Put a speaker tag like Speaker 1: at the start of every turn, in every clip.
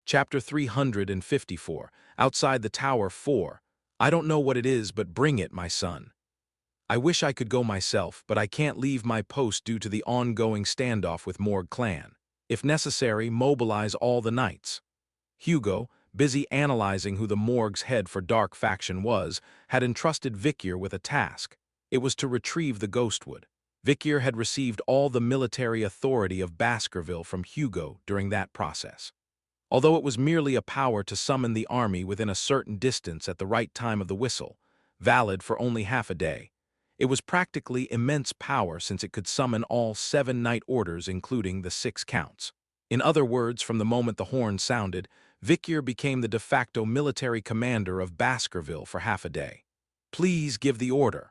Speaker 1: Chapter 354, Outside the Tower 4. I don't know what it is, but bring it, my son. I wish I could go myself, but I can't leave my post due to the ongoing standoff with Morg clan. If necessary, mobilize all the knights. Hugo, busy analyzing who the Morg's head for Dark faction was, had entrusted Vikier with a task. It was to retrieve the Ghostwood. Vikier had received all the military authority of Baskerville from Hugo during that process. Although it was merely a power to summon the army within a certain distance at the right time of the whistle, valid for only half a day, it was practically immense power since it could summon all 7 knight orders including the 6 counts. In other words, from the moment the horn sounded, Vikier became the de facto military commander of Baskerville for half a day. Please give the order.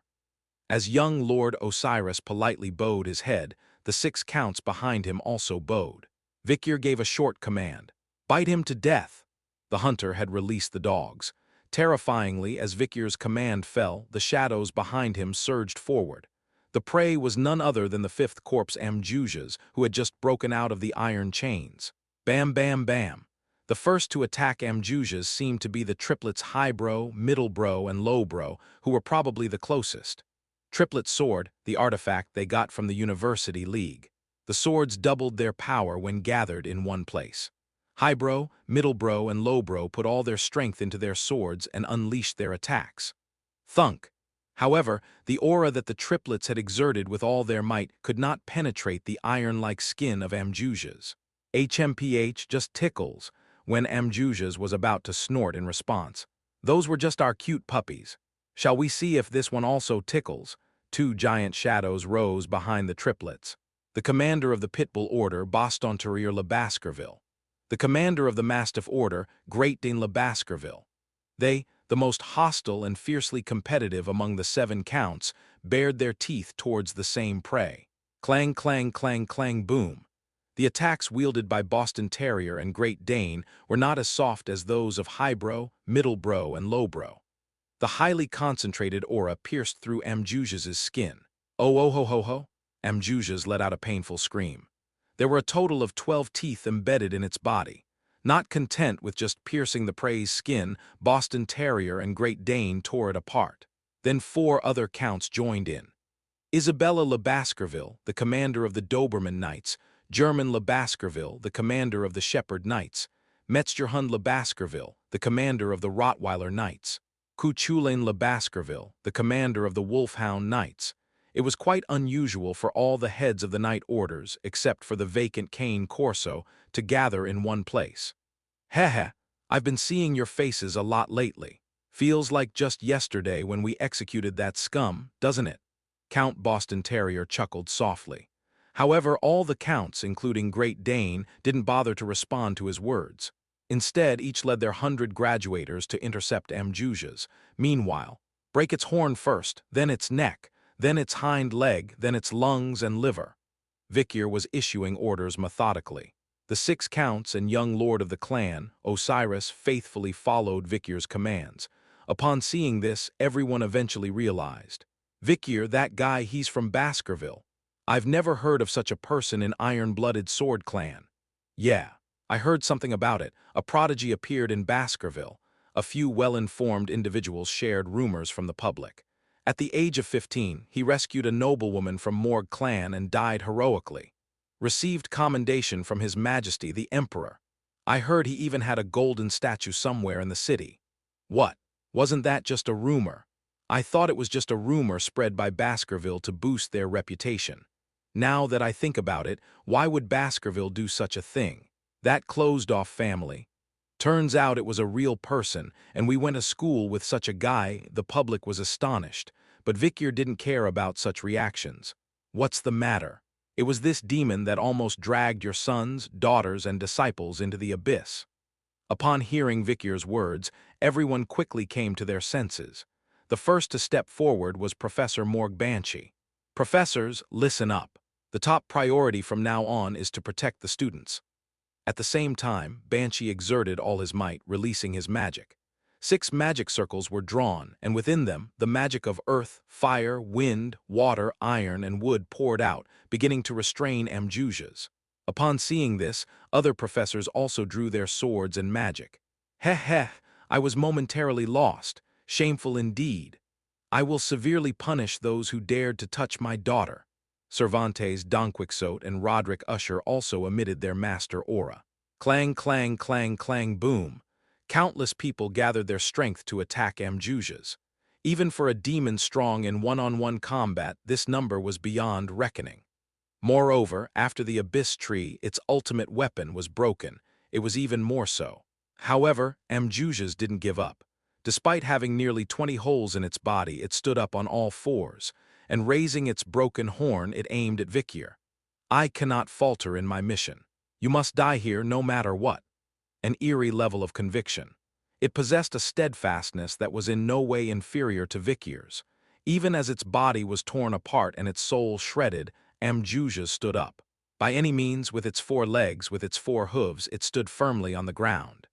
Speaker 1: As young Lord Osiris politely bowed his head, the 6 counts behind him also bowed. Vikier gave a short command. Bite him to death. The hunter had released the dogs. Terrifyingly, as Vikier's command fell, the shadows behind him surged forward. The prey was none other than the 5th Corps Amjujas, who had just broken out of the iron chains. Bam, bam, bam. The first to attack Amjujas seemed to be the triplets Highbrow, Middlebrow, and Lowbrow, who were probably the closest. Triplet Sword, the artifact they got from the University League. The swords doubled their power when gathered in one place. Highbrow, Middlebrow, and Lowbrow put all their strength into their swords and unleashed their attacks. Thunk! However, the aura that the triplets had exerted with all their might could not penetrate the iron-like skin of Amjujas. HMPH just tickles, when Amjujas was about to snort in response. Those were just our cute puppies. Shall we see if this one also tickles? 2 giant shadows rose behind the triplets. The commander of the Pitbull Order, Bastonterier Le Baskerville. The commander of the Mastiff Order, Great Dane Le Baskerville. They, the most hostile and fiercely competitive among the 7 counts, bared their teeth towards the same prey. Clang, clang, clang, clang, boom. The attacks wielded by Boston Terrier and Great Dane were not as soft as those of Highbrow, Middlebrow, and Lowbrow. The highly concentrated aura pierced through Amjujas' skin. Oh ho ho ho! Amjujas let out a painful scream. There were a total of 12 teeth embedded in its body. Not content with just piercing the prey's skin, Boston Terrier and Great Dane tore it apart. Then 4 other counts joined in. Isabella Le Baskerville, the commander of the Doberman Knights, German Le Baskerville, the commander of the Shepherd Knights, Metzgerhund Le Baskerville, the commander of the Rottweiler Knights, Cuchulain Le Baskerville, the commander of the Wolfhound Knights. It was quite unusual for all the heads of the Knight Orders, except for the vacant Cane Corso, to gather in one place. Heh, I've been seeing your faces a lot lately. Feels like just yesterday when we executed that scum, doesn't it? Count Boston Terrier chuckled softly. However, all the counts, including Great Dane, didn't bother to respond to his words. Instead, each led their 100 graduators to intercept Amjujas. Meanwhile, break its horn first, then its neck, then its hind leg, then its lungs and liver. Vikier was issuing orders methodically. The 6 counts and young lord of the clan, Osiris, faithfully followed Vikier's commands. Upon seeing this, everyone eventually realized. Vikier, that guy, he's from Baskerville. I've never heard of such a person in Iron-Blooded Sword Clan. Yeah, I heard something about it. A prodigy appeared in Baskerville. A few well-informed individuals shared rumors from the public. At the age of 15, he rescued a noblewoman from Morg clan and died heroically. Received commendation from His Majesty the Emperor. I heard he even had a golden statue somewhere in the city. What? Wasn't that just a rumor? I thought it was just a rumor spread by Baskerville to boost their reputation. Now that I think about it, why would Baskerville do such a thing? That closed-off family. Turns out it was a real person, and we went to school with such a guy. The public was astonished, but Vikier didn't care about such reactions. What's the matter? It was this demon that almost dragged your sons, daughters, and disciples into the abyss. Upon hearing Vikier's words, everyone quickly came to their senses. The first to step forward was Professor Morg Banshee. Professors, listen up. The top priority from now on is to protect the students. At the same time, Banshee exerted all his might, releasing his magic. 6 magic circles were drawn, and within them, the magic of earth, fire, wind, water, iron, and wood poured out, beginning to restrain Amjujas. Upon seeing this, other professors also drew their swords and magic. Heh heh, I was momentarily lost, shameful indeed. I will severely punish those who dared to touch my daughter. Cervantes, Don Quixote, and Roderick Usher also emitted their master aura. Clang, clang, clang, clang, boom. Countless people gathered their strength to attack Amjujas. Even for a demon strong in one-on-one combat, this number was beyond reckoning. Moreover, after the Abyss Tree, its ultimate weapon was broken. It was even more so. However, Amjujas didn't give up. Despite having nearly 20 holes in its body, it stood up on all fours, and raising its broken horn, it aimed at Vikier. I cannot falter in my mission. You must die here no matter what. An eerie level of conviction. It possessed a steadfastness that was in no way inferior to Vikier's. Even as its body was torn apart and its soul shredded, Amjujas stood up. By any means, with its 4 legs, with its 4 hooves, it stood firmly on the ground.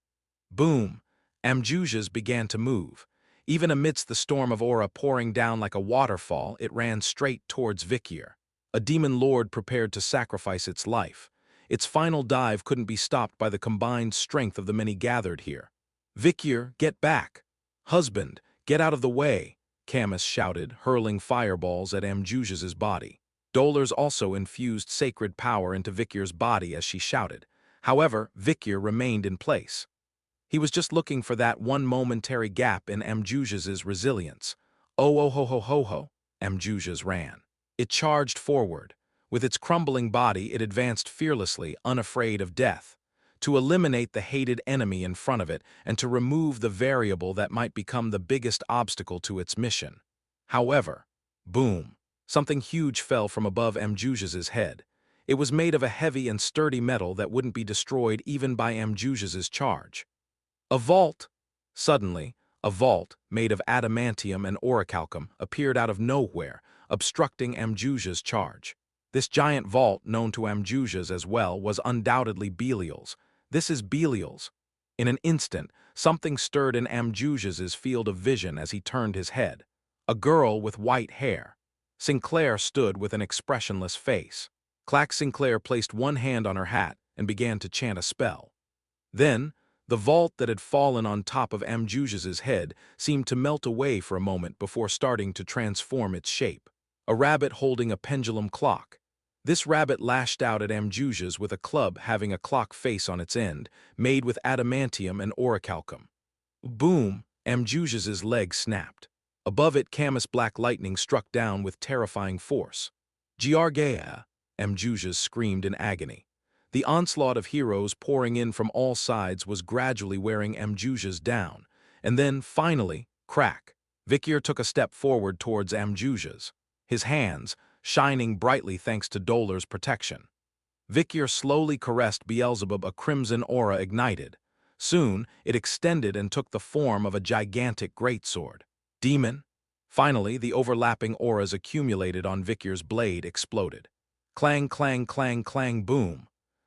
Speaker 1: Boom! Amjujas began to move. Even amidst the storm of aura pouring down like a waterfall, it ran straight towards Vikier. A demon lord prepared to sacrifice its life. Its final dive couldn't be stopped by the combined strength of the many gathered here. Vikier, get back! Husband, get out of the way! Camus shouted, hurling fireballs at Amjujas's body. Dolores also infused sacred power into Vikier's body as she shouted. However, Vikier remained in place. He was just looking for that one momentary gap in Amjujas's resilience. Oh ho ho ho ho, Amjujas ran. It charged forward. With its crumbling body, it advanced fearlessly, unafraid of death. To eliminate the hated enemy in front of it and to remove the variable that might become the biggest obstacle to its mission. However, boom, something huge fell from above Amjujas's head. It was made of a heavy and sturdy metal that wouldn't be destroyed even by Amjujas's charge. A vault! Suddenly, a vault, made of adamantium and orichalcum, appeared out of nowhere, obstructing Amjujas's charge. This giant vault, known to Amjujas as well, was undoubtedly Belial's. This is Belial's. In an instant, something stirred in Amjujas's field of vision as he turned his head. A girl with white hair. Sinclair stood with an expressionless face. Clack Sinclair placed one hand on her hat and began to chant a spell. Then, the vault that had fallen on top of Amjujas's head seemed to melt away for a moment before starting to transform its shape. A rabbit holding a pendulum clock. This rabbit lashed out at Amjujas with a club having a clock face on its end, made with adamantium and orichalcum. Boom! Amjujas's leg snapped. Above it, Camus black lightning struck down with terrifying force. Giargea! Amjujas screamed in agony. The onslaught of heroes pouring in from all sides was gradually wearing Amjujas down, and then, finally, crack! Vikier took a step forward towards Amjujas. His hands, shining brightly thanks to Dolores' protection. Vikier slowly caressed Beelzebub, a crimson aura ignited. Soon, it extended and took the form of a gigantic greatsword. Demon. Finally, the overlapping auras accumulated on Vikier's blade exploded. Clang, clang, clang, clang, boom.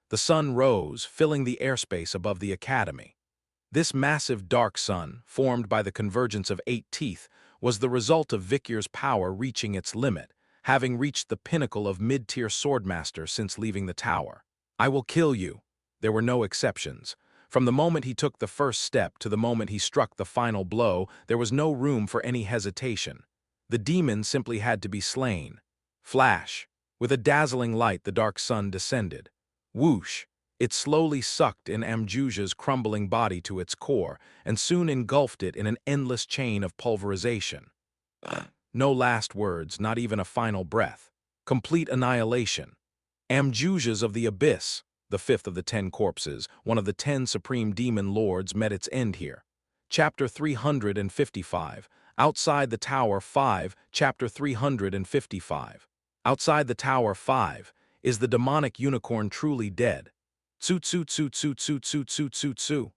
Speaker 1: The sun rose, filling the airspace above the academy. This massive dark sun, formed by the convergence of 8 teeth, was the result of Vikier's power reaching its limit, having reached the pinnacle of mid-tier swordmaster since leaving the tower. I will kill you. There were no exceptions. From the moment he took the first step to the moment he struck the final blow, there was no room for any hesitation. The demon simply had to be slain. Flash! With a dazzling light, the dark sun descended. Whoosh! It slowly sucked in Amjujas's crumbling body to its core, and soon engulfed it in an endless chain of pulverization. No last words, not even a final breath. Complete annihilation. Amjujas of the Abyss, the 5th of the 10 corpses, one of the 10 supreme demon lords, met its end here. Chapter 355. Outside the Tower 5, Chapter 355. Outside the Tower 5, is the demonic unicorn truly dead? Tsu-tsu-tsu-tsu-tsu-tsu-tsu-tsu.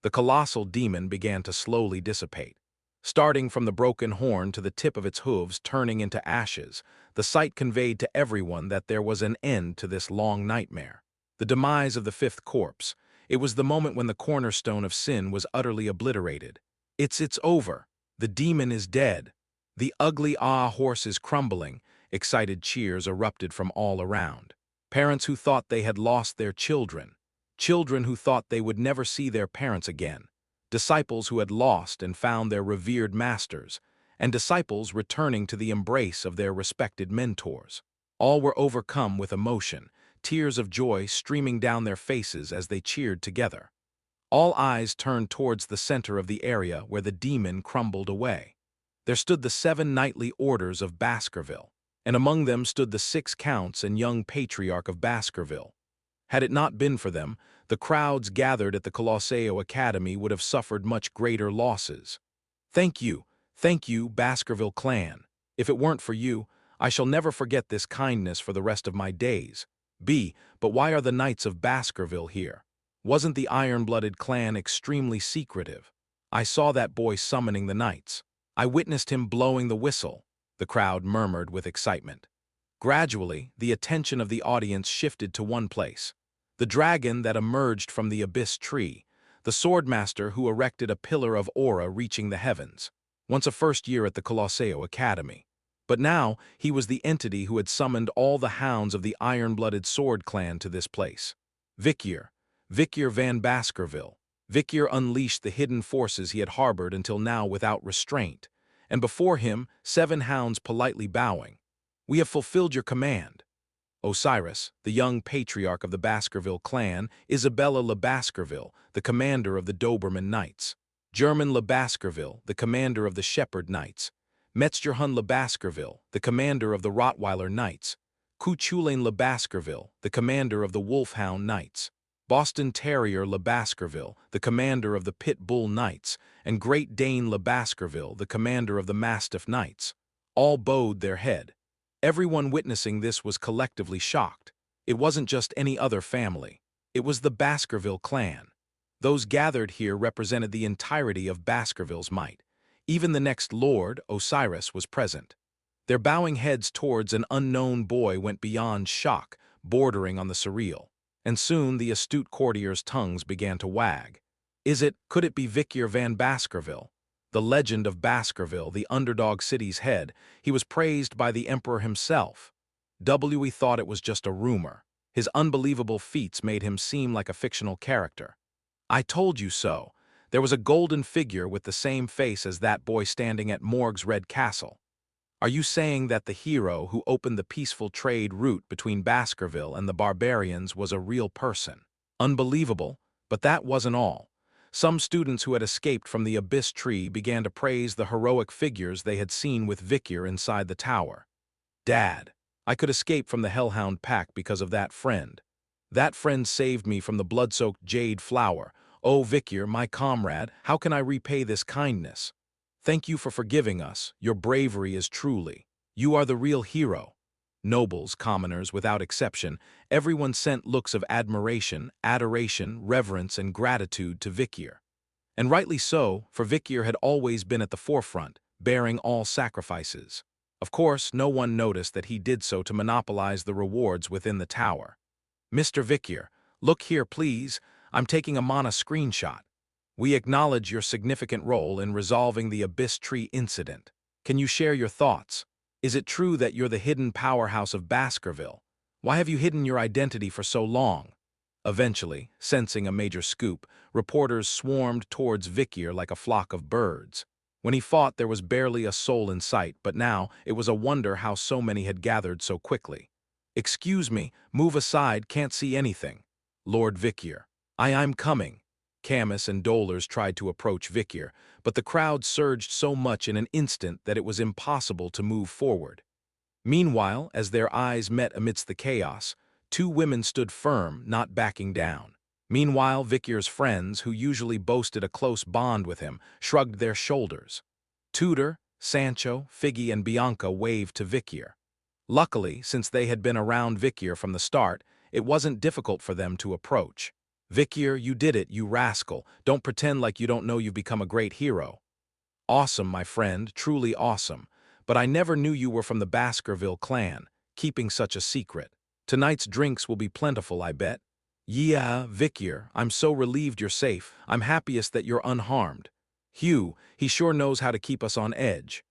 Speaker 1: The colossal demon began to slowly dissipate. Starting from the broken horn to the tip of its hooves turning into ashes, the sight conveyed to everyone that there was an end to this long nightmare. The demise of the 5th corpse. It was the moment when the cornerstone of sin was utterly obliterated. It's over. The demon is dead. The ugly horse is crumbling. Excited cheers erupted from all around. Parents who thought they had lost their children. Children who thought they would never see their parents again. Disciples who had lost and found their revered masters, and disciples returning to the embrace of their respected mentors. All were overcome with emotion, tears of joy streaming down their faces as they cheered together. All eyes turned towards the center of the area where the demon crumbled away. There stood the 7 knightly orders of Baskerville, and among them stood the 6 counts and young patriarch of Baskerville. Had it not been for them, the crowds gathered at the Colosseo Academy would have suffered much greater losses. Thank you, Baskerville clan. If it weren't for you, I shall never forget this kindness for the rest of my days. But why are the Knights of Baskerville here? Wasn't the iron-blooded clan extremely secretive? I saw that boy summoning the knights. I witnessed him blowing the whistle, the crowd murmured with excitement. Gradually, the attention of the audience shifted to one place. The dragon that emerged from the abyss tree, the swordmaster who erected a pillar of aura reaching the heavens, once a first year at the Colosseo Academy. But now, he was the entity who had summoned all the hounds of the iron-blooded sword clan to this place. Victor van Baskerville. Victor unleashed the hidden forces he had harbored until now without restraint, and before him, 7 hounds politely bowing. We have fulfilled your command. Osiris, the young patriarch of the Baskerville clan, Isabella Le Baskerville, the commander of the Doberman Knights, German Le Baskerville, the commander of the Shepherd Knights, Metzgerhund Le Baskerville, the commander of the Rottweiler Knights, Cuchulain Le Baskerville, the commander of the Wolfhound Knights, Boston Terrier Le Baskerville, the commander of the Pit Bull Knights, and Great Dane Le Baskerville, the commander of the Mastiff Knights. All bowed their head. Everyone witnessing this was collectively shocked. It wasn't just any other family. It was the Baskerville clan. Those gathered here represented the entirety of Baskerville's might. Even the next lord, Osiris, was present. Their bowing heads towards an unknown boy went beyond shock, bordering on the surreal. And soon the astute courtiers' tongues began to wag. Could it be Victor van Baskerville? The legend of Baskerville, the underdog city's head, he was praised by the emperor himself. We thought it was just a rumor. His unbelievable feats made him seem like a fictional character. I told you so. There was a golden figure with the same face as that boy standing at Morg's Red Castle. Are you saying that the hero who opened the peaceful trade route between Baskerville and the barbarians was a real person? Unbelievable, but that wasn't all. Some students who had escaped from the abyss tree began to praise the heroic figures they had seen with Victor inside the tower. Dad, I could escape from the Hellhound pack because of that friend. That friend saved me from the blood-soaked jade flower. Oh, Victor, my comrade, how can I repay this kindness? Thank you for forgiving us. Your bravery is truly. You are the real hero. Nobles, commoners, without exception, everyone sent looks of admiration, adoration, reverence, and gratitude to Victor. And rightly so, for Victor had always been at the forefront, bearing all sacrifices. Of course, no one noticed that he did so to monopolize the rewards within the tower. Mr. Victor, look here, please. I'm taking a mana screenshot. We acknowledge your significant role in resolving the Abyss Tree incident. Can you share your thoughts? Is it true that you're the hidden powerhouse of Baskerville? Why have you hidden your identity for so long? Eventually, sensing a major scoop, reporters swarmed towards Victor like a flock of birds. When he fought, there was barely a soul in sight, but now it was a wonder how so many had gathered so quickly. Excuse me, move aside, can't see anything. Lord Victor, I'm coming. Camus and Dolers tried to approach Victor, but the crowd surged so much in an instant that it was impossible to move forward. Meanwhile, as their eyes met amidst the chaos, 2 women stood firm, not backing down. Meanwhile, Victor's friends, who usually boasted a close bond with him, shrugged their shoulders. Tudor, Sancho, Figgy, and Bianca waved to Victor. Luckily, since they had been around Victor from the start, it wasn't difficult for them to approach. Victor, you did it, you rascal. Don't pretend like you don't know you've become a great hero. Awesome, my friend, truly awesome. But I never knew you were from the Baskerville clan, keeping such a secret. Tonight's drinks will be plentiful, I bet. Yeah, Victor, I'm so relieved you're safe. I'm happiest that you're unharmed. Hugh, he sure knows how to keep us on edge.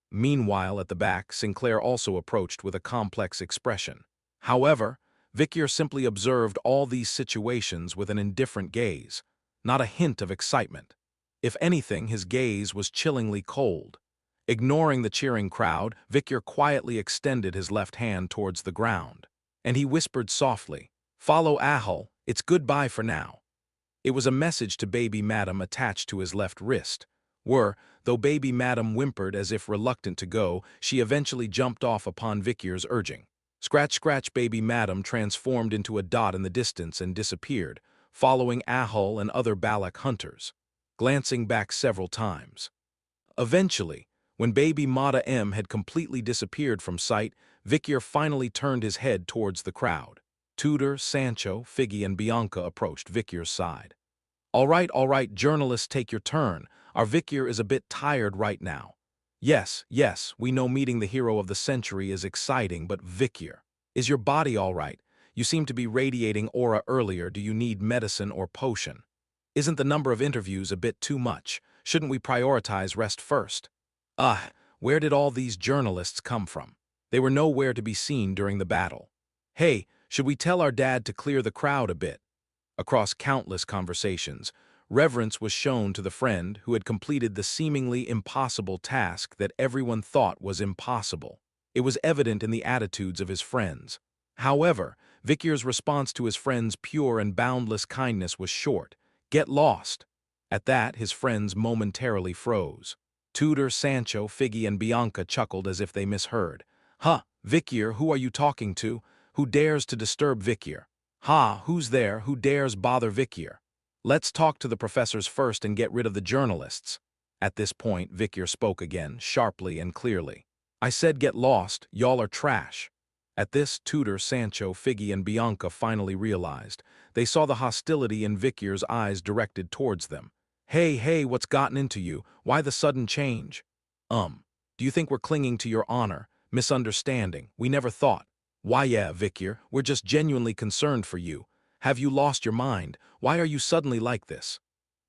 Speaker 1: Meanwhile, at the back, Sinclair also approached with a complex expression. However, Vicyr simply observed all these situations with an indifferent gaze, not a hint of excitement. If anything, his gaze was chillingly cold. Ignoring the cheering crowd, Vicyr quietly extended his left hand towards the ground. And he whispered softly, "Follow Ahul, it's goodbye for now." It was a message to baby Madam attached to his left wrist. Though baby Madam whimpered as if reluctant to go, she eventually jumped off upon Vicyr's urging. Scratch scratch baby Madam transformed into a dot in the distance and disappeared, following Ahul and other Balak hunters, glancing back several times. Eventually, when baby Mata M had completely disappeared from sight, Vicyr finally turned his head towards the crowd. Tudor, Sancho, Figgy, and Bianca approached Vicyr's side. All right, journalists, take your turn. Our Vicyr is a bit tired right now." Yes, we know meeting the hero of the century is exciting, but Vicyr, is your body all right? You seem to be radiating aura earlier. Do you need medicine or potion? Isn't the number of interviews a bit too much? Shouldn't we prioritize rest first? Where did all these journalists come from? They were nowhere to be seen during the battle. Hey, should we tell our dad to clear the crowd a bit? Across countless conversations, reverence was shown to the friend who had completed the seemingly impossible task that everyone thought was impossible. It was evident in the attitudes of his friends. However, Vicyr's response to his friend's pure and boundless kindness was short. "Get lost." At that, his friends momentarily froze. Tudor, Sancho, Figgy, and Bianca chuckled as if they misheard. Vicyr, who are you talking to? Who dares to disturb Vicyr? Who's there? Who dares bother Vicyr? Let's talk to the professors first and get rid of the journalists." At this point, Vicyr spoke again, sharply and clearly. "I said get lost, y'all are trash." At this, Tudor, Sancho, Figgy, and Bianca finally realized. They saw the hostility in Vicyr's eyes directed towards them. Hey, what's gotten into you? Why the sudden change? Do you think we're clinging to your honor? Misunderstanding. We never thought. Why yeah, Vicyr, we're just genuinely concerned for you. Have you lost your mind? Why are you suddenly like this?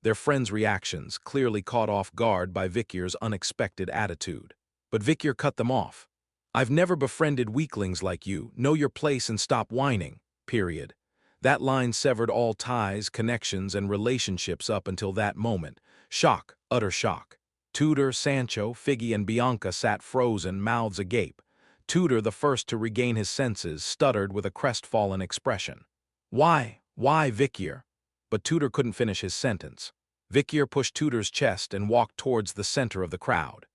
Speaker 1: Their friends' reactions, clearly caught off guard by Vicyr's unexpected attitude. But Vicyr cut them off. "I've never befriended weaklings like you. Know your place and stop whining. Period." That line severed all ties, connections, and relationships up until that moment. Shock, utter shock. Tudor, Sancho, Figgy, and Bianca sat frozen, mouths agape. Tudor, the first to regain his senses, stuttered with a crestfallen expression. Why, Vicyr?" But Tudor couldn't finish his sentence. Vicyr pushed Tudor's chest and walked towards the center of the crowd.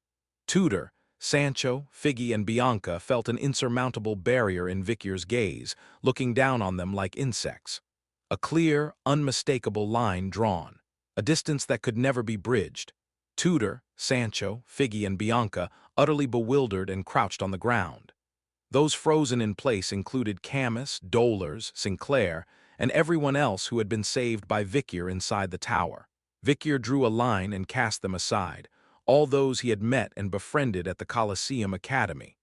Speaker 1: Tudor, Sancho, Figgy, and Bianca felt an insurmountable barrier in Vicyr's gaze, looking down on them like insects. A clear, unmistakable line drawn, a distance that could never be bridged. Tudor, Sancho, Figgy, and Bianca, utterly bewildered and crouched on the ground. Those frozen in place included Camus, Dolers, Sinclair, and everyone else who had been saved by Vicyr inside the tower. Vicyr drew a line and cast them aside, all those he had met and befriended at the Colosseum Academy.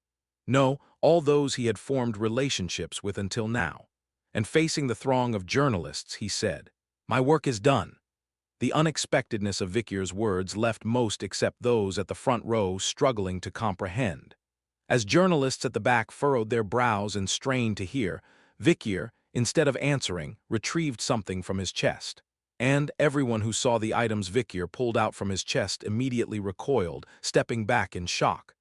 Speaker 1: No, all those he had formed relationships with until now. And facing the throng of journalists, he said, "My work is done." The unexpectedness of Vicyr's words left most except those at the front row struggling to comprehend. As journalists at the back furrowed their brows and strained to hear, Vicyr, instead of answering, retrieved something from his chest. And everyone who saw the items Vicyr pulled out from his chest immediately recoiled, stepping back in shock.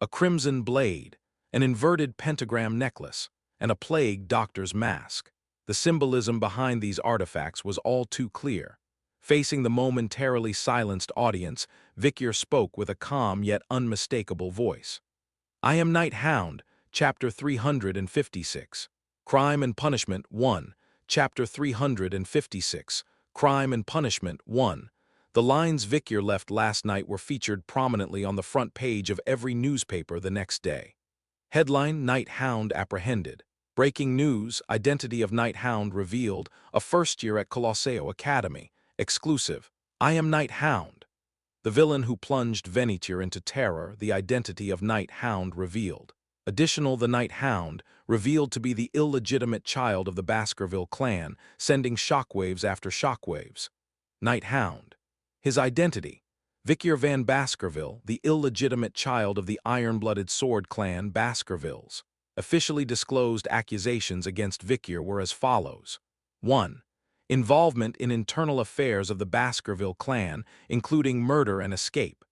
Speaker 1: A crimson blade, an inverted pentagram necklace, and a plague doctor's mask. The symbolism behind these artifacts was all too clear. Facing the momentarily silenced audience, Vicyr spoke with a calm yet unmistakable voice. "I am Night Hound, Chapter 356. Crime and Punishment 1, Chapter 356. Crime and Punishment 1. The lines Vicyr left last night were featured prominently on the front page of every newspaper the next day. Headline: Night Hound apprehended. Breaking news: identity of Night Hound revealed. A first year at Colosseo Academy. Exclusive: I am Night Hound. The villain who plunged Venetir into terror, the identity of Night Hound revealed. Additional: the Night Hound, revealed to be the illegitimate child of the Baskerville clan, sending shockwaves after shockwaves. Night Hound. His identity: Vicyr van Baskerville, the illegitimate child of the iron-blooded sword clan Baskervilles. Officially disclosed accusations against Vicyr were as follows. 1. Involvement in internal affairs of the Baskerville clan, including murder and escape.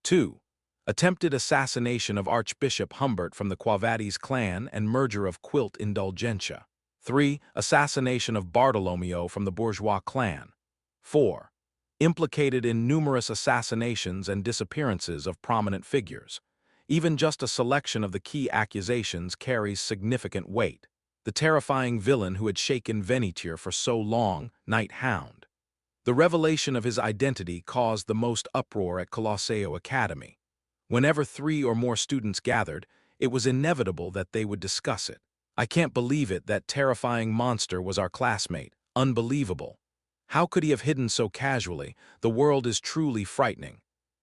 Speaker 1: 2. Attempted assassination of Archbishop Humbert from the Quavades clan and merger of Quilt Indulgentia. 3. Assassination of Bartolomeo from the Bourgeois clan. 4. Implicated in numerous assassinations and disappearances of prominent figures. Even just a selection of the key accusations carries significant weight. The terrifying villain who had shaken Venetir for so long, Hound. The revelation of his identity caused the most uproar at Colosseo Academy. Whenever 3 or more students gathered, it was inevitable that they would discuss it. I can't believe it, that terrifying monster was our classmate. Unbelievable. How could he have hidden so casually? The world is truly frightening.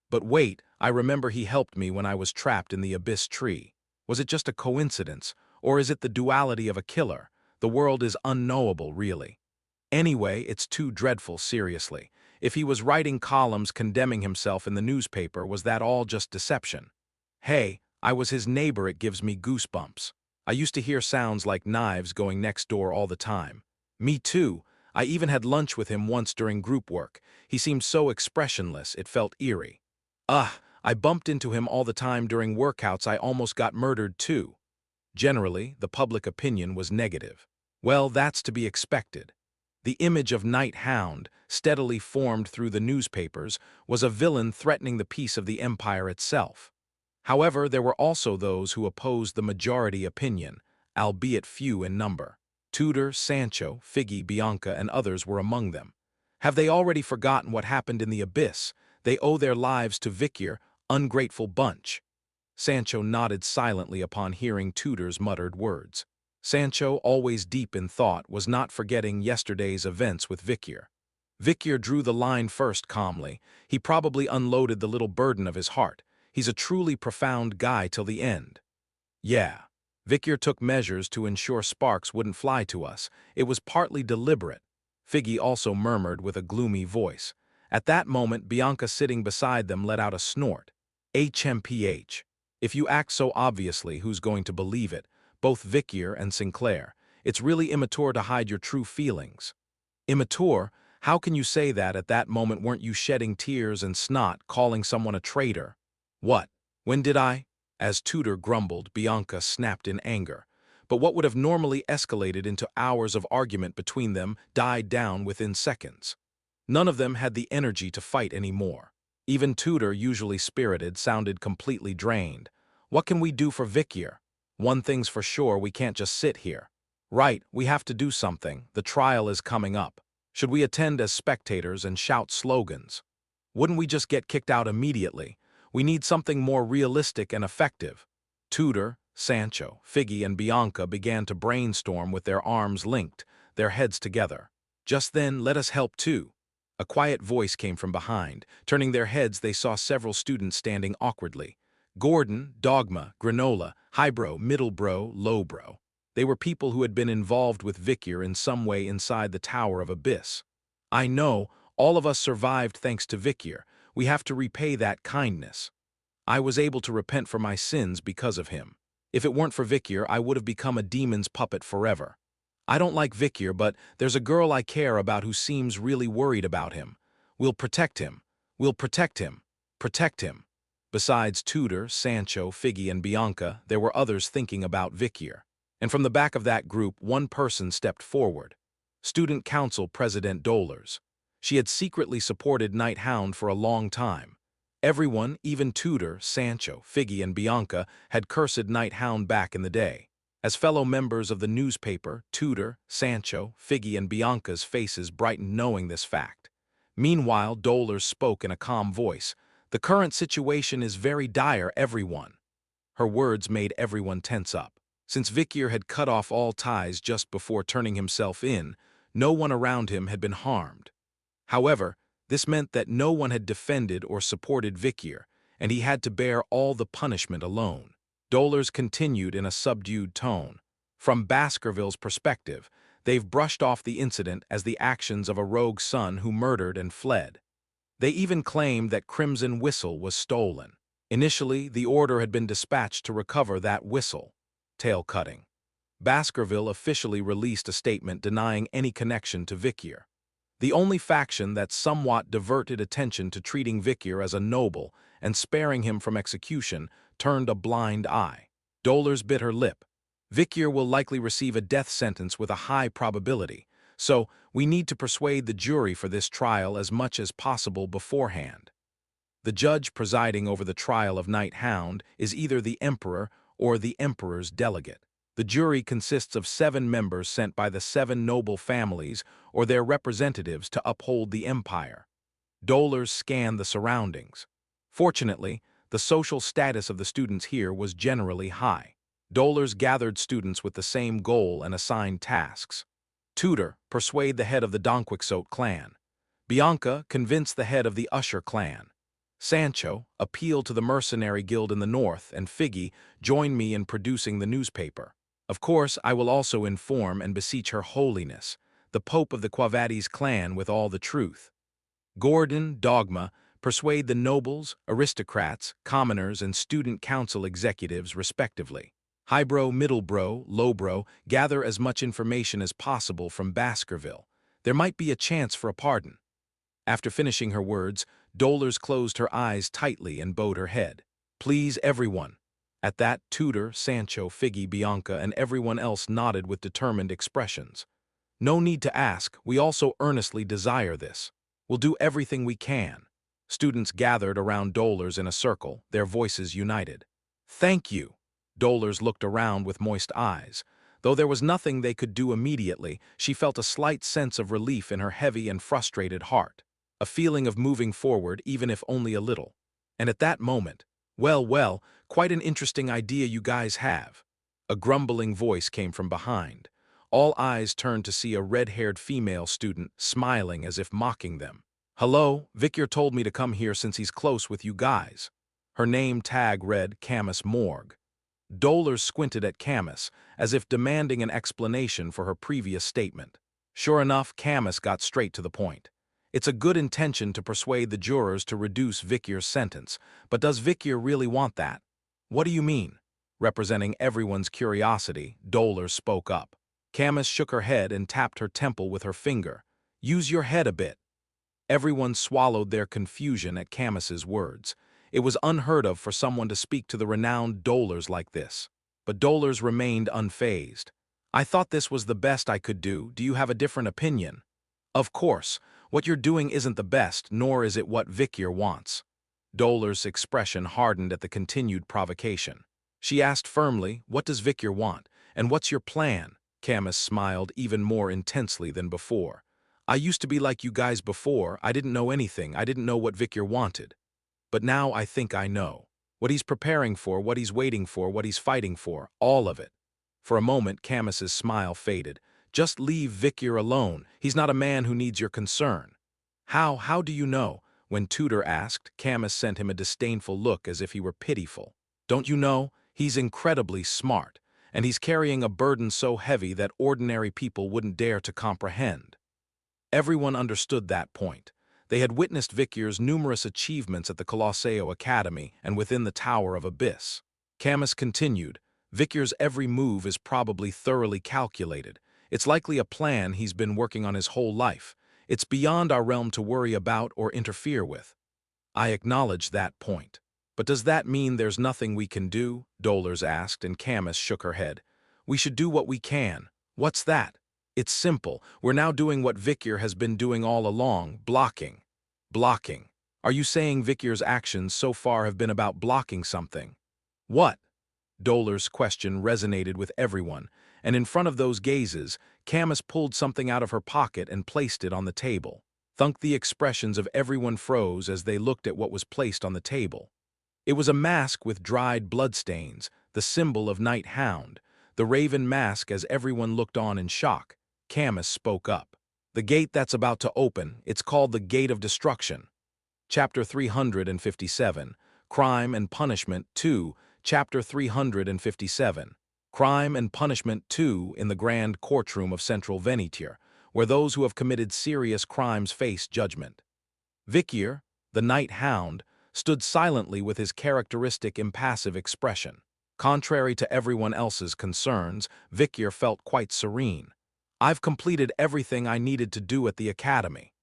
Speaker 1: But wait, I remember he helped me when I was trapped in the abyss tree. Was it just a coincidence, or is it the duality of a killer? The world is unknowable, really. Anyway, it's too dreadful, seriously. If he was writing columns condemning himself in the newspaper, was that all just deception? Hey, I was his neighbor, it gives me goosebumps. I used to hear sounds like knives going next door all the time. Me too. I even had lunch with him once during group work. He seemed so expressionless, it felt eerie. I bumped into him all the time during workouts. I almost got murdered too. Generally, the public opinion was negative. Well, that's to be expected. The image of Hound, steadily formed through the newspapers, was a villain threatening the peace of the empire itself. However, there were also those who opposed the majority opinion, albeit few in number. Tudor, Sancho, Figgy, Bianca, and others were among them. Have they already forgotten what happened in the abyss? They owe their lives to Vicyr, ungrateful bunch. Sancho nodded silently upon hearing Tudor's muttered words. Sancho, always deep in thought, was not forgetting yesterday's events with Vicyr. Vicyr drew the line first calmly. He probably unloaded the little burden of his heart. He's a truly profound guy till the end. Yeah. Vicyr took measures to ensure sparks wouldn't fly to us. It was partly deliberate. Figgy also murmured with a gloomy voice. At that moment, Bianca sitting beside them let out a snort. HMPH. If you act so obviously, who's going to believe it? Both Vicyr and Sinclair. It's really immature to hide your true feelings. Immature? How can you say that? At that moment, weren't you shedding tears and snot, calling someone a traitor? What? When did I? As Tudor grumbled, Bianca snapped in anger. But what would have normally escalated into hours of argument between them died down within seconds. None of them had the energy to fight anymore. Even Tudor, usually spirited, sounded completely drained. What can we do for Vicyr? One thing's for sure, we can't just sit here. Right, we have to do something. The trial is coming up. Should we attend as spectators and shout slogans? Wouldn't we just get kicked out immediately? We need something more realistic and effective. Tudor, Sancho, Figgy, and Bianca began to brainstorm with their arms linked, their heads together. Just then, let us help too. A quiet voice came from behind. Turning their heads, they saw several students standing awkwardly. Gordon, Dogma, Granola, Highbrow, Middlebrow, Lowbrow. They were people who had been involved with Vicyr in some way inside the Tower of Abyss. I know, all of us survived thanks to Vicyr. We have to repay that kindness. I was able to repent for my sins because of him. If it weren't for Vicyr, I would have become a demon's puppet forever. I don't like Vicyr, but there's a girl I care about who seems really worried about him. We'll protect him. We'll protect him. Protect him. Besides Tudor, Sancho, Figgy, and Bianca, there were others thinking about Vicyr. And from the back of that group, one person stepped forward. Student Council President Dolers. She had secretly supported Hound for a long time. Everyone, even Tudor, Sancho, Figgy, and Bianca, had cursed Hound back in the day. As fellow members of the newspaper, Tudor, Sancho, Figgy, and Bianca's faces brightened knowing this fact. Meanwhile, Dolers spoke in a calm voice. The current situation is very dire, everyone. Her words made everyone tense up. Since Vicyr had cut off all ties just before turning himself in, no one around him had been harmed. However, this meant that no one had defended or supported Vicyr, and he had to bear all the punishment alone. Dolers continued in a subdued tone. From Baskerville's perspective, they've brushed off the incident as the actions of a rogue son who murdered and fled. They even claimed that Crimson Whistle was stolen. Initially, the order had been dispatched to recover that whistle. tail-cutting. Baskerville officially released a statement denying any connection to Vikier. The only faction that somewhat diverted attention to treating Vikier as a noble and sparing him from execution turned a blind eye. Dolores bit her lip. Vikier will likely receive a death sentence with a high probability, so we need to persuade the jury for this trial as much as possible beforehand. The judge presiding over the trial of Night Hound is either the Emperor or the Emperor's delegate. The jury consists of 7 members sent by the 7 noble families or their representatives to uphold the empire. Dolores scanned the surroundings. Fortunately, the social status of the students here was generally high. Dolores gathered students with the same goal and assigned tasks. Tutor, persuade the head of the Donquixote clan. Bianca, convince the head of the Usher clan. Sancho, appeal to the mercenary guild in the north, and Figgy, join me in producing the newspaper. Of course, I will also inform and beseech Her Holiness, the Pope of the Quavades clan, with all the truth. Gordon, Dogma, persuade the nobles, aristocrats, commoners, and student council executives, respectively. Highbrow, Middlebrow, Lowbrow, gather as much information as possible from Baskerville. There might be a chance for a pardon. After finishing her words, Dolores closed her eyes tightly and bowed her head. Please, everyone. At that, Tutor, Sancho, Figgy, Bianca, and everyone else nodded with determined expressions. No need to ask, we also earnestly desire this. We'll do everything we can. Students gathered around Dolores in a circle, their voices united. Thank you. Dolores looked around with moist eyes. Though there was nothing they could do immediately, she felt a slight sense of relief in her heavy and frustrated heart. A feeling of moving forward, even if only a little. And at that moment, well, quite an interesting idea you guys have. A grumbling voice came from behind. All eyes turned to see a red-haired female student smiling as if mocking them. Hello, Vikier told me to come here since he's close with you guys. Her name tag read Camus Morgue. Dolores squinted at Camus, as if demanding an explanation for her previous statement. Sure enough, Camus got straight to the point. It's a good intention to persuade the jurors to reduce Vikier's sentence, but does Vikier really want that? What do you mean? Representing everyone's curiosity, Dolores spoke up. Camus shook her head and tapped her temple with her finger. Use your head a bit. Everyone swallowed their confusion at Camus's words. It was unheard of for someone to speak to the renowned Dolores like this. But Dolores remained unfazed. I thought this was the best I could do. Do you have a different opinion? Of course. What you're doing isn't the best, nor is it what Vikier wants. Dolores' expression hardened at the continued provocation. She asked firmly, what does Vikier want, and what's your plan? Camus smiled even more intensely than before. I used to be like you guys before. I didn't know anything. I didn't know what Vikier wanted. But now I think I know. What he's preparing for, what he's waiting for, what he's fighting for, all of it. For a moment, Camus's smile faded. Just leave Vikier alone. He's not a man who needs your concern. How do you know? When Tutor asked, Camus sent him a disdainful look as if he were pitiful. Don't you know? He's incredibly smart, and he's carrying a burden so heavy that ordinary people wouldn't dare to comprehend. Everyone understood that point. They had witnessed Vikier's numerous achievements at the Colosseo Academy and within the Tower of Abyss. Camus continued, Vikier's every move is probably thoroughly calculated. It's likely a plan he's been working on his whole life. It's beyond our realm to worry about or interfere with. I acknowledge that point. But does that mean there's nothing we can do? Dolores asked, and Camus shook her head. We should do what we can. What's that? It's simple. We're now doing what Vikier has been doing all along, blocking. Blocking. Are you saying Vikier's actions so far have been about blocking something? What? Dolores' question resonated with everyone, and in front of those gazes, Camus pulled something out of her pocket and placed it on the table. Thunk the expressions of everyone froze as they looked at what was placed on the table. It was a mask with dried bloodstains, the symbol of Night Hound, the raven mask. As everyone looked on in shock, Camus spoke up. The gate that's about to open, it's called the Gate of Destruction. Chapter 357, Crime and Punishment 2, Chapter 357. Crime and Punishment 2 in the Grand Courtroom of Central Venetier, where those who have committed serious crimes face judgment. Vikier, the Night Hound, stood silently with his characteristic impassive expression. Contrary to everyone else's concerns, Vikyr felt quite serene. I've completed everything I needed to do at the academy.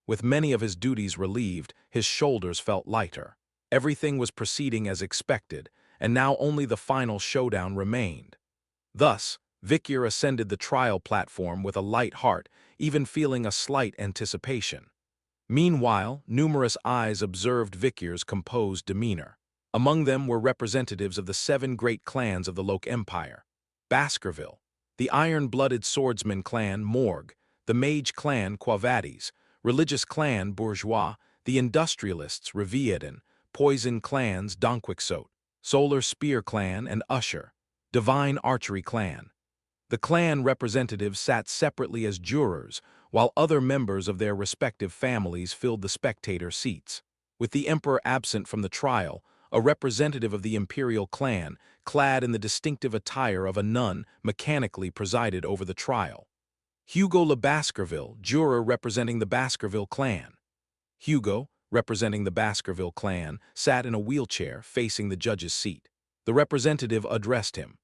Speaker 1: With many of his duties relieved, his shoulders felt lighter. Everything was proceeding as expected, and now only the final showdown remained. Thus, Vikyr ascended the trial platform with a light heart, even feeling a slight anticipation. Meanwhile, numerous eyes observed Vikyr's composed demeanor. Among them were representatives of the 7 great clans of the Loke Empire: Baskerville, the iron-blooded swordsman clan Morg, the mage clan Quavades, religious clan Bourgeois, the industrialists Reviaden, poison clans Donquixote, solar spear clan and Usher, divine archery clan. The clan representatives sat separately as jurors, while other members of their respective families filled the spectator seats. With the emperor absent from the trial, a representative of the imperial clan, clad in the distinctive attire of a nun, mechanically presided over the trial. Hugo Le Baskerville, juror representing the Baskerville clan. Hugo, representing the Baskerville clan, sat in a wheelchair facing the judge's seat. The representative addressed him.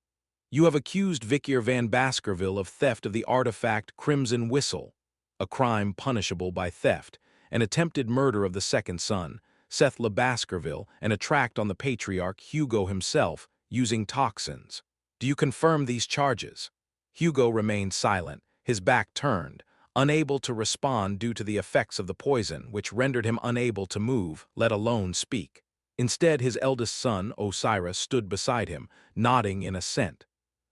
Speaker 1: "You have accused Vikyr van Baskerville of theft of the artifact Crimson Whistle, a crime punishable by theft, and attempted murder of the second son, Seth Le Baskerville, and a tract on the patriarch Hugo himself, using toxins. Do you confirm these charges?" Hugo remained silent, his back turned, unable to respond due to the effects of the poison, which rendered him unable to move, let alone speak. Instead, his eldest son, Osiris, stood beside him, nodding in assent.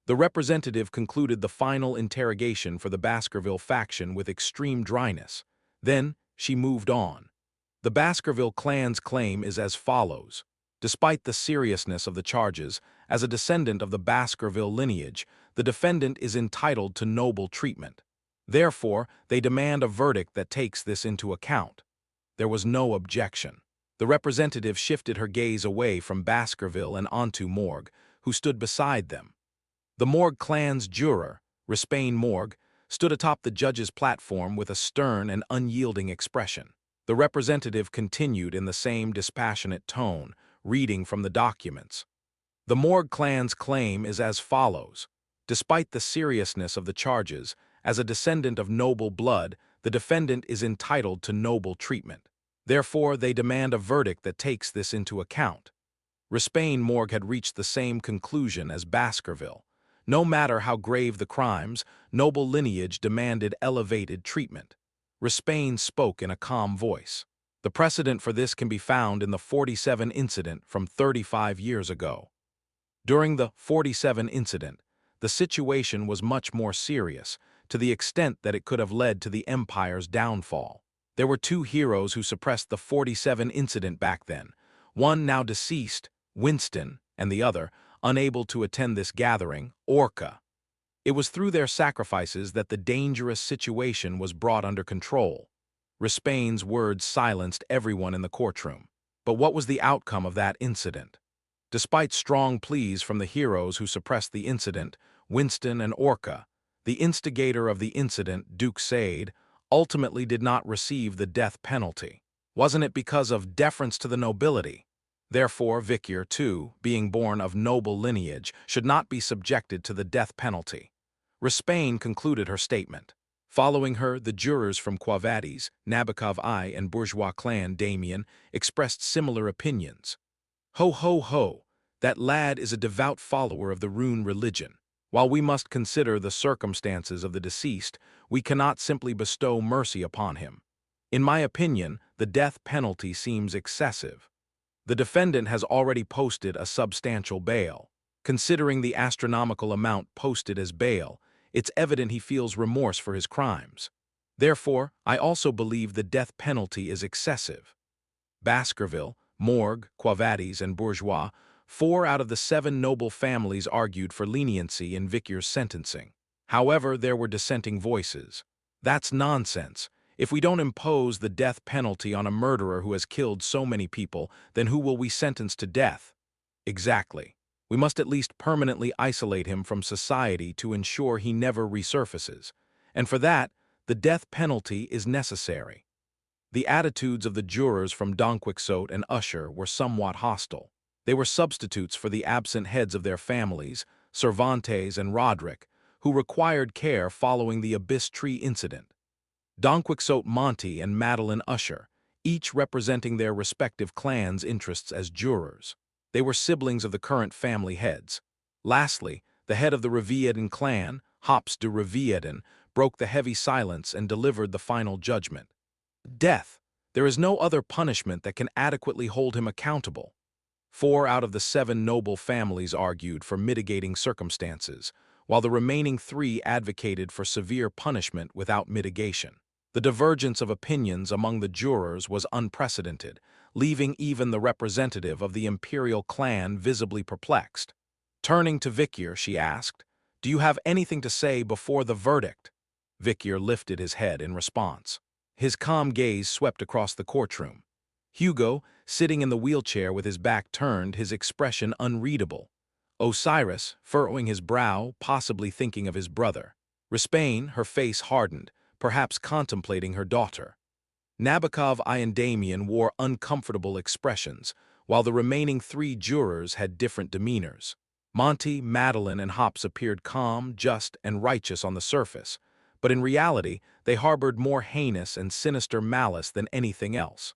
Speaker 1: The representative concluded the final interrogation for the Baskerville faction with extreme dryness. Then, she moved on. The Baskerville clan's claim is as follows. Despite the seriousness of the charges, as a descendant of the Baskerville lineage, the defendant is entitled to noble treatment. Therefore, they demand a verdict that takes this into account. There was no objection. The representative shifted her gaze away from Baskerville and onto Morg, who stood beside them. The Morg clan's juror, Respain Morg, stood atop the judge's platform with a stern and unyielding expression. The representative continued in the same dispassionate tone, reading from the documents. The Morg clan's claim is as follows. Despite the seriousness of the charges, as a descendant of noble blood, the defendant is entitled to noble treatment. Therefore, they demand a verdict that takes this into account. Respain Morg had reached the same conclusion as Baskerville. No matter how grave the crimes, noble lineage demanded elevated treatment. Respain spoke in a calm voice. The precedent for this can be found in the 47 incident from 35 years ago. During the 47 incident, the situation was much more serious, to the extent that it could have led to the Empire's downfall. There were 2 heroes who suppressed the 47 incident back then, one now deceased, Winston, and the other, unable to attend this gathering, Orca. It was through their sacrifices that the dangerous situation was brought under control. Respain's words silenced everyone in the courtroom. But what was the outcome of that incident? Despite strong pleas from the heroes who suppressed the incident, Winston and Orca, the instigator of the incident, Duke Said, ultimately did not receive the death penalty. Wasn't it because of deference to the nobility? Therefore, Vikyr, too, being born of noble lineage, should not be subjected to the death penalty. Respain concluded her statement. Following her, the jurors from Quavades, Nabokov I, and bourgeois clan Damien expressed similar opinions. Ho ho ho, that lad is a devout follower of the rune religion. While we must consider the circumstances of the deceased, we cannot simply bestow mercy upon him. In my opinion, the death penalty seems excessive. The defendant has already posted a substantial bail. Considering the astronomical amount posted as bail, it's evident he feels remorse for his crimes. Therefore, I also believe the death penalty is excessive. Baskerville, Morg, Quavades, and Bourgeois, 4 out of the 7 noble families argued for leniency in Vikyr's sentencing. However, there were dissenting voices. That's nonsense. If we don't impose the death penalty on a murderer who has killed so many people, then who will we sentence to death? Exactly. We must at least permanently isolate him from society to ensure he never resurfaces. And for that, the death penalty is necessary. The attitudes of the jurors from Donquixote and Usher were somewhat hostile. They were substitutes for the absent heads of their families, Cervantes and Roderick, who required care following the Abyss Tree incident. Don Quixote Monty and Madeline Usher, each representing their respective clans' interests as jurors. They were siblings of the current family heads. Lastly, the head of the Revieden clan, Hops de Revieden, broke the heavy silence and delivered the final judgment. Death. There is no other punishment that can adequately hold him accountable. 4 out of the 7 noble families argued for mitigating circumstances, while the remaining 3 advocated for severe punishment without mitigation. The divergence of opinions among the jurors was unprecedented, leaving even the representative of the imperial clan visibly perplexed. Turning to Vicyr, she asked, "Do you have anything to say before the verdict?" Vicyr lifted his head in response. His calm gaze swept across the courtroom. Hugo, sitting in the wheelchair with his back turned, his expression unreadable. Osiris, furrowing his brow, possibly thinking of his brother. Rispain, her face hardened, perhaps contemplating her daughter. Nabokov and Damian wore uncomfortable expressions, while the remaining 3 jurors had different demeanors. Monty, Madeline, and Hops appeared calm, just, and righteous on the surface, but in reality they harbored more heinous and sinister malice than anything else.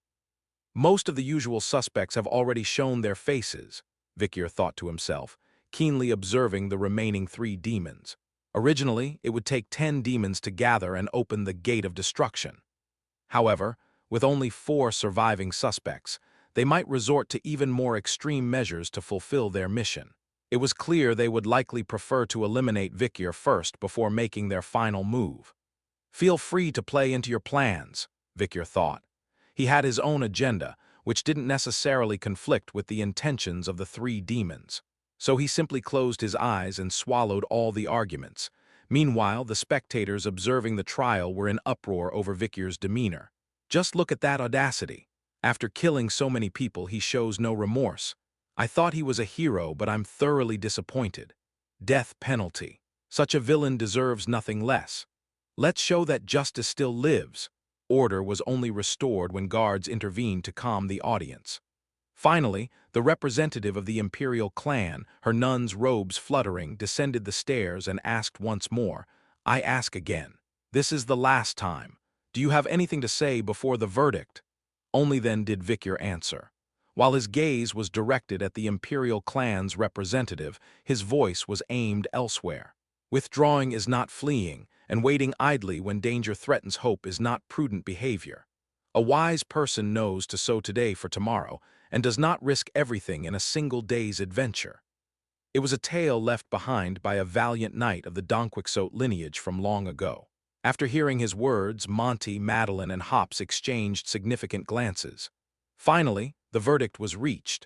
Speaker 1: Most of the usual suspects have already shown their faces, Vicyr thought to himself, keenly observing the remaining 3 demons. Originally, it would take 10 demons to gather and open the Gate of Destruction. However, with only 4 surviving suspects, they might resort to even more extreme measures to fulfill their mission. It was clear they would likely prefer to eliminate Vicyr first before making their final move. Feel free to play into your plans, Vicyr thought. He had his own agenda, which didn't necessarily conflict with the intentions of the 3 demons. So he simply closed his eyes and swallowed all the arguments. Meanwhile, the spectators observing the trial were in uproar over Vicyr's demeanor. Just look at that audacity. After killing so many people, he shows no remorse. I thought he was a hero, but I'm thoroughly disappointed. Death penalty. Such a villain deserves nothing less. Let's show that justice still lives. Order was only restored when guards intervened to calm the audience. Finally, the representative of the imperial clan, her nun's robes fluttering, descended the stairs and asked once more, "I ask again. This is the last time. Do you have anything to say before the verdict?" Only then did Vicyr answer. While his gaze was directed at the imperial clan's representative, his voice was aimed elsewhere. Withdrawing is not fleeing, and waiting idly when danger threatens hope is not prudent behavior. A wise person knows to sow today for tomorrow, and does not risk everything in a single day's adventure. It was a tale left behind by a valiant knight of the Don Quixote lineage from long ago. After hearing his words, Monty, Madeline, and Hops exchanged significant glances. Finally, the verdict was reached.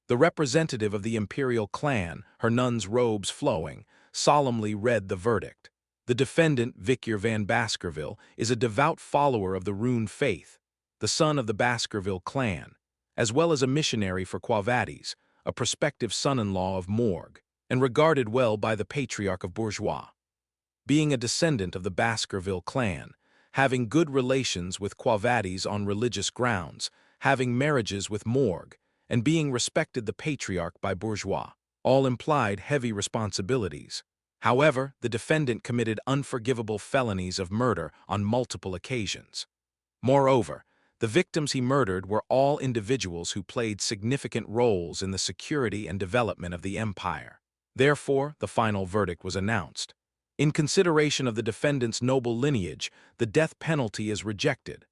Speaker 1: The representative of the imperial clan, her nun's robes flowing, solemnly read the verdict. The defendant, Vicyr van Baskerville, is a devout follower of the Rune faith, the son of the Baskerville clan, as well as a missionary for Quo Vadis, a prospective son-in-law of Morgue, and regarded well by the patriarch of Bourgeois. Being a descendant of the Baskerville clan, having good relations with Quo Vadis on religious grounds, having marriages with Morgue, and being respected the patriarch by Bourgeois, all implied heavy responsibilities. However, the defendant committed unforgivable felonies of murder on multiple occasions. Moreover, the victims he murdered were all individuals who played significant roles in the security and development of the empire. Therefore, the final verdict was announced. In consideration of the defendant's noble lineage, the death penalty is rejected.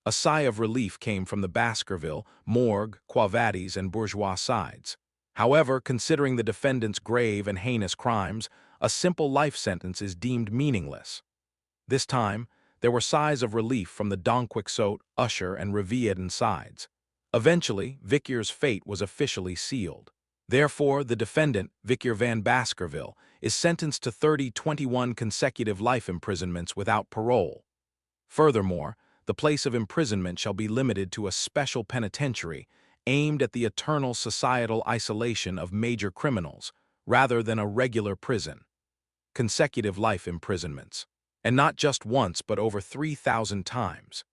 Speaker 1: A sigh of relief came from the Baskerville, Morgue, Quo Vadis, and Bourgeois sides. However, considering the defendant's grave and heinous crimes, a simple life sentence is deemed meaningless. This time, there were sighs of relief from the Don Quixote, Usher, and Revieden sides. Eventually, Vicyr's fate was officially sealed. Therefore, the defendant, Vicyr van Baskerville, is sentenced to 21 consecutive life imprisonments without parole. Furthermore, the place of imprisonment shall be limited to a special penitentiary aimed at the eternal societal isolation of major criminals, rather than a regular prison. Consecutive life imprisonments. And not just once, but over 3,000 times.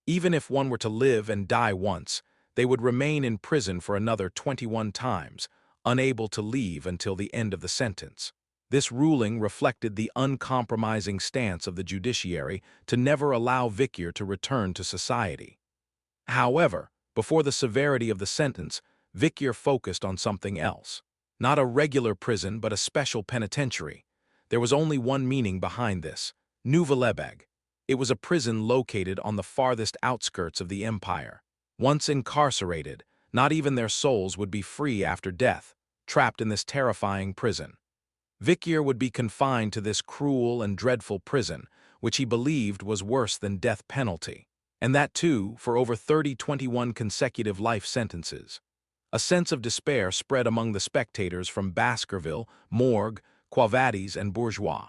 Speaker 1: Even if one were to live and die once, they would remain in prison for another 21 times, unable to leave until the end of the sentence. This ruling reflected the uncompromising stance of the judiciary to never allow Vikyr to return to society. However, before the severity of the sentence, Vikyr focused on something else. Not a regular prison, but a special penitentiary. There was only one meaning behind this: Nuvalebeg. It was a prison located on the farthest outskirts of the empire. Once incarcerated, not even their souls would be free after death, trapped in this terrifying prison. Vikyr would be confined to this cruel and dreadful prison, which he believed was worse than death penalty. And that too, for over 21 consecutive life sentences. A sense of despair spread among the spectators from Baskerville, Morgue, Quavades, and Bourgeois.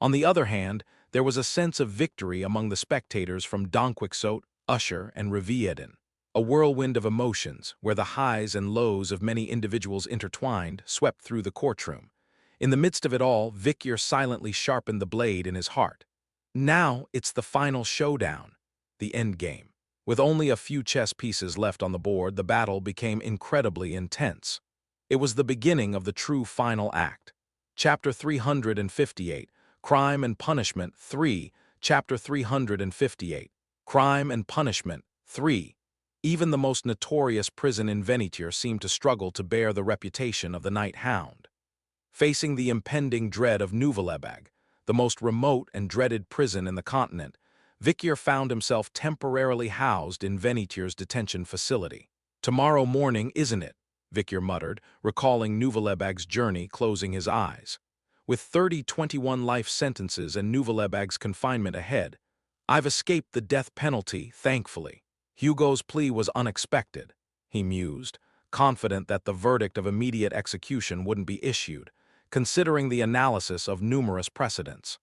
Speaker 1: On the other hand, there was a sense of victory among the spectators from Donquixote, Usher, and Revieden. A whirlwind of emotions, where the highs and lows of many individuals intertwined, swept through the courtroom. In the midst of it all, Vikyr silently sharpened the blade in his heart. Now it's the final showdown, the endgame. With only a few chess pieces left on the board, the battle became incredibly intense. It was the beginning of the true final act. Chapter 358, Crime and Punishment 3, Chapter 358, Crime and Punishment 3. Even the most notorious prison in Venetier seemed to struggle to bear the reputation of the night hound. Facing the impending dread of Nuvalebeg, the most remote and dreaded prison in the continent, Vikyr found himself temporarily housed in Venetier's detention facility. "Tomorrow morning, isn't it?" Vikyr muttered, recalling Nuvalebeg's journey, closing his eyes. With 21 life sentences and Nuvalebeg's confinement ahead, "I've escaped the death penalty, thankfully." Hugo's plea was unexpected, he mused, confident that the verdict of immediate execution wouldn't be issued, considering the analysis of numerous precedents.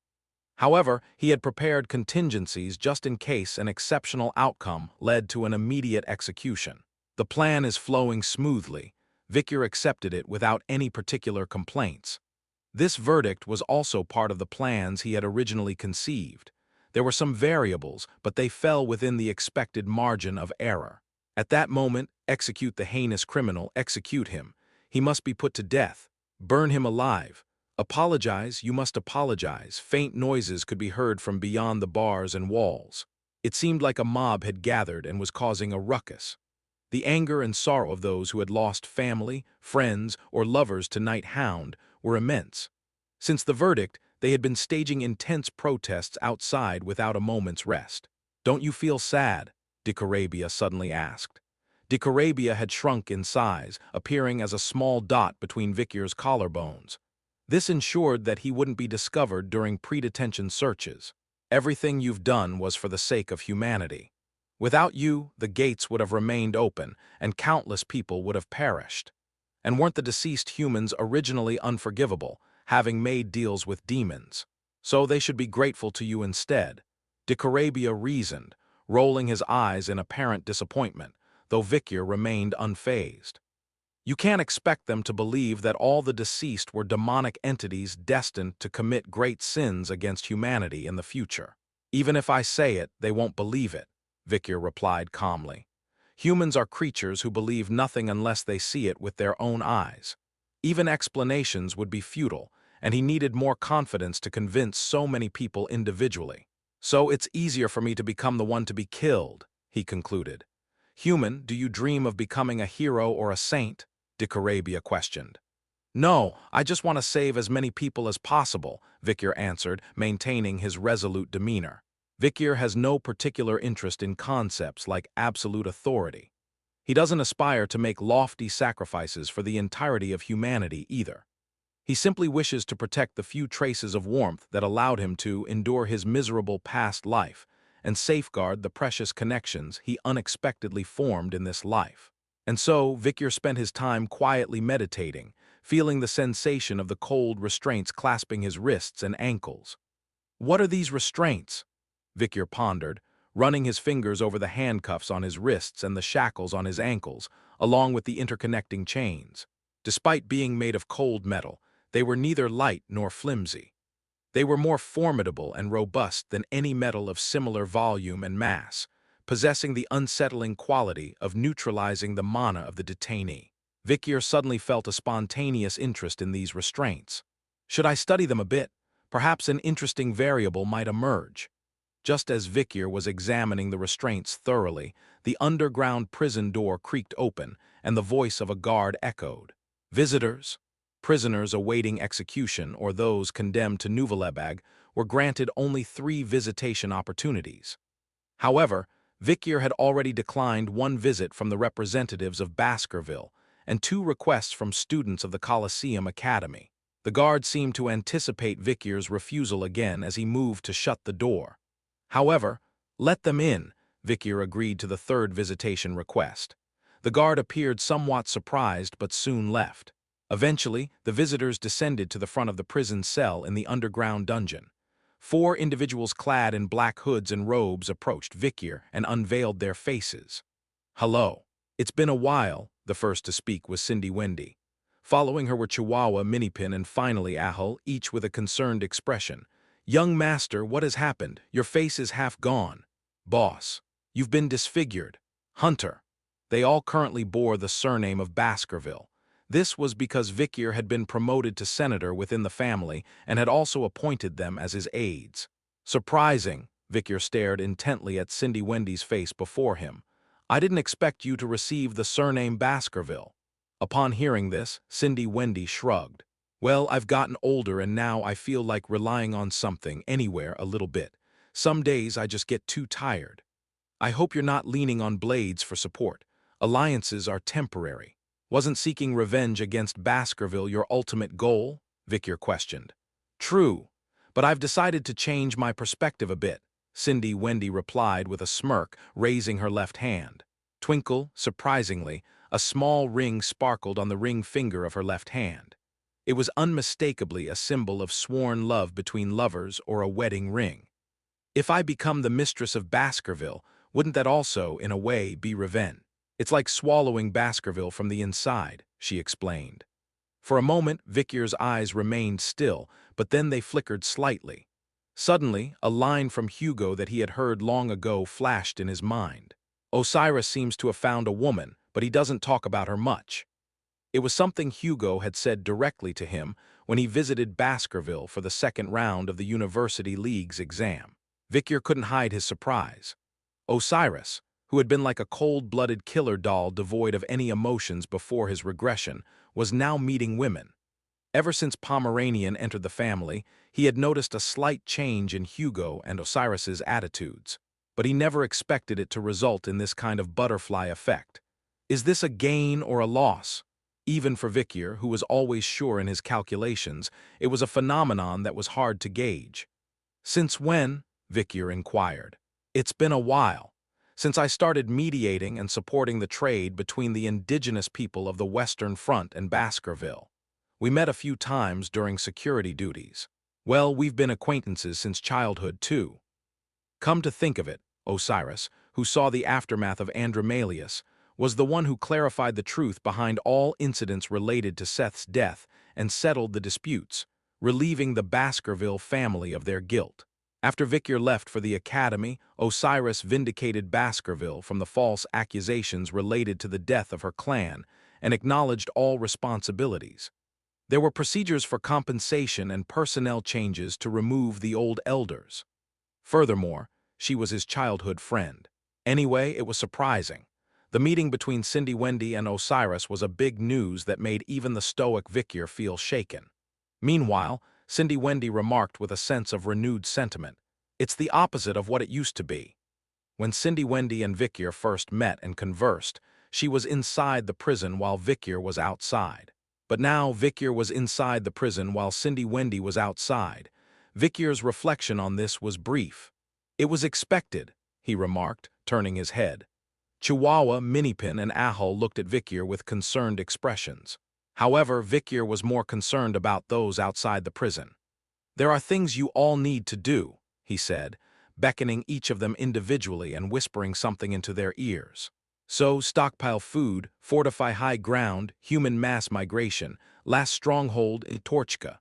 Speaker 1: However, he had prepared contingencies just in case an exceptional outcome led to an immediate execution. The plan is flowing smoothly. Vikyr accepted it without any particular complaints. This verdict was also part of the plans he had originally conceived. There were some variables, but they fell within the expected margin of error. At that moment, execute the heinous criminal, execute him. He must be put to death. Burn him alive. Apologize, you must apologize. Faint noises could be heard from beyond the bars and walls. It seemed like a mob had gathered and was causing a ruckus. The anger and sorrow of those who had lost family, friends, or lovers to night hound were immense. Since the verdict, they had been staging intense protests outside without a moment's rest. "Don't you feel sad?" de Carabia suddenly asked. De Carabia had shrunk in size, appearing as a small dot between Vikyr's collarbones. This ensured that he wouldn't be discovered during pre-detention searches. "Everything you've done was for the sake of humanity. Without you, the gates would have remained open, and countless people would have perished. And weren't the deceased humans originally unforgivable, having made deals with demons? So they should be grateful to you instead," de Carabia reasoned, rolling his eyes in apparent disappointment, though Vikyr remained unfazed. "You can't expect them to believe that all the deceased were demonic entities destined to commit great sins against humanity in the future. Even if I say it, they won't believe it," Vikyr replied calmly. "Humans are creatures who believe nothing unless they see it with their own eyes. Even explanations would be futile, and he needed more confidence to convince so many people individually. So it's easier for me to become the one to be killed," he concluded. "Human, do you dream of becoming a hero or a saint?" de Carabia questioned. "No, I just want to save as many people as possible," Vikyr answered, maintaining his resolute demeanor. Vikyr has no particular interest in concepts like absolute authority. He doesn't aspire to make lofty sacrifices for the entirety of humanity either. He simply wishes to protect the few traces of warmth that allowed him to endure his miserable past life and safeguard the precious connections he unexpectedly formed in this life. And so, Vikyr spent his time quietly meditating, feeling the sensation of the cold restraints clasping his wrists and ankles. "What are these restraints?" Vikyr pondered, running his fingers over the handcuffs on his wrists and the shackles on his ankles, along with the interconnecting chains. Despite being made of cold metal, they were neither light nor flimsy. They were more formidable and robust than any metal of similar volume and mass, possessing the unsettling quality of neutralizing the mana of the detainee. Vikyr suddenly felt a spontaneous interest in these restraints. Should I study them a bit? Perhaps an interesting variable might emerge. Just as Vikyr was examining the restraints thoroughly, the underground prison door creaked open, and the voice of a guard echoed. Visitors, prisoners awaiting execution, or those condemned to Nuvalebag, were granted only 3 visitation opportunities. However, Vikyr had already declined 1 visit from the representatives of Baskerville and 2 requests from students of the Colosseum Academy. The guard seemed to anticipate Vikyr's refusal again as he moved to shut the door. However, let them in, Vikyr agreed to the 3rd visitation request. The guard appeared somewhat surprised but soon left. Eventually, the visitors descended to the front of the prison cell in the underground dungeon. 4 individuals clad in black hoods and robes approached Vikyr and unveiled their faces. "Hello. It's been a while," the first to speak was Cindy Wendy. Following her were Chihuahua, Minipin, and finally Ahul, each with a concerned expression. "Young master, what has happened? Your face is half gone." "Boss, you've been disfigured." "Hunter." They all currently bore the surname of Baskerville. This was because Vikyr had been promoted to senator within the family and had also appointed them as his aides. "Surprising," Vikyr stared intently at Cindy Wendy's face before him. "I didn't expect you to receive the surname Baskerville." Upon hearing this, Cindy Wendy shrugged. "Well, I've gotten older and now I feel like relying on something, anywhere, a little bit. Some days I just get too tired." "I hope you're not leaning on blades for support. Alliances are temporary." "Wasn't seeking revenge against Baskerville your ultimate goal?" Vikyr questioned. "True, but I've decided to change my perspective a bit," Cindy Wendy replied with a smirk, raising her left hand. Twinkle, surprisingly, a small ring sparkled on the ring finger of her left hand. It was unmistakably a symbol of sworn love between lovers or a wedding ring. "If I become the mistress of Baskerville, wouldn't that also, in a way, be revenge? It's like swallowing Baskerville from the inside," she explained. For a moment, Vikyr's eyes remained still, but then they flickered slightly. Suddenly, a line from Hugo that he had heard long ago flashed in his mind. "Osiris seems to have found a woman, but he doesn't talk about her much." It was something Hugo had said directly to him when he visited Baskerville for the 2nd round of the University League's exam. Vikyr couldn't hide his surprise. Osiris, who had been like a cold-blooded killer doll devoid of any emotions before his regression, was now meeting women. Ever since Pomeranian entered the family, he had noticed a slight change in Hugo and Osiris's attitudes, but he never expected it to result in this kind of butterfly effect. Is this a gain or a loss? Even for Vikyr, who was always sure in his calculations, it was a phenomenon that was hard to gauge. "Since when?" Vikyr inquired. "It's been a while. Since I started mediating and supporting the trade between the indigenous people of the Western Front and Baskerville. We met a few times during security duties. Well, we've been acquaintances since childhood, too." Come to think of it, Osiris, who saw the aftermath of Andromalius, was the one who clarified the truth behind all incidents related to Seth's death and settled the disputes, relieving the Baskerville family of their guilt. After Vikyr left for the academy, Osiris vindicated Baskerville from the false accusations related to the death of her clan and acknowledged all responsibilities. There were procedures for compensation and personnel changes to remove the old elders. Furthermore, she was his childhood friend. Anyway, it was surprising. The meeting between Cindy Wendy and Osiris was a big news that made even the stoic Vikyr feel shaken. Meanwhile, Cindy Wendy remarked with a sense of renewed sentiment, "It's the opposite of what it used to be." When Cindy Wendy and Vikyr first met and conversed, she was inside the prison while Vikyr was outside. But now Vikyr was inside the prison while Cindy Wendy was outside. Vikyr's reflection on this was brief. "It was expected," he remarked, turning his head. Chihuahua, Minipin, and Ahul looked at Vikyr with concerned expressions. However, Vikyr was more concerned about those outside the prison. "There are things you all need to do," he said, beckoning each of them individually and whispering something into their ears. "So, stockpile food, fortify high ground, human mass migration, last stronghold in Torchka."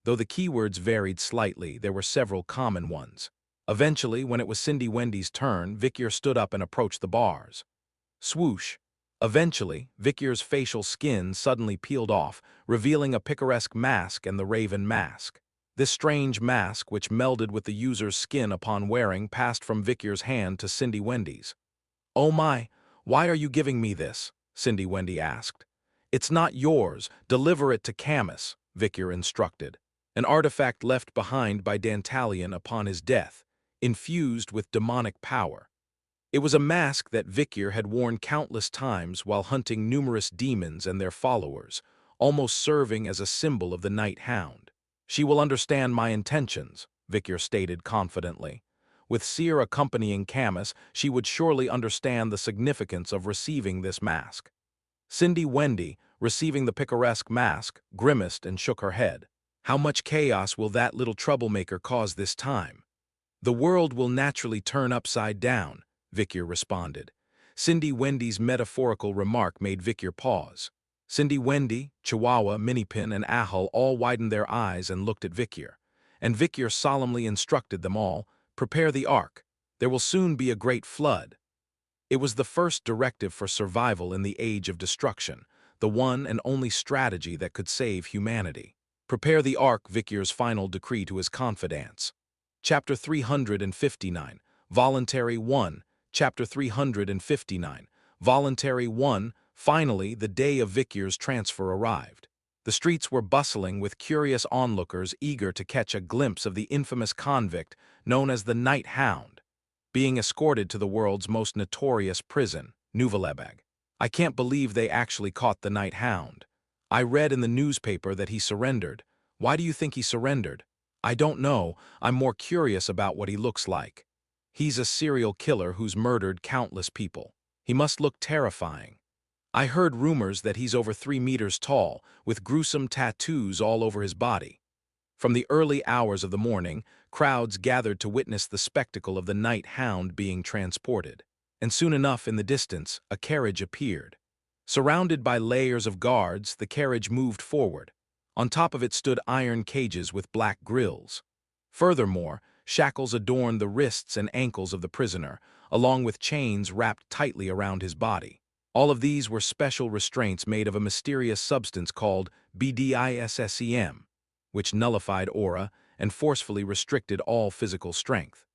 Speaker 1: Though the keywords varied slightly, there were several common ones. Eventually, when it was Cindy Wendy's turn, Vicyr stood up and approached the bars. Swoosh. Eventually, Vicyr's facial skin suddenly peeled off, revealing a picaresque mask and the Raven mask. This strange mask, which melded with the user's skin upon wearing, passed from Vicyr's hand to Cindy Wendy's. "Oh my, why are you giving me this?" Cindy Wendy asked. "It's not yours. Deliver it to Camus," Vicyr instructed. An artifact left behind by Dantalion upon his death, infused with demonic power. It was a mask that Vicyr had worn countless times while hunting numerous demons and their followers, almost serving as a symbol of the night hound. "She will understand my intentions," Vicyr stated confidently. With Seer accompanying Camus, she would surely understand the significance of receiving this mask. Cindy Wendy, receiving the picaresque mask, grimaced and shook her head. "How much chaos will that little troublemaker cause this time?" "The world will naturally turn upside down," Vicyr responded. Cindy Wendy's metaphorical remark made Vicyr pause. Cindy Wendy, Chihuahua, Minipin, and Ahul all widened their eyes and looked at Vicyr. And Vicyr solemnly instructed them all, "Prepare the ark. There will soon be a great flood." It was the first directive for survival in the age of destruction, the one and only strategy that could save humanity. "Prepare the ark," Vicyr's final decree to his confidants. Chapter 359, Voluntary 1. Chapter 359, Voluntary 1. Finally, the day of Vicyr's transfer arrived. The streets were bustling with curious onlookers eager to catch a glimpse of the infamous convict known as the Night Hound, being escorted to the world's most notorious prison, Nuvalebeg. "I can't believe they actually caught the Night Hound. I read in the newspaper that he surrendered. Why do you think he surrendered?" "I don't know. I'm more curious about what he looks like." "He's a serial killer who's murdered countless people. He must look terrifying. I heard rumors that he's over 3 meters tall, with gruesome tattoos all over his body." From the early hours of the morning, crowds gathered to witness the spectacle of the Night Hound being transported. And soon enough, in the distance, a carriage appeared. Surrounded by layers of guards, the carriage moved forward. On top of it stood iron cages with black grills. Furthermore, shackles adorned the wrists and ankles of the prisoner, along with chains wrapped tightly around his body. All of these were special restraints made of a mysterious substance called disposable, which nullified aura and forcefully restricted all physical strength.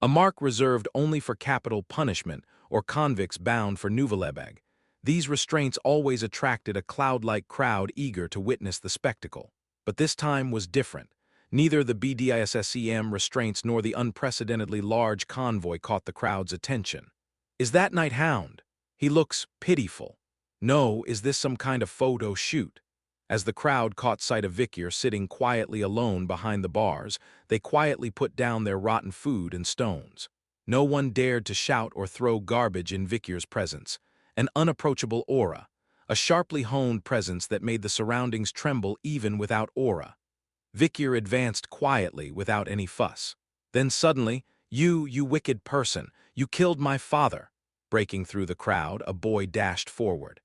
Speaker 1: A mark reserved only for capital punishment or convicts bound for Nuvalebeg. These restraints always attracted a cloud-like crowd eager to witness the spectacle. But this time was different. Neither the disposable restraints nor the unprecedentedly large convoy caught the crowd's attention. "Is that Night Hound? He looks pitiful." "No, is this some kind of photo shoot?" As the crowd caught sight of Vicyr sitting quietly alone behind the bars, they quietly put down their rotten food and stones. No one dared to shout or throw garbage in Vicyr's presence. An unapproachable aura, a sharply honed presence that made the surroundings tremble even without aura. Vicyr advanced quietly without any fuss. Then suddenly, you wicked person, you killed my father." Breaking through the crowd, a boy dashed forward.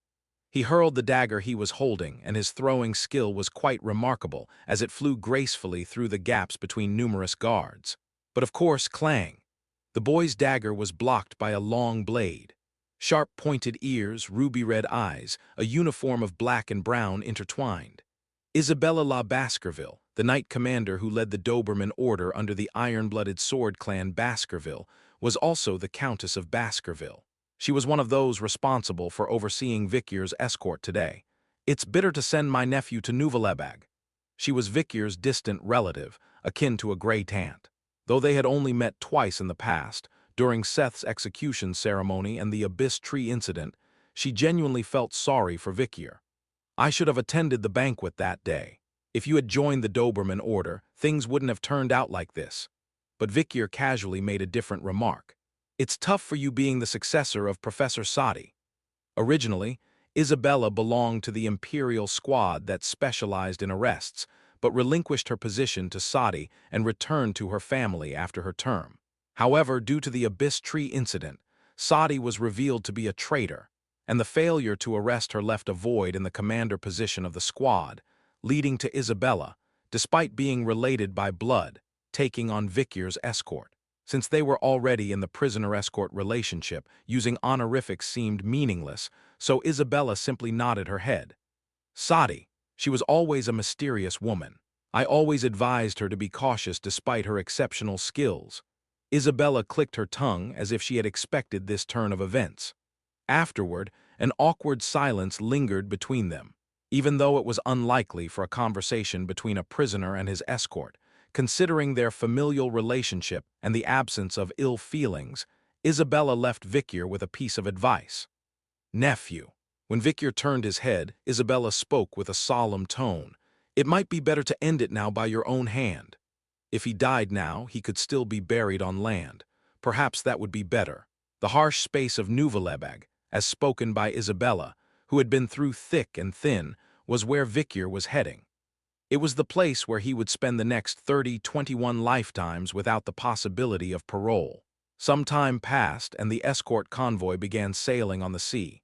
Speaker 1: He hurled the dagger he was holding, and his throwing skill was quite remarkable as it flew gracefully through the gaps between numerous guards. But of course, clang! The boy's dagger was blocked by a long blade. Sharp pointed ears, ruby-red eyes, a uniform of black and brown intertwined. Isabella La Baskerville, the knight commander who led the Doberman Order under the iron-blooded sword clan Baskerville, was also the Countess of Baskerville. She was one of those responsible for overseeing Vicyr's escort today. "It's bitter to send my nephew to Nuvalebeg." She was Vicyr's distant relative, akin to a gray-tant. Though they had only met twice in the past, during Seth's execution ceremony and the Abyss Tree incident, she genuinely felt sorry for Vicyr. "I should have attended the banquet that day. If you had joined the Doberman Order, things wouldn't have turned out like this." But Vicyr casually made a different remark. "It's tough for you being the successor of Professor Sadi." Originally, Isabella belonged to the Imperial Squad that specialized in arrests, but relinquished her position to Sadi and returned to her family after her term. However, due to the Abyss Tree incident, Sadi was revealed to be a traitor, and the failure to arrest her left a void in the commander position of the squad, leading to Isabella, despite being related by blood, taking on Vicyr's escort. Since they were already in the prisoner-escort relationship, using honorifics seemed meaningless, so Isabella simply nodded her head. Sadi, she was always a mysterious woman. I always advised her to be cautious despite her exceptional skills. Isabella clicked her tongue as if she had expected this turn of events. Afterward, an awkward silence lingered between them. Even though it was unlikely for a conversation between a prisoner and his escort, considering their familial relationship and the absence of ill feelings, Isabella left Victor with a piece of advice. Nephew. When Victor turned his head, Isabella spoke with a solemn tone. It might be better to end it now by your own hand. If he died now, he could still be buried on land. Perhaps that would be better. The harsh space of Nuvalebeg, as spoken by Isabella, who had been through thick and thin, was where Victor was heading. It was the place where he would spend the next 21 lifetimes without the possibility of parole. Some time passed, and the escort convoy began sailing on the sea.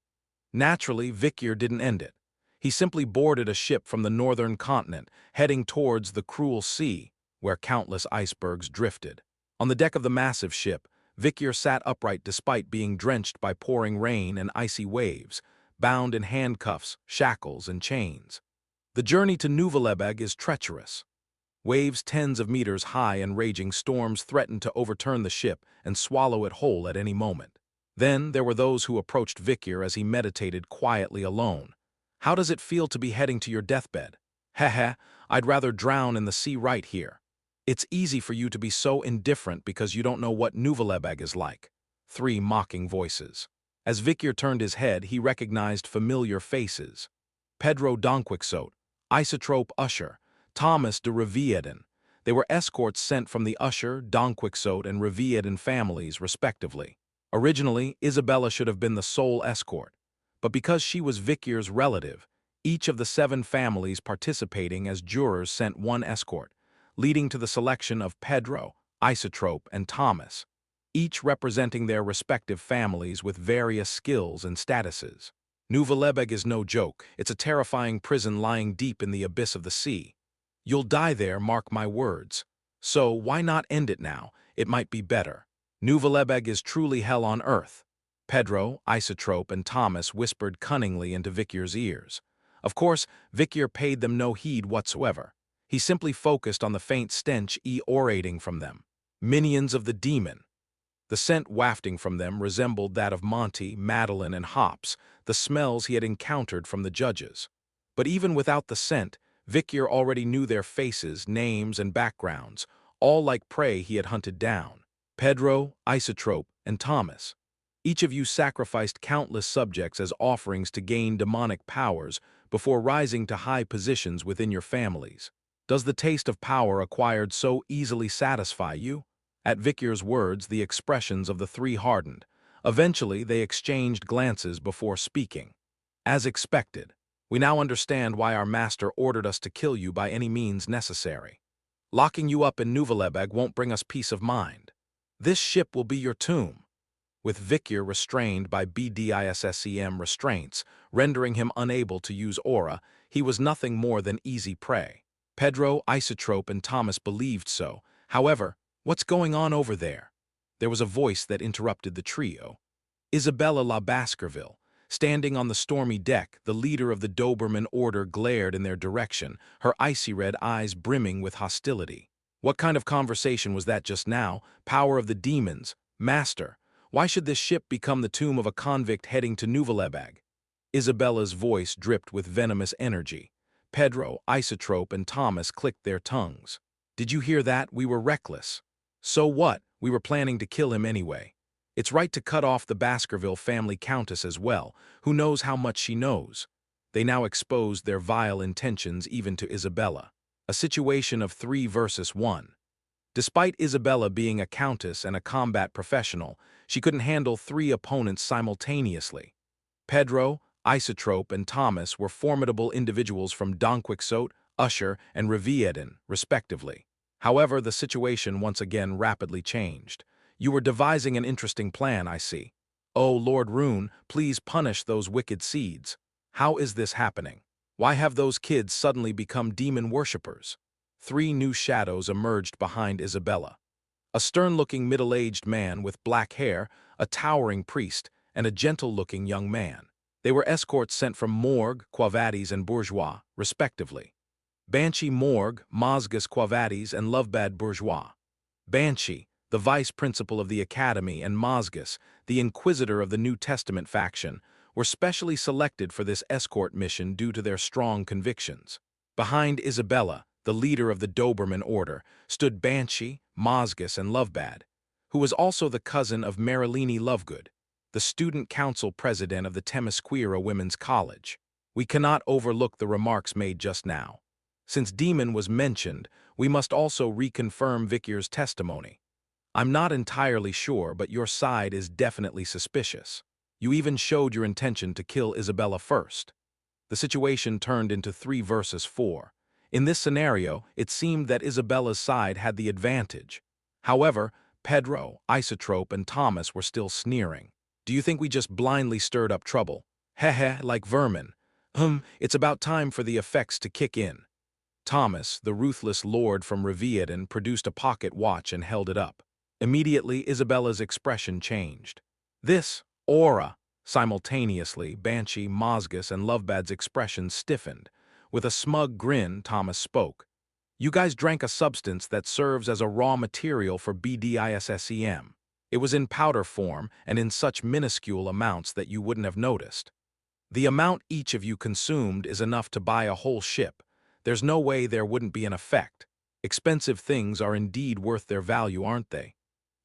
Speaker 1: Naturally, Victor didn't end it. He simply boarded a ship from the northern continent, heading towards the cruel sea, where countless icebergs drifted. On the deck of the massive ship, Victor sat upright despite being drenched by pouring rain and icy waves, bound in handcuffs, shackles, and chains. The journey to Nuvalebeg is treacherous. Waves tens of meters high and raging storms threatened to overturn the ship and swallow it whole at any moment. Then there were those who approached Victor as he meditated quietly alone. How does it feel to be heading to your deathbed? Heh, I'd rather drown in the sea right here. It's easy for you to be so indifferent because you don't know what Nuvalebeg is like. 3 mocking voices. As Victor turned his head, he recognized familiar faces. Pedro Donquixote, Isotrope Usher, Thomas de Revieden. They were escorts sent from the Usher, Donquixote, and Revieden families, respectively. Originally, Isabella should have been the sole escort, but because she was Victor's relative, each of the 7 families participating as jurors sent one escort, leading to the selection of Pedro, Isotrope, and Thomas, each representing their respective families with various skills and statuses. Nuvalebeg is no joke. It's a terrifying prison lying deep in the abyss of the sea. You'll die there, mark my words. So why not end it now? It might be better. Nuvalebeg is truly hell on earth. Pedro, Isotrope, and Thomas whispered cunningly into Victor's ears. Of course, Victor paid them no heed whatsoever. He simply focused on the faint stench orating from them. Minions of the demon. The scent wafting from them resembled that of Monty, Madeline, and Hops, the smells he had encountered from the judges. But even without the scent, Victor already knew their faces, names, and backgrounds, all like prey he had hunted down. Pedro, Isotrope, and Thomas. Each of you sacrificed countless subjects as offerings to gain demonic powers before rising to high positions within your families. Does the taste of power acquired so easily satisfy you? At Victor's words, the expressions of the 3 hardened. Eventually, they exchanged glances before speaking. As expected, we now understand why our master ordered us to kill you by any means necessary. Locking you up in Nuvalebeg won't bring us peace of mind. This ship will be your tomb. With Victor restrained by BDISSEM restraints, rendering him unable to use aura, he was nothing more than easy prey. Pedro, Isotrope, and Thomas believed so. However, what's going on over there? There was a voice that interrupted the trio. Isabella La Baskerville. Standing on the stormy deck, the leader of the Doberman order glared in their direction, her icy red eyes brimming with hostility. What kind of conversation was that just now? Power of the demons. Master, why should this ship become the tomb of a convict heading to Nuvalebeg? Isabella's voice dripped with venomous energy. Pedro, Isotrope, and Thomas clicked their tongues. Did you hear that? We were reckless. So what? We were planning to kill him anyway. It's right to cut off the Baskerville family countess as well. Who knows how much she knows? They now exposed their vile intentions even to Isabella. A situation of 3 versus 1. Despite Isabella being a countess and a combat professional, she couldn't handle 3 opponents simultaneously. Pedro, Isotrope, and Thomas were formidable individuals from Donquixote, Usher, and Revieden, respectively. However, the situation once again rapidly changed. You were devising an interesting plan, I see. Oh, Lord Rune, please punish those wicked seeds. How is this happening? Why have those kids suddenly become demon worshippers? 3 new shadows emerged behind Isabella. a stern-looking middle-aged man with black hair, a towering priest, and a gentle-looking young man. They were escorts sent from Morgue, Quavades, and Bourgeois, respectively. Banshee Morgue, Mozgus Quavades, and Lovebad Bourgeois. Banshee, the vice principal of the Academy, and Mozgus, the inquisitor of the New Testament faction, were specially selected for this escort mission due to their strong convictions. Behind Isabella, the leader of the Doberman order, stood Banshee, Mozgus, and Lovebad, who was also the cousin of Marilini Lovegood, the student council president of the Temisquira Women's College. We cannot overlook the remarks made just now. Since Demon was mentioned, we must also reconfirm Vicier's testimony. I'm not entirely sure, but your side is definitely suspicious. You even showed your intention to kill Isabella first. The situation turned into 3 versus 4. In this scenario, it seemed that Isabella's side had the advantage. However, Pedro, Isotrope, and Thomas were still sneering. Do you think we just blindly stirred up trouble? Heh, like vermin. It's about time for the effects to kick in. Thomas, the ruthless lord from Reviadan, produced a pocket watch and held it up. Immediately, Isabella's expression changed. This aura. Simultaneously, Banshee, Mozgus, and Lovebad's expressions stiffened. With a smug grin, Thomas spoke. You guys drank a substance that serves as a raw material for BDISSEM. It was in powder form and in such minuscule amounts that you wouldn't have noticed. The amount each of you consumed is enough to buy a whole ship. There's no way there wouldn't be an effect. Expensive things are indeed worth their value, aren't they?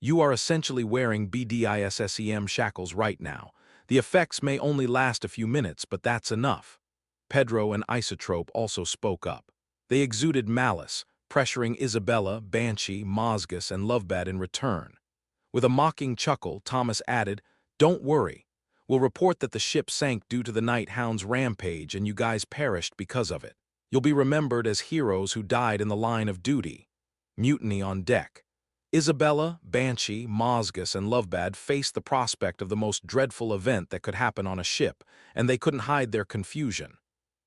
Speaker 1: You are essentially wearing BDISSEM shackles right now. The effects may only last a few minutes, but that's enough. Pedro and Isotrope also spoke up. They exuded malice, pressuring Isabella, Banshee, Mozgus, and Lovebad in return. With a mocking chuckle, Thomas added, "Don't worry. We'll report that the ship sank due to the Night Hound's rampage and you guys perished because of it. You'll be remembered as heroes who died in the line of duty." Mutiny on deck. Isabella, Banshee, Mozgus, and Lovebad faced the prospect of the most dreadful event that could happen on a ship, and they couldn't hide their confusion.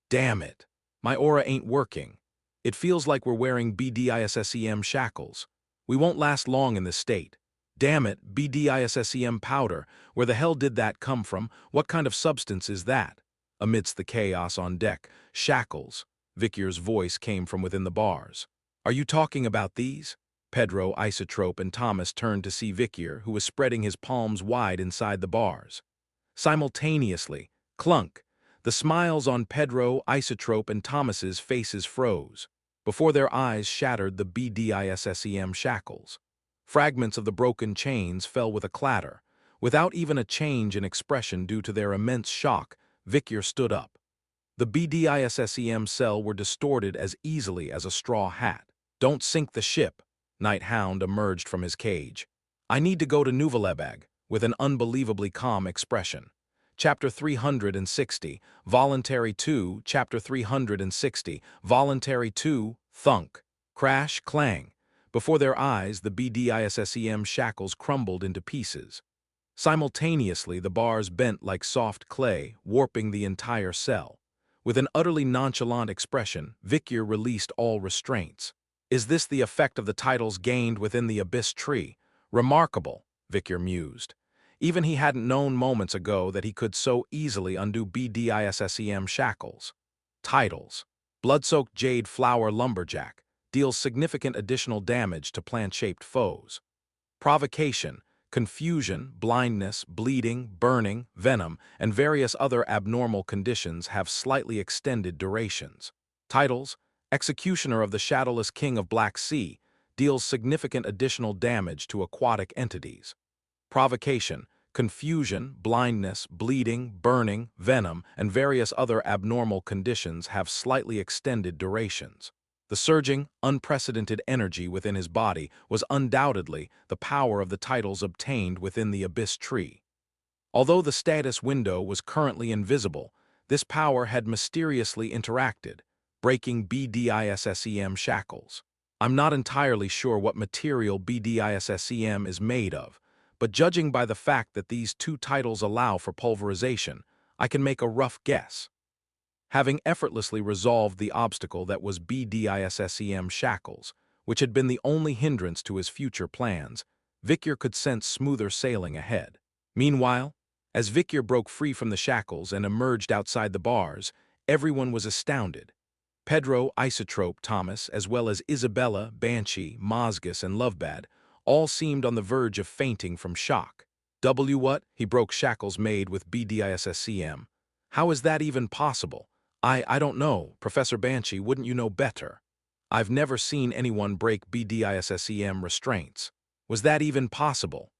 Speaker 1: Damn it. My aura ain't working. It feels like we're wearing BDISSEM shackles. We won't last long in this state. Damn it, BDISSEM powder. Where the hell did that come from? What kind of substance is that? Amidst the chaos on deck, shackles. Vicier's voice came from within the bars. Are you talking about these? Pedro, Isotrope, and Thomas turned to see Vicier, who was spreading his palms wide inside the bars. Simultaneously, clunk, the smiles on Pedro, Isotrope, and Thomas's faces froze. Before their eyes shattered the BDISSEM shackles. Fragments of the broken chains fell with a clatter. Without even a change in expression due to their immense shock, Vicier stood up. The BDISSEM cell were distorted as easily as a straw hat. Don't sink the ship. Night Hound emerged from his cage. I need to go to Nuvalebag, with an unbelievably calm expression. Chapter 360, Voluntary 2, Chapter 360, Voluntary 2, thunk, crash, clang. Before their eyes, the BDISSEM shackles crumbled into pieces. Simultaneously, the bars bent like soft clay, warping the entire cell. With an utterly nonchalant expression, Vicier released all restraints. Is this the effect of the titles gained within the Abyss Tree? Remarkable, Vicier mused. Even he hadn't known moments ago that he could so easily undo BDISSEM shackles. Titles. Blood-soaked Jade Flower Lumberjack deals significant additional damage to plant-shaped foes. Provocation, confusion, blindness, bleeding, burning, venom, and various other abnormal conditions have slightly extended durations. Titles. Executioner of the Shadowless King of Black Sea deals significant additional damage to aquatic entities. Provocation, confusion, blindness, bleeding, burning, venom, and various other abnormal conditions have slightly extended durations. The surging, unprecedented energy within his body was undoubtedly the power of the titles obtained within the Abyss Tree. Although the status window was currently invisible, this power had mysteriously interacted, breaking BDISSEM shackles. I'm not entirely sure what material BDISSEM is made of, but judging by the fact that these 2 titles allow for pulverization, I can make a rough guess. Having effortlessly resolved the obstacle that was BDISSEM shackles, which had been the only hindrance to his future plans, Victor could sense smoother sailing ahead. Meanwhile, as Victor broke free from the shackles and emerged outside the bars, everyone was astounded. Pedro, Isotrope, Thomas, as well as Isabella, Banshee, Mozgus, and Lovebad, all seemed on the verge of fainting from shock. What? He broke shackles made with BDISSCM. How is that even possible? I don't know, Professor Banshee, wouldn't you know better? I've never seen anyone break BDISSCM restraints. Was that even possible?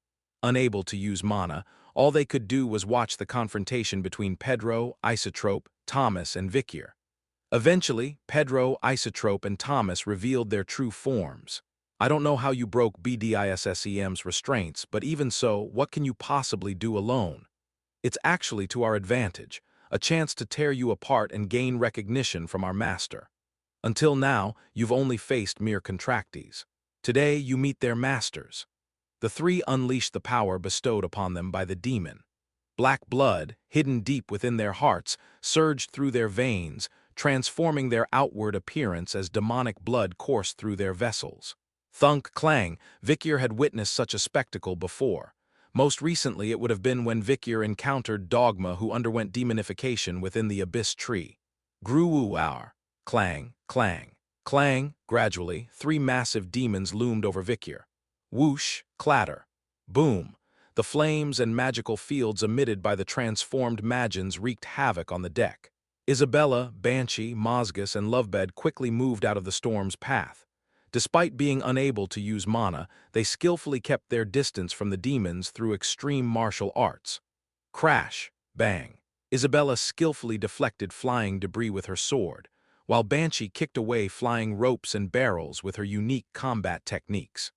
Speaker 1: Unable to use mana, all they could do was watch the confrontation between Pedro, Isotrope, Thomas, and Victor. Eventually, Pedro, Isotrope, and Thomas revealed their true forms. I don't know how you broke BDISSCM's restraints, but even so, what can you possibly do alone? It's actually to our advantage, a chance to tear you apart and gain recognition from our master. Until now, you've only faced mere contractees. Today, you meet their masters. The three unleashed the power bestowed upon them by the demon. Black blood, hidden deep within their hearts, surged through their veins, transforming their outward appearance as demonic blood coursed through their vessels. Thunk clang, Victor had witnessed such a spectacle before. Most recently it would have been when Victor encountered Dogma, who underwent demonification within the Abyss Tree. Gruu-hour. Clang, clang, clang. Gradually, three massive demons loomed over Victor. Whoosh, clatter, boom. The flames and magical fields emitted by the transformed Magians wreaked havoc on the deck. Isabella, Banshee, Mozgus, and Lovebed quickly moved out of the storm's path. Despite being unable to use mana, they skillfully kept their distance from the demons through extreme martial arts. Crash, bang. Isabella skillfully deflected flying debris with her sword, while Banshee kicked away flying ropes and barrels with her unique combat techniques.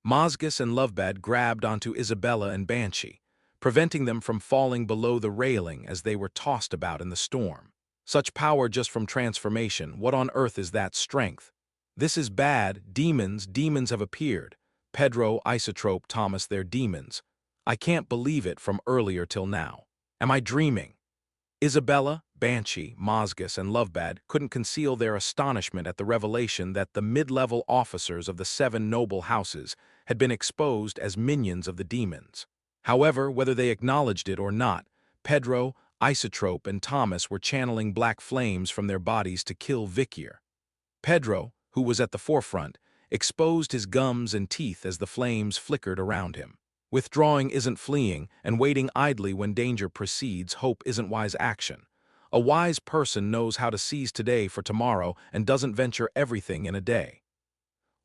Speaker 1: Mozgus and Lovebed grabbed onto Isabella and Banshee, preventing them from falling below the railing as they were tossed about in the storm. Such power just from transformation, what on earth is that strength? This is bad, demons have appeared. Pedro, Isotrope, Thomas, they're demons. I can't believe it from earlier till now. Am I dreaming? Isabella, Banshee, Mozgus, and Lovebad couldn't conceal their astonishment at the revelation that the mid-level officers of the 7 noble houses had been exposed as minions of the demons. However, whether they acknowledged it or not, Pedro, Isotrope, and Thomas were channeling black flames from their bodies to kill Victor. Pedro, who was at the forefront, exposed his gums and teeth as the flames flickered around him. Withdrawing isn't fleeing, and waiting idly when danger precedes hope isn't wise action. A wise person knows how to seize today for tomorrow and doesn't venture everything in a day.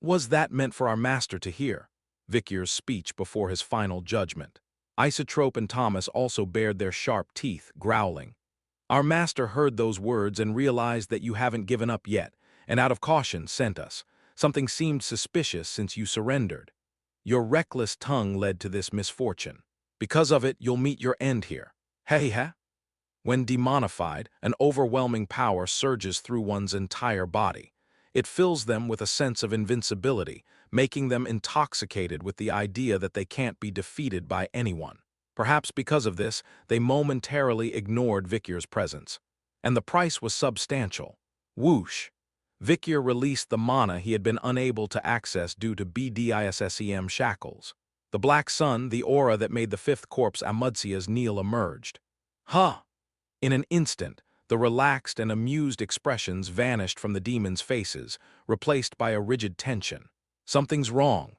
Speaker 1: Was that meant for our master to hear? Victor's speech before his final judgment. Isotrope and Thomas also bared their sharp teeth, growling. Our master heard those words and realized that you haven't given up yet, and out of caution sent us. Something seemed suspicious since you surrendered. Your reckless tongue led to this misfortune. Because of it, you'll meet your end here. Hey. When demonified, an overwhelming power surges through one's entire body. It fills them with a sense of invincibility, making them intoxicated with the idea that they can't be defeated by anyone. Perhaps because of this, they momentarily ignored Victor's presence. And the price was substantial. Whoosh! Victor released the mana he had been unable to access due to BDISSCM shackles. The black sun, the aura that made the fifth corpse Amudsia's kneel, emerged. Huh! In an instant, the relaxed and amused expressions vanished from the demons' faces, replaced by a rigid tension. Something's wrong.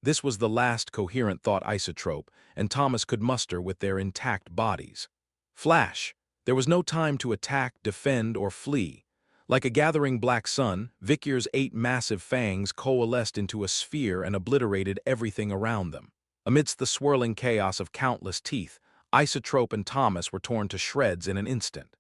Speaker 1: This was the last coherent thought Isotrope and Thomas could muster with their intact bodies. Flash! There was no time to attack, defend, or flee. Like a gathering black sun, Victor's 8 massive fangs coalesced into a sphere and obliterated everything around them. Amidst the swirling chaos of countless teeth, Isotrope and Thomas were torn to shreds in an instant.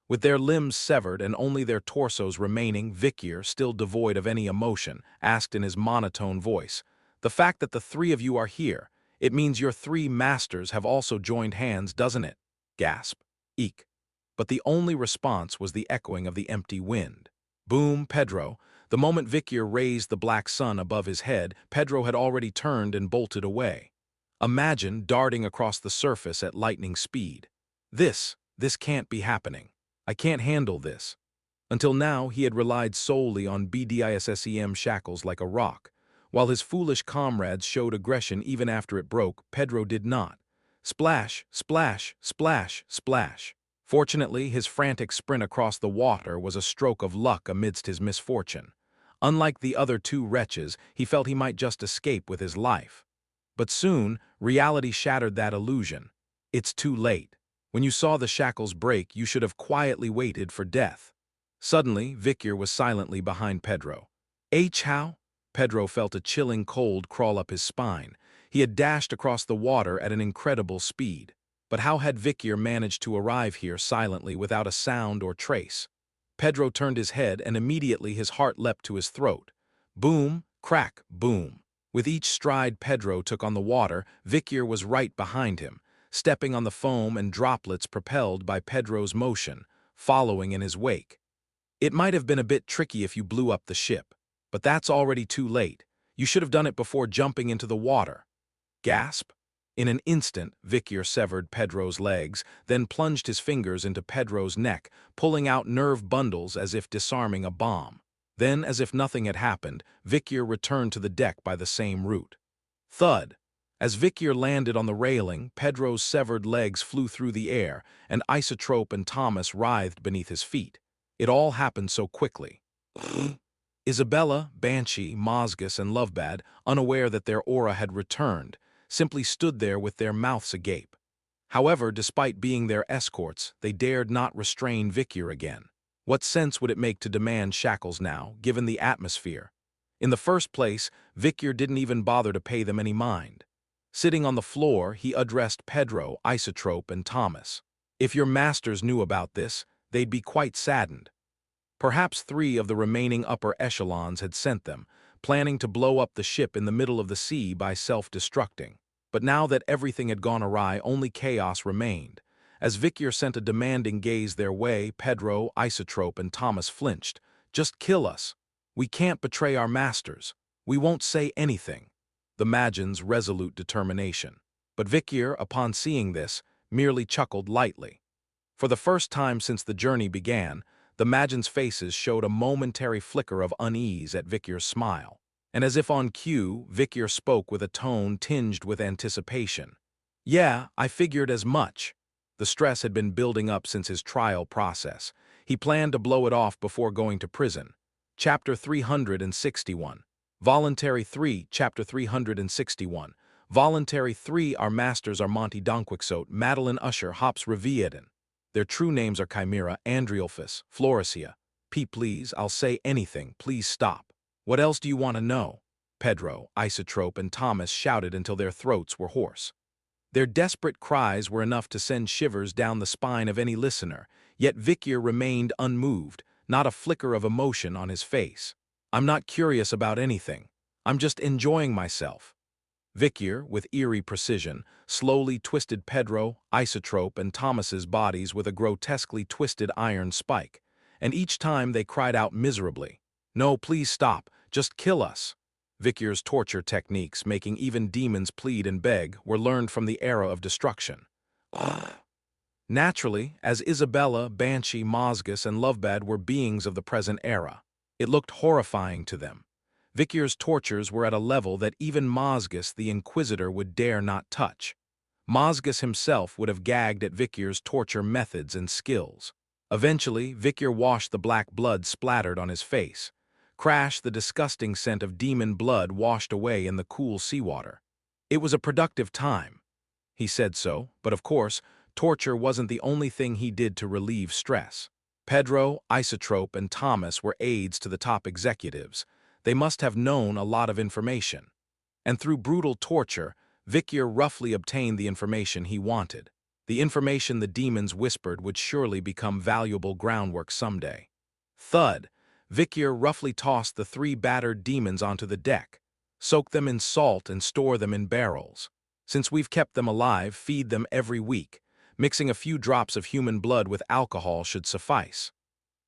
Speaker 1: With their limbs severed and only their torsos remaining, Victor, still devoid of any emotion, asked in his monotone voice, "The fact that the 3 of you are here, it means your 3 masters have also joined hands, doesn't it?" Gasp. Eek. But the only response was the echoing of the empty wind. Boom, Pedro. The moment Victor raised the black sun above his head, Pedro had already turned and bolted away. Imagine darting across the surface at lightning speed. This can't be happening. I can't handle this. Until now, he had relied solely on BDISSEM shackles like a rock. While his foolish comrades showed aggression even after it broke, Pedro did not. Splash, splash, splash, splash. Fortunately, his frantic sprint across the water was a stroke of luck amidst his misfortune. Unlike the other two wretches, he felt he might just escape with his life. But soon, reality shattered that illusion. It's too late. When you saw the shackles break, you should have quietly waited for death. Suddenly, Victor was silently behind Pedro. How? Pedro felt a chilling cold crawl up his spine. He had dashed across the water at an incredible speed. But how had Victor managed to arrive here silently without a sound or trace? Pedro turned his head and immediately his heart leapt to his throat. Boom, crack, boom. With each stride Pedro took on the water, Victor was right behind him, stepping on the foam and droplets propelled by Pedro's motion, following in his wake. It might have been a bit tricky if you blew up the ship, but that's already too late. You should have done it before jumping into the water. Gasp! In an instant, Victor severed Pedro's legs, then plunged his fingers into Pedro's neck, pulling out nerve bundles as if disarming a bomb. Then, as if nothing had happened, Victor returned to the deck by the same route. Thud! As Victor landed on the railing, Pedro's severed legs flew through the air, and Isotrope and Thomas writhed beneath his feet. It all happened so quickly. Isabella, Banshee, Mosgus, and Lovebad, unaware that their aura had returned, simply stood there with their mouths agape. However, despite being their escorts, they dared not restrain Victor again. What sense would it make to demand shackles now, given the atmosphere? In the first place, Victor didn't even bother to pay them any mind. Sitting on the floor, he addressed Pedro, Isotrope, and Thomas. If your masters knew about this, they'd be quite saddened. Perhaps 3 of the remaining upper echelons had sent them, planning to blow up the ship in the middle of the sea by self-destructing. But now that everything had gone awry, only chaos remained. As Victor sent a demanding gaze their way, Pedro, Isotrope, and Thomas flinched. Just kill us. We can't betray our masters. We won't say anything. The Magian's resolute determination. But Victor, upon seeing this, merely chuckled lightly. For the first time since the journey began, the Magian's faces showed a momentary flicker of unease at Victor's smile. And as if on cue, Victor spoke with a tone tinged with anticipation. Yeah, I figured as much. The stress had been building up since his trial process. He planned to blow it off before going to prison. Chapter 361. Voluntary 3, Chapter 361. Voluntary 3. Our masters are Monty Donquixote, Madeline Usher, Hops Revieden. Their true names are Chimera, Andriolphus, Floracia. Please, I'll say anything, please stop. What else do you want to know? Pedro, Isotrope, and Thomas shouted until their throats were hoarse. Their desperate cries were enough to send shivers down the spine of any listener, yet Victor remained unmoved, not a flicker of emotion on his face. I'm not curious about anything. I'm just enjoying myself. Victor, with eerie precision, slowly twisted Pedro, Isotrope, and Thomas's bodies with a grotesquely twisted iron spike, and each time they cried out miserably, "No, please stop, just kill us." Victor's torture techniques, making even demons plead and beg, were learned from the era of destruction. Naturally, as Isabella, Banshee, Mosgus, and Lovebad were beings of the present era, it looked horrifying to them. Victor's tortures were at a level that even Mosgus the Inquisitor would dare not touch. Mosgus himself would have gagged at Victor's torture methods and skills. Eventually, Victor washed the black blood splattered on his face. Crash, the disgusting scent of demon blood washed away in the cool seawater. It was a productive time. He said so, but of course, torture wasn't the only thing he did to relieve stress. Pedro, Isotrope, and Thomas were aides to the top executives. They must have known a lot of information. And through brutal torture, Victor roughly obtained the information he wanted. The information the demons whispered would surely become valuable groundwork someday. Thud! Victor roughly tossed the 3 battered demons onto the deck. Soak them in salt and store them in barrels. Since we've kept them alive, feed them every week. Mixing a few drops of human blood with alcohol should suffice.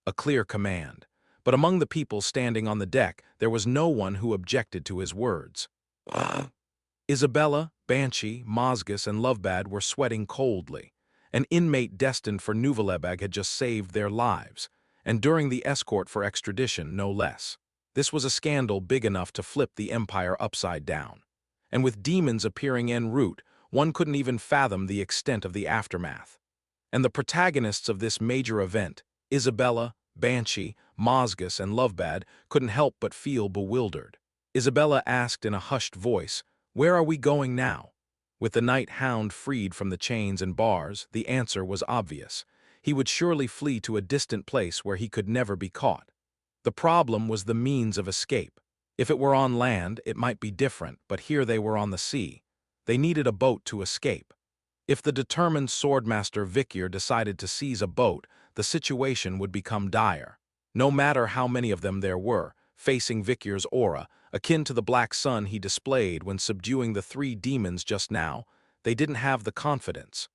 Speaker 1: A clear command. But among the people standing on the deck, there was no one who objected to his words. Isabella, Banshee, Mosgus, and Lovebad were sweating coldly. An inmate destined for Nouvelebag had just saved their lives, and during the escort for extradition, no less. This was a scandal big enough to flip the empire upside down. And with demons appearing en route, one couldn't even fathom the extent of the aftermath. And the protagonists of this major event, Isabella, Banshee, Mozgus, and Lovebad, couldn't help but feel bewildered. Isabella asked in a hushed voice, "Where are we going now?" With the night hound freed from the chains and bars, the answer was obvious. He would surely flee to a distant place where he could never be caught. The problem was the means of escape. If it were on land, it might be different, but here they were on the sea. They needed a boat to escape. If the determined swordmaster Vikyr decided to seize a boat, the situation would become dire. No matter how many of them there were, facing Vikyr's aura, akin to the black sun he displayed when subduing the 3 demons just now, they didn't have the confidence.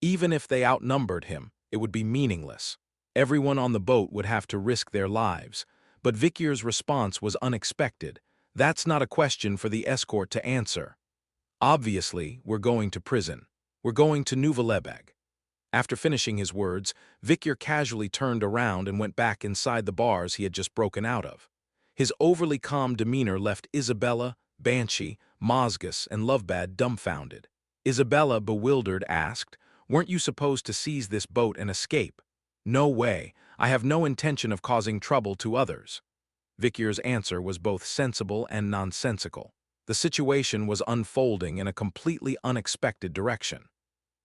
Speaker 1: Even if they outnumbered him, it would be meaningless. Everyone on the boat would have to risk their lives. But Vikyr's response was unexpected. "That's not a question for the escort to answer. Obviously, we're going to prison. We're going to Nuvalebeg." After finishing his words, Vikyr casually turned around and went back inside the bars he had just broken out of. His overly calm demeanor left Isabella, Banshee, Mozgus, and Lovebad dumbfounded. Isabella, bewildered, asked, "Weren't you supposed to seize this boat and escape?" "No way. I have no intention of causing trouble to others." Vikyr's answer was both sensible and nonsensical. The situation was unfolding in a completely unexpected direction.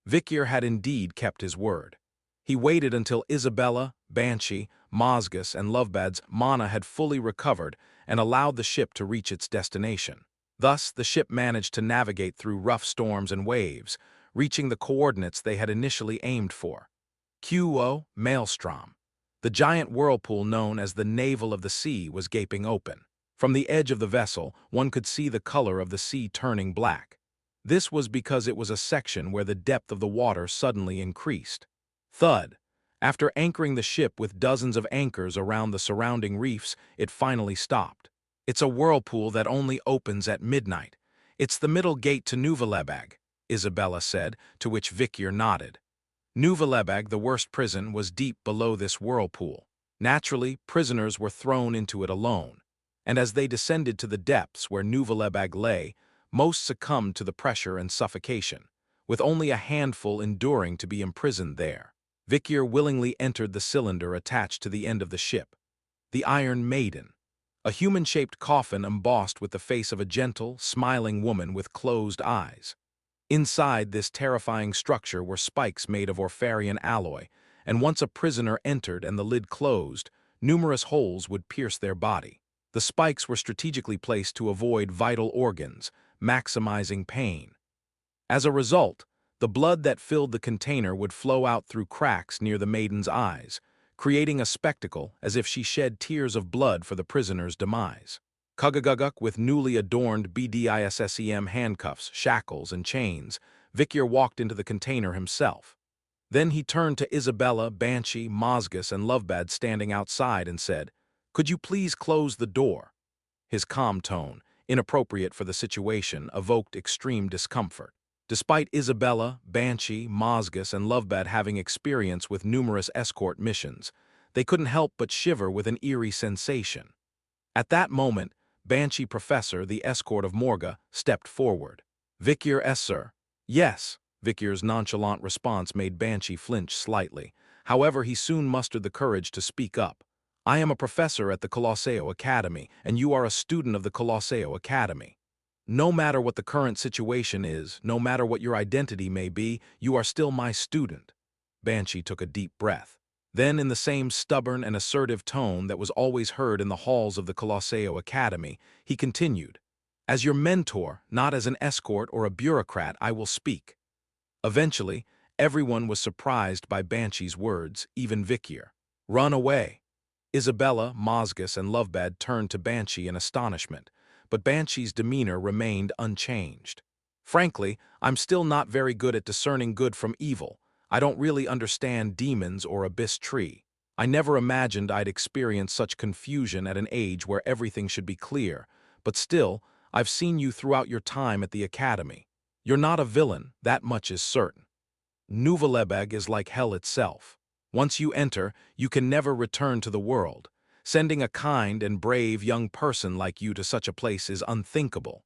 Speaker 1: Vikyr had indeed kept his word. He waited until Isabella, Banshee, Mozgus, and Lovebad's mana had fully recovered and allowed the ship to reach its destination. Thus, the ship managed to navigate through rough storms and waves, reaching the coordinates they had initially aimed for. QO Maelstrom. The giant whirlpool known as the navel of the sea was gaping open. From the edge of the vessel, one could see the color of the sea turning black. This was because it was a section where the depth of the water suddenly increased. Thud. After anchoring the ship with dozens of anchors around the surrounding reefs, it finally stopped. "It's a whirlpool that only opens at midnight. It's the middle gate to Nuvalebeg," Isabella said, to which Vikyr nodded. Nuvalebeg, the worst prison, was deep below this whirlpool. Naturally, prisoners were thrown into it alone. And as they descended to the depths where Nuvalebeg lay, most succumbed to the pressure and suffocation, with only a handful enduring to be imprisoned there. Vikyr willingly entered the cylinder attached to the end of the ship. The Iron Maiden, a human-shaped coffin embossed with the face of a gentle, smiling woman with closed eyes. Inside this terrifying structure were spikes made of Orpharian alloy, and once a prisoner entered and the lid closed, numerous holes would pierce their body. The spikes were strategically placed to avoid vital organs, maximizing pain. As a result, the blood that filled the container would flow out through cracks near the maiden's eyes, creating a spectacle as if she shed tears of blood for the prisoner's demise. Kugaguguk, with newly adorned BDISSEM handcuffs, shackles, and chains, Vikyr walked into the container himself. Then he turned to Isabella, Banshee, Mozgus, and Lovebad standing outside and said, "Could you please close the door?" His calm tone, inappropriate for the situation, evoked extreme discomfort. Despite Isabella, Banshee, Mozgus, and Lovebad having experience with numerous escort missions, they couldn't help but shiver with an eerie sensation. At that moment, Banshee Professor, the escort of Morga, stepped forward. "Vikyr, sir." "Yes." Vikyr's nonchalant response made Banshee flinch slightly. However, he soon mustered the courage to speak up. "I am a professor at the Colosseo Academy, and you are a student of the Colosseo Academy. No matter what the current situation is, no matter what your identity may be, you are still my student." Banshee took a deep breath. Then, in the same stubborn and assertive tone that was always heard in the halls of the Colosseo Academy, he continued, "As your mentor, not as an escort or a bureaucrat, I will speak." Eventually, everyone was surprised by Banshee's words, even Vikyr. "Run away." Isabella, Mozgus, and Lovebad turned to Banshee in astonishment, but Banshee's demeanor remained unchanged. "Frankly, I'm still not very good at discerning good from evil. I don't really understand demons or abyss tree. I never imagined I'd experience such confusion at an age where everything should be clear, but still, I've seen you throughout your time at the academy. You're not a villain, that much is certain. Nuvalebeg is like hell itself. Once you enter, you can never return to the world. Sending a kind and brave young person like you to such a place is unthinkable.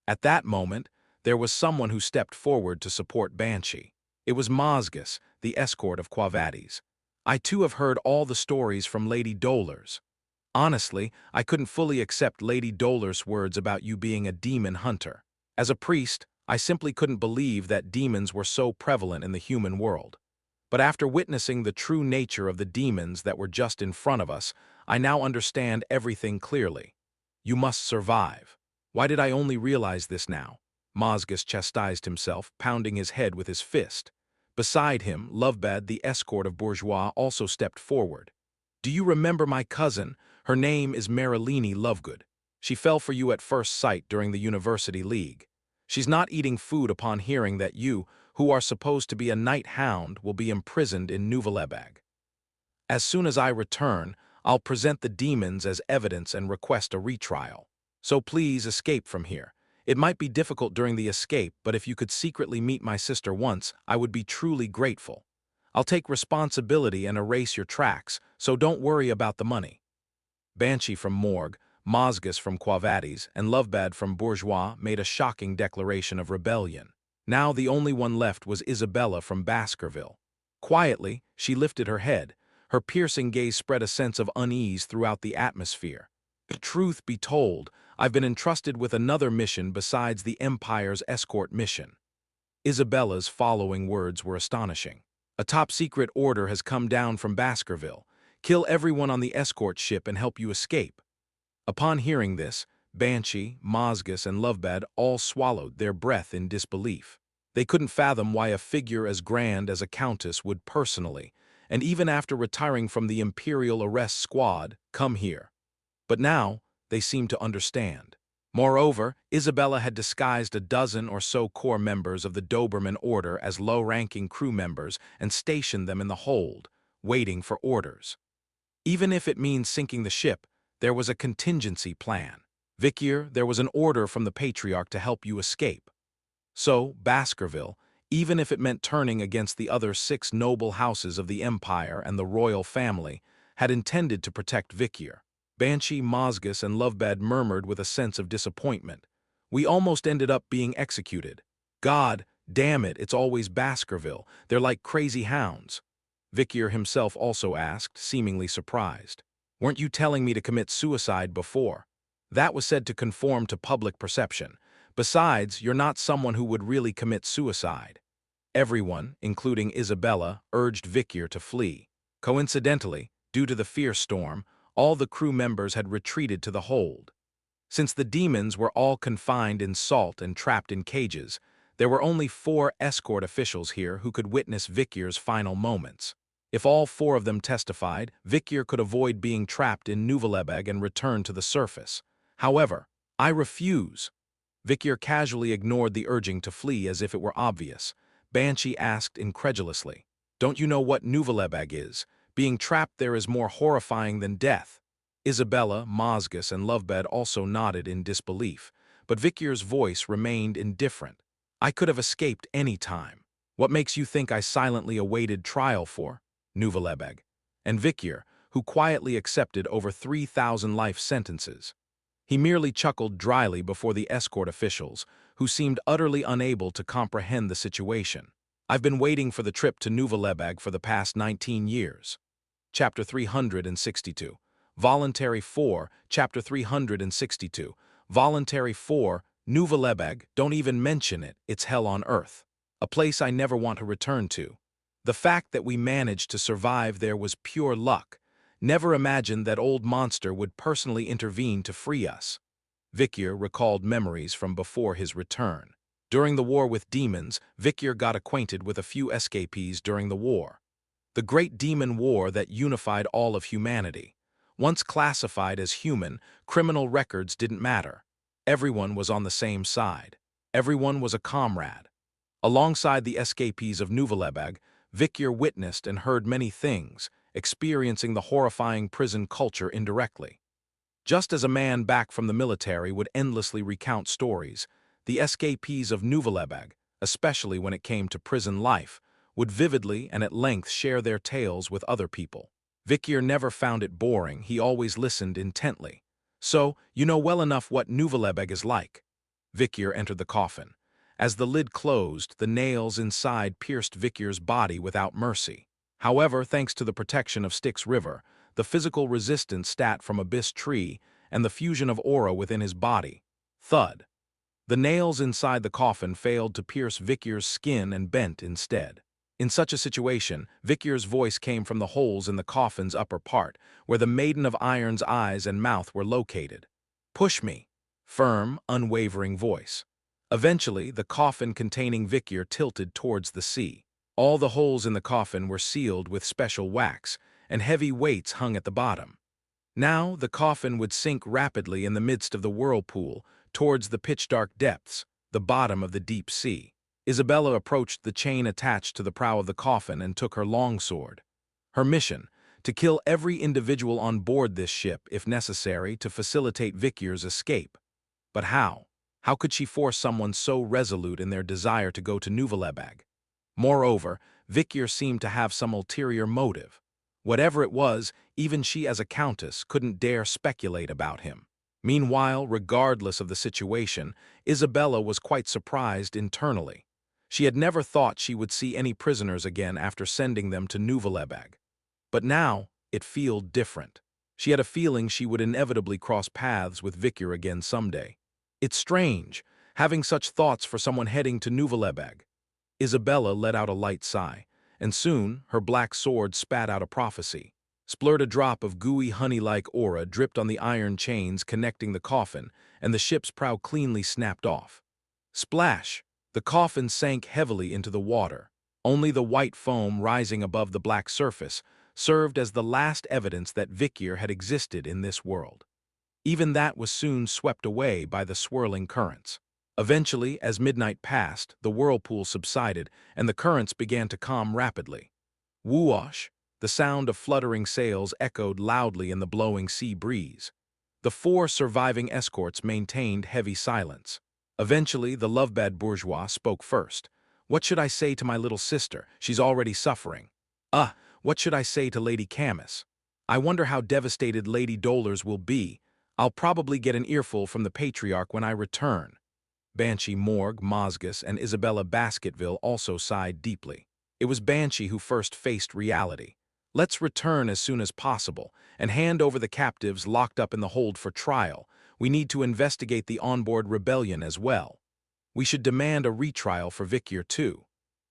Speaker 1: At that moment, there was someone who stepped forward to support Banshee. It was Mozgus, the escort of Quavades. I too have heard all the stories from Lady Dolor's. Honestly, I couldn't fully accept Lady Dolor's words about you being a demon hunter. As a priest, I simply couldn't believe that demons were so prevalent in the human world. But after witnessing the true nature of the demons that were just in front of us, I now understand everything clearly. You must survive. Why did I only realize this now? Mozgus chastised himself, pounding his head with his fist. Beside him, Lovebad, the escort of Bourgeois, also stepped forward. Do you remember my cousin? Her name is Marilini Lovegood. She fell for you at first sight during the University League. She's not eating food upon hearing that you, who are supposed to be a night hound, will be imprisoned in Nouvelebag. As soon as I return, I'll present the demons as evidence and request a retrial. So please escape from here. It might be difficult during the escape, but if you could secretly meet my sister once, I would be truly grateful. I'll take responsibility and erase your tracks, so don't worry about the money. Banshee from Morgue, Mozgus from Quavades, and Lovebad from Bourgeois made a shocking declaration of rebellion. Now the only one left was Isabella from Baskerville. Quietly, she lifted her head. Her piercing gaze spread a sense of unease throughout the atmosphere. Truth be told, I've been entrusted with another mission besides the Empire's escort mission. Isabella's following words were astonishing. A top-secret order has come down from Baskerville. Kill everyone on the escort ship and help you escape. Upon hearing this, Banshee, Mozgus, and Lovebad all swallowed their breath in disbelief. They couldn't fathom why a figure as grand as a countess would personally, and even after retiring from the Imperial Arrest Squad, come here. But now, they seemed to understand. Moreover, Isabella had disguised a dozen or so core members of the Doberman Order as low-ranking crew members and stationed them in the hold, waiting for orders. Even if it means sinking the ship, there was a contingency plan. Vikier, there was an order from the patriarch to help you escape. So, Baskerville, even if it meant turning against the other 6 noble houses of the Empire and the royal family, had intended to protect Vikier. Banshee, Mozgus, and Lovebad murmured with a sense of disappointment. We almost ended up being executed. God damn it, it's always Baskerville. They're like crazy hounds. Vikier himself also asked, seemingly surprised. Weren't you telling me to commit suicide before? That was said to conform to public perception. Besides, you're not someone who would really commit suicide. Everyone, including Isabella, urged Vikier to flee. Coincidentally, due to the fear storm, all the crew members had retreated to the hold. Since the demons were all confined in salt and trapped in cages, there were only 4 escort officials here who could witness Vikier's final moments. If all 4 of them testified, Vikier could avoid being trapped in Nouvelebeg and return to the surface. However, I refuse. Vikier casually ignored the urging to flee as if it were obvious. Banshee asked incredulously, "Don't you know what Nouvelebeg is? Being trapped there is more horrifying than death." Isabella, Mozgus, and Lovebad also nodded in disbelief, but Vikier's voice remained indifferent. I could have escaped any time. What makes you think I silently awaited trial for? Nouvelebeg. And Vikier, who quietly accepted over 3,000 life sentences. He merely chuckled dryly before the escort officials, who seemed utterly unable to comprehend the situation. I've been waiting for the trip to Nouvelebeg for the past 19 years. Chapter 362. Voluntary 4, Chapter 362. Voluntary 4, Nouvelebeg, don't even mention it, it's hell on earth. A place I never want to return to. The fact that we managed to survive there was pure luck. Never imagined that old monster would personally intervene to free us. Vikier recalled memories from before his return. During the war with demons, Vikier got acquainted with a few escapees during the war. The great demon war that unified all of humanity. Once classified as human, criminal records didn't matter. Everyone was on the same side. Everyone was a comrade. Alongside the escapees of Nouvelebeg, Vikier witnessed and heard many things, experiencing the horrifying prison culture indirectly. Just as a man back from the military would endlessly recount stories, the escapees of Nouvelebeg, especially when it came to prison life, would vividly and at length share their tales with other people. Vikier never found it boring, he always listened intently. So, you know well enough what Nuvalebeg is like. Vikier entered the coffin. As the lid closed, the nails inside pierced Vikier's body without mercy. However, thanks to the protection of Styx River, the physical resistance stat from Abyss Tree, and the fusion of aura within his body, thud. The nails inside the coffin failed to pierce Vikier's skin and bent instead. In such a situation, Vikier's voice came from the holes in the coffin's upper part, where the Maiden of Iron's eyes and mouth were located. "Push me." Firm, unwavering voice. Eventually, the coffin containing Vikier tilted towards the sea. All the holes in the coffin were sealed with special wax, and heavy weights hung at the bottom. Now, the coffin would sink rapidly in the midst of the whirlpool, towards the pitch-dark depths, the bottom of the deep sea. Isabella approached the chain attached to the prow of the coffin and took her longsword. Her mission, to kill every individual on board this ship, if necessary, to facilitate Vikier's escape. But how? How could she force someone so resolute in their desire to go to Nuvalebeg? Moreover, Vikier seemed to have some ulterior motive. Whatever it was, even she as a countess couldn't dare speculate about him. Meanwhile, regardless of the situation, Isabella was quite surprised internally. She had never thought she would see any prisoners again after sending them to Nuvalebeg. But now, it felt different. She had a feeling she would inevitably cross paths with Vikier again someday. It's strange, having such thoughts for someone heading to Nuvalebeg. Isabella let out a light sigh, and soon her black sword spat out a prophecy. Splurred a drop of gooey honey-like aura dripped on the iron chains connecting the coffin, and the ship's prow cleanly snapped off. Splash! The coffin sank heavily into the water. Only the white foam rising above the black surface served as the last evidence that Vikier had existed in this world. Even that was soon swept away by the swirling currents. Eventually, as midnight passed, the whirlpool subsided, and the currents began to calm rapidly. Whoosh! The sound of fluttering sails echoed loudly in the blowing sea breeze. The 4 surviving escorts maintained heavy silence. Eventually, the love-bad bourgeois spoke first. "What should I say to my little sister? She's already suffering." What should I say to Lady Camus? I wonder how devastated Lady Dolores will be. I'll probably get an earful from the patriarch when I return." Banshee Morgue, Mosgus, and Isabella Basketville also sighed deeply. It was Banshee who first faced reality. "Let's return as soon as possible, and hand over the captives locked up in the hold for trial. We need to investigate the onboard rebellion as well. We should demand a retrial for Vikier too."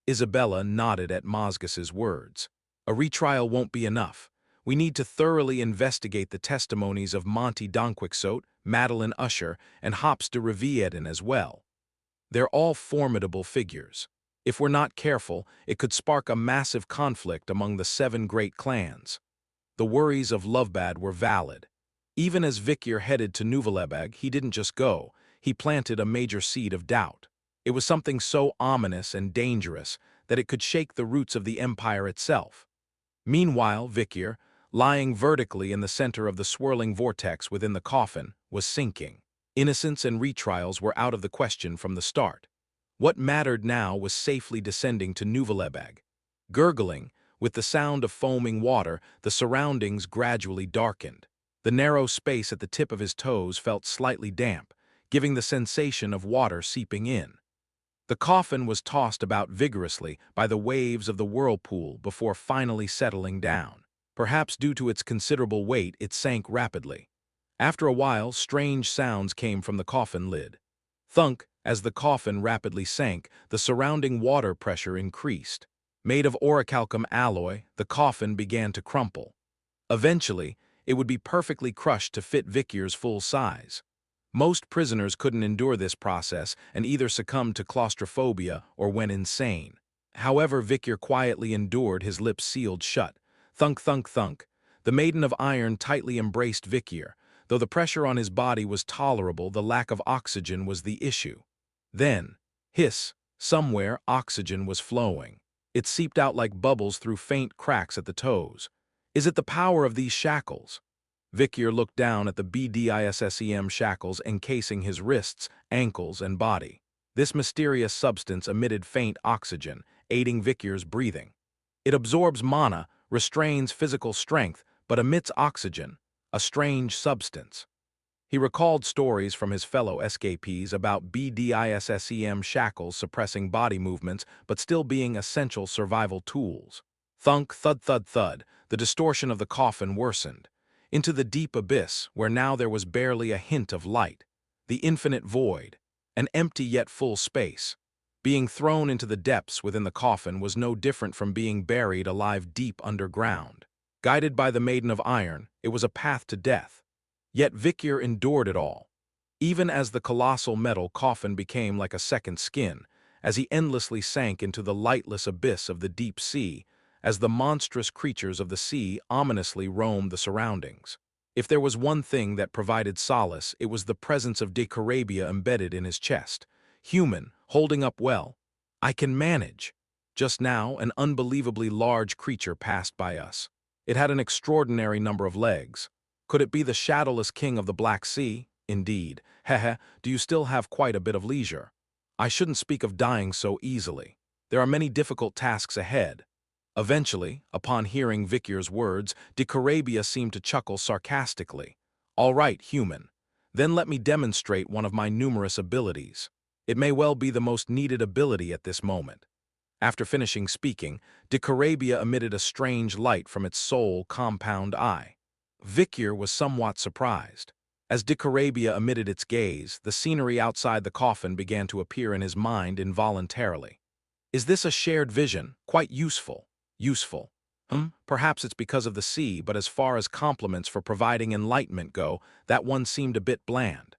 Speaker 1: Isabella nodded at Mosgus's words. "A retrial won't be enough. We need to thoroughly investigate the testimonies of Monty Donquixote, Madeline Usher, and Hops de Rivieden as well. They're all formidable figures. If we're not careful, it could spark a massive conflict among the 7 great clans." The worries of Lovebad were valid. Even as Vikier headed to Nuvalebeg, he didn't just go, he planted a major seed of doubt. It was something so ominous and dangerous that it could shake the roots of the empire itself. Meanwhile, Vikier, lying vertically in the center of the swirling vortex within the coffin, was sinking. Innocence and retrials were out of the question from the start. What mattered now was safely descending to Nuvalebeg. Gurgling, with the sound of foaming water, the surroundings gradually darkened. The narrow space at the tip of his toes felt slightly damp, giving the sensation of water seeping in. The coffin was tossed about vigorously by the waves of the whirlpool before finally settling down. Perhaps due to its considerable weight, it sank rapidly. After a while, strange sounds came from the coffin lid. Thunk, as the coffin rapidly sank, the surrounding water pressure increased. Made of orichalcum alloy, the coffin began to crumple. Eventually, it would be perfectly crushed to fit Vikier's full size. Most prisoners couldn't endure this process and either succumbed to claustrophobia or went insane. However, Vikier quietly endured, his lips sealed shut. Thunk, thunk, thunk. The Maiden of Iron tightly embraced Vikier. Though the pressure on his body was tolerable, the lack of oxygen was the issue. Then, hiss, somewhere oxygen was flowing. It seeped out like bubbles through faint cracks at the toes. Is it the power of these shackles? Vikier looked down at the BDISSEM shackles encasing his wrists, ankles, and body. This mysterious substance emitted faint oxygen, aiding Vikir's breathing. It absorbs mana, restrains physical strength, but emits oxygen, a strange substance. He recalled stories from his fellow escapees about BDISSEM shackles suppressing body movements but still being essential survival tools. Thunk, thud, thud, thud, the distortion of the coffin worsened. Into the deep abyss, where now there was barely a hint of light. The infinite void, an empty yet full space. Being thrown into the depths within the coffin was no different from being buried alive deep underground. Guided by the Maiden of Iron, it was a path to death. Yet Vikir endured it all. Even as the colossal metal coffin became like a second skin, as he endlessly sank into the lightless abyss of the deep sea, as the monstrous creatures of the sea ominously roamed the surroundings. If there was one thing that provided solace, it was the presence of Decarabia embedded in his chest. Human, holding up well. I can manage. Just now, an unbelievably large creature passed by us. It had an extraordinary number of legs. Could it be the shadowless king of the Black Sea? Indeed. Hehe, do you still have quite a bit of leisure? I shouldn't speak of dying so easily. There are many difficult tasks ahead. Eventually, upon hearing Vikir's words, Decarabia seemed to chuckle sarcastically. All right, human. Then let me demonstrate one of my numerous abilities. It may well be the most needed ability at this moment. After finishing speaking, Decarabia emitted a strange light from its sole compound eye. Vikir was somewhat surprised. As Decarabia emitted its gaze, the scenery outside the coffin began to appear in his mind involuntarily. Is this a shared vision? Quite useful. Useful. Perhaps it's because of the sea, but as far as compliments for providing enlightenment go, that one seemed a bit bland.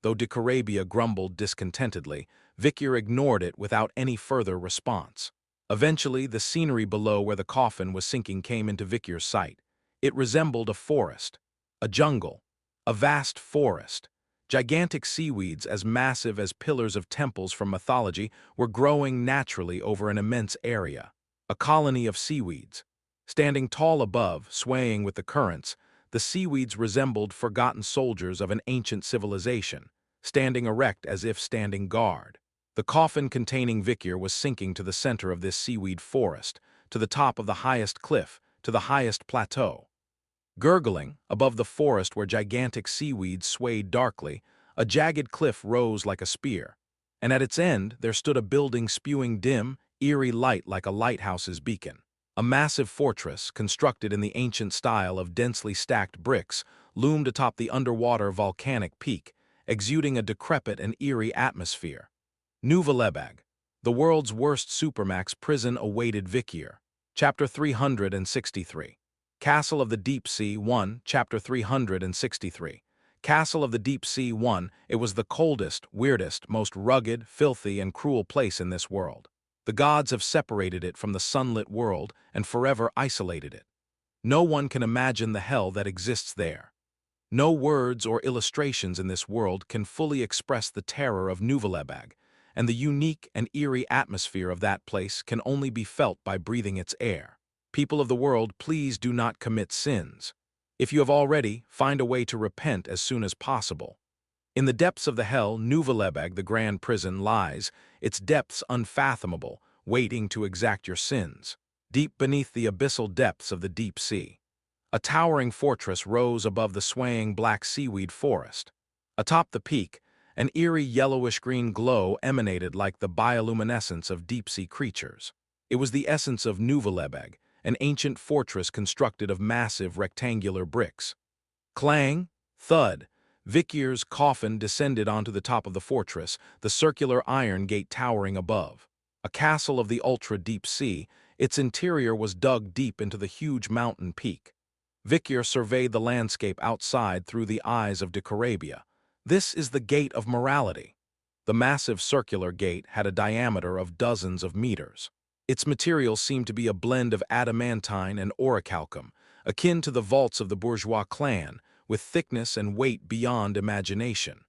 Speaker 1: Though Decarabia grumbled discontentedly, Vikir ignored it without any further response. Eventually, the scenery below where the coffin was sinking came into Vikir's sight. It resembled a forest, a jungle, a vast forest. Gigantic seaweeds as massive as pillars of temples from mythology were growing naturally over an immense area. A colony of seaweeds. Standing tall above, swaying with the currents, the seaweeds resembled forgotten soldiers of an ancient civilization, standing erect as if standing guard. The coffin containing Vikir was sinking to the center of this seaweed forest, to the top of the highest cliff, to the highest plateau. Gurgling, above the forest where gigantic seaweeds swayed darkly, a jagged cliff rose like a spear, and at its end there stood a building spewing dim, eerie light like a lighthouse's beacon. A massive fortress, constructed in the ancient style of densely stacked bricks, loomed atop the underwater volcanic peak, exuding a decrepit and eerie atmosphere. Nuvalebag, the world's worst supermax prison awaited Vikir. Chapter 363. Castle of the Deep Sea 1, Chapter 363. Castle of the Deep Sea 1, it was the coldest, weirdest, most rugged, filthy, and cruel place in this world. The gods have separated it from the sunlit world and forever isolated it. No one can imagine the hell that exists there. No words or illustrations in this world can fully express the terror of Nuvalebag, and the unique and eerie atmosphere of that place can only be felt by breathing its air. People of the world, please do not commit sins. If you have already, find a way to repent as soon as possible. In the depths of the hell, Nuvalebag, the grand prison, lies, its depths unfathomable, waiting to exact your sins. Deep beneath the abyssal depths of the deep sea, a towering fortress rose above the swaying black seaweed forest. Atop the peak, an eerie yellowish-green glow emanated like the bioluminescence of deep-sea creatures. It was the essence of Nuvalebag, an ancient fortress constructed of massive rectangular bricks. Clang, thud, Vikir's coffin descended onto the top of the fortress, the circular iron gate towering above. A castle of the ultra-deep sea, its interior was dug deep into the huge mountain peak. Vikir surveyed the landscape outside through the eyes of Decarabia. This is the Gate of Morality. The massive circular gate had a diameter of dozens of meters. Its material seemed to be a blend of adamantine and orichalcum, akin to the vaults of the bourgeois clan, with thickness and weight beyond imagination.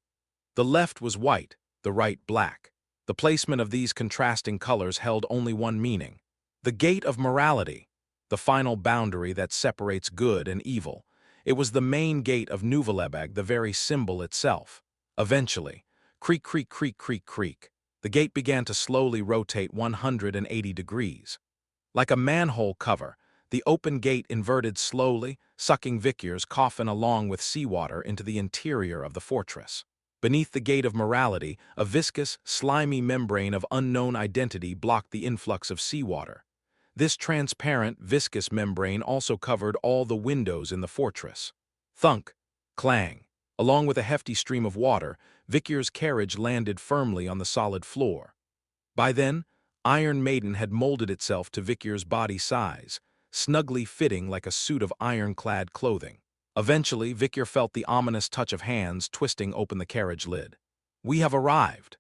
Speaker 1: The left was white, the right black. The placement of these contrasting colors held only one meaning. The Gate of Morality, the final boundary that separates good and evil. It was the main gate of Nuvalebag, the very symbol itself. Eventually, creak, creak, creak, creak, creak. The gate began to slowly rotate 180 degrees. Like a manhole cover, the open gate inverted slowly, sucking Vicur's coffin along with seawater into the interior of the fortress. Beneath the gate of morality, a viscous, slimy membrane of unknown identity blocked the influx of seawater. This transparent, viscous membrane also covered all the windows in the fortress. Thunk, clang. Along with a hefty stream of water, Vicur's carriage landed firmly on the solid floor. By then, Iron Maiden had molded itself to Vicur's body size, snugly fitting like a suit of ironclad clothing. Eventually, Vicur felt the ominous touch of hands twisting open the carriage lid. "We have arrived."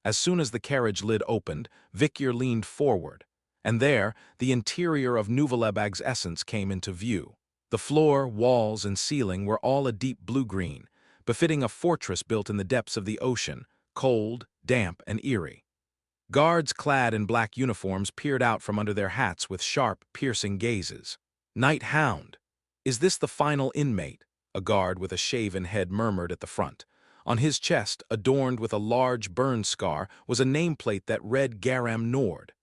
Speaker 1: As soon as the carriage lid opened, Vicur leaned forward, and there, the interior of Nuvalebag's essence came into view. The floor, walls, and ceiling were all a deep blue-green, befitting a fortress built in the depths of the ocean, cold, damp, and eerie. Guards clad in black uniforms peered out from under their hats with sharp, piercing gazes. "Knight Hound. Is this the final inmate?" a guard with a shaven head murmured at the front. On his chest, adorned with a large burn scar, was a nameplate that read Garam Nord.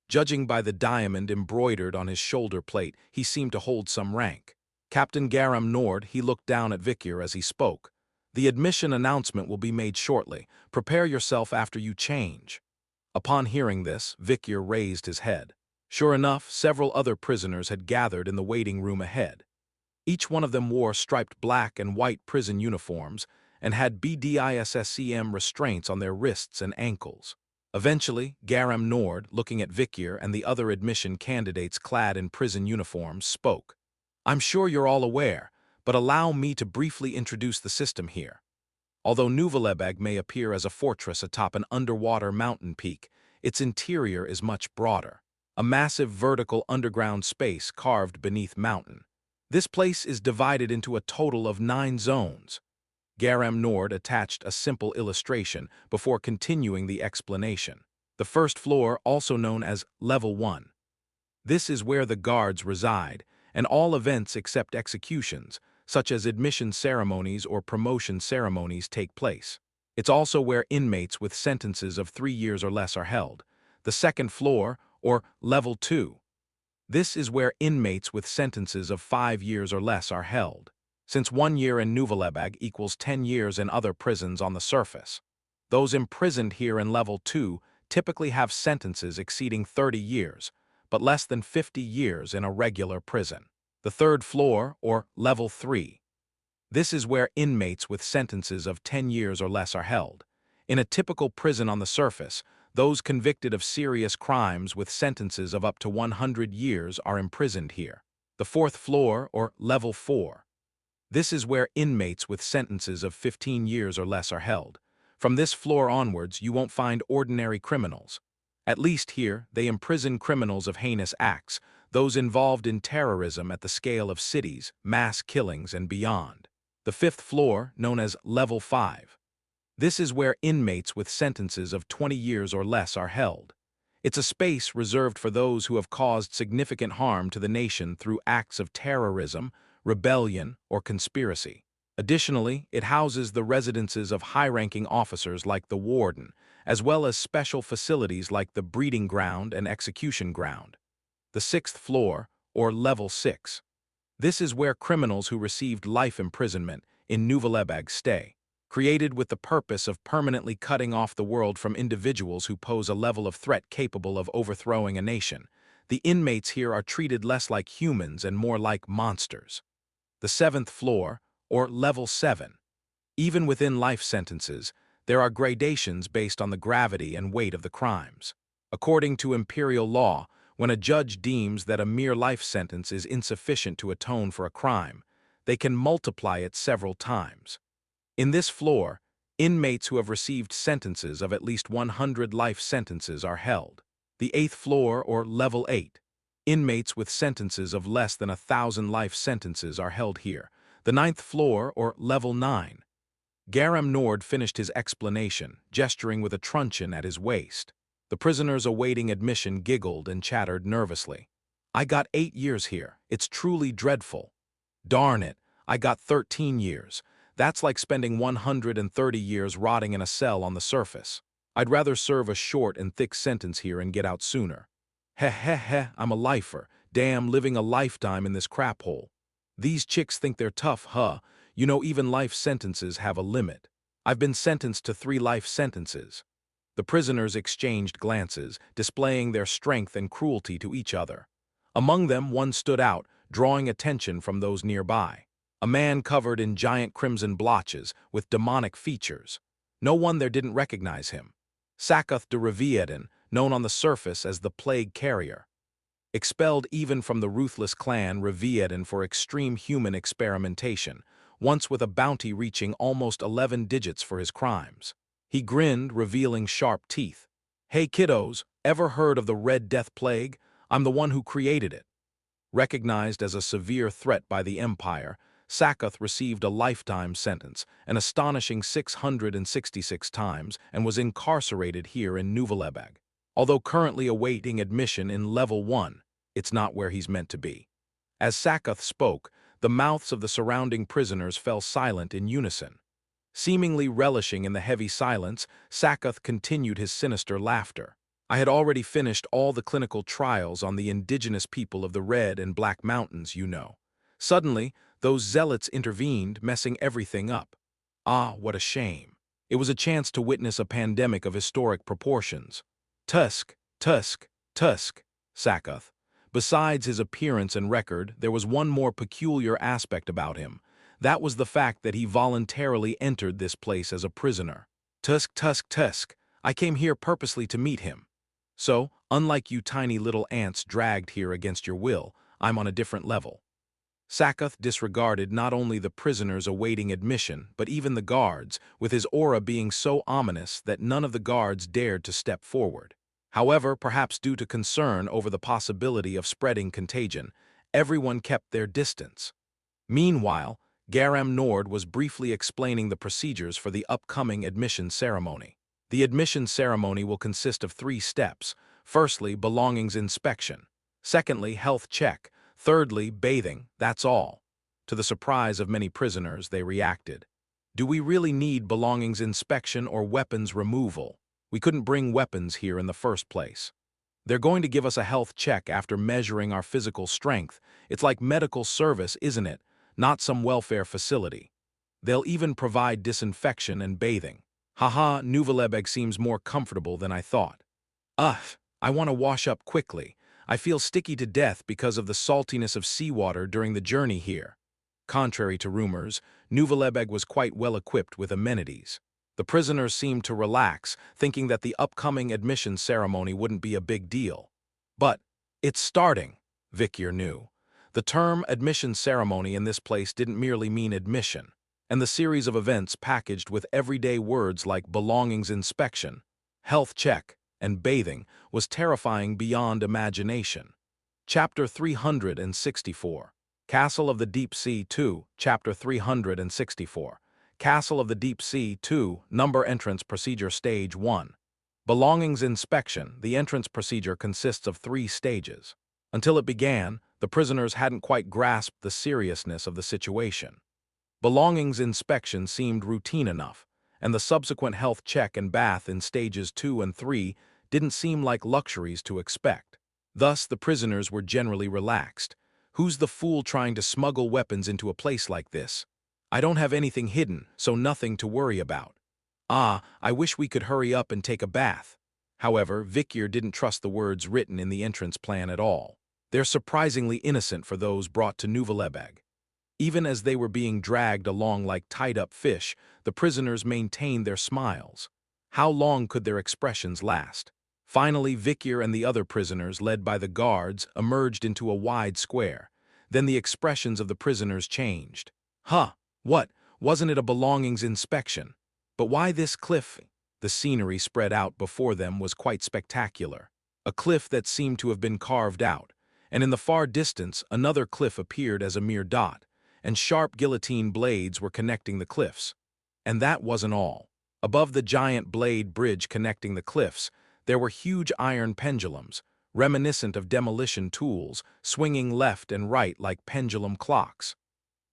Speaker 1: Judging by the diamond embroidered on his shoulder plate, he seemed to hold some rank. "Captain Garam Nord," he looked down at Vicur as he spoke. "The admission announcement will be made shortly. Prepare yourself after you change." Upon hearing this, Vicur raised his head. Sure enough, several other prisoners had gathered in the waiting room ahead. Each one of them wore striped black and white prison uniforms and had BDISSCM restraints on their wrists and ankles. Eventually, Garam Nord, looking at Vicur and the other admission candidates clad in prison uniforms, spoke. "I'm sure you're all aware, but allow me to briefly introduce the system here. Although Nuvalebag may appear as a fortress atop an underwater mountain peak, its interior is much broader. A massive vertical underground space carved beneath mountain. This place is divided into a total of 9 zones." Garam Nord attached a simple illustration before continuing the explanation. "The first floor, also known as Level 1. This is where the guards reside, and all events except executions, such as admission ceremonies or promotion ceremonies, take place. It's also where inmates with sentences of 3 years or less are held. The second floor, or Level 2. This is where inmates with sentences of 5 years or less are held, since 1 year in Nuvalebag equals 10 years in other prisons on the surface. Those imprisoned here in Level 2 typically have sentences exceeding 30 years, but less than 50 years in a regular prison. The third floor, or Level 3. This is where inmates with sentences of 10 years or less are held. In a typical prison on the surface, those convicted of serious crimes with sentences of up to 100 years are imprisoned here. The fourth floor, or Level 4. This is where inmates with sentences of 15 years or less are held. From this floor onwards, you won't find ordinary criminals. At least here, they imprison criminals of heinous acts, those involved in terrorism at the scale of cities, mass killings, and beyond. The fifth floor, known as Level 5. This is where inmates with sentences of 20 years or less are held. It's a space reserved for those who have caused significant harm to the nation through acts of terrorism, rebellion, or conspiracy. Additionally, it houses the residences of high-ranking officers like the warden, as well as special facilities like the breeding ground and execution ground. The sixth floor, or Level 6. This is where criminals who received life imprisonment in Nuvalebag stay. Created with the purpose of permanently cutting off the world from individuals who pose a level of threat capable of overthrowing a nation. The inmates here are treated less like humans and more like monsters. The seventh floor, or Level 7. Even within life sentences, there are gradations based on the gravity and weight of the crimes. According to imperial law, when a judge deems that a mere life sentence is insufficient to atone for a crime, they can multiply it several times. In this floor, inmates who have received sentences of at least 100 life sentences are held. The eighth floor, or Level 8. Inmates with sentences of less than 1,000 life sentences are held here. The ninth floor, or Level 9. Garam Nord finished his explanation, gesturing with a truncheon at his waist. The prisoners awaiting admission giggled and chattered nervously. "I got 8 years here. It's truly dreadful." "Darn it, I got 13 years. That's like spending 130 years rotting in a cell on the surface." I'd rather serve a short and thick sentence here and get out sooner. Heh heh heh, I'm a lifer. Damn, living a lifetime in this crap hole. These chicks think they're tough, huh? You know, even life sentences have a limit. I've been sentenced to 3 life sentences. The prisoners exchanged glances, displaying their strength and cruelty to each other. Among them, one stood out, drawing attention from those nearby. A man covered in giant crimson blotches, with demonic features. No one there didn't recognize him. Sakath de Revieden, known on the surface as the Plague Carrier. Expelled even from the ruthless clan Revieden for extreme human experimentation, once with a bounty reaching almost 11 digits for his crimes. He grinned, revealing sharp teeth. Hey kiddos, ever heard of the Red Death Plague? I'm the one who created it. Recognized as a severe threat by the Empire, Sakath received a lifetime sentence, an astonishing 666 times, and was incarcerated here in Nuvvelebeg. Although currently awaiting admission in Level 1, it's not where he's meant to be. As Sakath spoke, the mouths of the surrounding prisoners fell silent in unison. Seemingly relishing in the heavy silence, Sakath continued his sinister laughter. I had already finished all the clinical trials on the indigenous people of the Red and Black Mountains, you know. Suddenly, those zealots intervened, messing everything up. Ah, what a shame. It was a chance to witness a pandemic of historic proportions. Tusk, Tusk, Tusk, Sakath. Besides his appearance and record, there was one more peculiar aspect about him. That was the fact that he voluntarily entered this place as a prisoner. Tusk, Tusk, Tusk. I came here purposely to meet him. So, unlike you tiny little ants dragged here against your will, I'm on a different level. Sakath disregarded not only the prisoners awaiting admission, but even the guards, with his aura being so ominous that none of the guards dared to step forward. However, perhaps due to concern over the possibility of spreading contagion, everyone kept their distance. Meanwhile, Garam Nord was briefly explaining the procedures for the upcoming admission ceremony. The admission ceremony will consist of 3 steps. Firstly, belongings inspection. Secondly, health check. Thirdly, bathing. That's all. To the surprise of many prisoners, they reacted. Do we really need belongings inspection or weapons removal? We couldn't bring weapons here in the first place. They're going to give us a health check after measuring our physical strength. It's like medical service, isn't it? Not some welfare facility. They'll even provide disinfection and bathing. Haha, Nuvvelebeg seems more comfortable than I thought. Ugh, I want to wash up quickly. I feel sticky to death because of the saltiness of seawater during the journey here. Contrary to rumors, Nuvvelebeg was quite well equipped with amenities. The prisoners seemed to relax, thinking that the upcoming admission ceremony wouldn't be a big deal. But it's starting, Vikir knew. The term admission ceremony in this place didn't merely mean admission, and the series of events packaged with everyday words like belongings inspection, health check, and bathing was terrifying beyond imagination. Chapter 364. Castle of the Deep Sea 2, Chapter 364. Castle of the Deep Sea 2, Number Entrance Procedure Stage 1. Belongings inspection. The entrance procedure consists of 3 stages. Until it began, the prisoners hadn't quite grasped the seriousness of the situation. Belongings inspection seemed routine enough, and the subsequent health check and bath in stages 2 and 3 didn't seem like luxuries to expect. Thus, the prisoners were generally relaxed. Who's the fool trying to smuggle weapons into a place like this? I don't have anything hidden, so nothing to worry about. Ah, I wish we could hurry up and take a bath. However, Vikir didn't trust the words written in the entrance plan at all. They're surprisingly innocent for those brought to Nuvvelebeg. Even as they were being dragged along like tied-up fish, the prisoners maintained their smiles. How long could their expressions last? Finally, Vikir and the other prisoners, led by the guards, emerged into a wide square. Then the expressions of the prisoners changed. Huh, what? Wasn't it a belongings inspection? But why this cliff? The scenery spread out before them was quite spectacular. A cliff that seemed to have been carved out, and in the far distance another cliff appeared as a mere dot, and sharp guillotine blades were connecting the cliffs. And that wasn't all. Above the giant blade bridge connecting the cliffs, there were huge iron pendulums, reminiscent of demolition tools, swinging left and right like pendulum clocks.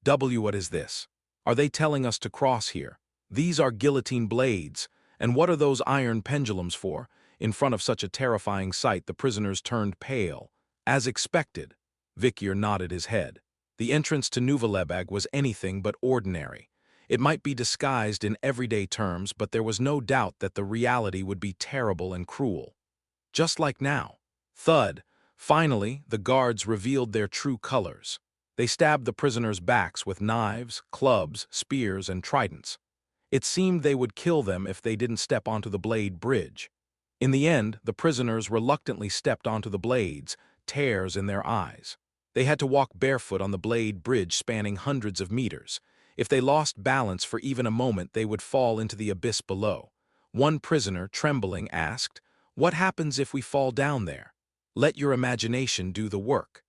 Speaker 1: What is this? Are they telling us to cross here? These are guillotine blades, And what are those iron pendulums for? In front of such a terrifying sight, the prisoners turned pale. As expected, Vikyr nodded his head. The entrance to Nuvalebeg was anything but ordinary. It might be disguised in everyday terms, but there was no doubt that the reality would be terrible and cruel. Just like now. Thud. Finally, the guards revealed their true colors. They stabbed the prisoners' backs with knives, clubs, spears, and tridents. It seemed they would kill them if they didn't step onto the blade bridge. In the end, the prisoners reluctantly stepped onto the blades, tears in their eyes. They had to walk barefoot on the blade bridge spanning hundreds of meters. If they lost balance for even a moment, they would fall into the abyss below. One prisoner, trembling, asked, "What happens if we fall down there?" "Let your imagination do the work."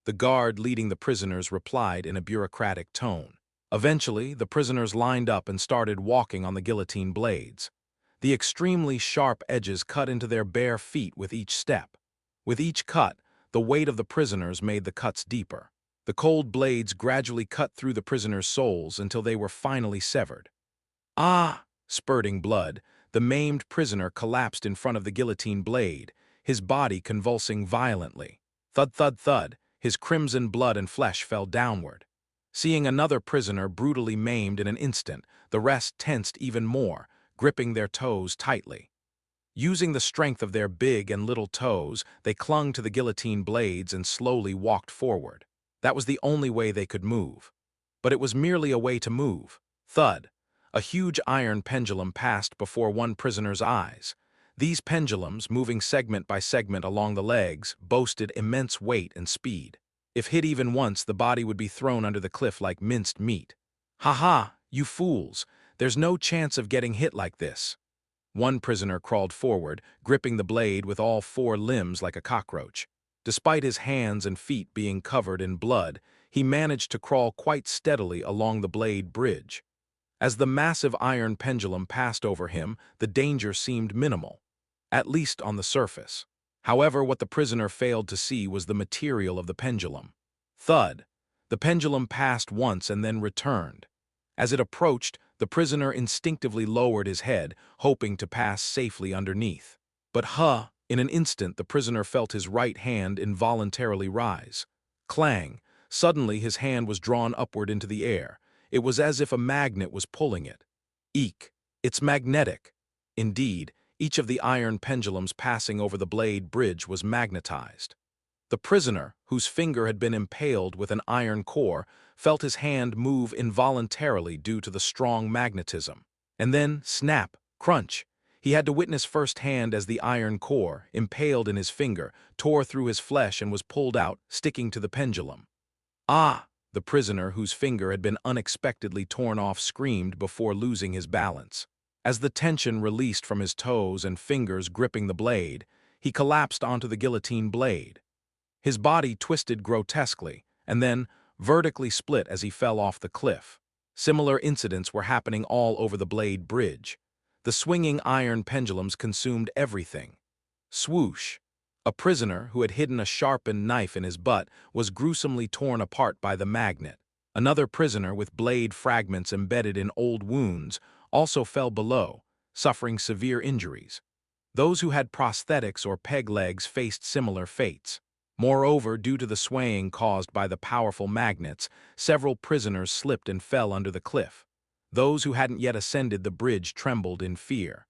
Speaker 1: The guard leading the prisoners replied in a bureaucratic tone. Eventually, the prisoners lined up and started walking on the guillotine blades. The extremely sharp edges cut into their bare feet with each step. With each cut, the weight of the prisoners made the cuts deeper. The cold blades gradually cut through the prisoners' souls until they were finally severed. Ah! Spurting blood, the maimed prisoner collapsed in front of the guillotine blade, his body convulsing violently. Thud, thud, thud, his crimson blood and flesh fell downward. Seeing another prisoner brutally maimed in an instant, the rest tensed even more, gripping their toes tightly. Using the strength of their big and little toes, they clung to the guillotine blades and slowly walked forward. That was the only way they could move. But it was merely a way to move. Thud. A huge iron pendulum passed before one prisoner's eyes. These pendulums, moving segment by segment along the legs, boasted immense weight and speed. If hit even once, the body would be thrown under the cliff like minced meat. "Ha ha, you fools! There's no chance of getting hit like this." One prisoner crawled forward, gripping the blade with all four limbs like a cockroach. Despite his hands and feet being covered in blood, he managed to crawl quite steadily along the blade bridge. As the massive iron pendulum passed over him, the danger seemed minimal, at least on the surface. However, what the prisoner failed to see was the material of the pendulum. Thud. The pendulum passed once and then returned. As it approached, the prisoner instinctively lowered his head, hoping to pass safely underneath. But in an instant the prisoner felt his right hand involuntarily rise. Clang! Suddenly his hand was drawn upward into the air. It was as if a magnet was pulling it. Eek! It's magnetic! Indeed, each of the iron pendulums passing over the blade bridge was magnetized. The prisoner, whose finger had been impaled with an iron core, felt his hand move involuntarily due to the strong magnetism. And then, snap, crunch. He had to witness firsthand as the iron core, impaled in his finger, tore through his flesh and was pulled out, sticking to the pendulum. Ah! The prisoner, whose finger had been unexpectedly torn off, screamed before losing his balance. As the tension released from his toes and fingers gripping the blade, he collapsed onto the guillotine blade. His body twisted grotesquely, and then vertically split as he fell off the cliff. Similar incidents were happening all over the blade bridge. The swinging iron pendulums consumed everything. Swoosh! A prisoner who had hidden a sharpened knife in his butt was gruesomely torn apart by the magnet. Another prisoner with blade fragments embedded in old wounds also fell below, suffering severe injuries. Those who had prosthetics or peg legs faced similar fates. Moreover, due to the swaying caused by the powerful magnets, several prisoners slipped and fell under the cliff. Those who hadn't yet ascended the bridge trembled in fear.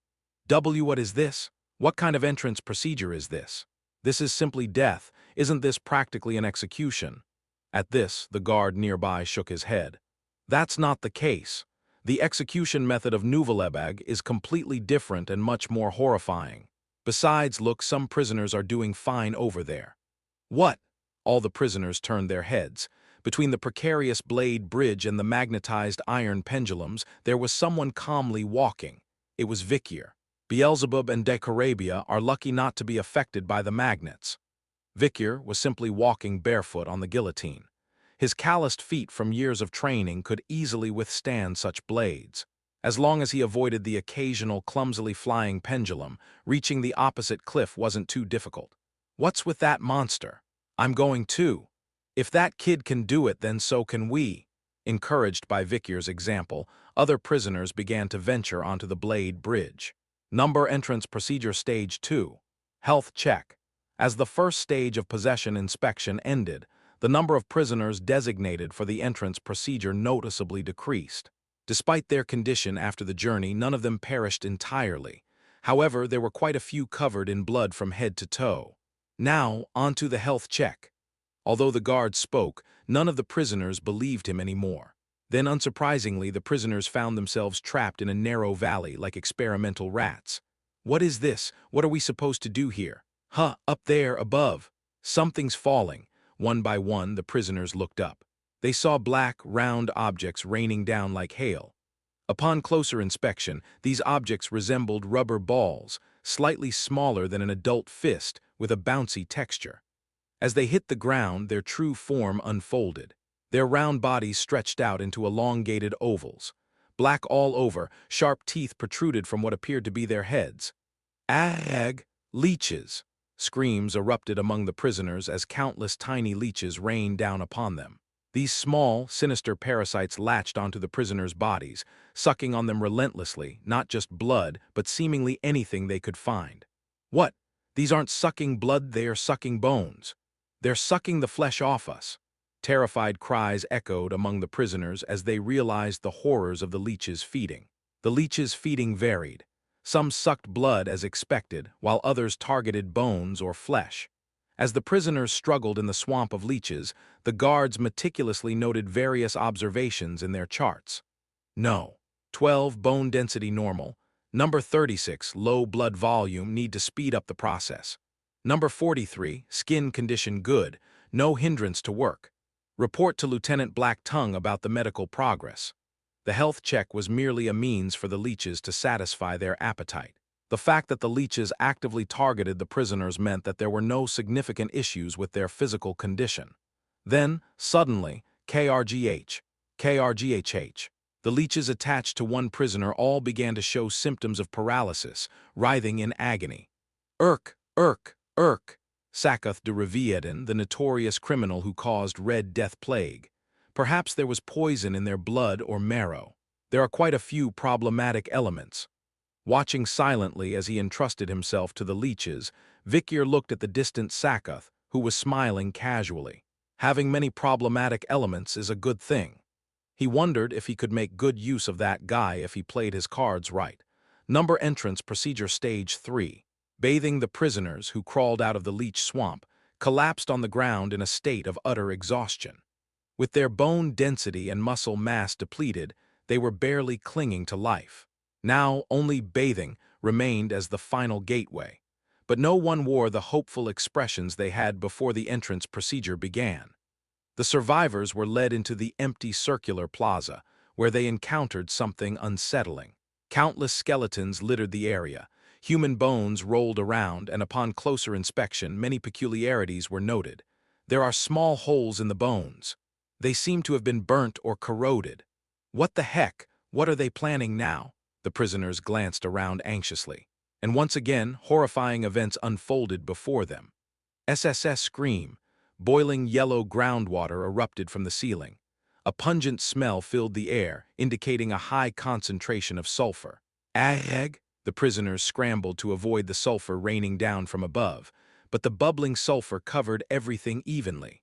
Speaker 1: What is this? What kind of entrance procedure is this? This is simply death. Isn't this practically an execution? At this, the guard nearby shook his head. That's not the case. The execution method of Nuvalebeg is completely different and much more horrifying. Besides, look, some prisoners are doing fine over there. What? All the prisoners turned their heads. Between the precarious blade bridge and the magnetized iron pendulums, there was someone calmly walking. It was Vikyr. Beelzebub and Decorabia are lucky not to be affected by the magnets. Vikyr was simply walking barefoot on the guillotine. His calloused feet from years of training could easily withstand such blades. As long as he avoided the occasional clumsily flying pendulum, reaching the opposite cliff wasn't too difficult. What's with that monster? I'm going too. If that kid can do it, then so can we. Encouraged by Vikyr's example, other prisoners began to venture onto the blade bridge. Number entrance procedure stage 2. Health check. As the first stage of possession inspection ended, the number of prisoners designated for the entrance procedure noticeably decreased. Despite their condition after the journey, none of them perished entirely. However, there were quite a few covered in blood from head to toe. Now, onto the health check. Although the guard spoke, none of the prisoners believed him anymore. Then, unsurprisingly, the prisoners found themselves trapped in a narrow valley like experimental rats. What is this? What are we supposed to do here? Huh, up there, above. Something's falling. One by one, the prisoners looked up. They saw black, round objects raining down like hail. Upon closer inspection, these objects resembled rubber balls, slightly smaller than an adult fist, with a bouncy texture. As they hit the ground, their true form unfolded. Their round bodies stretched out into elongated ovals. Black all over, sharp teeth protruded from what appeared to be their heads. Ag! Leeches! Screams erupted among the prisoners as countless tiny leeches rained down upon them. These small, sinister parasites latched onto the prisoners' bodies, sucking on them relentlessly, not just blood, but seemingly anything they could find. What? These aren't sucking blood, they are sucking bones. They're sucking the flesh off us. Terrified cries echoed among the prisoners as they realized the horrors of the leeches' feeding. The leeches' feeding varied. Some sucked blood as expected, while others targeted bones or flesh. As the prisoners struggled in the swamp of leeches, the guards meticulously noted various observations in their charts. No. 12 bone density normal. Number 36 low blood volume, need to speed up the process. Number 43 skin condition good, no hindrance to work. Report to Lieutenant Black Tongue about the medical progress. The health check was merely a means for the leeches to satisfy their appetite. The fact that the leeches actively targeted the prisoners meant that there were no significant issues with their physical condition. Then, suddenly, KRGH. The leeches attached to one prisoner all began to show symptoms of paralysis, writhing in agony. Urk. Sakath de Revieden, the notorious criminal who caused Red Death Plague. Perhaps there was poison in their blood or marrow. There are quite a few problematic elements. Watching silently as he entrusted himself to the leeches, Vikir looked at the distant Sakath, who was smiling casually. Having many problematic elements is a good thing. He wondered if he could make good use of that guy if he played his cards right. Number entrance procedure stage 3. Bathing the prisoners, who crawled out of the leech swamp, collapsed on the ground in a state of utter exhaustion. With their bone density and muscle mass depleted, they were barely clinging to life. Now only bathing remained as the final gateway. But no one wore the hopeful expressions they had before the entrance procedure began. The survivors were led into the empty circular plaza, where they encountered something unsettling. Countless skeletons littered the area. Human bones rolled around, and upon closer inspection, many peculiarities were noted. There are small holes in the bones. They seem to have been burnt or corroded. What the heck? What are they planning now? The prisoners glanced around anxiously. And once again, horrifying events unfolded before them. SSS scream. Boiling yellow groundwater erupted from the ceiling. A pungent smell filled the air, indicating a high concentration of sulfur. Ag! The prisoners scrambled to avoid the sulfur raining down from above, but the bubbling sulfur covered everything evenly.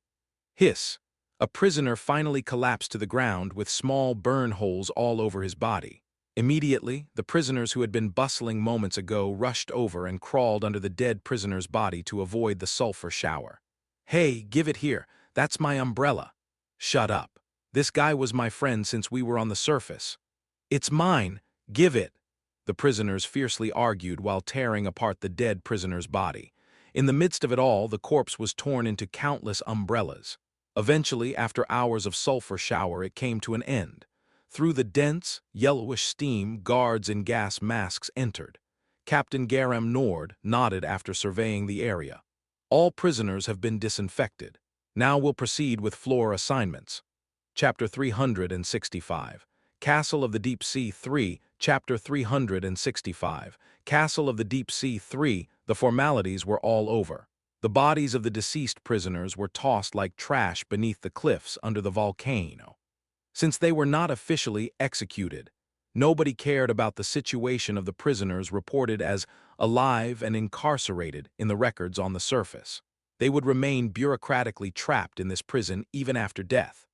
Speaker 1: Hiss! A prisoner finally collapsed to the ground with small burn holes all over his body. Immediately, the prisoners who had been bustling moments ago rushed over and crawled under the dead prisoner's body to avoid the sulfur shower. Hey, give it here, that's my umbrella. Shut up. This guy was my friend since we were on the surface. It's mine, give it. The prisoners fiercely argued while tearing apart the dead prisoner's body. In the midst of it all, the corpse was torn into countless umbrellas. Eventually, after hours of sulfur shower, it came to an end. Through the dense, yellowish steam, guards in gas masks entered. Captain Garam Nord nodded after surveying the area. All prisoners have been disinfected. Now we'll proceed with floor assignments. Chapter 365. Castle of the Deep Sea 3. Chapter 365. Castle of the Deep Sea 3. The formalities were all over. The bodies of the deceased prisoners were tossed like trash beneath the cliffs under the volcano. Since they were not officially executed, Nobody cared about the situation of the prisoners reported as alive and incarcerated in the records on the surface. They would remain bureaucratically trapped in this prison even after death.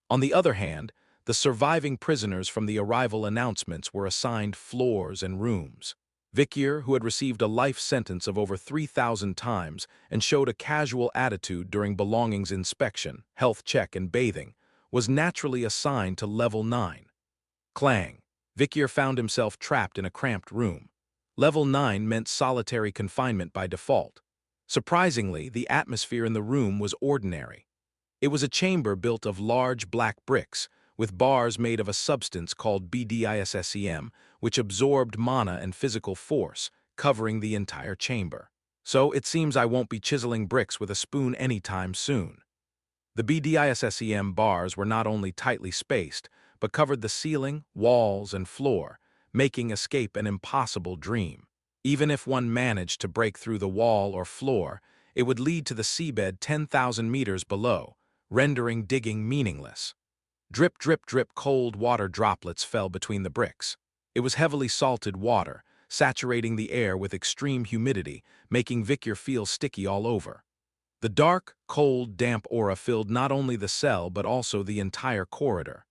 Speaker 1: On the other hand, the surviving prisoners from the arrival announcements were assigned floors and rooms. Vikier, who had received a life sentence of over 3,000 times and showed a casual attitude during belongings inspection, health check, and bathing, was naturally assigned to Level 9. Clang. Vikier found himself trapped in a cramped room. Level 9 meant solitary confinement by default. Surprisingly, the atmosphere in the room was ordinary. It was a chamber built of large black bricks, with bars made of a substance called disposable, which absorbed mana and physical force, covering the entire chamber. So it seems I won't be chiseling bricks with a spoon anytime soon. The disposable bars were not only tightly spaced, but covered the ceiling, walls, and floor, making escape an impossible dream. Even if one managed to break through the wall or floor, it would lead to the seabed 10,000 meters below, rendering digging meaningless. Drip, drip, drip, cold water droplets fell between the bricks. It was heavily salted water, saturating the air with extreme humidity, making Vikier feel sticky all over. The dark, cold, damp aura filled not only the cell but also the entire corridor.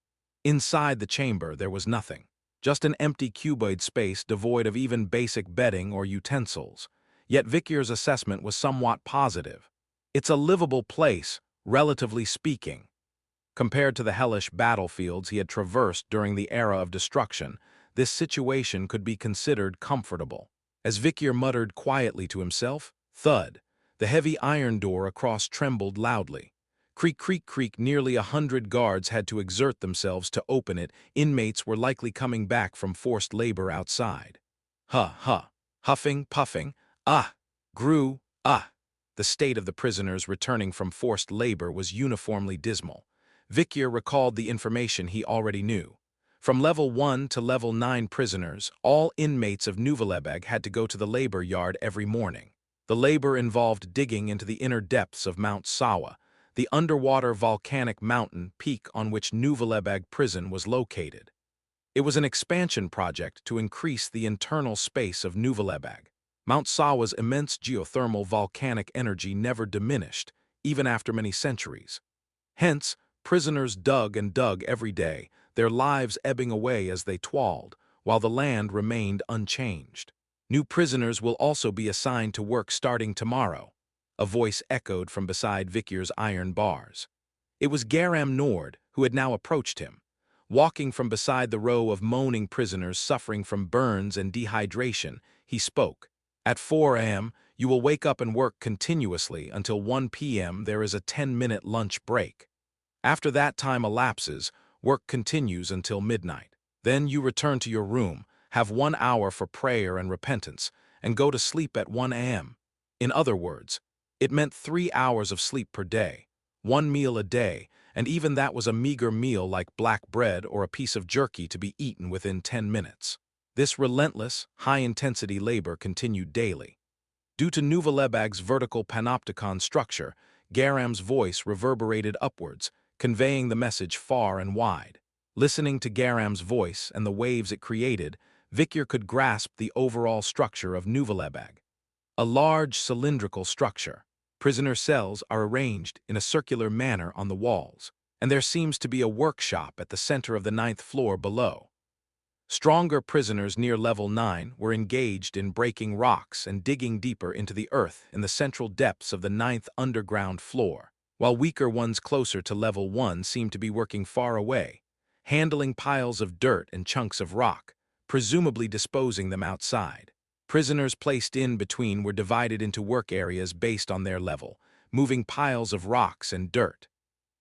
Speaker 1: Inside the chamber there was nothing, just an empty cuboid space devoid of even basic bedding or utensils. Yet Vikier's assessment was somewhat positive. It's a livable place, relatively speaking. Compared to the hellish battlefields he had traversed during the era of destruction, this situation could be considered comfortable. As Vikier muttered quietly to himself, thud, the heavy iron door across trembled loudly. Creak, creak, creak, nearly 100 guards had to exert themselves to open it. Inmates were likely coming back from forced labor outside. Huffing, puffing, grew, The state of the prisoners returning from forced labor was uniformly dismal. Vikier recalled the information he already knew. From Level 1 to Level 9 prisoners, all inmates of Nuvvelebeg had to go to the labor yard every morning. The labor involved digging into the inner depths of Mount Sawa, the underwater volcanic mountain peak on which Nuvvelebeg prison was located. It was an expansion project to increase the internal space of Nuvvelebeg. Mount Sawa's immense geothermal volcanic energy never diminished, even after many centuries. Hence, prisoners dug and dug every day, their lives ebbing away as they toiled, while the land remained unchanged. New prisoners will also be assigned to work starting tomorrow, a voice echoed from beside Vikier's iron bars. It was Garam Nord who had now approached him. Walking from beside the row of moaning prisoners suffering from burns and dehydration, he spoke. At 4 a.m., you will wake up and work continuously until 1 p.m. There is a 10-minute lunch break. After that time elapses, work continues until midnight. Then you return to your room, have 1 hour for prayer and repentance, and go to sleep at 1 a.m. In other words, it meant 3 hours of sleep per day, 1 meal a day, and even that was a meager meal like black bread or a piece of jerky to be eaten within 10 minutes. This relentless, high-intensity labor continued daily. Due to Nuvvelebeg's vertical panopticon structure, Garam's voice reverberated upwards, conveying the message far and wide. Listening to Garam's voice and the waves it created, Vikier could grasp the overall structure of Nuvvelebeg. A large cylindrical structure. Prisoner cells are arranged in a circular manner on the walls, and there seems to be a workshop at the center of the 9th floor below. Stronger prisoners near Level 9 were engaged in breaking rocks and digging deeper into the earth in the central depths of the 9th underground floor, while weaker ones closer to Level 1 seemed to be working far away, handling piles of dirt and chunks of rock, presumably disposing them outside. Prisoners placed in between were divided into work areas based on their level, moving piles of rocks and dirt.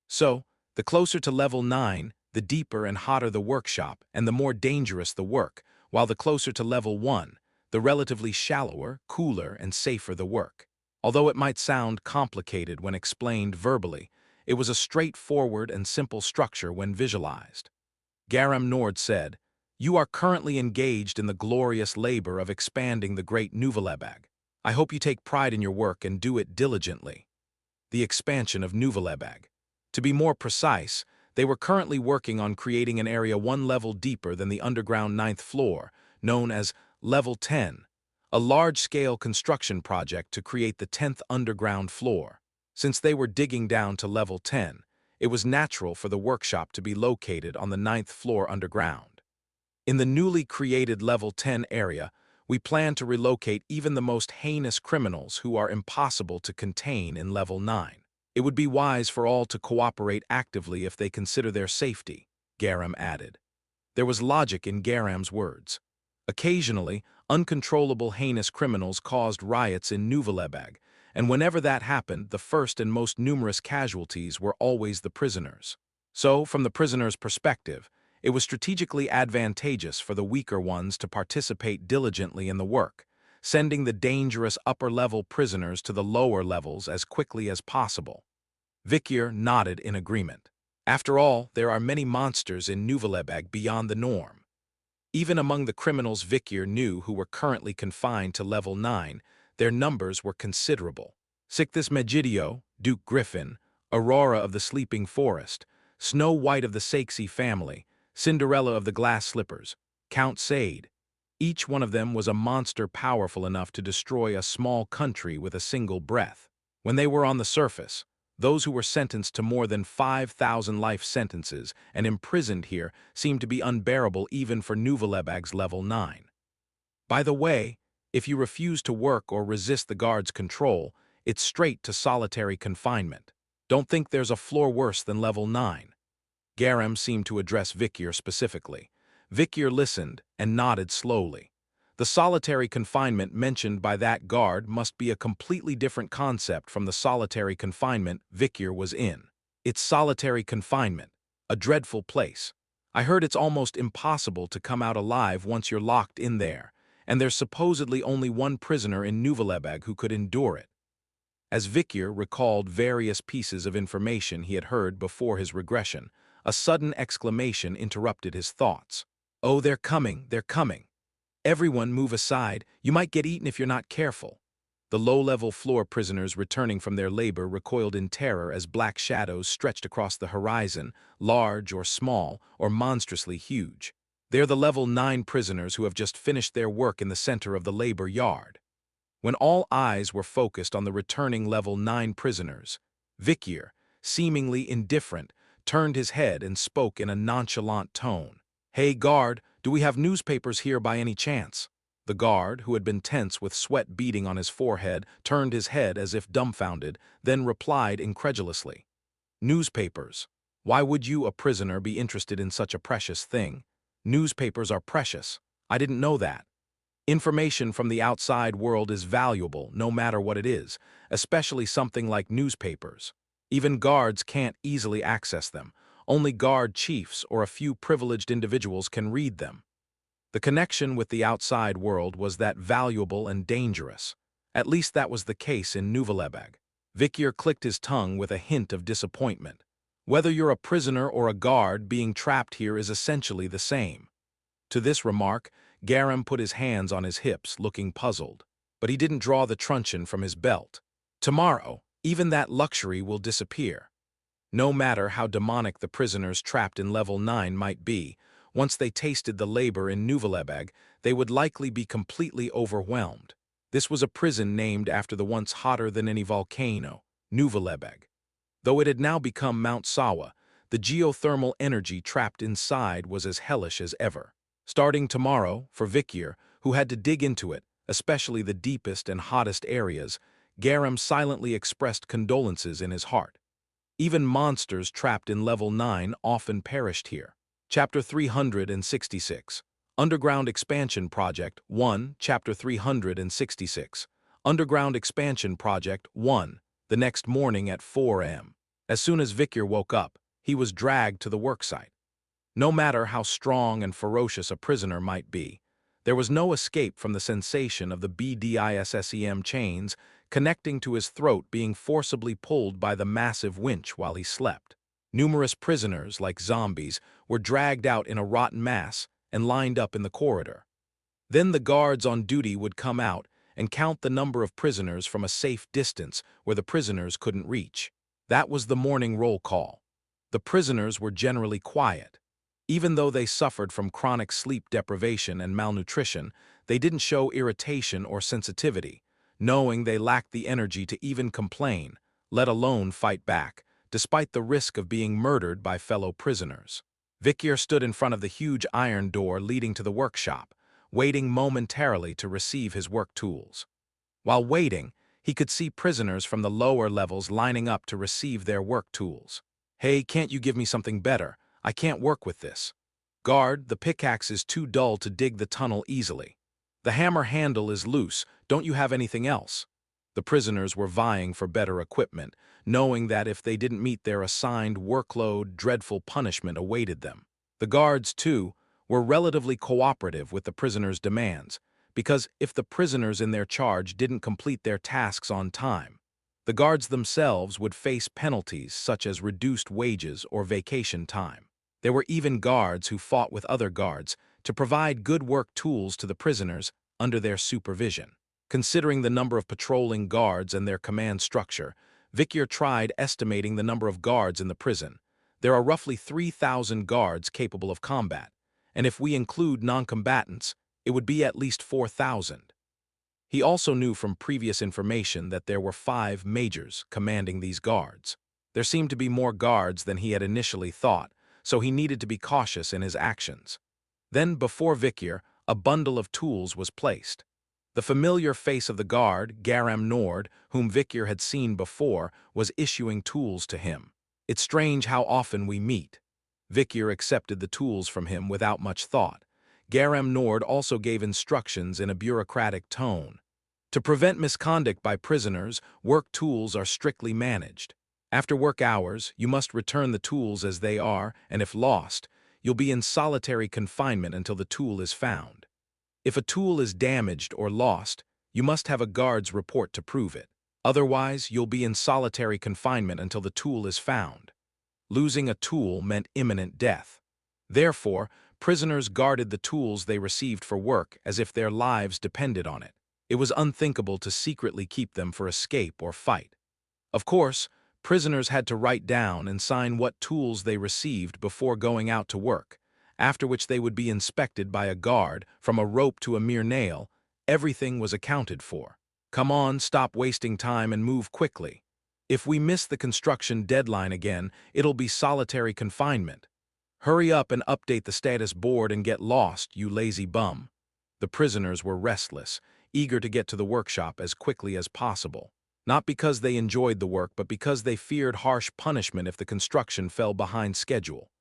Speaker 1: So, the closer to Level 9, the deeper and hotter the workshop and the more dangerous the work, while the closer to Level 1, the relatively shallower, cooler, and safer the work. Although it might sound complicated when explained verbally, it was a straightforward and simple structure when visualized. Garam Nord said, "You are currently engaged in the glorious labor of expanding the great Nuvvelebeg. I hope you take pride in your work and do it diligently." The expansion of Nuvvelebeg. To be more precise, They were currently working on creating an area one level deeper than the underground ninth floor, known as Level 10, a large-scale construction project to create the 10th underground floor. Since they were digging down to Level 10, it was natural for the workshop to be located on the ninth floor underground. In the newly created Level 10 area, we plan to relocate even the most heinous criminals who are impossible to contain in Level 9. It would be wise for all to cooperate actively if they consider their safety, Garam added. There was logic in Garam's words. Occasionally, uncontrollable heinous criminals caused riots in Nuvvelebag, and whenever that happened, the first and most numerous casualties were always the prisoners. So, from the prisoners' perspective, it was strategically advantageous for the weaker ones to participate diligently in the work, sending the dangerous upper-level prisoners to the lower levels as quickly as possible. Vikir nodded in agreement. After all, there are many monsters in Nuvvelebag beyond the norm. Even among the criminals Vikir knew who were currently confined to Level 9, their numbers were considerable. Sicthus Megidio, Duke Griffin, Aurora of the Sleeping Forest, Snow White of the Saxey family, Cinderella of the Glass Slippers, Count Sade. Each one of them was a monster powerful enough to destroy a small country with a single breath. When they were on the surface, those who were sentenced to more than 5,000 life sentences and imprisoned here seemed to be unbearable even for Nuvvelebag's Level 9. By the way, if you refuse to work or resist the guard's control, it's straight to solitary confinement. Don't think there's a floor worse than Level 9. Garam seemed to address Vikir specifically. Vikir listened and nodded slowly. The solitary confinement mentioned by that guard must be a completely different concept from the solitary confinement Vikir was in. It's solitary confinement, a dreadful place. I heard it's almost impossible to come out alive once you're locked in there, and there's supposedly only one prisoner in Nuvvelebag who could endure it. As Vikir recalled various pieces of information he had heard before his regression, a sudden exclamation interrupted his thoughts. "Oh, they're coming, they're coming. Everyone move aside, you might get eaten if you're not careful." The low-level floor prisoners returning from their labor recoiled in terror as black shadows stretched across the horizon, large or small or monstrously huge. They're the Level 9 prisoners who have just finished their work in the center of the labor yard. When all eyes were focused on the returning Level 9 prisoners, Vikir, seemingly indifferent, turned his head and spoke in a nonchalant tone. "Hey, guard, do we have newspapers here by any chance?" The guard, who had been tense with sweat beading on his forehead, turned his head as if dumbfounded, then replied incredulously. "Newspapers? Why would you, a prisoner, be interested in such a precious thing? Newspapers are precious. I didn't know that. Information from the outside world is valuable, no matter what it is, especially something like newspapers. Even guards can't easily access them. Only guard chiefs or a few privileged individuals can read them." The connection with the outside world was that valuable and dangerous. At least that was the case in Nuvvelebag. Vikir clicked his tongue with a hint of disappointment. Whether you're a prisoner or a guard, being trapped here is essentially the same. To this remark, Garam put his hands on his hips, looking puzzled. But he didn't draw the truncheon from his belt. Tomorrow, even that luxury will disappear. No matter how demonic the prisoners trapped in Level 9 might be, once they tasted the labor in Nuvvelebag, they would likely be completely overwhelmed. This was a prison named after the once hotter-than-any volcano, Nuvvelebag. Though it had now become Mount Sawa, the geothermal energy trapped inside was as hellish as ever. Starting tomorrow, for Vikir, who had to dig into it, especially the deepest and hottest areas, Garam silently expressed condolences in his heart. Even monsters trapped in Level 9 often perished here. Chapter 366. Underground Expansion Project 1, Chapter 366. Underground Expansion Project 1. The next morning at 4 a.m. As soon as Vikir woke up, he was dragged to the worksite. No matter how strong and ferocious a prisoner might be, there was no escape from the sensation of the BDISSEM chains connecting to his throat being forcibly pulled by the massive winch while he slept. Numerous prisoners, like zombies, were dragged out in a rotten mass and lined up in the corridor. Then the guards on duty would come out and count the number of prisoners from a safe distance where the prisoners couldn't reach. That was the morning roll call. The prisoners were generally quiet. Even though they suffered from chronic sleep deprivation and malnutrition, they didn't show irritation or sensitivity, knowing they lacked the energy to even complain, let alone fight back, despite the risk of being murdered by fellow prisoners. Vikyr stood in front of the huge iron door leading to the workshop, waiting momentarily to receive his work tools. While waiting, he could see prisoners from the lower levels lining up to receive their work tools. "Hey, can't you give me something better? I can't work with this." "Guard, the pickaxe is too dull to dig the tunnel easily." "The hammer handle is loose, don't you have anything else?" The prisoners were vying for better equipment, knowing that if they didn't meet their assigned workload, dreadful punishment awaited them. The guards, too, were relatively cooperative with the prisoners' demands, because if the prisoners in their charge didn't complete their tasks on time, the guards themselves would face penalties such as reduced wages or vacation time. There were even guards who fought with other guards to provide good work tools to the prisoners under their supervision. Considering the number of patrolling guards and their command structure, Vikyr tried estimating the number of guards in the prison. There are roughly 3,000 guards capable of combat, and if we include non-combatants, it would be at least 4,000. He also knew from previous information that there were 5 majors commanding these guards. There seemed to be more guards than he had initially thought, so he needed to be cautious in his actions. Then, before Vikyr, a bundle of tools was placed. The familiar face of the guard, Garam Nord, whom Vikyr had seen before, was issuing tools to him. "It's strange how often we meet." Vikyr accepted the tools from him without much thought. Garam Nord also gave instructions in a bureaucratic tone. To prevent misconduct by prisoners, work tools are strictly managed. After work hours, you must return the tools as they are, and if lost, you'll be in solitary confinement until the tool is found. If a tool is damaged or lost, you must have a guard's report to prove it. Otherwise, you'll be in solitary confinement until the tool is found. Losing a tool meant imminent death. Therefore, prisoners guarded the tools they received for work as if their lives depended on it. It was unthinkable to secretly keep them for escape or fight. Of course, prisoners had to write down and sign what tools they received before going out to work, after which they would be inspected by a guard. From a rope to a mere nail, everything was accounted for. "Come on, stop wasting time and move quickly. If we miss the construction deadline again, it'll be solitary confinement. Hurry up and update the status board and get lost, you lazy bum." The prisoners were restless, eager to get to the workshop as quickly as possible. Not because they enjoyed the work, but because they feared harsh punishment if the construction fell behind schedule.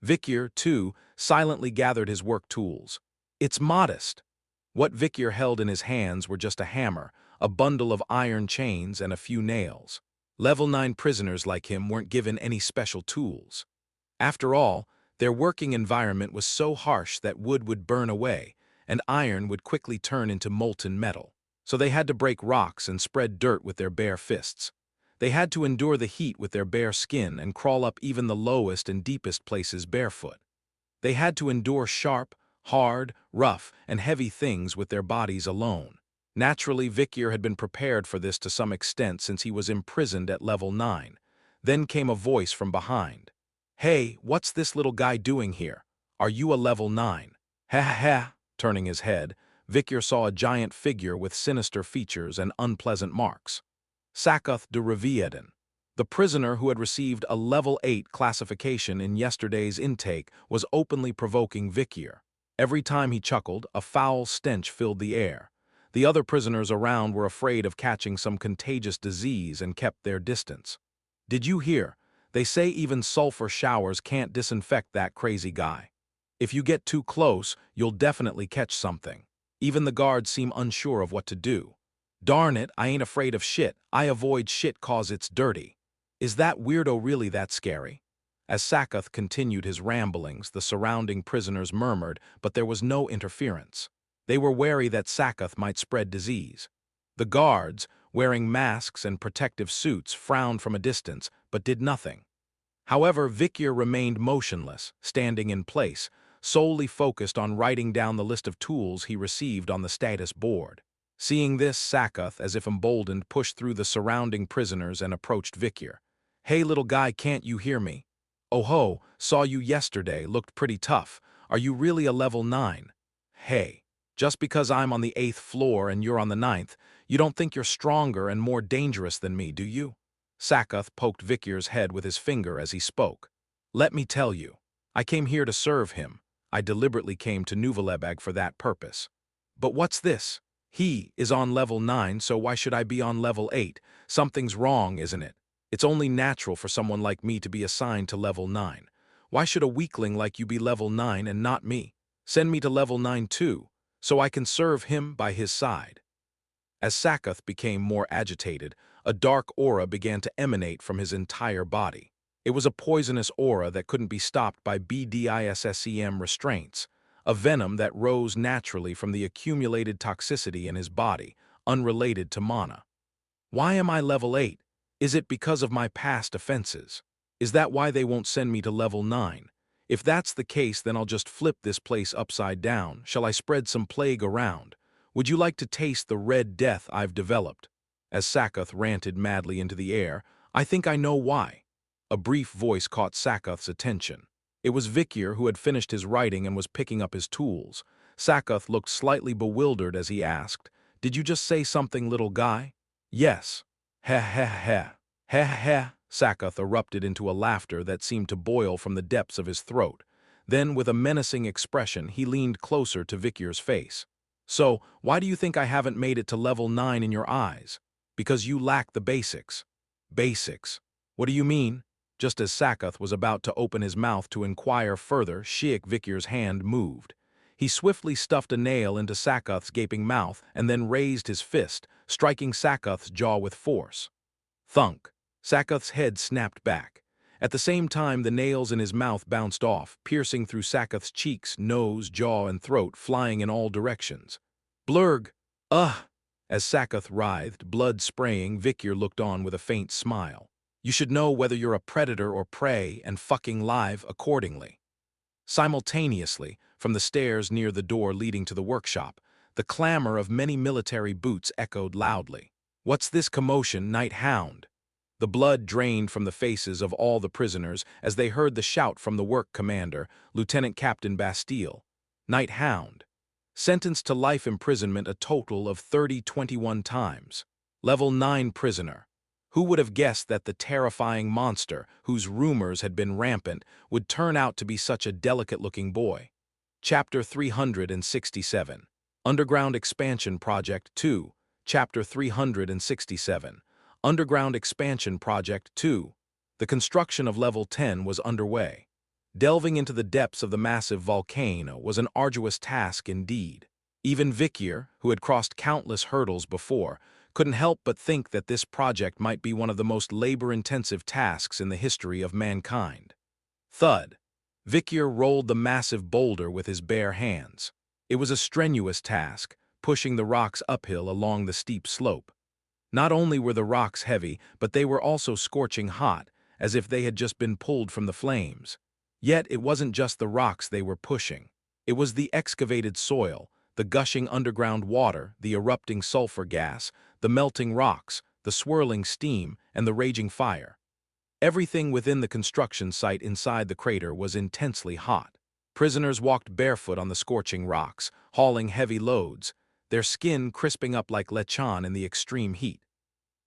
Speaker 1: Vikyr, too, silently gathered his work tools. "It's modest." What Vikyr held in his hands were just a hammer, a bundle of iron chains, and a few nails. Level 9 prisoners like him weren't given any special tools. After all, their working environment was so harsh that wood would burn away, and iron would quickly turn into molten metal. So they had to break rocks and spread dirt with their bare fists. They had to endure the heat with their bare skin and crawl up even the lowest and deepest places barefoot. They had to endure sharp, hard, rough, and heavy things with their bodies alone. Naturally, Vikyr had been prepared for this to some extent since he was imprisoned at level 9. Then came a voice from behind. "Hey, what's this little guy doing here? Are you a level 9? Ha ha ha." Turning his head, Vikyr saw a giant figure with sinister features and unpleasant marks. Sakath de Revieden. The prisoner who had received a level 8 classification in yesterday's intake was openly provoking Vikyr. Every time he chuckled, a foul stench filled the air. The other prisoners around were afraid of catching some contagious disease and kept their distance. "Did you hear? They say even sulfur showers can't disinfect that crazy guy. If you get too close, you'll definitely catch something." Even the guards seem unsure of what to do. "Darn it, I ain't afraid of shit. I avoid shit 'cause it's dirty." "Is that weirdo really that scary?" As Sakath continued his ramblings, the surrounding prisoners murmured, but there was no interference. They were wary that Sakath might spread disease. The guards, wearing masks and protective suits, frowned from a distance, but did nothing. However, Vikyr remained motionless, standing in place, solely focused on writing down the list of tools he received on the status board. Seeing this, Sakath, as if emboldened, pushed through the surrounding prisoners and approached Vikyr. "Hey little guy, can't you hear me? "Oh ho, saw you yesterday, looked pretty tough. Are you really a level 9? Hey, just because I'm on the 8th floor and you're on the 9th, you don't think you're stronger and more dangerous than me, do you?" Sakath poked Vikir's head with his finger as he spoke. "Let me tell you, I came here to serve him. I deliberately came to Nuvalebag for that purpose. But what's this? He is on level 9, so why should I be on level 8? Something's wrong, isn't it? It's only natural for someone like me to be assigned to level 9. Why should a weakling like you be level 9 and not me? Send me to level 9 too, so I can serve him by his side." As Sakath became more agitated, a dark aura began to emanate from his entire body. It was a poisonous aura that couldn't be stopped by BDISSEM restraints, a venom that rose naturally from the accumulated toxicity in his body, unrelated to mana. Why am I level 8? Is it because of my past offenses? Is that why they won't send me to level 9? If that's the case, then I'll just flip this place upside down. Shall I spread some plague around? Would you like to taste the red death I've developed? As Sakath ranted madly into the air, "I think I know why." A brief voice caught Sakath's attention. It was Vikir, who had finished his writing and was picking up his tools. Sakath looked slightly bewildered as he asked, "Did you just say something, little guy?" "Yes." "Heh heh heh. Heh heh." Sakath erupted into a laughter that seemed to boil from the depths of his throat. Then, with a menacing expression, he leaned closer to Vikir's face. "So, why do you think I haven't made it to level 9 in your eyes? Because you lack the basics." "Basics? What do you mean?" Just as Sakath was about to open his mouth to inquire further, Sheikh Vikir's hand moved. He swiftly stuffed a nail into Sakath's gaping mouth and then raised his fist, striking Sakath's jaw with force. Thunk! Sakath's head snapped back. At the same time, the nails in his mouth bounced off, piercing through Sakath's cheeks, nose, jaw, and throat, flying in all directions. "Blurg! Ugh!" As Sakath writhed, blood spraying, Vikir looked on with a faint smile. "You should know whether you're a predator or prey and fucking live accordingly." Simultaneously, from the stairs near the door leading to the workshop, the clamor of many military boots echoed loudly. "What's this commotion, Night Hound?" The blood drained from the faces of all the prisoners as they heard the shout from the work commander, Lieutenant Captain Bastille. "Night Hound. Sentenced to life imprisonment a total of 21 times. Level 9 prisoner. Who would have guessed that the terrifying monster, whose rumors had been rampant, would turn out to be such a delicate-looking boy?" Chapter 367. Underground Expansion Project 2. Chapter 367. Underground Expansion Project 2. The construction of Level 10 was underway. Delving into the depths of the massive volcano was an arduous task indeed. Even Vikir, who had crossed countless hurdles before, couldn't help but think that this project might be one of the most labor-intensive tasks in the history of mankind. Thud! Vikir rolled the massive boulder with his bare hands. It was a strenuous task, pushing the rocks uphill along the steep slope. Not only were the rocks heavy, but they were also scorching hot, as if they had just been pulled from the flames. Yet it wasn't just the rocks they were pushing. It was the excavated soil, the gushing underground water, the erupting sulfur gas, the melting rocks, the swirling steam, and the raging fire. Everything within the construction site inside the crater was intensely hot. Prisoners walked barefoot on the scorching rocks, hauling heavy loads, their skin crisping up like lechon in the extreme heat.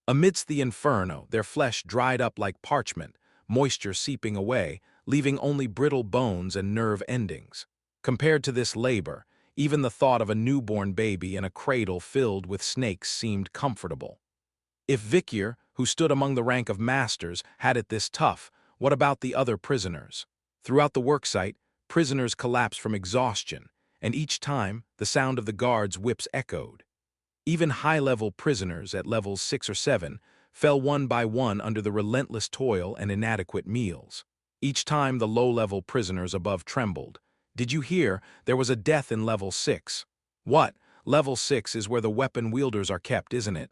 Speaker 1: Amidst the inferno, their flesh dried up like parchment, moisture seeping away, leaving only brittle bones and nerve endings. Compared to this labor, even the thought of a newborn baby in a cradle filled with snakes seemed comfortable. If Vikir, who stood among the rank of masters, had it this tough, what about the other prisoners? Throughout the worksite, prisoners collapsed from exhaustion, and each time, the sound of the guards' whips echoed. Even high-level prisoners at levels 6 or 7 fell one by one under the relentless toil and inadequate meals. Each time the low-level prisoners above trembled. "Did you hear? There was a death in level 6. "What? Level 6 is where the weapon wielders are kept, isn't it?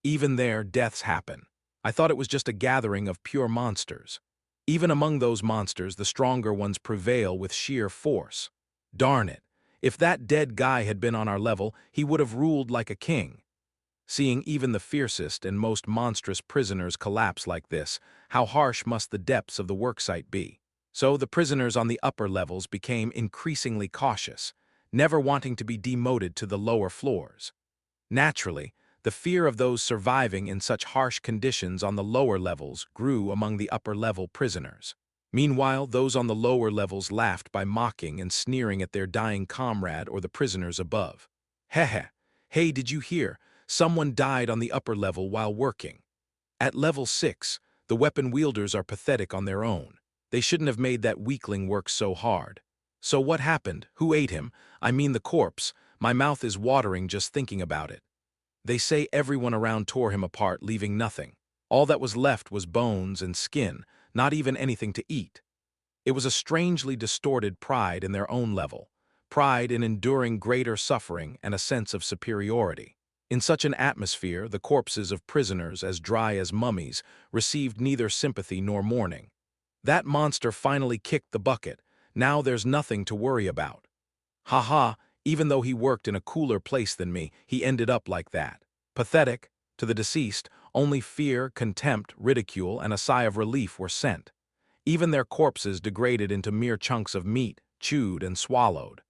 Speaker 1: Even there, deaths happen. I thought it was just a gathering of pure monsters. Even among those monsters, the stronger ones prevail with sheer force. Darn it. If that dead guy had been on our level, he would have ruled like a king." Seeing even the fiercest and most monstrous prisoners collapse like this, how harsh must the depths of the worksite be? So the prisoners on the upper levels became increasingly cautious, never wanting to be demoted to the lower floors. Naturally, the fear of those surviving in such harsh conditions on the lower levels grew among the upper-level prisoners. Meanwhile, those on the lower levels laughed by mocking and sneering at their dying comrade or the prisoners above. Heh. Hey, did you hear? Someone died on the upper level while working. At level 6, the weapon wielders are pathetic on their own. They shouldn't have made that weakling work so hard. So what happened? Who ate him? I mean the corpse. My mouth is watering just thinking about it. They say everyone around tore him apart, leaving nothing. All that was left was bones and skin, not even anything to eat. It was a strangely distorted pride in their own level, pride in enduring greater suffering and a sense of superiority. In such an atmosphere, the corpses of prisoners, as dry as mummies, received neither sympathy nor mourning. That monster finally kicked the bucket. Now there's nothing to worry about. Ha, even though he worked in a cooler place than me, he ended up like that. Pathetic. To the deceased, only fear, contempt, ridicule, and a sigh of relief were sent. Even their corpses degraded into mere chunks of meat, chewed and swallowed.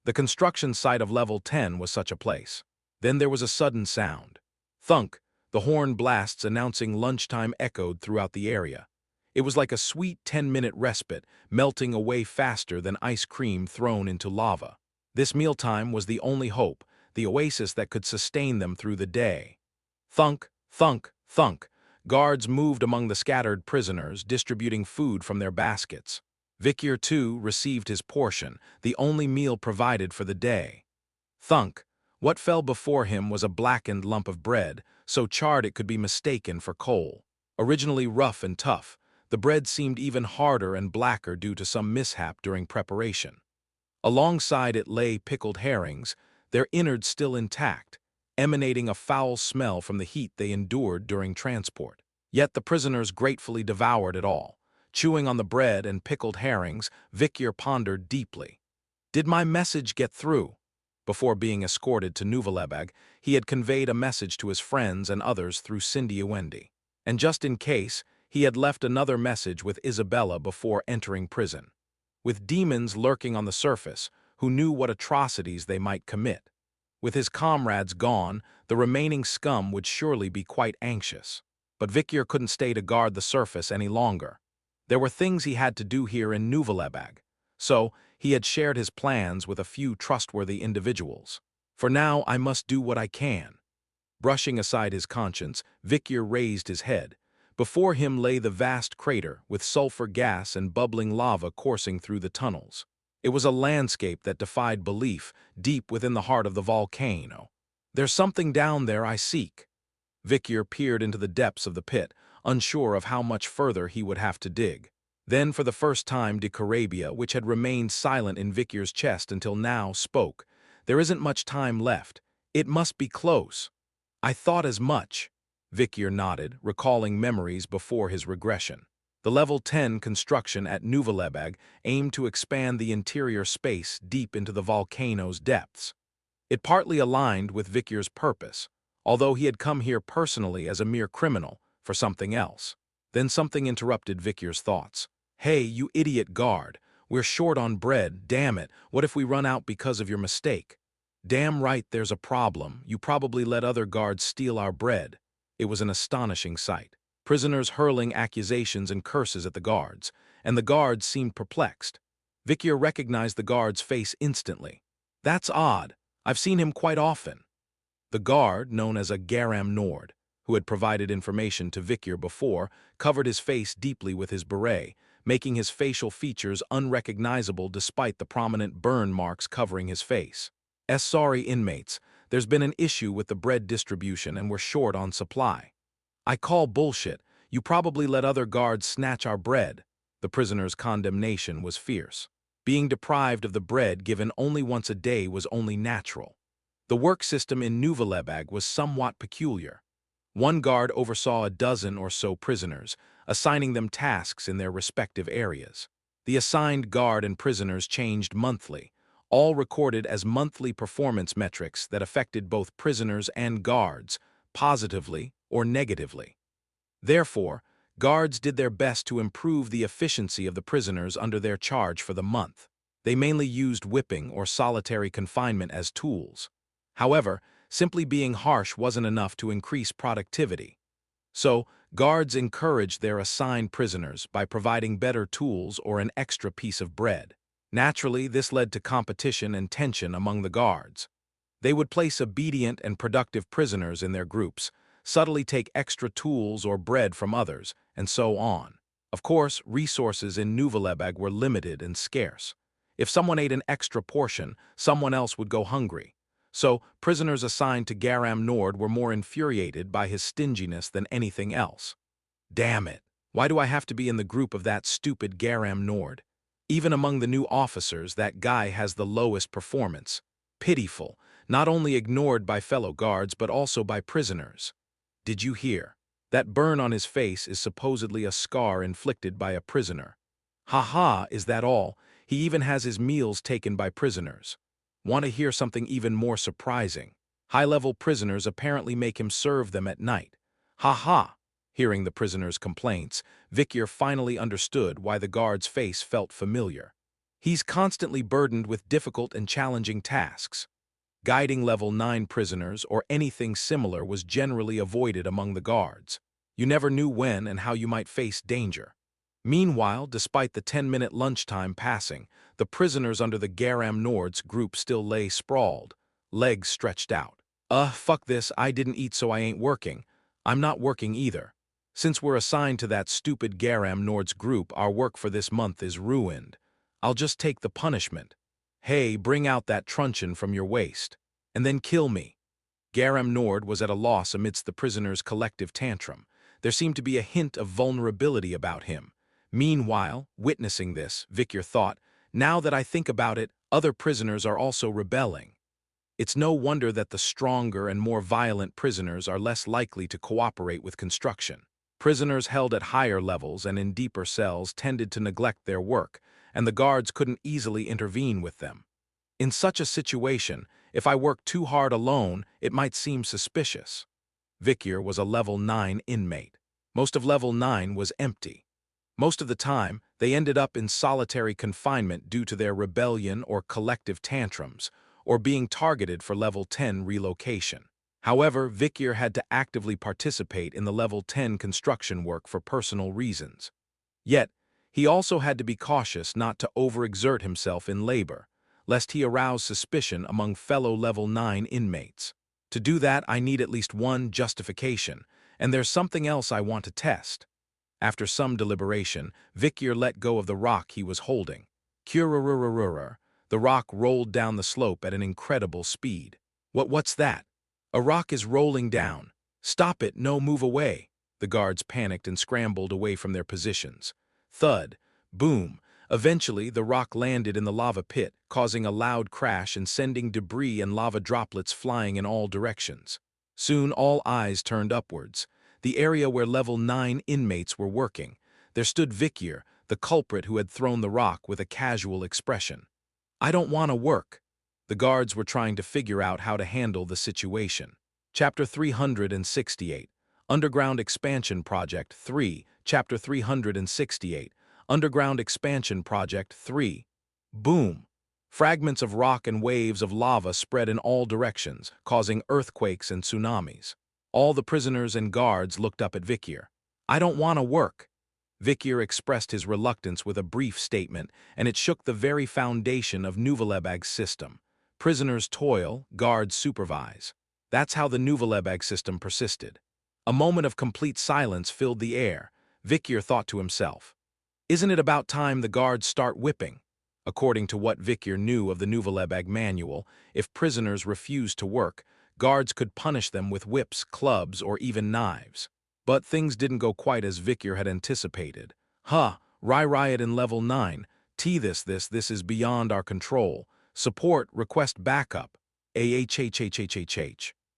Speaker 1: The construction site of level 10 was such a place. Then there was a sudden sound. Thunk, the horn blasts announcing lunchtime echoed throughout the area. It was like a sweet 10-minute respite, melting away faster than ice cream thrown into lava. This mealtime was the only hope, the oasis that could sustain them through the day. Thunk, thunk, thunk. Guards moved among the scattered prisoners, distributing food from their baskets. Vikyr, too, received his portion, the only meal provided for the day. Thunk. What fell before him was a blackened lump of bread, so charred it could be mistaken for coal. Originally rough and tough, the bread seemed even harder and blacker due to some mishap during preparation. Alongside it lay pickled herrings, their innards still intact, emanating a foul smell from the heat they endured during transport. Yet the prisoners gratefully devoured it all. Chewing on the bread and pickled herrings, Vikyr pondered deeply. Did my message get through? Before being escorted to Nuvalebeg, he had conveyed a message to his friends and others through Cindy Wendy. And just in case, he had left another message with Isabella before entering prison. With demons lurking on the surface, who knew what atrocities they might commit. With his comrades gone, the remaining scum would surely be quite anxious. But Vikyr couldn't stay to guard the surface any longer. There were things he had to do here in Nuvalebeg. So, he had shared his plans with a few trustworthy individuals. For now, I must do what I can. Brushing aside his conscience, Vikyr raised his head. Before him lay the vast crater, with sulfur gas and bubbling lava coursing through the tunnels. It was a landscape that defied belief, deep within the heart of the volcano. There's something down there I seek. Vikyr peered into the depths of the pit, unsure of how much further he would have to dig. Then, for the first time, Dicarabia, which had remained silent in Vikyr's chest until now, spoke. There isn't much time left. It must be close. I thought as much. Vikyr nodded, recalling memories before his regression. The level 10 construction at Nuvalebeg aimed to expand the interior space deep into the volcano's depths. It partly aligned with Vikyr's purpose, although he had come here personally as a mere criminal for something else. Then something interrupted Vikyr's thoughts. Hey, you idiot guard, we're short on bread, damn it, what if we run out because of your mistake? Damn right there's a problem, you probably let other guards steal our bread. It was an astonishing sight. Prisoners hurling accusations and curses at the guards, and the guards seemed perplexed. Vikyr recognized the guard's face instantly. That's odd, I've seen him quite often. The guard, known as a Garam Nord, who had provided information to Vikyr before, covered his face deeply with his beret, making his facial features unrecognizable despite the prominent burn marks covering his face. Sorry inmates, there's been an issue with the bread distribution and we're short on supply. I call bullshit, you probably let other guards snatch our bread. The prisoner's condemnation was fierce. Being deprived of the bread given only once a day was only natural. The work system in Nuvalebeg was somewhat peculiar. One guard oversaw a dozen or so prisoners, assigning them tasks in their respective areas. The assigned guard and prisoners changed monthly, all recorded as monthly performance metrics that affected both prisoners and guards, positively or negatively. Therefore, Guards did their best to improve the efficiency of the prisoners under their charge for the month. They mainly used whipping or solitary confinement as tools. However, simply being harsh wasn't enough to increase productivity. So, guards encouraged their assigned prisoners by providing better tools or an extra piece of bread. Naturally, this led to competition and tension among the guards. They would place obedient and productive prisoners in their groups, subtly take extra tools or bread from others, and so on. Of course, resources in Nouvelebeg were limited and scarce. If someone ate an extra portion, someone else would go hungry. So, prisoners assigned to Garam Nord were more infuriated by his stinginess than anything else. Damn it! Why do I have to be in the group of that stupid Garam Nord? Even among the new officers, that guy has the lowest performance. Pitiful, not only ignored by fellow guards but also by prisoners. Did you hear? That burn on his face is supposedly a scar inflicted by a prisoner. Ha, is that all? He even has his meals taken by prisoners. Want to hear something even more surprising? High-level prisoners apparently make him serve them at night. Ha. Hearing the prisoner's complaints, Vikyr finally understood why the guard's face felt familiar. He's constantly burdened with difficult and challenging tasks. Guiding level 9 prisoners or anything similar was generally avoided among the guards. You never knew when and how you might face danger. Meanwhile, despite the 10-minute lunchtime passing, the prisoners under the Garam Nord's group still lay sprawled, legs stretched out. Fuck this, I didn't eat so I ain't working. I'm not working either. Since we're assigned to that stupid Garam Nord's group, our work for this month is ruined. I'll just take the punishment. Hey, bring out that truncheon from your waist. And then kill me. Garam Nord was at a loss amidst the prisoners' collective tantrum. There seemed to be a hint of vulnerability about him. Meanwhile, witnessing this, Vikyr thought, now that I think about it, other prisoners are also rebelling. It's no wonder that the stronger and more violent prisoners are less likely to cooperate with construction. Prisoners held at higher levels and in deeper cells tended to neglect their work, and the guards couldn't easily intervene with them. In such a situation, if I worked too hard alone, it might seem suspicious. Vikyr was a level 9 inmate. Most of level 9 was empty. Most of the time, they ended up in solitary confinement due to their rebellion or collective tantrums, or being targeted for level 10 relocation. However, Vikyr had to actively participate in the level 10 construction work for personal reasons. Yet, he also had to be cautious not to overexert himself in labor, lest he arouse suspicion among fellow level 9 inmates. To do that, I need at least one justification, and there's something else I want to test. After some deliberation, Vikyr let go of the rock he was holding. Kurururururur. The rock rolled down the slope at an incredible speed. What's that? A rock is rolling down. Stop it, no, move away. The guards panicked and scrambled away from their positions. Thud. Boom. Eventually, the rock landed in the lava pit, causing a loud crash and sending debris and lava droplets flying in all directions. Soon, all eyes turned upwards. The area where level 9 inmates were working. There stood Vikyr, the culprit who had thrown the rock, with a casual expression. I don't want to work. The guards were trying to figure out how to handle the situation. Chapter 368. Underground Expansion Project 3. Chapter 368. Underground Expansion Project 3. Boom! Fragments of rock and waves of lava spread in all directions, causing earthquakes and tsunamis. All the prisoners and guards looked up at Vikyr. I don't want to work. Vikyr expressed his reluctance with a brief statement, and it shook the very foundation of Nouvelebeg's system. Prisoners toil, guards supervise. That's how the Nouvelebeg system persisted. A moment of complete silence filled the air. Vikyr thought to himself, isn't it about time the guards start whipping? According to what Vikyr knew of the Nouvelebeg manual, if prisoners refused to work, guards could punish them with whips, clubs, or even knives. But things didn't go quite as Vikyr had anticipated. Riot in level 9. This is beyond our control. Support, request backup.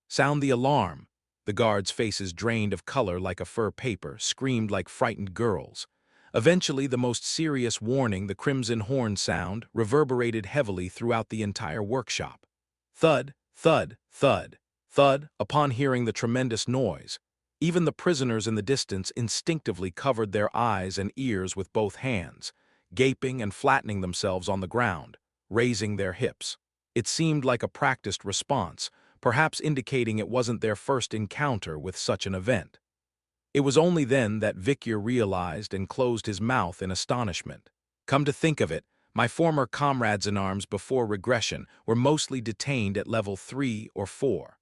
Speaker 1: Sound the alarm. The guards' faces drained of color like a fur paper, screamed like frightened girls. Eventually, the most serious warning, the crimson horn sound, reverberated heavily throughout the entire workshop. Thud, thud, thud, thud. Upon hearing the tremendous noise, Even the prisoners in the distance instinctively covered their eyes and ears with both hands, gaping and flattening themselves on the ground, raising their hips. It seemed like a practiced response, perhaps indicating it wasn't their first encounter with such an event. It was only then that Victor realized and closed his mouth in astonishment. Come to think of it, my former comrades-in-arms before Regression were mostly detained at level 3 or 4.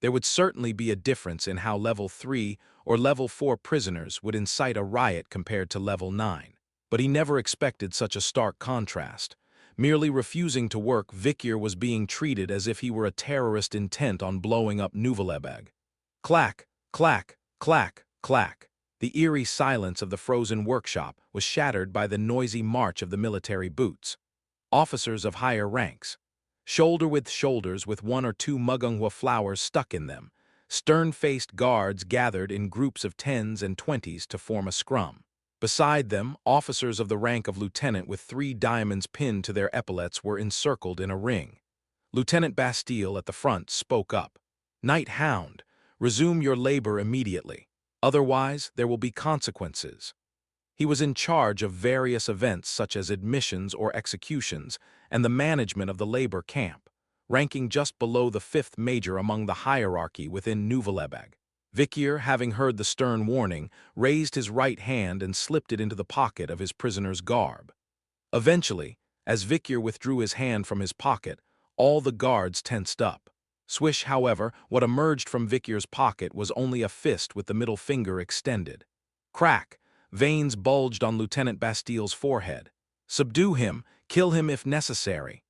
Speaker 1: There would certainly be a difference in how level 3 or level 4 prisoners would incite a riot compared to level 9. But he never expected such a stark contrast. Merely refusing to work, Victor was being treated as if he were a terrorist intent on blowing up Nuvellebeg. Clack, clack, clack, clack. The eerie silence of the frozen workshop was shattered by the noisy march of the military boots. Officers of higher ranks, shoulder with shoulders with 1 or 2 mugunghwa flowers stuck in them, stern-faced guards gathered in groups of 10s and 20s to form a scrum. Beside them, officers of the rank of lieutenant with 3 diamonds pinned to their epaulets were encircled in a ring. Lieutenant Bastille at the front spoke up. "Knight Hound, resume your labor immediately. Otherwise, there will be consequences." He was in charge of various events such as admissions or executions and the management of the labor camp, ranking just below the 5th major among the hierarchy within Nuvellebeg. Victor, having heard the stern warning, raised his right hand and slipped it into the pocket of his prisoner's garb. Eventually, as Victor withdrew his hand from his pocket, all the guards tensed up. Swish, however, what emerged from Victor's pocket was only a fist with the middle finger extended. Crack! Veins bulged on Lieutenant Bastille's forehead. "Subdue him, kill him if necessary."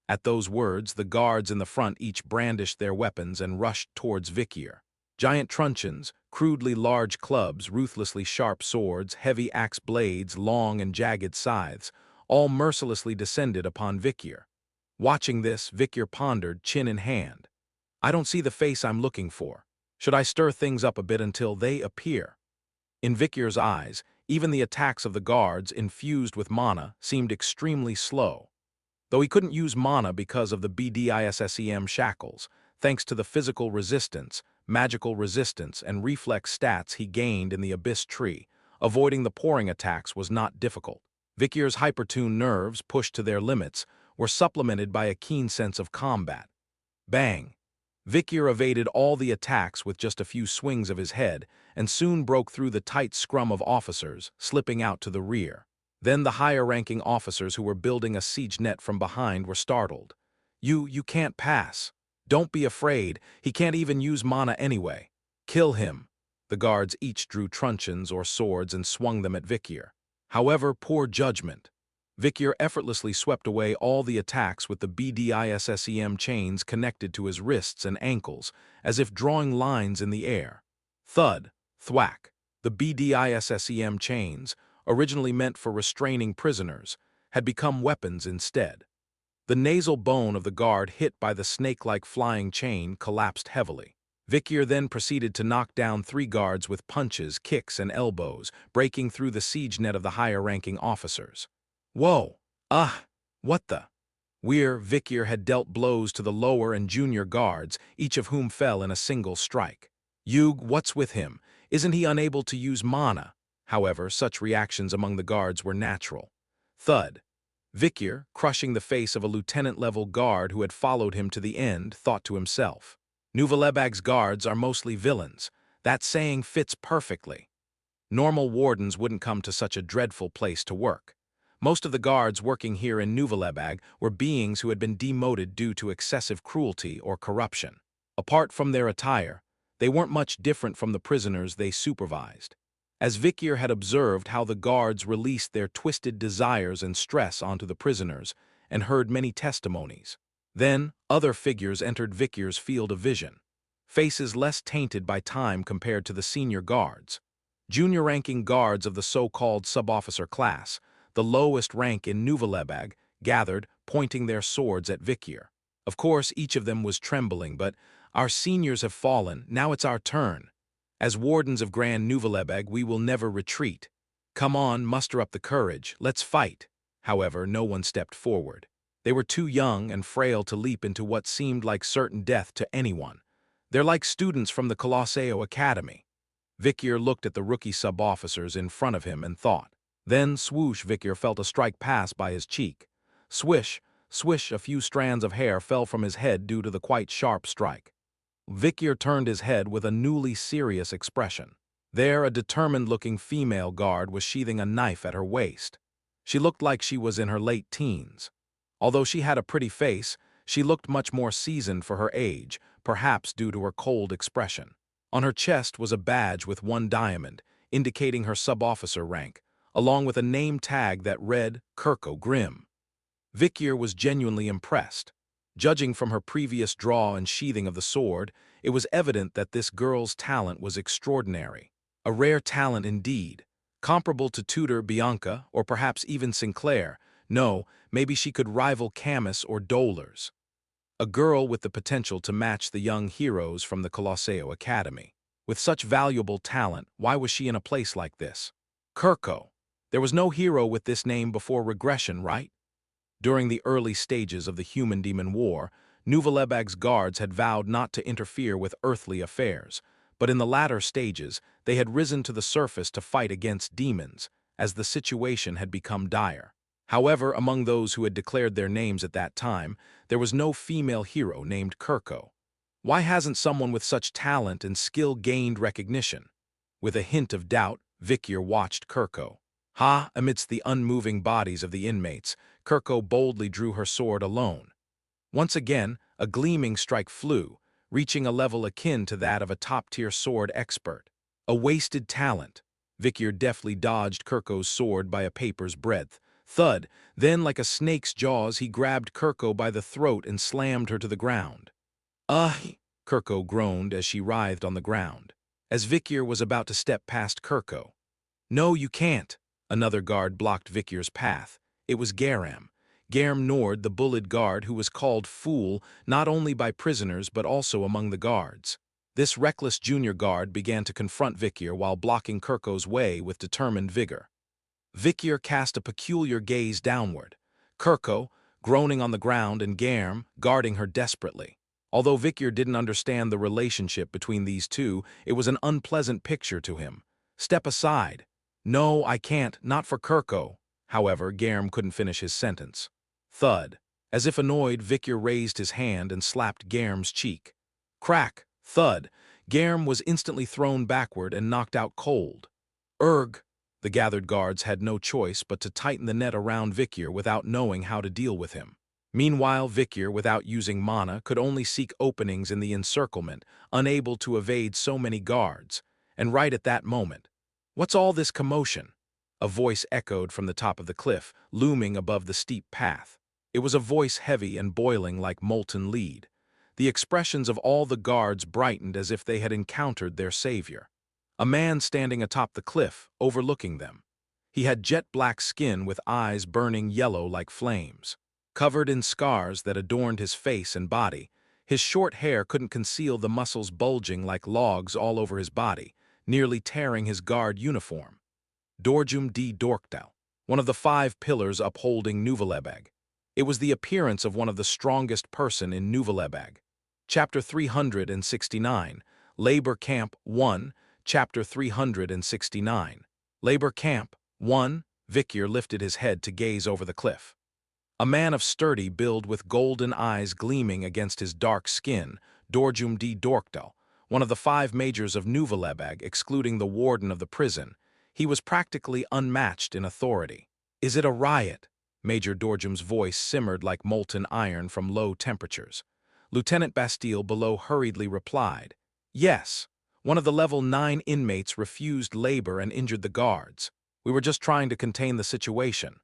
Speaker 1: At those words, the guards in the front each brandished their weapons and rushed towards Victor. Giant truncheons, crudely large clubs, ruthlessly sharp swords, heavy axe blades, long and jagged scythes, all mercilessly descended upon Victor. Watching this, Victor pondered, chin in hand. I don't see the face I'm looking for. Should I stir things up a bit until they appear? In Victor's eyes, even the attacks of the guards, infused with mana, seemed extremely slow. Though he couldn't use mana because of the BDISSEM shackles, thanks to the physical resistance, magical resistance, and reflex stats he gained in the Abyss Tree, avoiding the pouring attacks was not difficult. Victor's hypertuned nerves, pushed to their limits, were supplemented by a keen sense of combat. Bang! Victor evaded all the attacks with just a few swings of his head and soon broke through the tight scrum of officers, slipping out to the rear. Then the higher-ranking officers who were building a siege net from behind were startled. You can't pass. Don't be afraid, he can't even use mana anyway. Kill him." The guards each drew truncheons or swords and swung them at Victor. However, poor judgment. Victor effortlessly swept away all the attacks with the BDISSEM chains connected to his wrists and ankles, as if drawing lines in the air. Thud, thwack. The BDISSEM chains, originally meant for restraining prisoners, had become weapons instead. The nasal bone of the guard hit by the snake-like flying chain collapsed heavily. Victor then proceeded to knock down 3 guards with punches, kicks, and elbows, breaking through the siege net of the higher-ranking officers. Whoa! What the? Victor had dealt blows to the lower and junior guards, each of whom fell in a single strike. What's with him? Isn't he unable to use mana? However, such reactions among the guards were natural. Thud. Victor, crushing the face of a lieutenant-level guard who had followed him to the end, thought to himself, Nuvellebeg's guards are mostly villains. That saying fits perfectly. Normal wardens wouldn't come to such a dreadful place to work. Most of the guards working here in Nuvellebeg were beings who had been demoted due to excessive cruelty or corruption. Apart from their attire, they weren't much different from the prisoners they supervised. As Victor had observed how the guards released their twisted desires and stress onto the prisoners, and heard many testimonies. Then, other figures entered Victor's field of vision. Faces less tainted by time compared to the senior guards. Junior-ranking guards of the so-called sub-officer class, the lowest rank in Nuvellebeg, gathered, pointing their swords at Victor. Of course, each of them was trembling, but our seniors have fallen, now it's our turn. As wardens of Grand Nuvellebeg, we will never retreat. Come on, muster up the courage, let's fight. However, no one stepped forward. They were too young and frail to leap into what seemed like certain death to anyone. They're like students from the Colosseo Academy. Vikyr looked at the rookie sub-officers in front of him and thought. Then, swoosh, Vikyr felt a strike pass by his cheek. Swish, swish, a few strands of hair fell from his head due to the quite sharp strike. Vikyr turned his head with a newly serious expression. There, a determined-looking female guard was sheathing a knife at her waist. She looked like she was in her late teens. Although she had a pretty face, she looked much more seasoned for her age, perhaps due to her cold expression. On her chest was a badge with one diamond, indicating her sub-officer rank, along with a name tag that read Kirko Grimm. Vikyr was genuinely impressed. Judging from her previous draw and sheathing of the sword, it was evident that this girl's talent was extraordinary. A rare talent indeed, comparable to tutor Bianca or perhaps even Sinclair. No, maybe she could rival Camus or Dolers. A girl with the potential to match the young heroes from the Colosseo Academy. With such valuable talent, why was she in a place like this? Kirko. There was no hero with this name before Regression, right? During the early stages of the Human-Demon War, Nuvalebag's guards had vowed not to interfere with earthly affairs, but in the latter stages, they had risen to the surface to fight against demons, as the situation had become dire. However, among those who had declared their names at that time, there was no female hero named Kirko. Why hasn't someone with such talent and skill gained recognition? With a hint of doubt, Vikyr watched Kirko. Amidst the unmoving bodies of the inmates, Kirko boldly drew her sword alone. Once again, a gleaming strike flew, reaching a level akin to that of a top-tier sword expert. A wasted talent. Vikyr deftly dodged Kirko's sword by a paper's breadth. Thud, then like a snake's jaws he grabbed Kirko by the throat and slammed her to the ground. Kirko groaned as she writhed on the ground, as Vikyr was about to step past Kirko. No, you can't. Another guard blocked Vikyr's path. It was Garam. Garam Nord, the bullied guard who was called fool not only by prisoners but also among the guards. This reckless junior guard began to confront Vikyr while blocking Kirko's way with determined vigor. Vikyr cast a peculiar gaze downward. Kirko, groaning on the ground, and Garam, guarding her desperately. Although Vikyr didn't understand the relationship between these two, it was an unpleasant picture to him. Step aside. No, I can't, not for Kirko. However, Garam couldn't finish his sentence. Thud. As if annoyed, Vikyr raised his hand and slapped Garam's cheek. Crack. Thud. Garam was instantly thrown backward and knocked out cold. Erg. The gathered guards had no choice but to tighten the net around Vikyr without knowing how to deal with him. Meanwhile, Vikyr, without using mana, could only seek openings in the encirclement, unable to evade so many guards. And right at that moment, "What's all this commotion?" A voice echoed from the top of the cliff, looming above the steep path. It was a voice heavy and boiling like molten lead. The expressions of all the guards brightened as if they had encountered their savior. A man standing atop the cliff, overlooking them. He had jet-black skin with eyes burning yellow like flames. Covered in scars that adorned his face and body, his short hair couldn't conceal the muscles bulging like logs all over his body, nearly tearing his guard uniform. Dorjum D. Dorkdal, one of the 5 pillars upholding Nuvalebag. It was the appearance of one of the strongest person in Nuvalebag. Chapter 369, Labor Camp 1, Chapter 369. Labor Camp 1, Vikyr lifted his head to gaze over the cliff. A man of sturdy build with golden eyes gleaming against his dark skin, Dorjum D. Dorkdal, one of the 5 majors of Nuvalebag, excluding the warden of the prison. He was practically unmatched in authority. Is it a riot? Major Dorjum's voice simmered like molten iron from low temperatures. Lieutenant Bastille below hurriedly replied, Yes. One of the level 9 inmates refused labor and injured the guards. We were just trying to contain the situation.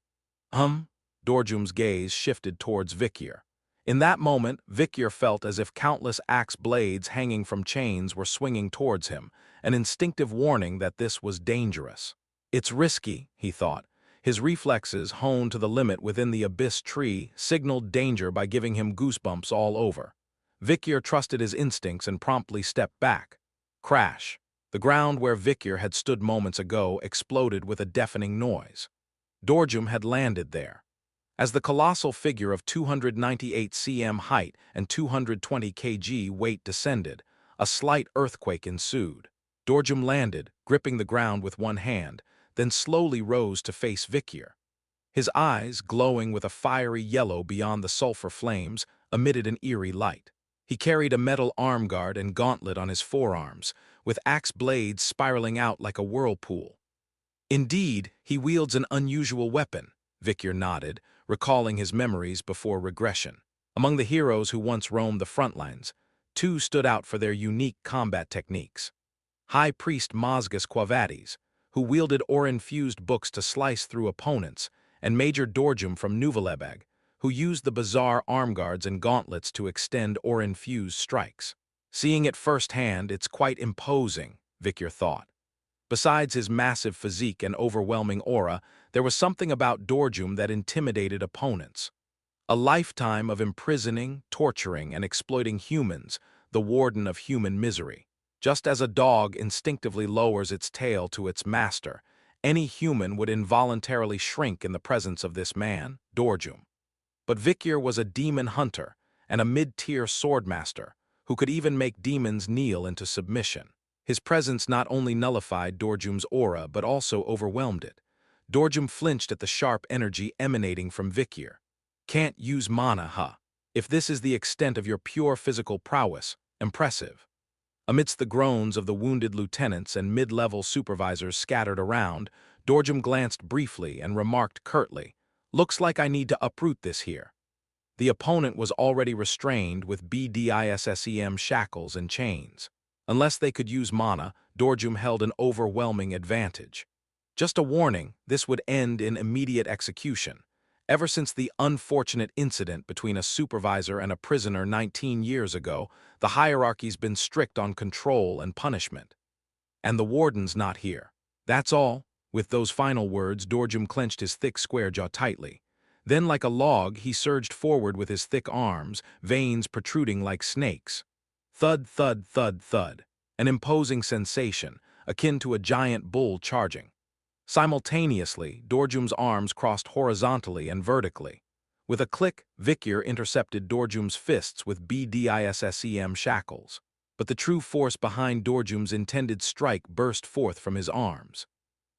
Speaker 1: Dorjum's gaze shifted towards Vikyr. In that moment, Vikyr felt as if countless axe blades hanging from chains were swinging towards him, an instinctive warning that this was dangerous. It's risky, he thought. His reflexes, honed to the limit within the abyss tree, signaled danger by giving him goosebumps all over. Vikyr trusted his instincts and promptly stepped back. Crash. The ground where Vikyr had stood moments ago exploded with a deafening noise. Dorjum had landed there. As the colossal figure of 298 cm height and 220 kg weight descended, a slight earthquake ensued. Dorjum landed, gripping the ground with one hand, then slowly rose to face Vikir. His eyes, glowing with a fiery yellow beyond the sulfur flames, emitted an eerie light. He carried a metal arm guard and gauntlet on his forearms, with axe blades spiraling out like a whirlpool. Indeed, he wields an unusual weapon, Vikir nodded, recalling his memories before regression. Among the heroes who once roamed the front lines, two stood out for their unique combat techniques. High Priest Mazgas Quavadis, who wielded ore-infused books to slice through opponents, and Major Dorjum from Nuvalebeg, who used the bizarre arm guards and gauntlets to extend ore-infused strikes. Seeing it firsthand, it's quite imposing, Vikir thought. Besides his massive physique and overwhelming aura, there was something about Dorjum that intimidated opponents. A lifetime of imprisoning, torturing, and exploiting humans, the warden of human misery. Just as a dog instinctively lowers its tail to its master, any human would involuntarily shrink in the presence of this man, Dorjum. But Vikir was a demon hunter and a mid-tier swordmaster who could even make demons kneel into submission. His presence not only nullified Dorjum's aura but also overwhelmed it. Dorjum flinched at the sharp energy emanating from Vikir. Can't use mana, huh? If this is the extent of your pure physical prowess, impressive. Amidst the groans of the wounded lieutenants and mid-level supervisors scattered around, Dorjum glanced briefly and remarked curtly, "Looks like I need to uproot this here." The opponent was already restrained with disposable shackles and chains. Unless they could use mana, Dorjum held an overwhelming advantage. Just a warning, this would end in immediate execution. Ever since the unfortunate incident between a supervisor and a prisoner 19 years ago, the hierarchy's been strict on control and punishment. And the warden's not here. That's all. With those final words, Dorjum clenched his thick square jaw tightly. Then, like a log, he surged forward with his thick arms, veins protruding like snakes. Thud, thud, thud, thud. An imposing sensation, akin to a giant bull charging. Simultaneously, Dorjum's arms crossed horizontally and vertically. With a click, Vikir intercepted Dorjum's fists with disposable shackles. But the true force behind Dorjum's intended strike burst forth from his arms.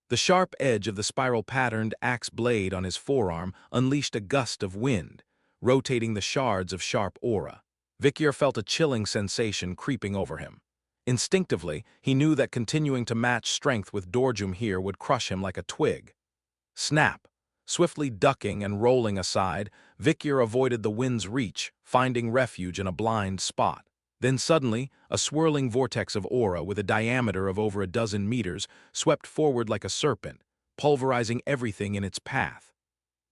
Speaker 1: The sharp edge of the spiral-patterned axe blade on his forearm unleashed a gust of wind, rotating the shards of sharp aura. Vikir felt a chilling sensation creeping over him. Instinctively, he knew that continuing to match strength with Dorjum here would crush him like a twig. Snap! Swiftly ducking and rolling aside, Vikir avoided the wind's reach, finding refuge in a blind spot. Then suddenly, a swirling vortex of aura with a diameter of over a dozen meters swept forward like a serpent, pulverizing everything in its path.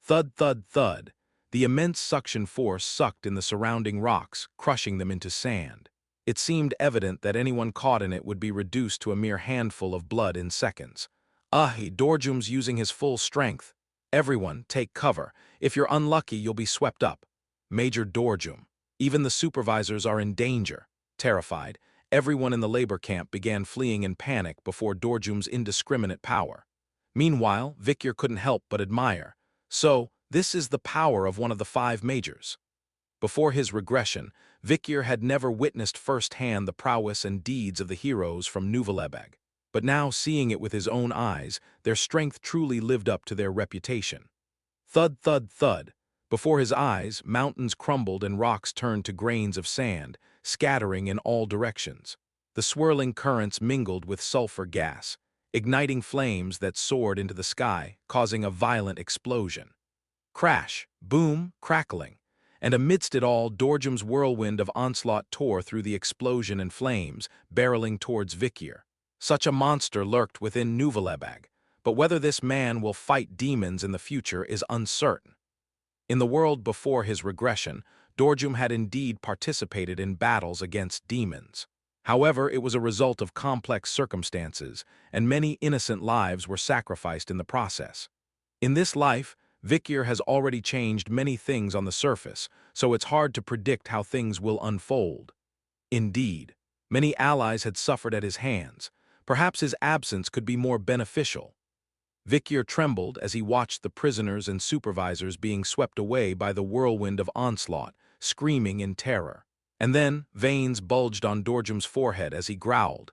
Speaker 1: Thud, thud, thud. The immense suction force sucked in the surrounding rocks, crushing them into sand. It seemed evident that anyone caught in it would be reduced to a mere handful of blood in seconds. Dorjum's using his full strength. Everyone, take cover. If you're unlucky, you'll be swept up. Major Dorjum. Even the supervisors are in danger. Terrified, everyone in the labor camp began fleeing in panic before Dorjum's indiscriminate power. Meanwhile, Vikir couldn't help but admire. So, this is the power of one of the 5 majors. Before his regression, Vikir had never witnessed firsthand the prowess and deeds of the heroes from Nuvalebeg. But now, seeing it with his own eyes, their strength truly lived up to their reputation. Thud, thud, thud. Before his eyes, mountains crumbled and rocks turned to grains of sand, scattering in all directions. The swirling currents mingled with sulfur gas, igniting flames that soared into the sky, causing a violent explosion. Crash, boom, crackling. And amidst it all, Dorjum's whirlwind of onslaught tore through the explosion and flames, barreling towards Vikir. Such a monster lurked within Nuvalebeg, but whether this man will fight demons in the future is uncertain. In the world before his regression, Dorjum had indeed participated in battles against demons. However, it was a result of complex circumstances, and many innocent lives were sacrificed in the process. In this life, Vikir has already changed many things on the surface, so it's hard to predict how things will unfold. Indeed, many allies had suffered at his hands. Perhaps his absence could be more beneficial. Vikir trembled as he watched the prisoners and supervisors being swept away by the whirlwind of onslaught, screaming in terror. And then, veins bulged on Dorjum's forehead as he growled,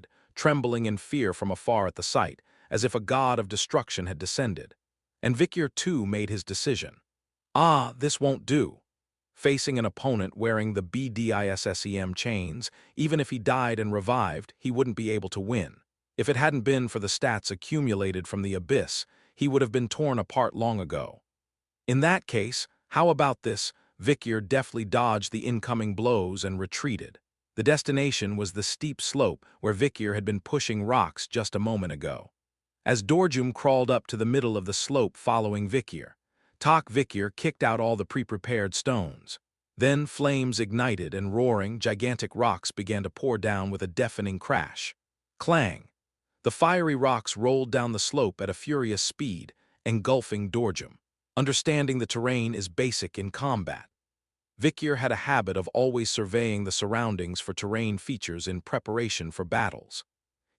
Speaker 1: halted, trembling in fear from afar at the sight, as if a god of destruction had descended. And Vikir too made his decision. Ah, this won't do. Facing an opponent wearing the BDISSEM chains, even if he died and revived, he wouldn't be able to win. If it hadn't been for the stats accumulated from the abyss, he would have been torn apart long ago. In that case, how about this? Vikyr deftly dodged the incoming blows and retreated. The destination was the steep slope where Vikyr had been pushing rocks just a moment ago. As Dorjum crawled up to the middle of the slope following Vikyr, Vikyr kicked out all the pre-prepared stones. Then flames ignited and roaring, gigantic rocks began to pour down with a deafening crash. Clang! The fiery rocks rolled down the slope at a furious speed, engulfing Dorjum. Understanding the terrain is basic in combat. Vikyr had a habit of always surveying the surroundings for terrain features in preparation for battles.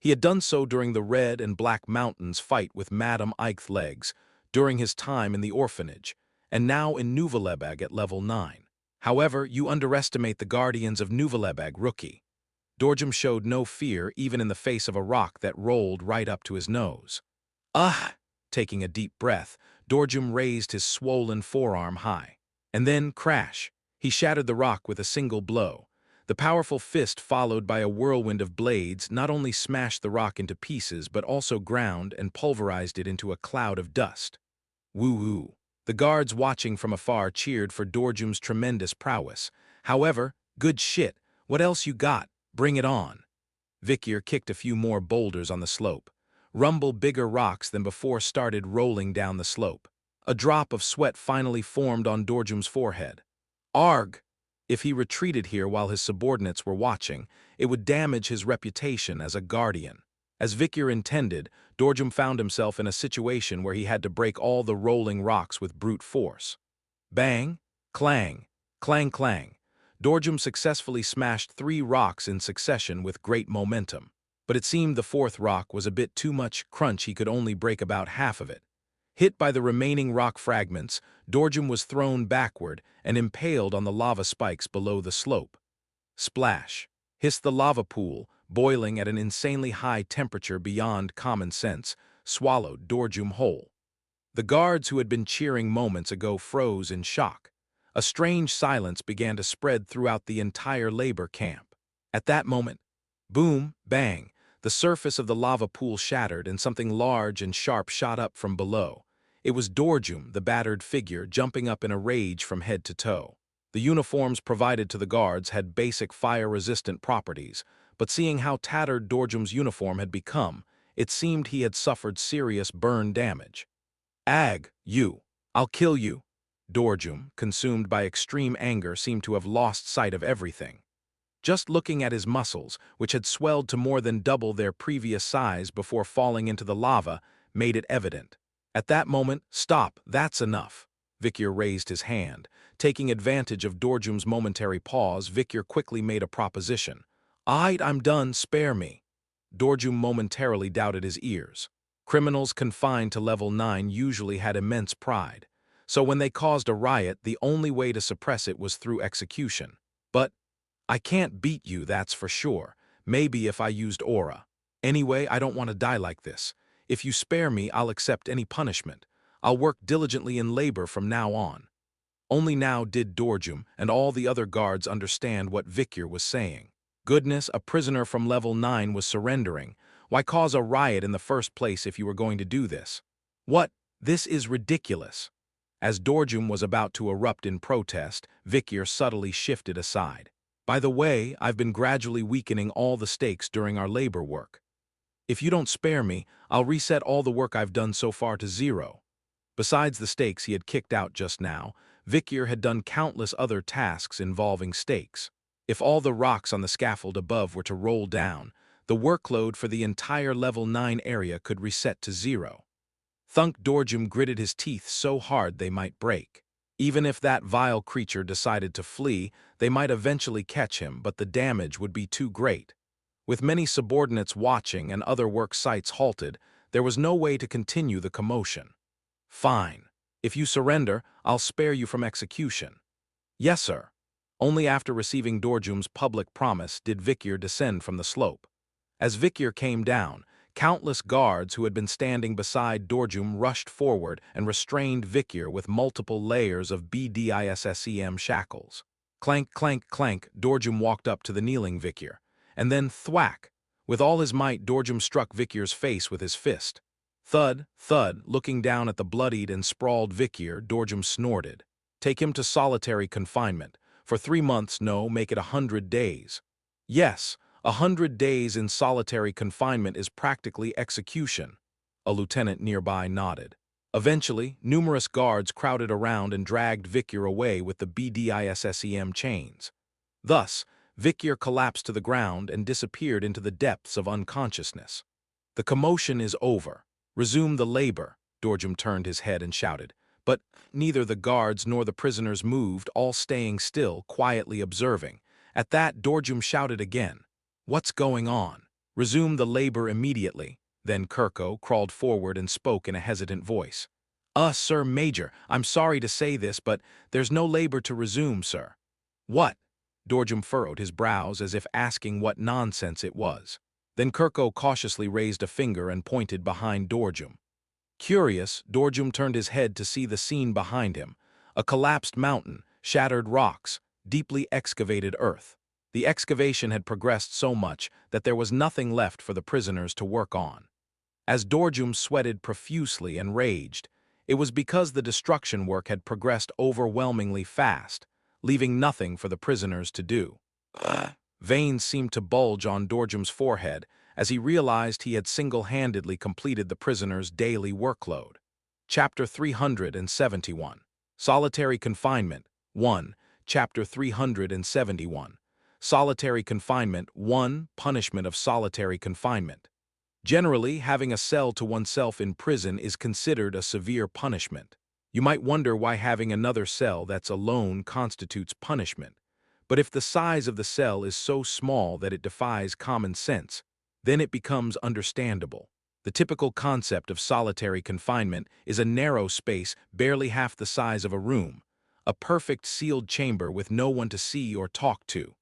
Speaker 1: He had done so during the Red and Black Mountains fight with Madame Eichlegs, during his time in the orphanage, and now in Nuvalebeg at level 9. However, you underestimate the guardians of Nuvalebeg, rookie. Dorjum showed no fear even in the face of a rock that rolled right up to his nose. Ah! Taking a deep breath, Dorjum raised his swollen forearm high. And then, crash! He shattered the rock with a single blow. The powerful fist, followed by a whirlwind of blades, not only smashed the rock into pieces but also ground and pulverized it into a cloud of dust. Woo-woo. The guards watching from afar cheered for Dorjum's tremendous prowess. However, good shit, what else you got? Bring it on. Vikyr kicked a few more boulders on the slope. Bigger rocks than before started rolling down the slope. A drop of sweat finally formed on Dorjum's forehead. Arg! If he retreated here while his subordinates were watching, it would damage his reputation as a guardian. As Vikyr intended, Dorjum found himself in a situation where he had to break all the rolling rocks with brute force. Bang! Clang! Clang clang! Dorjum successfully smashed 3 rocks in succession with great momentum. But it seemed the 4th rock was a bit too much crunch, he could only break about half of it. Hit by the remaining rock fragments, Dorjum was thrown backward and impaled on the lava spikes below the slope. Splash! Hissed the lava pool, boiling at an insanely high temperature beyond common sense, swallowed Dorjum whole. The guards who had been cheering moments ago froze in shock. A strange silence began to spread throughout the entire labor camp. At that moment, boom, bang, the surface of the lava pool shattered and something large and sharp shot up from below. It was Dorjum, the battered figure, jumping up in a rage from head to toe. The uniforms provided to the guards had basic fire-resistant properties, but seeing how tattered Dorjum's uniform had become, it seemed he had suffered serious burn damage. Ag, you! I'll kill you! Dorjum, consumed by extreme anger, seemed to have lost sight of everything. Just looking at his muscles, which had swelled to more than double their previous size before falling into the lava, made it evident. At that moment, stop, that's enough. Vikyr raised his hand. Taking advantage of Dorjum's momentary pause, Vikyr quickly made a proposition. I'm done, spare me. Dorjum momentarily doubted his ears. Criminals confined to level 9 usually had immense pride. So when they caused a riot, the only way to suppress it was through execution. But I can't beat you, that's for sure. Maybe if I used aura. Anyway, I don't want to die like this. If you spare me, I'll accept any punishment. I'll work diligently in labor from now on. Only now did Dorjum and all the other guards understand what Vikyr was saying. Goodness, a prisoner from level 9 was surrendering. Why cause a riot in the first place if you were going to do this? What? This is ridiculous. As Dorjum was about to erupt in protest, Vikyr subtly shifted aside. By the way, I've been gradually weakening all the stakes during our labor work. If you don't spare me, I'll reset all the work I've done so far to 0. Besides the stakes he had kicked out just now, Vikyr had done countless other tasks involving stakes. If all the rocks on the scaffold above were to roll down, the workload for the entire level 9 area could reset to 0. Thunk Dorjum gritted his teeth so hard they might break. Even if that vile creature decided to flee, they might eventually catch him, but the damage would be too great. With many subordinates watching and other work sites halted, there was no way to continue the commotion. Fine. If you surrender, I'll spare you from execution. Yes, sir. Only after receiving Dorjum's public promise did Vikyr descend from the slope. As Vikyr came down, Countless guards who had been standing beside Dorjum rushed forward and restrained Vikir with multiple layers of BDISSEM shackles. Clank, clank, clank, Dorjum walked up to the kneeling Vikir. And then thwack! With all his might, Dorjum struck Vikir's face with his fist. Thud, thud, looking down at the bloodied and sprawled Vikir, Dorjum snorted. Take him to solitary confinement. For 3 months, no, make it 100 days. Yes, 100 days in solitary confinement is practically execution. A lieutenant nearby nodded. Eventually, numerous guards crowded around and dragged Vikir away with the BDISSEM chains. Thus, Vikir collapsed to the ground and disappeared into the depths of unconsciousness. The commotion is over. Resume the labor, Dorjum turned his head and shouted. But neither the guards nor the prisoners moved, all staying still, quietly observing. At that, Dorjum shouted again. What's going on? Resume the labor immediately. Then Kirko crawled forward and spoke in a hesitant voice. Sir Major, I'm sorry to say this, but there's no labor to resume, sir. What? Dorjum furrowed his brows as if asking what nonsense it was. Then Kirko cautiously raised a finger and pointed behind Dorjum. Curious, Dorjum turned his head to see the scene behind him. A collapsed mountain, shattered rocks, deeply excavated earth. The excavation had progressed so much that there was nothing left for the prisoners to work on. As Dorjum sweated profusely and raged, it was because the destruction work had progressed overwhelmingly fast, leaving nothing for the prisoners to do. Veins seemed to bulge on Dorjum's forehead as he realized he had single-handedly completed the prisoners' daily workload. Chapter 371. Solitary Confinement 1. Chapter 371. Solitary Confinement 1. Punishment of solitary confinement. Generally, having a cell to oneself in prison is considered a severe punishment. You might wonder why having another cell that's alone constitutes punishment. But if the size of the cell is so small that it defies common sense, then it becomes understandable. The typical concept of solitary confinement is a narrow space barely half the size of a room, a perfect sealed chamber with no one to see or talk to.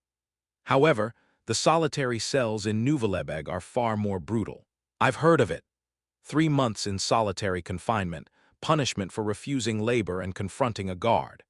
Speaker 1: However, the solitary cells in Nuvvelebeg are far more brutal. I've heard of it. 3 months in solitary confinement, punishment for refusing labor and confronting a guard.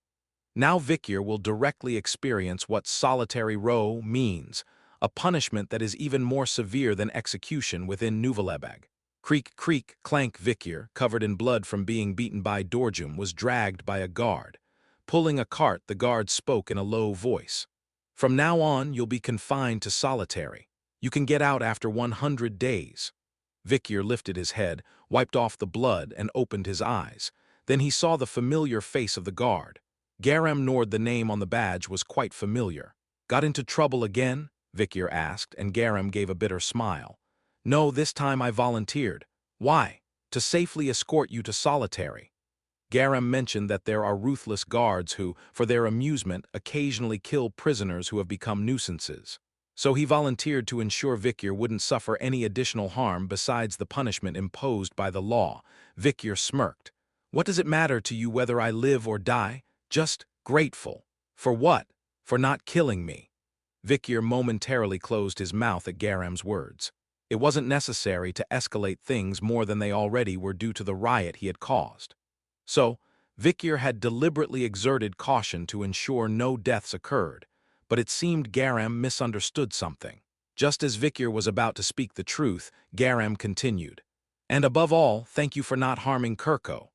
Speaker 1: Now Vikir will directly experience what solitary row means, a punishment that is even more severe than execution within Nuvvelebeg. Creak, creak, clank. Vikir, covered in blood from being beaten by Dorjum, was dragged by a guard. Pulling a cart, the guard spoke in a low voice. From now on, you'll be confined to solitary. You can get out after 100 days. Vikir lifted his head, wiped off the blood, and opened his eyes. Then he saw the familiar face of the guard. Garam Nord, the name on the badge, was quite familiar. Got into trouble again? Vikir asked, and Garam gave a bitter smile. No, this time I volunteered. Why? To safely escort you to solitary. Garam mentioned that there are ruthless guards who, for their amusement, occasionally kill prisoners who have become nuisances. So he volunteered to ensure Vikir wouldn't suffer any additional harm besides the punishment imposed by the law. Vikir smirked. What does it matter to you whether I live or die? Just grateful. For what? For not killing me. Vikir momentarily closed his mouth at Garam's words. It wasn't necessary to escalate things more than they already were due to the riot he had caused. So, Vikir had deliberately exerted caution to ensure no deaths occurred, but it seemed Garam misunderstood something. Just as Vikir was about to speak the truth, Garam continued. And above all, thank you for not harming Kirko.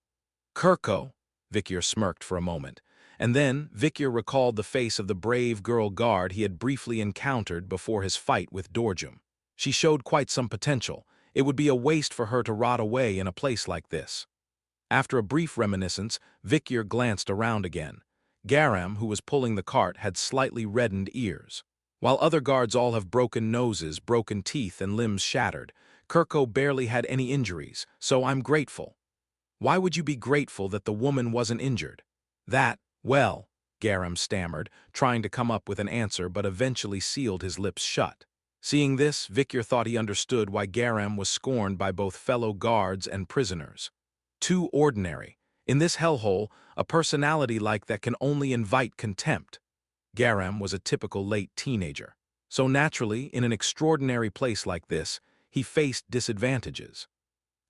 Speaker 1: Kirko? Vikir smirked for a moment, and then Vikir recalled the face of the brave girl guard he had briefly encountered before his fight with Dorjum. She showed quite some potential. It would be a waste for her to rot away in a place like this. After a brief reminiscence, Vikir glanced around again. Garam, who was pulling the cart, had slightly reddened ears. While other guards all have broken noses, broken teeth, and limbs shattered, Kirko barely had any injuries, so I'm grateful. Why would you be grateful that the woman wasn't injured? That, well, Garam stammered, trying to come up with an answer but eventually sealed his lips shut. Seeing this, Vikir thought he understood why Garam was scorned by both fellow guards and prisoners. Too ordinary. In this hellhole, a personality like that can only invite contempt. Garam was a typical late teenager. So naturally, in an extraordinary place like this, he faced disadvantages.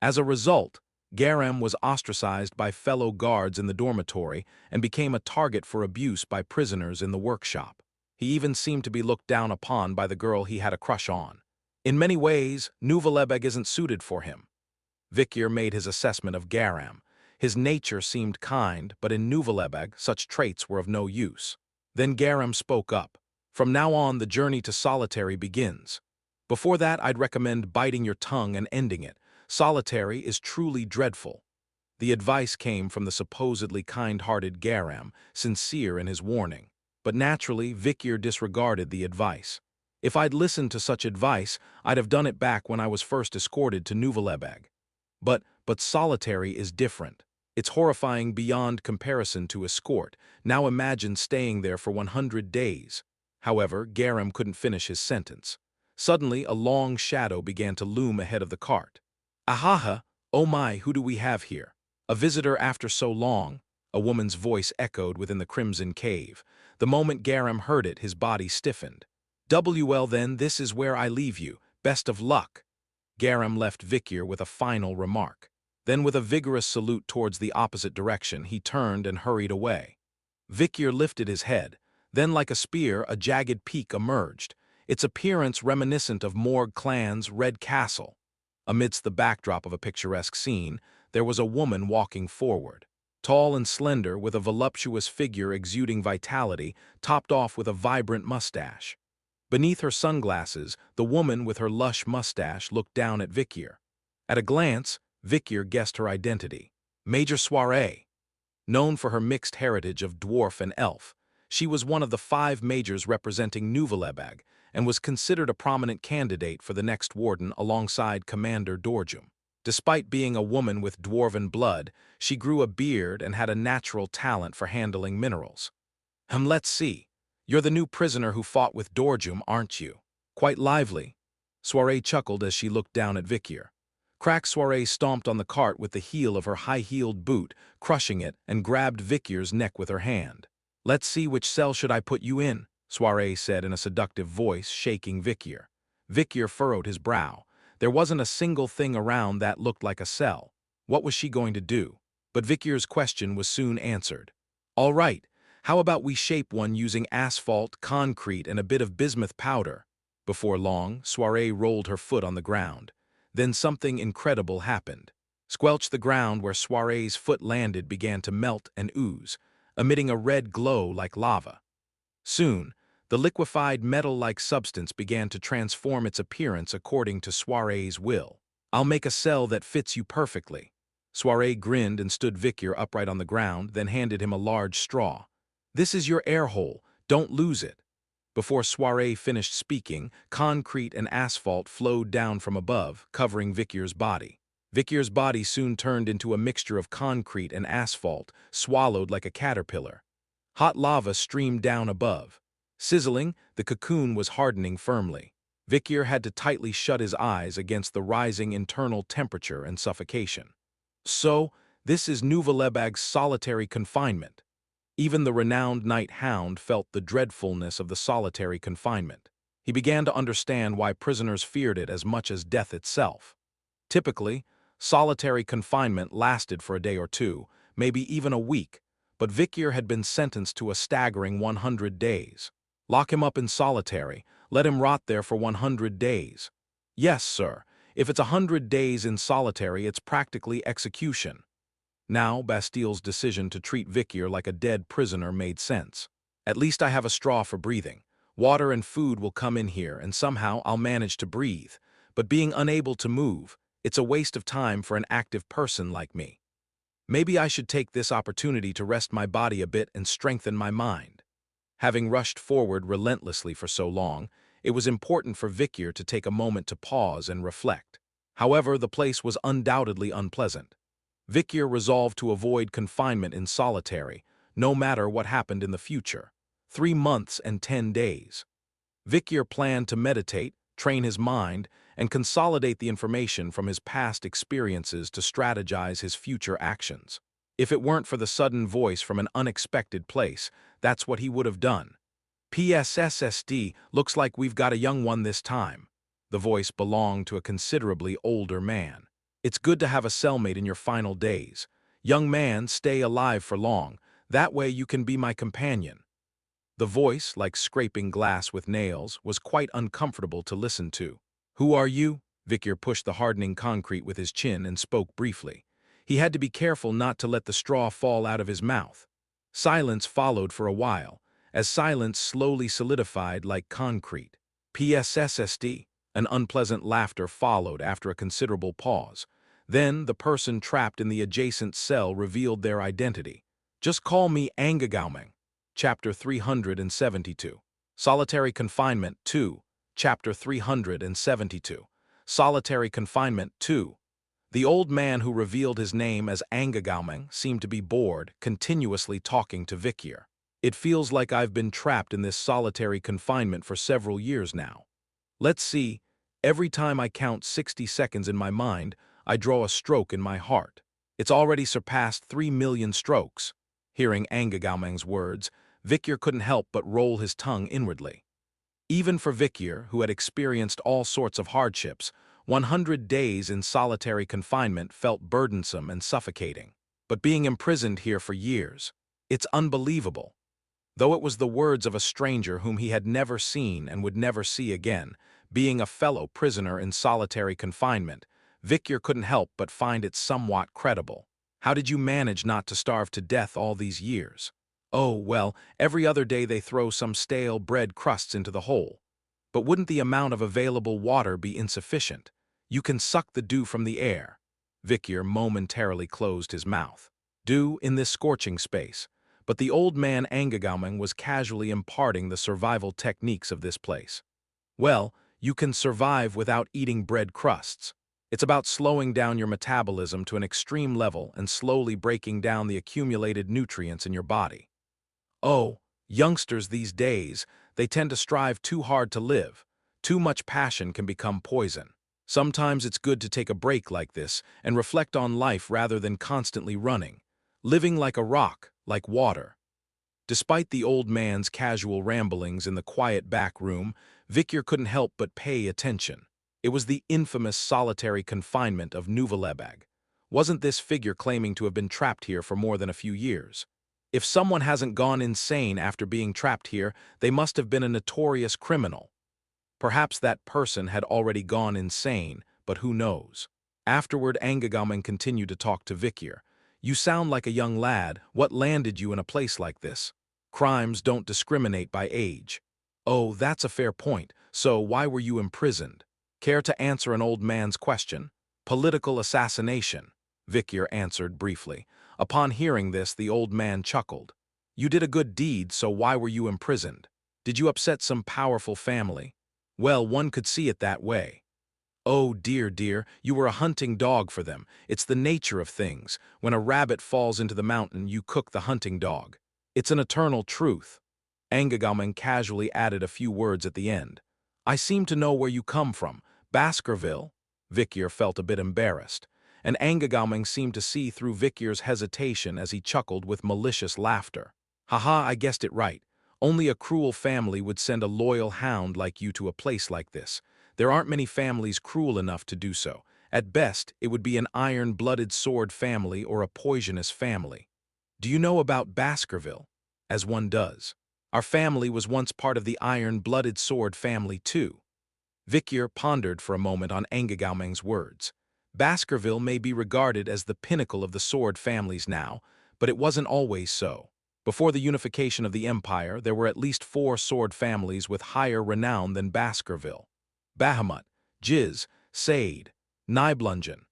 Speaker 1: As a result, Garam was ostracized by fellow guards in the dormitory and became a target for abuse by prisoners in the workshop. He even seemed to be looked down upon by the girl he had a crush on. In many ways, Nuvalebeg isn't suited for him. Vikir made his assessment of Garam. His nature seemed kind, but in Nuvalebeg, such traits were of no use. Then Garam spoke up. From now on, the journey to solitary begins. Before that, I'd recommend biting your tongue and ending it. Solitary is truly dreadful. The advice came from the supposedly kind-hearted Garam, sincere in his warning. But naturally, Vikir disregarded the advice. If I'd listened to such advice, I'd have done it back when I was first escorted to Nuvalebeg. But solitary is different. It's horrifying beyond comparison to escort. Now imagine staying there for 100 days. However, Garam couldn't finish his sentence. Suddenly, a long shadow began to loom ahead of the cart. Ahaha, oh my, who do we have here? A visitor after so long, a woman's voice echoed within the crimson cave. The moment Garam heard it, his body stiffened. Well then, this is where I leave you. Best of luck. Garam left Vikir with a final remark. Then with a vigorous salute towards the opposite direction, he turned and hurried away. Vikir lifted his head. Then like a spear, a jagged peak emerged, its appearance reminiscent of Morg Clan's Red Castle. Amidst the backdrop of a picturesque scene, there was a woman walking forward. Tall and slender, with a voluptuous figure exuding vitality, topped off with a vibrant mustache. Beneath her sunglasses, the woman with her lush mustache looked down at Vikir. At a glance, Vikir guessed her identity. Major Soiree. Known for her mixed heritage of dwarf and elf, she was one of the 5 majors representing Nuvalebeg and was considered a prominent candidate for the next warden alongside Commander Dorjum. Despite being a woman with dwarven blood, she grew a beard and had a natural talent for handling minerals. Let's see. You're the new prisoner who fought with Dorjum, aren't you? Quite lively. Soiree chuckled as she looked down at Vikir. Crack Soiree stomped on the cart with the heel of her high-heeled boot, crushing it, and grabbed Vikir's neck with her hand. Let's see, which cell should I put you in? Soiree said in a seductive voice, shaking Vikir. Vikir furrowed his brow. There wasn't a single thing around that looked like a cell. What was she going to do? But Vikir's question was soon answered. All right, how about we shape one using asphalt, concrete, and a bit of bismuth powder? Before long, Soiree rolled her foot on the ground. Then something incredible happened. Squelch, the ground where Soiree's foot landed began to melt and ooze, emitting a red glow like lava. Soon, the liquefied metal-like substance began to transform its appearance according to Soiree's will. I'll make a cell that fits you perfectly. Soiree grinned and stood Vikir upright on the ground, then handed him a large straw. This is your air hole, don't lose it. Before Soiree finished speaking, concrete and asphalt flowed down from above, covering Vikir's body. Vikir's body soon turned into a mixture of concrete and asphalt, swallowed like a caterpillar. Hot lava streamed down above. Sizzling, the cocoon was hardening firmly. Vikir had to tightly shut his eyes against the rising internal temperature and suffocation. So, this is Nuvalebeg's solitary confinement. Even the renowned knight Hound felt the dreadfulness of the solitary confinement. He began to understand why prisoners feared it as much as death itself. Typically, solitary confinement lasted for a day or two, maybe even a week, but Vikir had been sentenced to a staggering 100 days. Lock him up in solitary, let him rot there for 100 days. Yes, sir, if it's 100 days in solitary, it's practically execution. Now, Bastille's decision to treat Vikir like a dead prisoner made sense. At least I have a straw for breathing. Water and food will come in here, and somehow I'll manage to breathe. But being unable to move, it's a waste of time for an active person like me. Maybe I should take this opportunity to rest my body a bit and strengthen my mind. Having rushed forward relentlessly for so long, it was important for Vikir to take a moment to pause and reflect. However, the place was undoubtedly unpleasant. Vikir resolved to avoid confinement in solitary, no matter what happened in the future. 3 months and 10 days. Vikir planned to meditate, train his mind, and consolidate the information from his past experiences to strategize his future actions. If it weren't for the sudden voice from an unexpected place, that's what he would have done. PSSSD, looks like we've got a young one this time. The voice belonged to a considerably older man. "It's good to have a cellmate in your final days. Young man, stay alive for long. That way you can be my companion." The voice, like scraping glass with nails, was quite uncomfortable to listen to. "Who are you?" Victor pushed the hardening concrete with his chin and spoke briefly. He had to be careful not to let the straw fall out of his mouth. Silence followed for a while, as silence slowly solidified like concrete. "PSSSD." An unpleasant laughter followed after a considerable pause. Then the person trapped in the adjacent cell revealed their identity. "Just call me Angegauming." Chapter 372. Solitary Confinement 2. Chapter 372. Solitary Confinement 2. The old man who revealed his name as Angegauming seemed to be bored, continuously talking to Victor. "It feels like I've been trapped in this solitary confinement for several years now. Let's see, every time I count 60 seconds in my mind, I draw a stroke in my heart. It's already surpassed 3 million strokes." Hearing Angegauming's words, Victor couldn't help but roll his tongue inwardly. Even for Victor, who had experienced all sorts of hardships, 100 days in solitary confinement felt burdensome and suffocating. But being imprisoned here for years, it's unbelievable. Though it was the words of a stranger whom he had never seen and would never see again, being a fellow prisoner in solitary confinement, Victor couldn't help but find it somewhat credible. "How did you manage not to starve to death all these years?" "Oh, well, every other day they throw some stale bread crusts into the hole. But wouldn't the amount of available water be insufficient? You can suck the dew from the air." Victor momentarily closed his mouth. Dew in this scorching space. But the old man Angegauming was casually imparting the survival techniques of this place. "Well, you can survive without eating bread crusts. It's about slowing down your metabolism to an extreme level and slowly breaking down the accumulated nutrients in your body." "Oh, youngsters these days, they tend to strive too hard to live. Too much passion can become poison. Sometimes it's good to take a break like this and reflect on life rather than constantly running. Living like a rock, like water." Despite the old man's casual ramblings in the quiet back room, Victor couldn't help but pay attention. It was the infamous solitary confinement of Nouvelebag. Wasn't this figure claiming to have been trapped here for more than a few years? If someone hasn't gone insane after being trapped here, they must have been a notorious criminal. Perhaps that person had already gone insane, but who knows? Afterward, Angegauming continued to talk to Victor. "You sound like a young lad. What landed you in a place like this? Crimes don't discriminate by age." "Oh, that's a fair point. So why were you imprisoned?" "Care to answer an old man's question?" "Political assassination," Victor answered briefly. Upon hearing this, the old man chuckled. "You did a good deed, so why were you imprisoned? Did you upset some powerful family?" "Well, one could see it that way." "Oh, dear, dear, you were a hunting dog for them. It's the nature of things. When a rabbit falls into the mountain, you cook the hunting dog. It's an eternal truth." Angegauming casually added a few words at the end. "I seem to know where you come from. Baskerville?" Victor felt a bit embarrassed, and Angegauming seemed to see through Victor's hesitation as he chuckled with malicious laughter. "Haha, I guessed it right. Only a cruel family would send a loyal hound like you to a place like this. There aren't many families cruel enough to do so. At best, it would be an iron-blooded sword family or a poisonous family." "Do you know about Baskerville?" "As one does. Our family was once part of the iron-blooded sword family too." Victor pondered for a moment on Angegauming's words. Baskerville may be regarded as the pinnacle of the sword families now, but it wasn't always so. Before the unification of the empire, there were at least 4 sword families with higher renown than Baskerville. Bahamut, Jiz, Said, Nibelungen.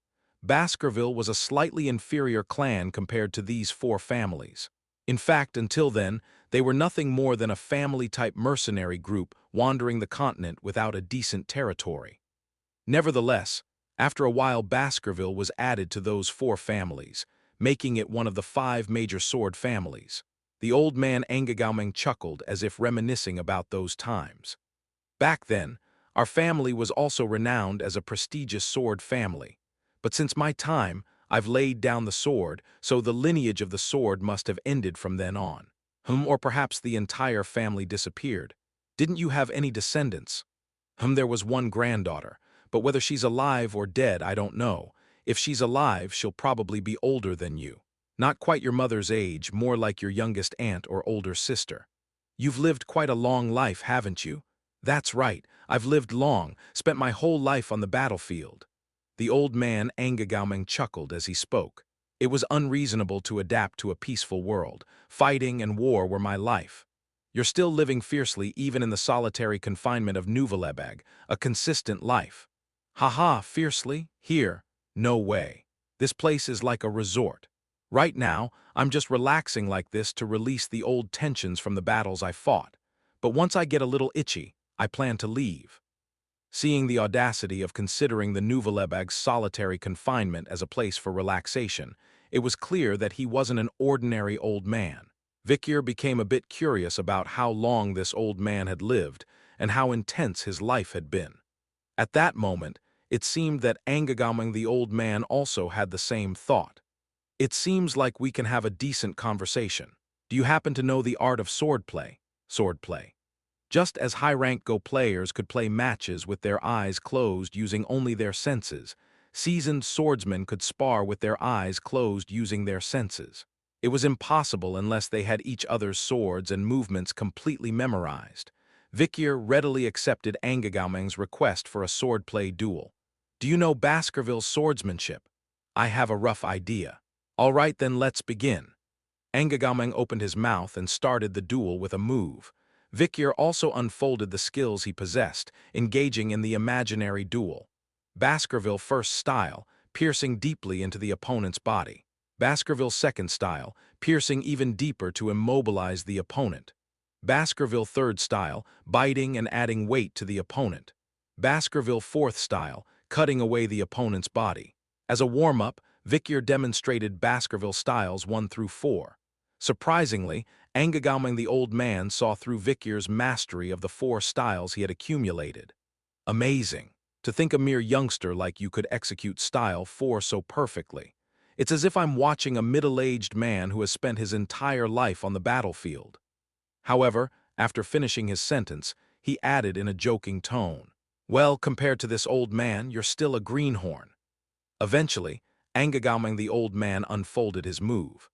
Speaker 1: Baskerville was a slightly inferior clan compared to these 4 families. In fact, until then, they were nothing more than a family-type mercenary group wandering the continent without a decent territory. Nevertheless, after a while Baskerville was added to those 4 families, making it one of the 5 major sword families. The old man Angegauming chuckled as if reminiscing about those times. "Back then, our family was also renowned as a prestigious sword family. But since my time, I've laid down the sword, so the lineage of the sword must have ended from then on." Or perhaps the entire family disappeared. "Didn't you have any descendants?" There was one granddaughter, but whether she's alive or dead, I don't know. If she's alive, she'll probably be older than you. Not quite your mother's age, more like your youngest aunt or older sister. You've lived quite a long life, haven't you? That's right, I've lived long, spent my whole life on the battlefield. The old man, Angegaoming, chuckled as he spoke. It was unreasonable to adapt to a peaceful world. Fighting and war were my life. You're still living fiercely even in the solitary confinement of Nuvalebeg, a consistent life. Haha, fiercely? Here? No way. This place is like a resort. Right now, I'm just relaxing like this to release the old tensions from the battles I fought. But once I get a little itchy, I plan to leave. Seeing the audacity of considering the Nuvalebeg's solitary confinement as a place for relaxation, it was clear that he wasn't an ordinary old man. Vikir became a bit curious about how long this old man had lived and how intense his life had been. At that moment, it seemed that Angegaoming the old man also had the same thought. It seems like we can have a decent conversation. Do you happen to know the art of swordplay? Swordplay. Just as high-rank Go players could play matches with their eyes closed using only their senses, seasoned swordsmen could spar with their eyes closed using their senses. It was impossible unless they had each other's swords and movements completely memorized. Vikir readily accepted Angegaoming's request for a swordplay duel. Do you know Baskerville's swordsmanship? I have a rough idea. All right, then let's begin. Angegaoming opened his mouth and started the duel with a move. Vikir also unfolded the skills he possessed, engaging in the imaginary duel. Baskerville first style, piercing deeply into the opponent's body. Baskerville second style, piercing even deeper to immobilize the opponent. Baskerville third style, biting and adding weight to the opponent. Baskerville fourth style, cutting away the opponent's body. As a warm-up, Vikir demonstrated Baskerville styles 1 through 4. Surprisingly, Angegaoming the old man saw through Vikir's mastery of the 4 styles he had accumulated. Amazing. To think a mere youngster like you could execute style 4 so perfectly. It's as if I'm watching a middle-aged man who has spent his entire life on the battlefield. However, after finishing his sentence, he added in a joking tone, "Well, compared to this old man, you're still a greenhorn." Eventually, Angegaoming the old man unfolded his move.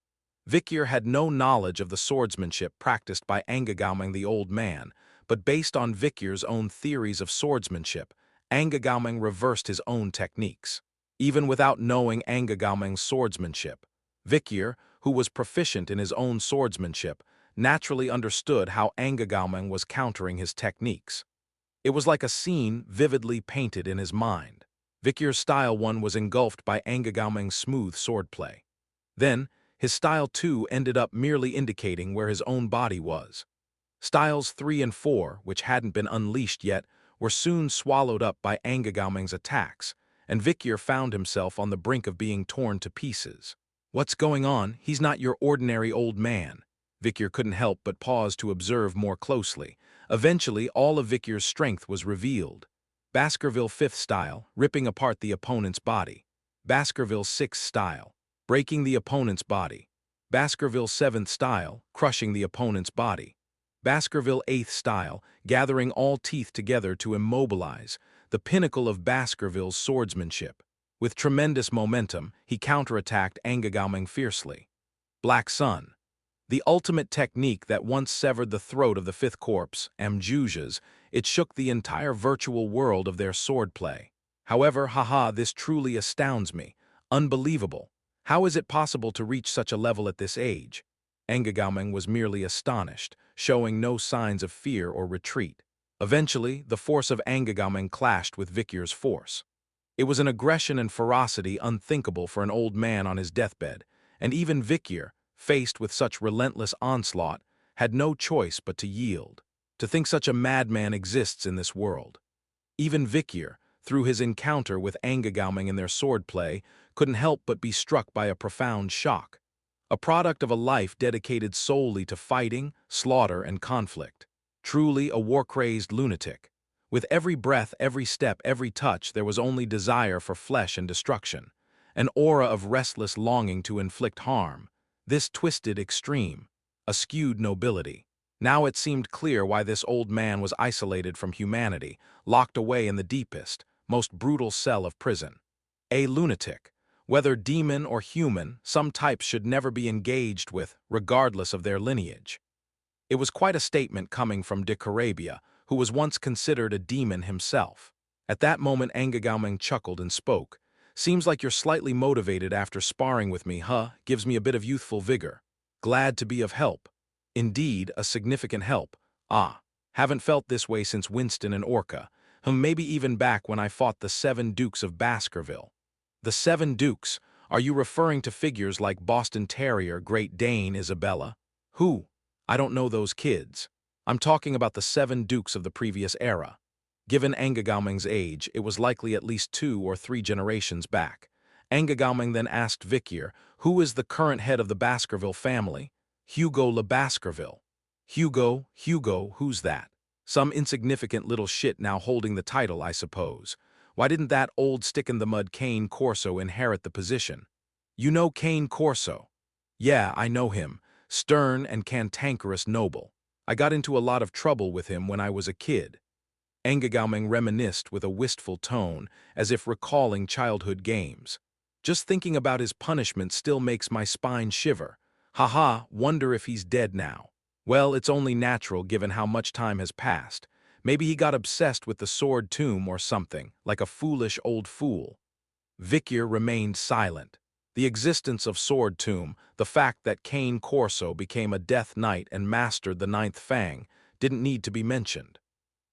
Speaker 1: Vikir had no knowledge of the swordsmanship practiced by Angegaoming the old man, but based on Vikir's own theories of swordsmanship, Angegaoming reversed his own techniques. Even without knowing Angegaoming's swordsmanship, Vikir, who was proficient in his own swordsmanship, naturally understood how Angegaoming was countering his techniques. It was like a scene vividly painted in his mind. Vikir's Style 1 was engulfed by Angegaoming's smooth swordplay. Then, his Style 2 ended up merely indicating where his own body was. Styles 3 and 4, which hadn't been unleashed yet, were soon swallowed up by Angegaoming's attacks, and Vikir found himself on the brink of being torn to pieces. What's going on? He's not your ordinary old man. Vikir couldn't help but pause to observe more closely. Eventually, all of Vikir's strength was revealed. Baskerville 5th style, ripping apart the opponent's body. Baskerville 6th style, breaking the opponent's body. Baskerville 7th style, crushing the opponent's body. Baskerville 8th style, gathering all teeth together to immobilize, the pinnacle of Baskerville's swordsmanship. With tremendous momentum, he counterattacked Angegaoming fiercely. Black Sun. The ultimate technique that once severed the throat of the Fifth Corps, Amjujas, it shook the entire virtual world of their swordplay. However, this truly astounds me. Unbelievable. How is it possible to reach such a level at this age? Angegaoming was merely astonished, showing no signs of fear or retreat. Eventually, the force of Angegaoming clashed with Vikir's force. It was an aggression and ferocity unthinkable for an old man on his deathbed, and even Vikir, faced with such relentless onslaught, had no choice but to yield. To think such a madman exists in this world. Even Vikir, through his encounter with Angegaoming in their swordplay, couldn't help but be struck by a profound shock. A product of a life dedicated solely to fighting, slaughter, and conflict. Truly a war-crazed lunatic. With every breath, every step, every touch, there was only desire for flesh and destruction. An aura of restless longing to inflict harm. This twisted extreme, a skewed nobility. Now it seemed clear why this old man was isolated from humanity, locked away in the deepest, most brutal cell of prison. A lunatic. Whether demon or human, some types should never be engaged with, regardless of their lineage. It was quite a statement coming from de Carabia, who was once considered a demon himself. At that moment Angegauming chuckled and spoke. "Seems like you're slightly motivated after sparring with me, huh? Gives me a bit of youthful vigor. Glad to be of help. Indeed, a significant help. Ah, haven't felt this way since Winston and Orca, maybe even back when I fought the 7 Dukes of Baskerville." The 7 Dukes? Are you referring to figures like Boston Terrier, Great Dane, Isabella? Who? I don't know those kids. I'm talking about the 7 Dukes of the previous era. Given Angegauming's age, it was likely at least 2 or 3 generations back. Angegauming then asked Vikier, who is the current head of the Baskerville family? Hugo le Baskerville. Hugo, who's that? Some insignificant little shit now holding the title, I suppose. Why didn't that old stick-in-the-mud Cane Corso inherit the position? You know Cane Corso? Yeah, I know him. Stern and cantankerous noble. I got into a lot of trouble with him when I was a kid. Angegauming reminisced with a wistful tone, as if recalling childhood games. Just thinking about his punishment still makes my spine shiver. Haha, wonder if he's dead now. Well, it's only natural given how much time has passed. Maybe he got obsessed with the sword tomb or something, like a foolish old fool. Vikier remained silent. The existence of Sword Tomb, the fact that Cane Corso became a Death Knight and mastered the 9th Fang, didn't need to be mentioned.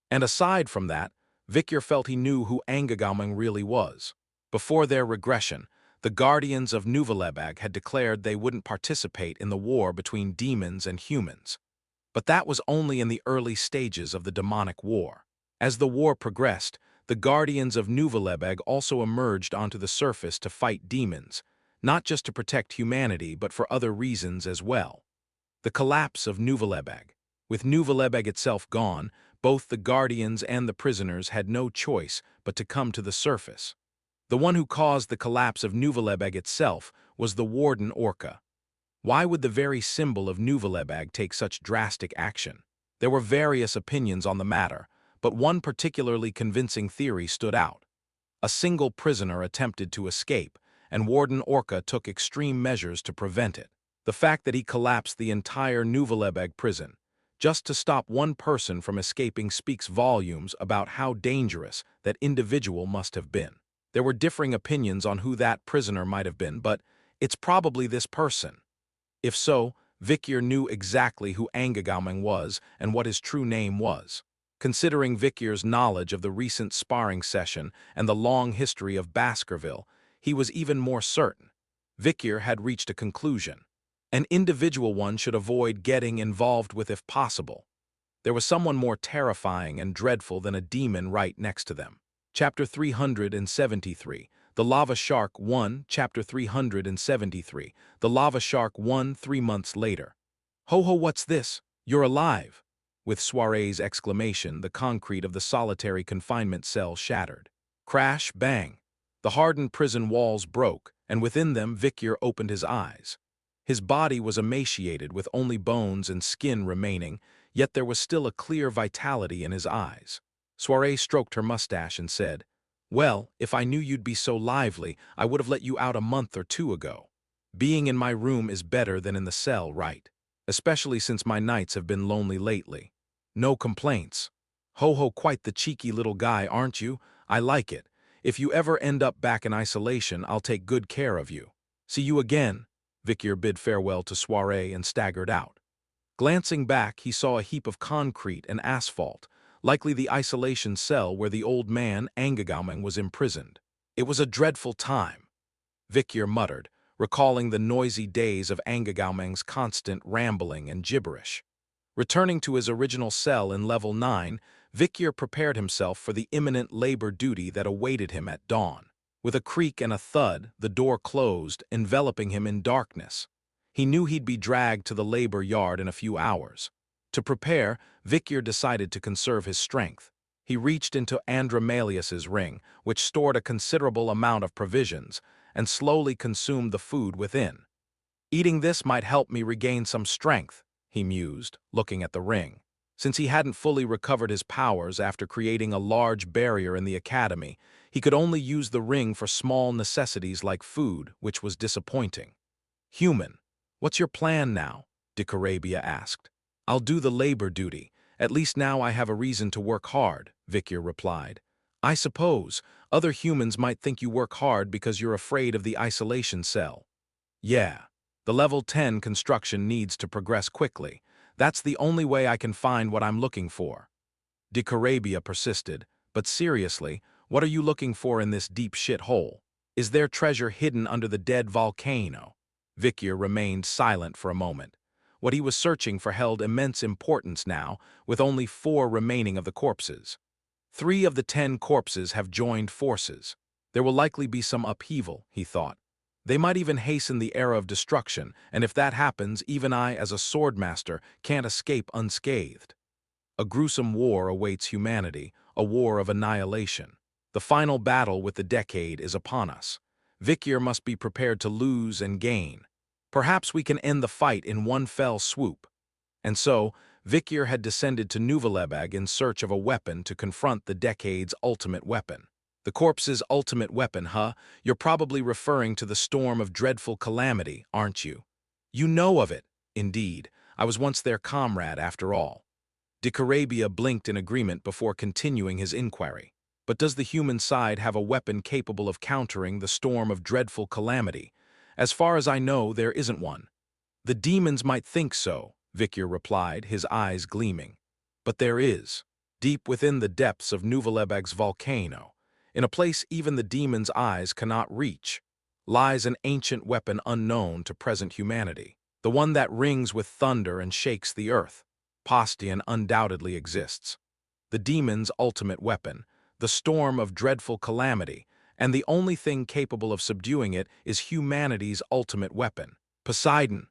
Speaker 1: And aside from that, Vikier felt he knew who Angegauming really was. Before their regression, the Guardians of Nuvvelebag had declared they wouldn't participate in the war between demons and humans. But that was only in the early stages of the demonic war. As the war progressed, the Guardians of Nuvvelebag also emerged onto the surface to fight demons, not just to protect humanity but for other reasons as well. The collapse of Nuvvelebag. With Nuvvelebag itself gone, both the Guardians and the prisoners had no choice but to come to the surface. The one who caused the collapse of Nuvvelebag itself was the Warden Orca. Why would the very symbol of Nuvvelebag take such drastic action? There were various opinions on the matter, but one particularly convincing theory stood out. A single prisoner attempted to escape, and Warden Orca took extreme measures to prevent it. The fact that he collapsed the entire Nuvvelebag prison, just to stop one person from escaping, speaks volumes about how dangerous that individual must have been. There were differing opinions on who that prisoner might have been, but it's probably this person. If so, Vikier knew exactly who Angegauming was and what his true name was. Considering Vikier's knowledge of the recent sparring session and the long history of Baskerville, he was even more certain. Vikier had reached a conclusion. An individual one should avoid getting involved with if possible. There was someone more terrifying and dreadful than a demon right next to them. Chapter 373. The Lava Shark 1, Chapter 373. The Lava Shark 1, 3 months later. Ho ho, what's this? You're alive! With Soiree's exclamation, the concrete of the solitary confinement cell shattered. Crash, bang. The hardened prison walls broke, and within them Vikier opened his eyes. His body was emaciated with only bones and skin remaining, yet there was still a clear vitality in his eyes. Soiree stroked her mustache and said, "Well, if I knew you'd be so lively, I would have let you out a month or 2 ago. Being in my room is better than in the cell, right? Especially since my nights have been lonely lately. No complaints. Ho ho, quite the cheeky little guy, aren't you? I like it. If you ever end up back in isolation, I'll take good care of you. See you again." Vikier bid farewell to Soiree and staggered out. Glancing back, he saw a heap of concrete and asphalt, likely the isolation cell where the old man, Angegauming, was imprisoned. It was a dreadful time, Vikier muttered, recalling the noisy days of Angegauming's constant rambling and gibberish. Returning to his original cell in level 9, Vikier prepared himself for the imminent labor duty that awaited him at dawn. With a creak and a thud, the door closed, enveloping him in darkness. He knew he'd be dragged to the labor yard in a few hours. To prepare, Vikier decided to conserve his strength. He reached into Andromalius's ring, which stored a considerable amount of provisions, and slowly consumed the food within. "Eating this might help me regain some strength," he mused, looking at the ring. Since he hadn't fully recovered his powers after creating a large barrier in the academy, he could only use the ring for small necessities like food, which was disappointing. "Human, what's your plan now?" Dicarabia asked. "I'll do the labor duty. At least now I have a reason to work hard," Vikyr replied. "I suppose other humans might think you work hard because you're afraid of the isolation cell." "Yeah, the level 10 construction needs to progress quickly. That's the only way I can find what I'm looking for." Dicarabia persisted, "But seriously, what are you looking for in this deep shit hole? Is there treasure hidden under the dead volcano?" Vikyr remained silent for a moment. What he was searching for held immense importance now, with only 4 remaining of the corpses. 3 of the 10 corpses have joined forces. There will likely be some upheaval, he thought. They might even hasten the era of destruction, and if that happens, even I, as a swordmaster, can't escape unscathed. A gruesome war awaits humanity, a war of annihilation. The final battle with the decade is upon us. Vikyr must be prepared to lose and gain. Perhaps we can end the fight in one fell swoop. And so, Vikyr had descended to Nuvalebeg in search of a weapon to confront the decade's ultimate weapon. The corpse's ultimate weapon, huh? You're probably referring to the storm of dreadful calamity, aren't you? You know of it. Indeed, I was once their comrade after all. Dicarabia blinked in agreement before continuing his inquiry. But does the human side have a weapon capable of countering the storm of dreadful calamity? As far as I know, there isn't one. The demons might think so, Vikyr replied, his eyes gleaming. But there is. Deep within the depths of Nuvalebeg's volcano, in a place even the demons' eyes cannot reach, lies an ancient weapon unknown to present humanity, the one that rings with thunder and shakes the earth. Postian undoubtedly exists. The demon's ultimate weapon, the storm of dreadful calamity, and the only thing capable of subduing it is humanity's ultimate weapon, Poseidon.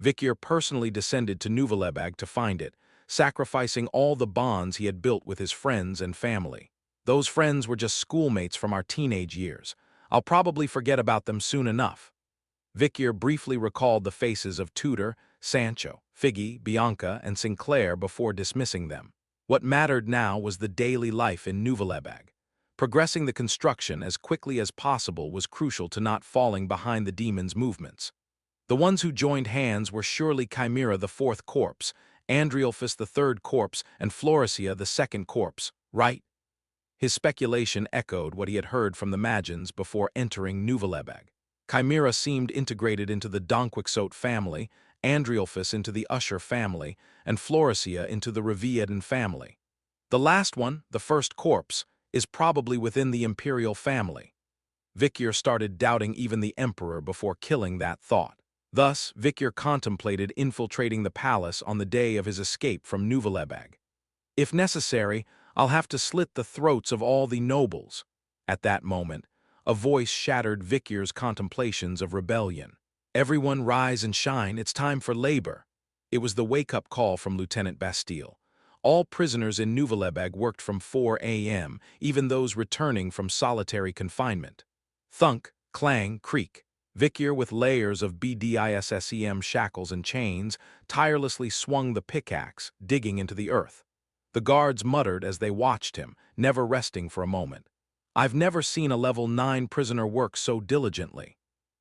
Speaker 1: Vikyr personally descended to Nuvalebeg to find it, sacrificing all the bonds he had built with his friends and family. Those friends were just schoolmates from our teenage years. I'll probably forget about them soon enough. Vikyr briefly recalled the faces of Tudor, Sancho, Figgy, Bianca, and Sinclair before dismissing them. What mattered now was the daily life in Nuvalebeg. Progressing the construction as quickly as possible was crucial to not falling behind the demon's movements. The ones who joined hands were surely Chimera the 4th corpse, Andriolphus the 3rd corpse, and Floresia the 2nd corpse, right? His speculation echoed what he had heard from the Magians before entering Nuvalebeg. Chimera seemed integrated into the Donquixote family, Andriolphus into the Usher family, and Floresia into the Reviadan family. The last one, the 1st corpse, is probably within the imperial family. Vikyr started doubting even the emperor before killing that thought. Thus, Vikyr contemplated infiltrating the palace on the day of his escape from Nuvalebeg. If necessary, I'll have to slit the throats of all the nobles. At that moment, a voice shattered Vikyr's contemplations of rebellion. "Everyone rise and shine, it's time for labor." It was the wake-up call from Lieutenant Bastille. All prisoners in Nuvalebeg worked from 4 a.m., even those returning from solitary confinement. Thunk, clang, creak. Vikyr, with layers of BDISSEM shackles and chains, tirelessly swung the pickaxe, digging into the earth. The guards muttered as they watched him, never resting for a moment. "I've never seen a level 9 prisoner work so diligently.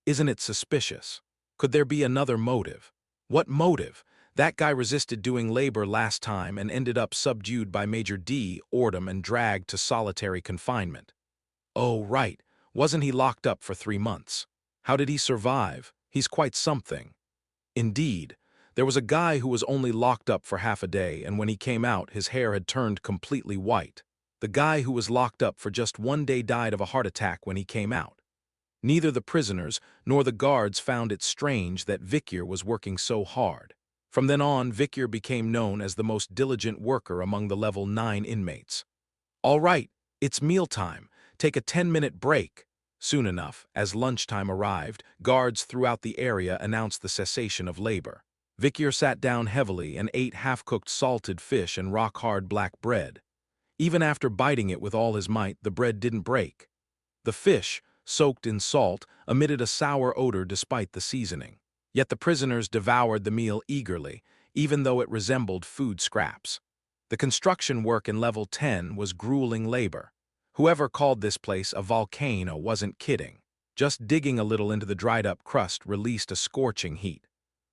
Speaker 1: Isn't it suspicious? Could there be another motive?" "What motive? That guy resisted doing labor last time and ended up subdued by Major D, Ordum, and dragged to solitary confinement." "Oh, right. Wasn't he locked up for 3 months? How did he survive? He's quite something." Indeed, there was a guy who was only locked up for half a day, and when he came out, his hair had turned completely white. The guy who was locked up for just 1 day died of a heart attack when he came out. Neither the prisoners nor the guards found it strange that Vikyr was working so hard. From then on, Vikyr became known as the most diligent worker among the level 9 inmates. "All right, it's mealtime. Take a 10-minute break." Soon enough, as lunchtime arrived, guards throughout the area announced the cessation of labor. Vikyr sat down heavily and ate half-cooked salted fish and rock-hard black bread. Even after biting it with all his might, the bread didn't break. The fish, soaked in salt, emitted a sour odor despite the seasoning. Yet the prisoners devoured the meal eagerly, even though it resembled food scraps. The construction work in level 10 was grueling labor. Whoever called this place a volcano wasn't kidding. Just digging a little into the dried-up crust released a scorching heat.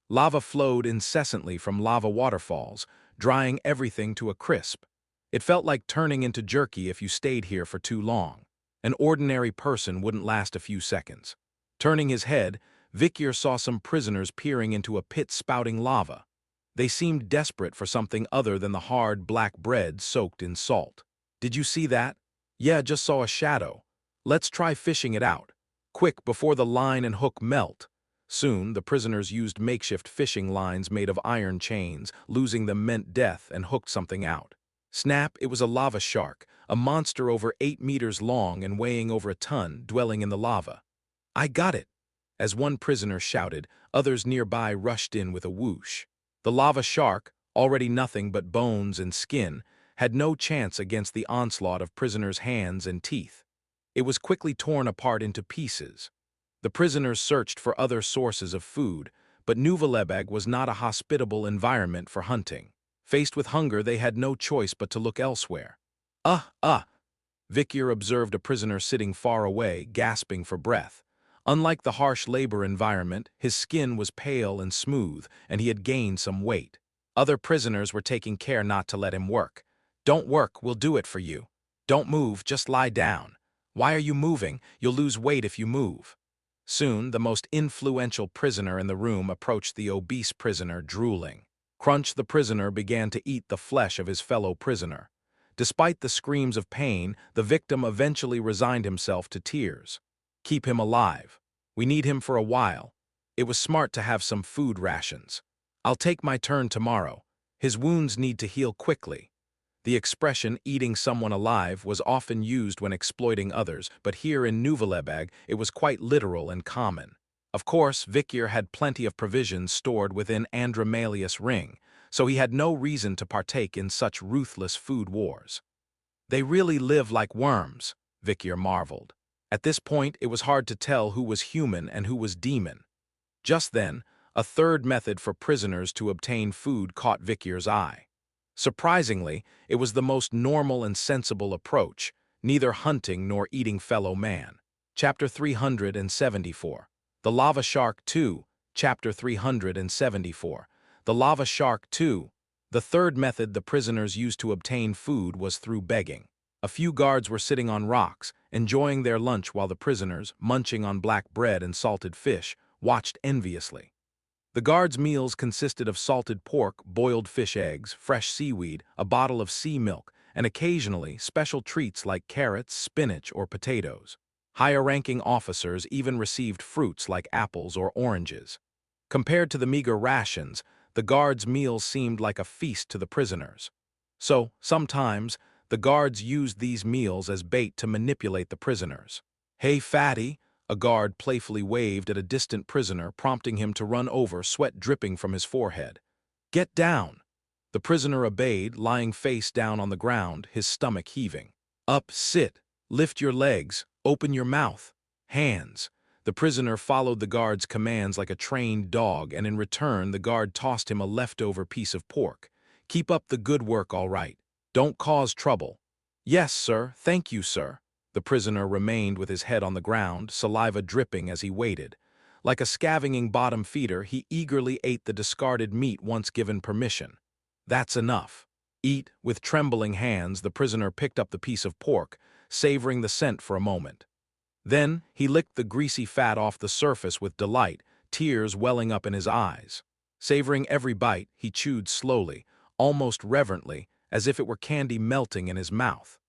Speaker 1: Lava flowed incessantly from lava waterfalls, drying everything to a crisp. It felt like turning into jerky if you stayed here for too long. An ordinary person wouldn't last a few seconds. Turning his head, Vikyr saw some prisoners peering into a pit spouting lava. They seemed desperate for something other than the hard, black bread soaked in salt. "Did you see that?" "Yeah, just saw a shadow." "Let's try fishing it out. Quick, before the line and hook melt." Soon, the prisoners used makeshift fishing lines made of iron chains. Losing them meant death, and hooked something out. Snap, it was a lava shark, a monster over 8 meters long and weighing over a ton, dwelling in the lava. "I got it!" As one prisoner shouted, others nearby rushed in with a whoosh. The lava shark, already nothing but bones and skin, had no chance against the onslaught of prisoners' hands and teeth. It was quickly torn apart into pieces. The prisoners searched for other sources of food, but Nuvalebeg was not a hospitable environment for hunting. Faced with hunger, they had no choice but to look elsewhere. Vikyr observed a prisoner sitting far away, gasping for breath. Unlike the harsh labor environment, his skin was pale and smooth, and he had gained some weight. Other prisoners were taking care not to let him work. "Don't work, we'll do it for you. Don't move, just lie down. Why are you moving? You'll lose weight if you move." Soon, the most influential prisoner in the room approached the obese prisoner, drooling. Crunch, the prisoner, began to eat the flesh of his fellow prisoner. Despite the screams of pain, the victim eventually resigned himself to tears. "Keep him alive. We need him for a while. It was smart to have some food rations. I'll take my turn tomorrow. His wounds need to heal quickly." The expression "eating someone alive" was often used when exploiting others, but here in Nuvalebeg it was quite literal and common. Of course, Vikyr had plenty of provisions stored within Andromalius Ring, so he had no reason to partake in such ruthless food wars. "They really live like worms," Vikyr marveled. At this point, it was hard to tell who was human and who was demon. Just then, a third method for prisoners to obtain food caught Vikyr's eye. Surprisingly, it was the most normal and sensible approach, neither hunting nor eating fellow man. Chapter 374. The Lava Shark 2. Chapter 374. The Lava Shark 2. The third method the prisoners used to obtain food was through begging. A few guards were sitting on rocks, enjoying their lunch while the prisoners, munching on black bread and salted fish, watched enviously. The guards' meals consisted of salted pork, boiled fish eggs, fresh seaweed, a bottle of sea milk, and occasionally special treats like carrots, spinach, or potatoes. Higher-ranking officers even received fruits like apples or oranges. Compared to the meager rations, the guards' meals seemed like a feast to the prisoners. So, sometimes, the guards used these meals as bait to manipulate the prisoners. "Hey, fatty," a guard playfully waved at a distant prisoner, prompting him to run over, sweat dripping from his forehead. "Get down." The prisoner obeyed, lying face down on the ground, his stomach heaving. "Up, sit, lift your legs, open your mouth. Hands." The prisoner followed the guard's commands like a trained dog, and in return the guard tossed him a leftover piece of pork. "Keep up the good work, all right. Don't cause trouble." "Yes, sir, thank you, sir." The prisoner remained with his head on the ground, saliva dripping as he waited. Like a scavenging bottom feeder, he eagerly ate the discarded meat once given permission. "That's enough." Eat, with trembling hands, the prisoner picked up the piece of pork, savoring the scent for a moment. Then he licked the greasy fat off the surface with delight, tears welling up in his eyes. Savoring every bite, he chewed slowly, almost reverently, as if it were candy melting in his mouth.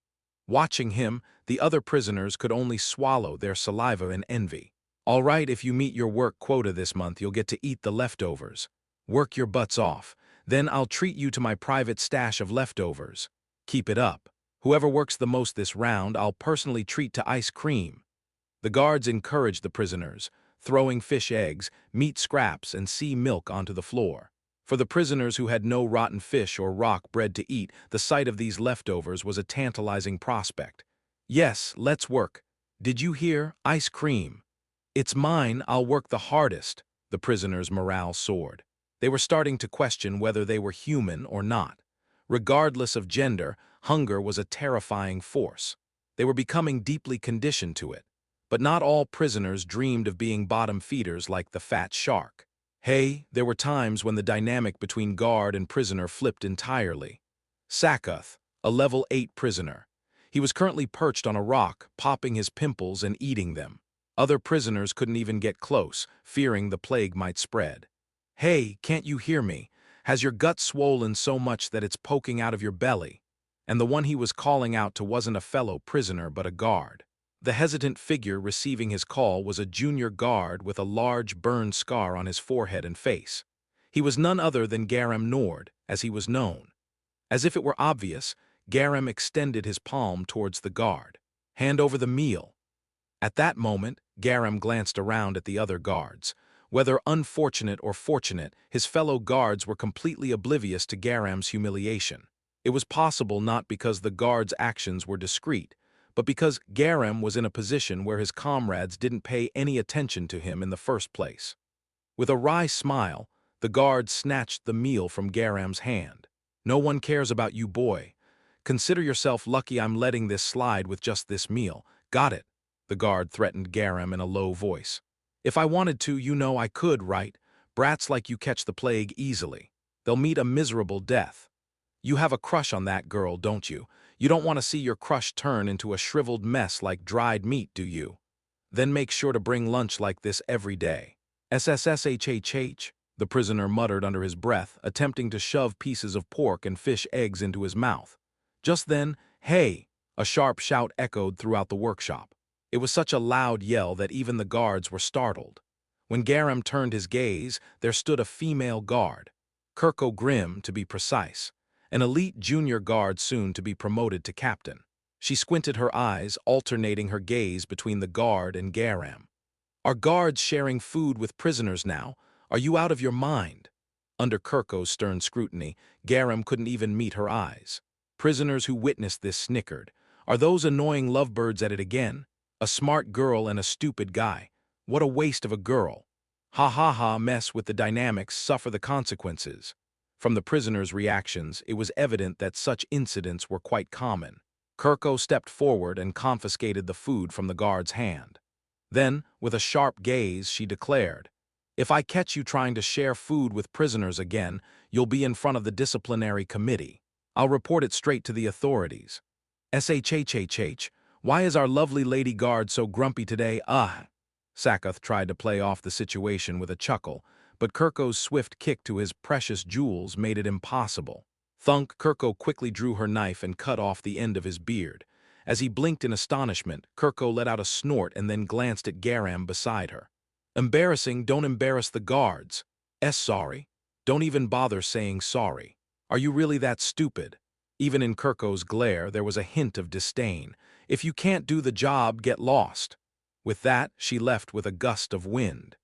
Speaker 1: Watching him, the other prisoners could only swallow their saliva in envy. "All right, if you meet your work quota this month, you'll get to eat the leftovers. Work your butts off. Then I'll treat you to my private stash of leftovers. Keep it up. Whoever works the most this round, I'll personally treat to ice cream." The guards encouraged the prisoners, throwing fish eggs, meat scraps, and sea milk onto the floor. For the prisoners who had no rotten fish or rock bread to eat, the sight of these leftovers was a tantalizing prospect. "Yes, let's work. Did you hear? Ice cream." "It's mine, I'll work the hardest." The prisoners' morale soared. They were starting to question whether they were human or not. Regardless of gender, hunger was a terrifying force. They were becoming deeply conditioned to it. But not all prisoners dreamed of being bottom feeders like the fat shark. Hey, there were times when the dynamic between guard and prisoner flipped entirely. Sakath, a level 8 prisoner. He was currently perched on a rock, popping his pimples and eating them. Other prisoners couldn't even get close, fearing the plague might spread. Hey, can't you hear me? Has your gut swollen so much that it's poking out of your belly? And the one he was calling out to wasn't a fellow prisoner but a guard. The hesitant figure receiving his call was a junior guard with a large burn scar on his forehead and face. He was none other than Garam Nord, as he was known. As if it were obvious, Garam extended his palm towards the guard. Hand over the meal. At that moment, Garam glanced around at the other guards. Whether unfortunate or fortunate, his fellow guards were completely oblivious to Garam's humiliation. It was possible not because the guards' actions were discreet, but because Garam was in a position where his comrades didn't pay any attention to him in the first place. With a wry smile, the guard snatched the meal from Garam's hand. No one cares about you, boy. Consider yourself lucky I'm letting this slide with just this meal. Got it? The guard threatened Garam in a low voice. If I wanted to, you know I could, right? Brats like you catch the plague easily. They'll meet a miserable death. You have a crush on that girl, don't you? You don't want to see your crush turn into a shriveled mess like dried meat, do you? Then make sure to bring lunch like this every day. SSSHHH, the prisoner muttered under his breath, attempting to shove pieces of pork and fish eggs into his mouth. Just then, hey! A sharp shout echoed throughout the workshop. It was such a loud yell that even the guards were startled. When Garam turned his gaze, there stood a female guard. Kirko Grimm, to be precise. An elite junior guard soon to be promoted to captain. She squinted her eyes, alternating her gaze between the guard and Garam. Are guards sharing food with prisoners now? Are you out of your mind? Under Kirko's stern scrutiny, Garam couldn't even meet her eyes. Prisoners who witnessed this snickered. Are those annoying lovebirds at it again? A smart girl and a stupid guy. What a waste of a girl. Ha ha ha, mess with the dynamics, suffer the consequences. From the prisoners' reactions, it was evident that such incidents were quite common. Kirko stepped forward and confiscated the food from the guard's hand. Then, with a sharp gaze, she declared, "If I catch you trying to share food with prisoners again, you'll be in front of the disciplinary committee. I'll report it straight to the authorities." SHHHH, why is our lovely lady guard so grumpy today? Sakath tried to play off the situation with a chuckle, but Kirko's swift kick to his precious jewels made it impossible. Thunk, Kirko quickly drew her knife and cut off the end of his beard. As he blinked in astonishment, Kirko let out a snort and then glanced at Garam beside her. Embarrassing, don't embarrass the guards. Sorry. Don't even bother saying sorry. Are you really that stupid? Even in Kirko's glare, there was a hint of disdain. If you can't do the job, get lost. With that, she left with a gust of wind.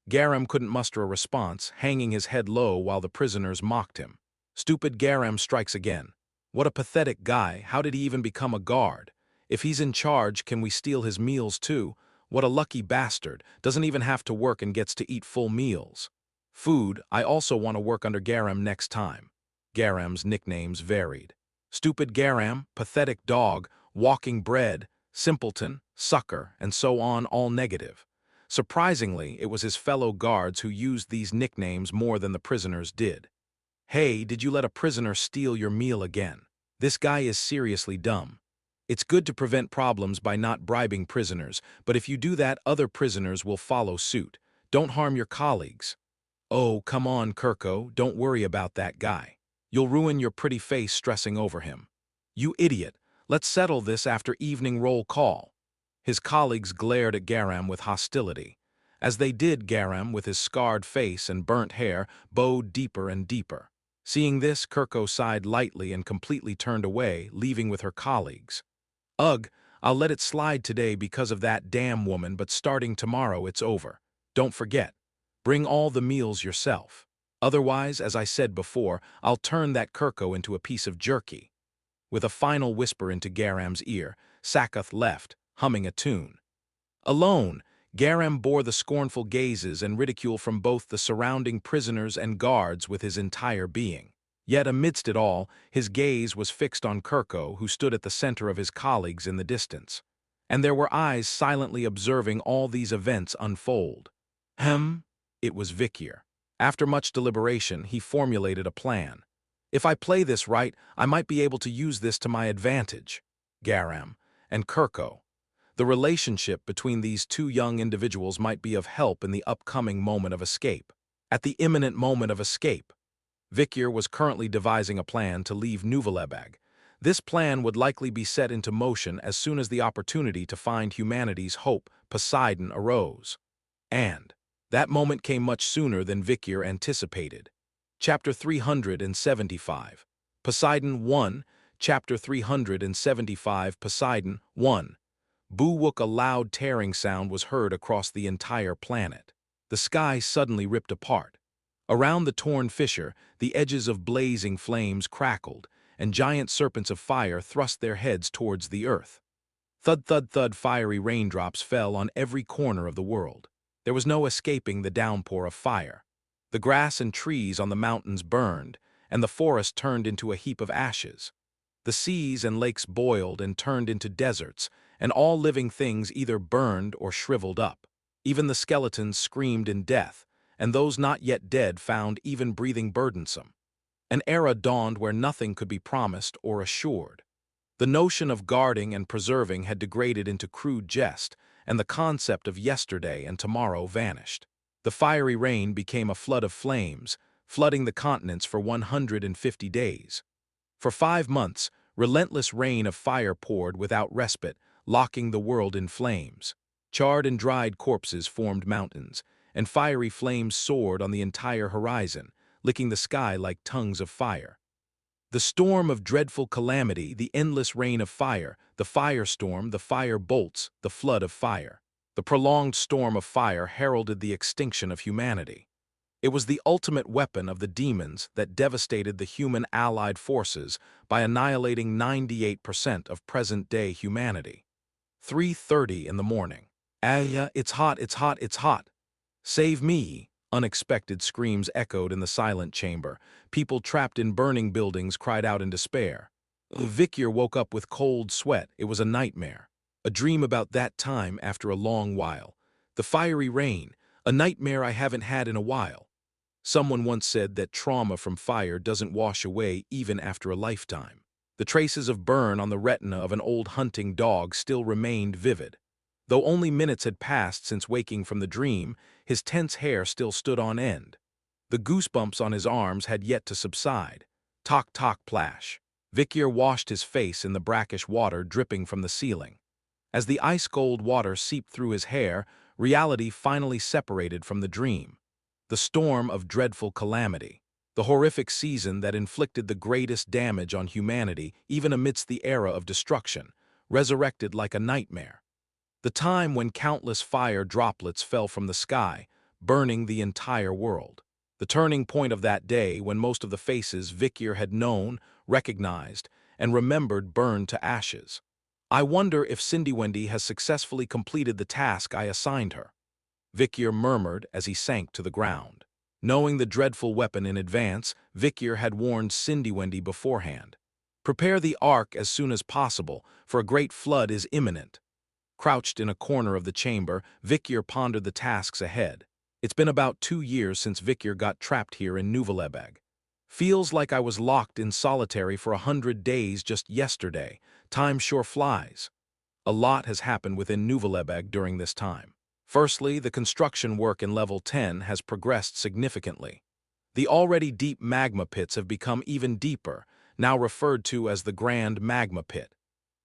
Speaker 1: Garam couldn't muster a response, hanging his head low while the prisoners mocked him. Stupid Garam strikes again. What a pathetic guy, how did he even become a guard? If he's in charge, can we steal his meals too? What a lucky bastard, doesn't even have to work and gets to eat full meals. Food, I also want to work under Garam next time. Garam's nicknames varied. Stupid Garam, pathetic dog, walking bread, simpleton, sucker, and so on, all negative. Surprisingly, it was his fellow guards who used these nicknames more than the prisoners did. Hey, did you let a prisoner steal your meal again? This guy is seriously dumb. It's good to prevent problems by not bribing prisoners, but if you do that, other prisoners will follow suit. Don't harm your colleagues. Oh, come on, Kirko, don't worry about that guy. You'll ruin your pretty face stressing over him. You idiot, let's settle this after evening roll call. His colleagues glared at Garam with hostility. As they did, Garam, with his scarred face and burnt hair, bowed deeper and deeper. Seeing this, Kirko sighed lightly and completely turned away, leaving with her colleagues. Ugh, I'll let it slide today because of that damn woman, but starting tomorrow it's over. Don't forget, bring all the meals yourself. Otherwise, as I said before, I'll turn that Kirko into a piece of jerky. With a final whisper into Garam's ear, Sakath left, humming a tune. Alone, Garam bore the scornful gazes and ridicule from both the surrounding prisoners and guards with his entire being. Yet amidst it all, his gaze was fixed on Kirko, who stood at the center of his colleagues in the distance. And there were eyes silently observing all these events unfold. It was Vikir. After much deliberation, he formulated a plan. If I play this right, I might be able to use this to my advantage. Garam and Kirko. The relationship between these two young individuals might be of help in the upcoming moment of escape. At the imminent moment of escape, Vikir was currently devising a plan to leave Nuvalebeg. This plan would likely be set into motion as soon as the opportunity to find humanity's hope, Poseidon, arose. And that moment came much sooner than Vikir anticipated. Chapter 375. Poseidon 1, Chapter 375 Poseidon 1. Boo-wook, a loud tearing sound was heard across the entire planet. The sky suddenly ripped apart. Around the torn fissure, the edges of blazing flames crackled, and giant serpents of fire thrust their heads towards the earth. Thud, thud, thud, fiery raindrops fell on every corner of the world. There was no escaping the downpour of fire. The grass and trees on the mountains burned, and the forest turned into a heap of ashes. The seas and lakes boiled and turned into deserts, and all living things either burned or shriveled up. Even the skeletons screamed in death, and those not yet dead found even breathing burdensome. An era dawned where nothing could be promised or assured. The notion of guarding and preserving had degraded into crude jest, and the concept of yesterday and tomorrow vanished. The fiery rain became a flood of flames, flooding the continents for 150 days. For 5 months, relentless rain of fire poured without respite, locking the world in flames. Charred and dried corpses formed mountains, and fiery flames soared on the entire horizon, licking the sky like tongues of fire. The storm of dreadful calamity, the endless rain of fire, the firestorm, the fire bolts, the flood of fire. The prolonged storm of fire heralded the extinction of humanity. It was the ultimate weapon of the demons that devastated the human allied forces by annihilating 98% of present-day humanity. 3:30 in the morning. It's hot, it's hot, it's hot. Save me! Unexpected screams echoed in the silent chamber. People trapped in burning buildings cried out in despair. Vikir woke up with cold sweat. It was a nightmare. A dream about that time after a long while. The fiery rain, a nightmare I haven't had in a while. Someone once said that trauma from fire doesn't wash away even after a lifetime. The traces of burn on the retina of an old hunting dog still remained vivid. Though only minutes had passed since waking from the dream, his tense hair still stood on end. The goosebumps on his arms had yet to subside. Tock, tock, plash. Vikir washed his face in the brackish water dripping from the ceiling. As the ice-cold water seeped through his hair, reality finally separated from the dream. The storm of dreadful calamity. The horrific season that inflicted the greatest damage on humanity even amidst the era of destruction, resurrected like a nightmare. The time when countless fire droplets fell from the sky, burning the entire world. The turning point of that day when most of the faces Vikir had known, recognized, and remembered burned to ashes. I wonder if Cindywendy has successfully completed the task I assigned her. Vikir murmured as he sank to the ground. Knowing the dreadful weapon in advance, Vikir had warned Cindywendy beforehand. Prepare the ark as soon as possible, for a great flood is imminent. Crouched in a corner of the chamber, Vikir pondered the tasks ahead. It's been about 2 years since Vikir got trapped here in Nuvalebeg. Feels like I was locked in solitary for 100 days just yesterday. Time sure flies. A lot has happened within Nuvalebeg during this time. Firstly, the construction work in Level 10 has progressed significantly. The already deep magma pits have become even deeper, now referred to as the Grand Magma Pit.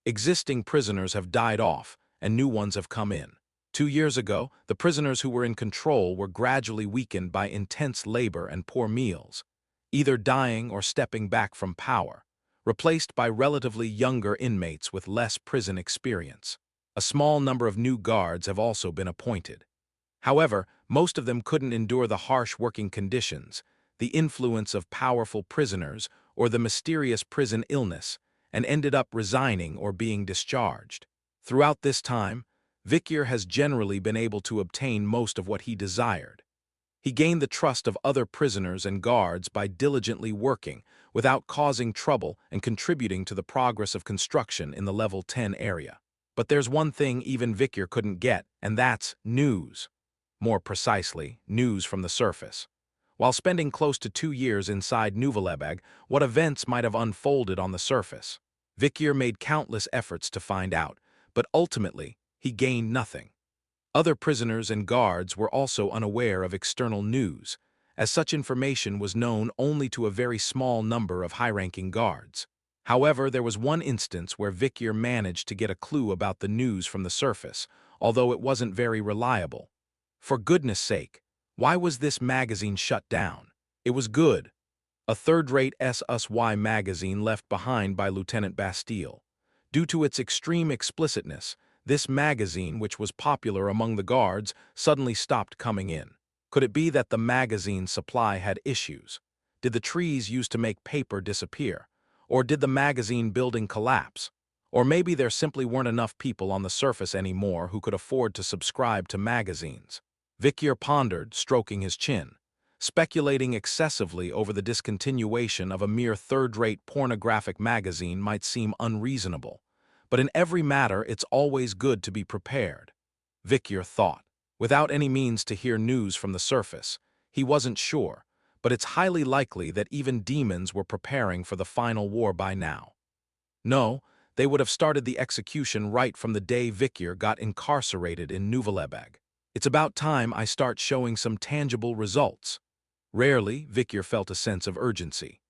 Speaker 1: Existing prisoners have died off, and new ones have come in. 2 years ago, the prisoners who were in control were gradually weakened by intense labor and poor meals, either dying or stepping back from power, replaced by relatively younger inmates with less prison experience. A small number of new guards have also been appointed. However, most of them couldn't endure the harsh working conditions, the influence of powerful prisoners, or the mysterious prison illness, and ended up resigning or being discharged. Throughout this time, Vikyr has generally been able to obtain most of what he desired. He gained the trust of other prisoners and guards by diligently working, without causing trouble and contributing to the progress of construction in the level 10 area. But there's one thing even Vikyr couldn't get, and that's news. More precisely, news from the surface. While spending close to 2 years inside Nuvvelebeg, what events might have unfolded on the surface? Vikyr made countless efforts to find out, but ultimately, he gained nothing. Other prisoners and guards were also unaware of external news, as such information was known only to a very small number of high-ranking guards. However, there was one instance where Vikyr managed to get a clue about the news from the surface, although it wasn't very reliable. For goodness sake, why was this magazine shut down? It was good. A third-rate SUSY magazine left behind by Lieutenant Bastille. Due to its extreme explicitness, this magazine, which was popular among the guards, suddenly stopped coming in. Could it be that the magazine's supply had issues? Did the trees used to make paper disappear? Or did the magazine building collapse? Or maybe there simply weren't enough people on the surface anymore who could afford to subscribe to magazines. Vikyr pondered, stroking his chin, speculating excessively over the discontinuation of a mere third-rate pornographic magazine might seem unreasonable. But in every matter, it's always good to be prepared. Vikyr thought. Without any means to hear news from the surface, he wasn't sure, but it's highly likely that even demons were preparing for the final war by now. No, they would have started the execution right from the day Vikyr got incarcerated in Nuvvelebeg. It's about time I start showing some tangible results. Rarely, Vikyr felt a sense of urgency.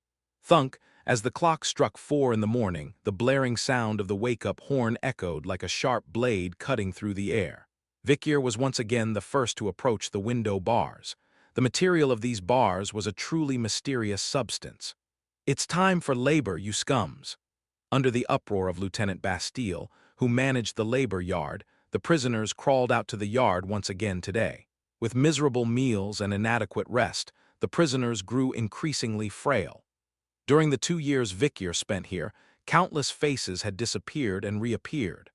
Speaker 1: Thunk, as the clock struck 4 in the morning, the blaring sound of the wake-up horn echoed like a sharp blade cutting through the air. Vikyr was once again the first to approach the window bars. The material of these bars was a truly mysterious substance. "It's time for labor, you scums." Under the uproar of Lieutenant Bastille, who managed the labor yard, the prisoners crawled out to the yard once again today. With miserable meals and inadequate rest, the prisoners grew increasingly frail. During the 2 years Vikyr spent here, countless faces had disappeared and reappeared.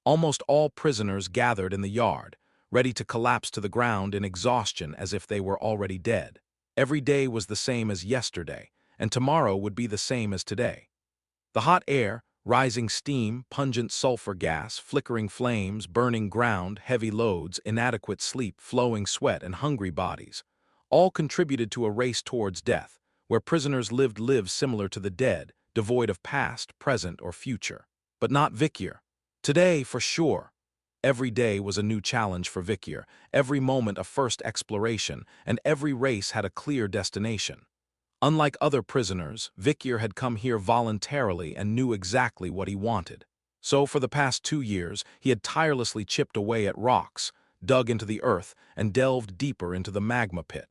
Speaker 1: Almost all prisoners gathered in the yard, ready to collapse to the ground in exhaustion as if they were already dead. Every day was the same as yesterday, and tomorrow would be the same as today. The hot air, rising steam, pungent sulfur gas, flickering flames, burning ground, heavy loads, inadequate sleep, flowing sweat, and hungry bodies, all contributed to a race towards death, where prisoners lived lives similar to the dead, devoid of past, present, or future. But not Vikyr. Today, for sure. Every day was a new challenge for Vikyr, every moment a first exploration, and every race had a clear destination. Unlike other prisoners, Vikyr had come here voluntarily and knew exactly what he wanted. So for the past 2 years, he had tirelessly chipped away at rocks, dug into the earth, and delved deeper into the magma pit.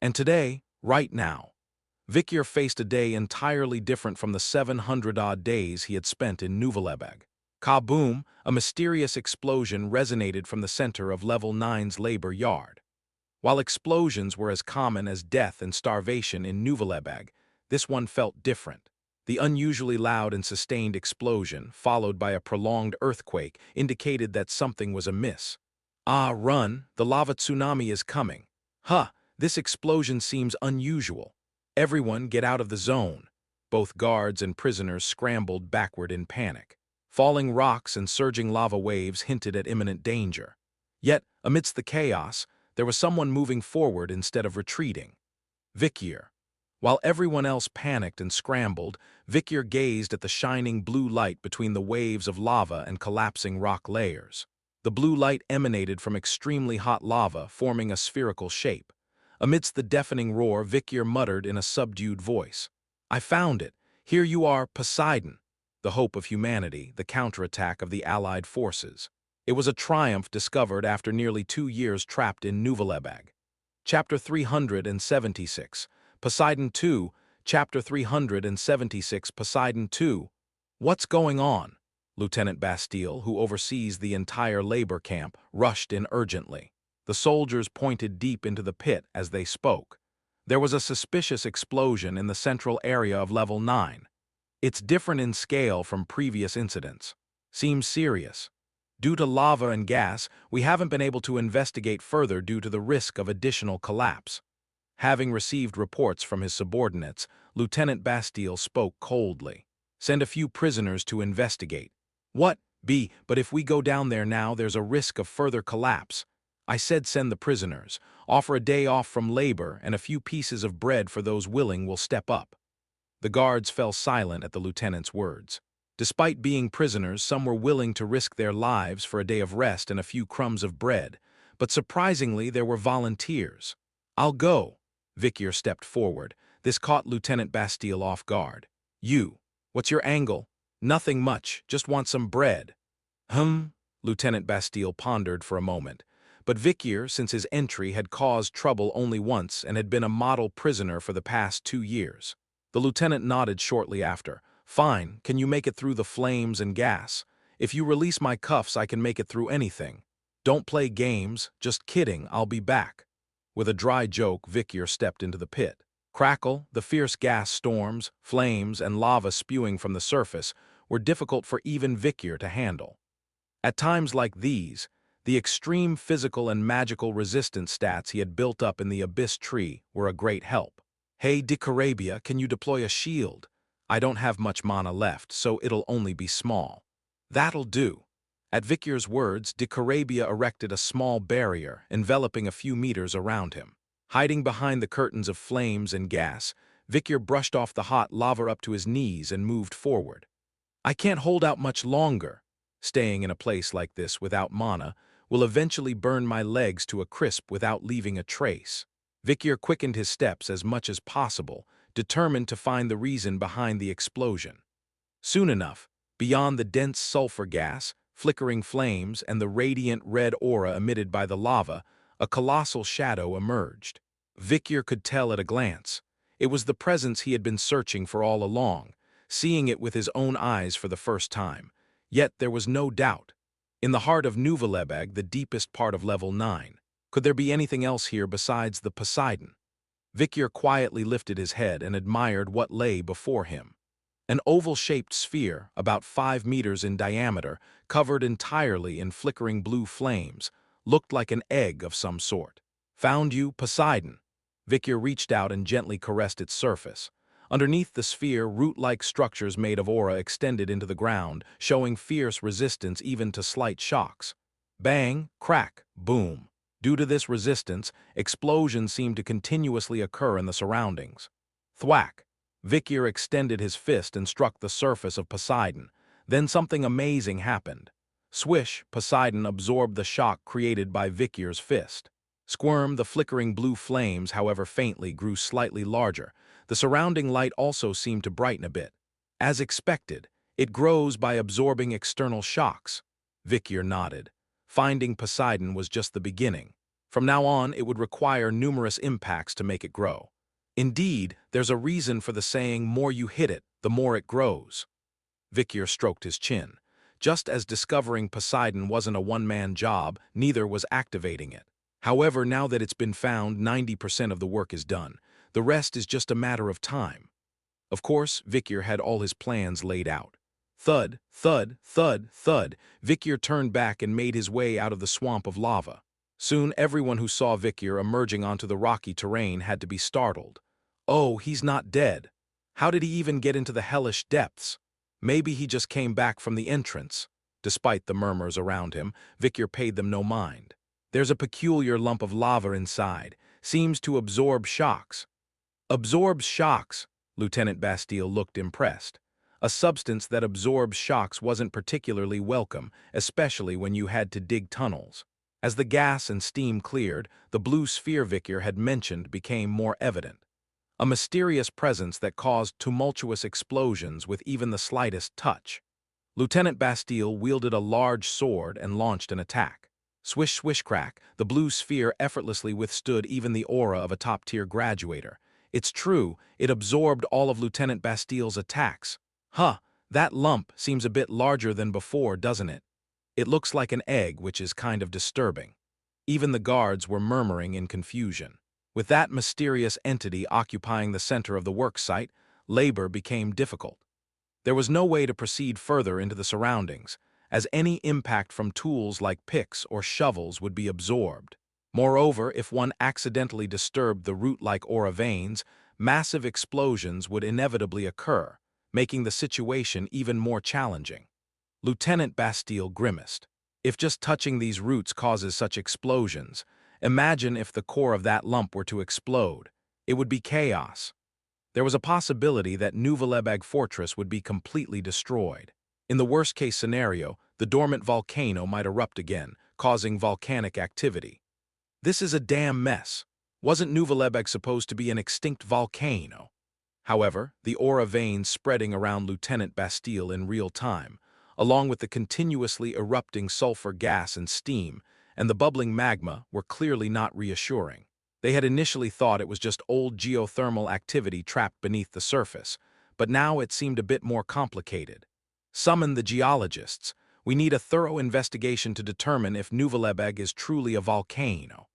Speaker 1: And today, right now, Vikyr faced a day entirely different from the 700-odd days he had spent in Nuvvelebeg. Kaboom! A mysterious explosion resonated from the center of Level 9's labor yard. While explosions were as common as death and starvation in Nuvvelebeg, this one felt different. The unusually loud and sustained explosion, followed by a prolonged earthquake, indicated that something was amiss. "Ah, run! The lava tsunami is coming." "Huh! This explosion seems unusual. Everyone get out of the zone." Both guards and prisoners scrambled backward in panic. Falling rocks and surging lava waves hinted at imminent danger. Yet, amidst the chaos, there was someone moving forward instead of retreating. Vikyr. While everyone else panicked and scrambled, Vikyr gazed at the shining blue light between the waves of lava and collapsing rock layers. The blue light emanated from extremely hot lava, forming a spherical shape. Amidst the deafening roar, Vikyr muttered in a subdued voice, "I found it. Here you are, Poseidon." The hope of humanity, the counterattack of the Allied forces. It was a triumph discovered after nearly 2 years trapped in Nuvvelebeg. Chapter 376, Poseidon 2, Chapter 376, Poseidon 2. What's going on? Lieutenant Bastille, who oversees the entire labor camp, rushed in urgently. The soldiers pointed deep into the pit as they spoke. There was a suspicious explosion in the central area of Level 9. It's different in scale from previous incidents. Seems serious. Due to lava and gas, we haven't been able to investigate further due to the risk of additional collapse. Having received reports from his subordinates, Lieutenant Bastille spoke coldly. Send a few prisoners to investigate. What? B, but if we go down there now, there's a risk of further collapse. I said send the prisoners. Offer a day off from labor and a few pieces of bread for those willing will step up. The guards fell silent at the lieutenant's words. Despite being prisoners, some were willing to risk their lives for a day of rest and a few crumbs of bread. But surprisingly, there were volunteers. I'll go. Vikier stepped forward. This caught Lieutenant Bastille off guard. You. What's your angle? Nothing much, just want some bread. Lieutenant Bastille pondered for a moment. But Vikier, since his entry, had caused trouble only once and had been a model prisoner for the past 2 years. The lieutenant nodded shortly after. Fine, can you make it through the flames and gas? If you release my cuffs, I can make it through anything. Don't play games, just kidding, I'll be back. With a dry joke, Vikier stepped into the pit. Crackle, the fierce gas storms, flames, and lava spewing from the surface were difficult for even Vikier to handle. At times like these, the extreme physical and magical resistance stats he had built up in the Abyss Tree were a great help. Hey, Dicarabia, can you deploy a shield? I don't have much mana left, so it'll only be small. That'll do. At Vikier's words, Dicarabia erected a small barrier, enveloping a few meters around him. Hiding behind the curtains of flames and gas, Vikier brushed off the hot lava up to his knees and moved forward. I can't hold out much longer. Staying in a place like this without mana will eventually burn my legs to a crisp without leaving a trace. Vikier quickened his steps as much as possible, determined to find the reason behind the explosion. Soon enough, beyond the dense sulfur gas, flickering flames, and the radiant red aura emitted by the lava, a colossal shadow emerged. Vikier could tell at a glance. It was the presence he had been searching for all along, seeing it with his own eyes for the first time. Yet there was no doubt. In the heart of Nuvalebeg, the deepest part of level 9, could there be anything else here besides the Poseidon? Vikier quietly lifted his head and admired what lay before him. An oval-shaped sphere, about 5 meters in diameter, covered entirely in flickering blue flames, looked like an egg of some sort. Found you, Poseidon. Vikier reached out and gently caressed its surface. Underneath the sphere, root-like structures made of aura extended into the ground, showing fierce resistance even to slight shocks. Bang, crack, boom. Due to this resistance, explosions seemed to continuously occur in the surroundings. Thwack. Vikier extended his fist and struck the surface of Poseidon. Then something amazing happened. Swish, Poseidon absorbed the shock created by Vikier's fist. Squirm, the flickering blue flames, however faintly, grew slightly larger. The surrounding light also seemed to brighten a bit. As expected, it grows by absorbing external shocks. Vikier nodded. Finding Poseidon was just the beginning. From now on, it would require numerous impacts to make it grow. Indeed, there's a reason for the saying, more you hit it, the more it grows. Vikier stroked his chin. Just as discovering Poseidon wasn't a one-man job, neither was activating it. However, now that it's been found, 90% of the work is done. The rest is just a matter of time. Of course, Vikier had all his plans laid out. Thud, thud, thud, thud. Vikier turned back and made his way out of the swamp of lava. Soon, everyone who saw Vikier emerging onto the rocky terrain had to be startled. Oh, he's not dead. How did he even get into the hellish depths? Maybe he just came back from the entrance. Despite the murmurs around him, Vikier paid them no mind. There's a peculiar lump of lava inside. Seems to absorb shocks. Absorbs shocks? Lieutenant Bastille looked impressed. A substance that absorbs shocks wasn't particularly welcome, especially when you had to dig tunnels. As the gas and steam cleared, the blue sphere Vikier had mentioned became more evident. A mysterious presence that caused tumultuous explosions with even the slightest touch. Lieutenant Bastille wielded a large sword and launched an attack. Swish, swish, crack, the blue sphere effortlessly withstood even the aura of a top-tier graduator. It's true, it absorbed all of Lieutenant Bastille's attacks. Huh, that lump seems a bit larger than before, doesn't it? It looks like an egg, which is kind of disturbing. Even the guards were murmuring in confusion. With that mysterious entity occupying the center of the work site, labor became difficult. There was no way to proceed further into the surroundings, as any impact from tools like picks or shovels would be absorbed. Moreover, if one accidentally disturbed the root-like aura veins, massive explosions would inevitably occur, making the situation even more challenging. Lieutenant Bastille grimaced. If just touching these roots causes such explosions, imagine if the core of that lump were to explode. It would be chaos. There was a possibility that Nouvelebeg Fortress would be completely destroyed. In the worst-case scenario, the dormant volcano might erupt again, causing volcanic activity. This is a damn mess. Wasn't Nouvelebeg supposed to be an extinct volcano? However, the aura veins spreading around Lieutenant Bastille in real time, along with the continuously erupting sulfur gas and steam, and the bubbling magma were clearly not reassuring. They had initially thought it was just old geothermal activity trapped beneath the surface, but now it seemed a bit more complicated. Summon the geologists. We need a thorough investigation to determine if Nouvelebeg is truly a volcano.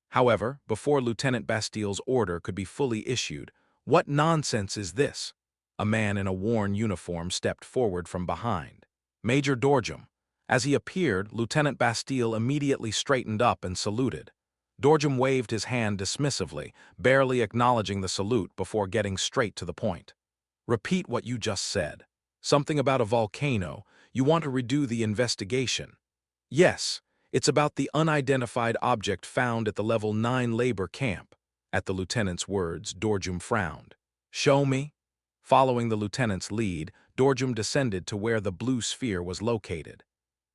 Speaker 1: However, before Lieutenant Bastille's order could be fully issued, what nonsense is this? A man in a worn uniform stepped forward from behind. Major Dorjum. As he appeared, Lieutenant Bastille immediately straightened up and saluted. Dorjum waved his hand dismissively, barely acknowledging the salute before getting straight to the point. Repeat what you just said. Something about a volcano. You want to redo the investigation. Yes, it's about the unidentified object found at the Level 9 labor camp. At the lieutenant's words, Dorjum frowned. Show me? Following the lieutenant's lead, Dorjum descended to where the blue sphere was located.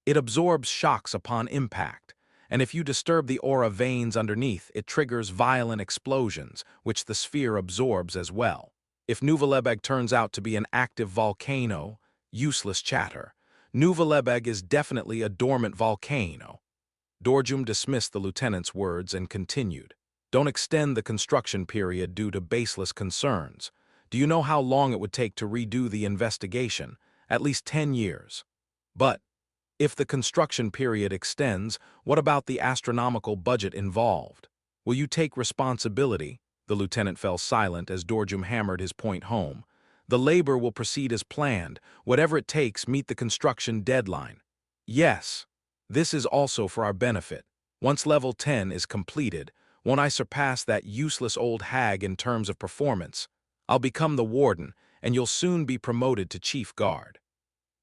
Speaker 1: It absorbs shocks upon impact, and if you disturb the aura veins underneath, it triggers violent explosions, which the sphere absorbs as well. If Nouvelebeg turns out to be an active volcano, useless chatter. Nouvelebeg is definitely a dormant volcano. Dorjum dismissed the lieutenant's words and continued. Don't extend the construction period due to baseless concerns. Do you know how long it would take to redo the investigation? At least 10 years. But if the construction period extends, what about the astronomical budget involved? Will you take responsibility? The lieutenant fell silent as Dorjum hammered his point home. The labor will proceed as planned. Whatever it takes, meet the construction deadline. Yes. This is also for our benefit. Once level 10 is completed, won't I surpass that useless old hag in terms of performance? I'll become the warden, and you'll soon be promoted to chief guard.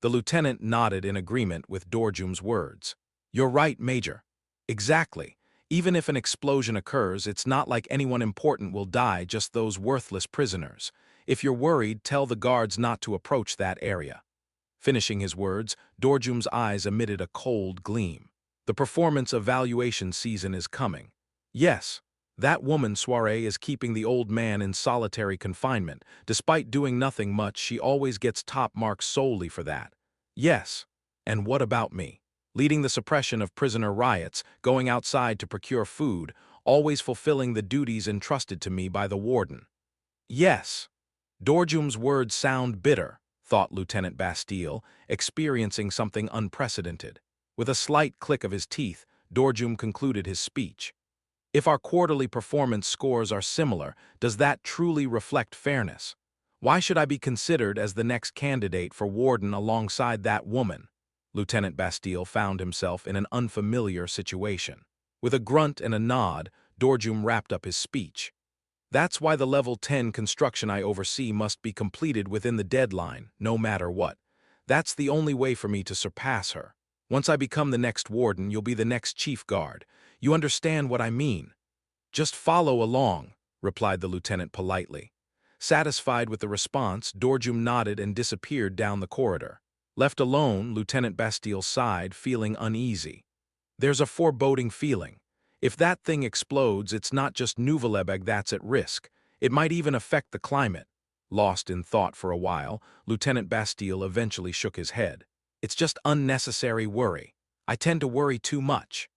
Speaker 1: The lieutenant nodded in agreement with Dorjum's words. You're right, Major. Exactly. Even if an explosion occurs, it's not like anyone important will die, just those worthless prisoners. If you're worried, tell the guards not to approach that area. Finishing his words, Dorjum's eyes emitted a cold gleam. The performance evaluation season is coming. Yes, that woman Soiree is keeping the old man in solitary confinement. Despite doing nothing much, she always gets top marks solely for that. Yes, and what about me? Leading the suppression of prisoner riots, going outside to procure food, always fulfilling the duties entrusted to me by the warden. Yes. Dorjum's words sound bitter, thought Lieutenant Bastille, experiencing something unprecedented. With a slight click of his teeth, Dorjum concluded his speech. If our quarterly performance scores are similar, does that truly reflect fairness? Why should I be considered as the next candidate for warden alongside that woman? Lieutenant Bastille found himself in an unfamiliar situation. With a grunt and a nod, Dorjum wrapped up his speech. That's why the level 10 construction I oversee must be completed within the deadline, no matter what. That's the only way for me to surpass her. Once I become the next warden, you'll be the next chief guard. You understand what I mean? Just follow along, replied the lieutenant politely. Satisfied with the response, Dorjum nodded and disappeared down the corridor. Left alone, Lieutenant Bastille sighed, feeling uneasy. There's a foreboding feeling. If that thing explodes, it's not just Nouvelebeg that's at risk. It might even affect the climate. Lost in thought for a while, Lieutenant Bastille eventually shook his head. It's just unnecessary worry. I tend to worry too much.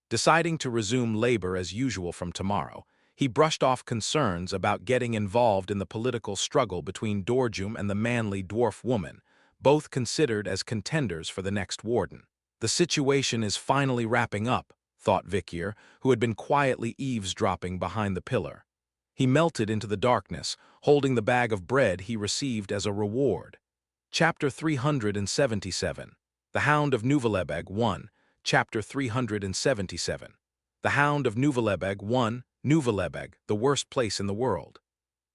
Speaker 1: Deciding to resume labor as usual from tomorrow, he brushed off concerns about getting involved in the political struggle between Dorjum and the manly dwarf woman, both considered as contenders for the next warden. The situation is finally wrapping up, thought Vikier, who had been quietly eavesdropping behind the pillar. He melted into the darkness, holding the bag of bread he received as a reward. Chapter 377. The Hound of Nuvalebeg 1, Chapter 377. The Hound of Nuvalebeg 1, Nuvalebeg, the worst place in the world.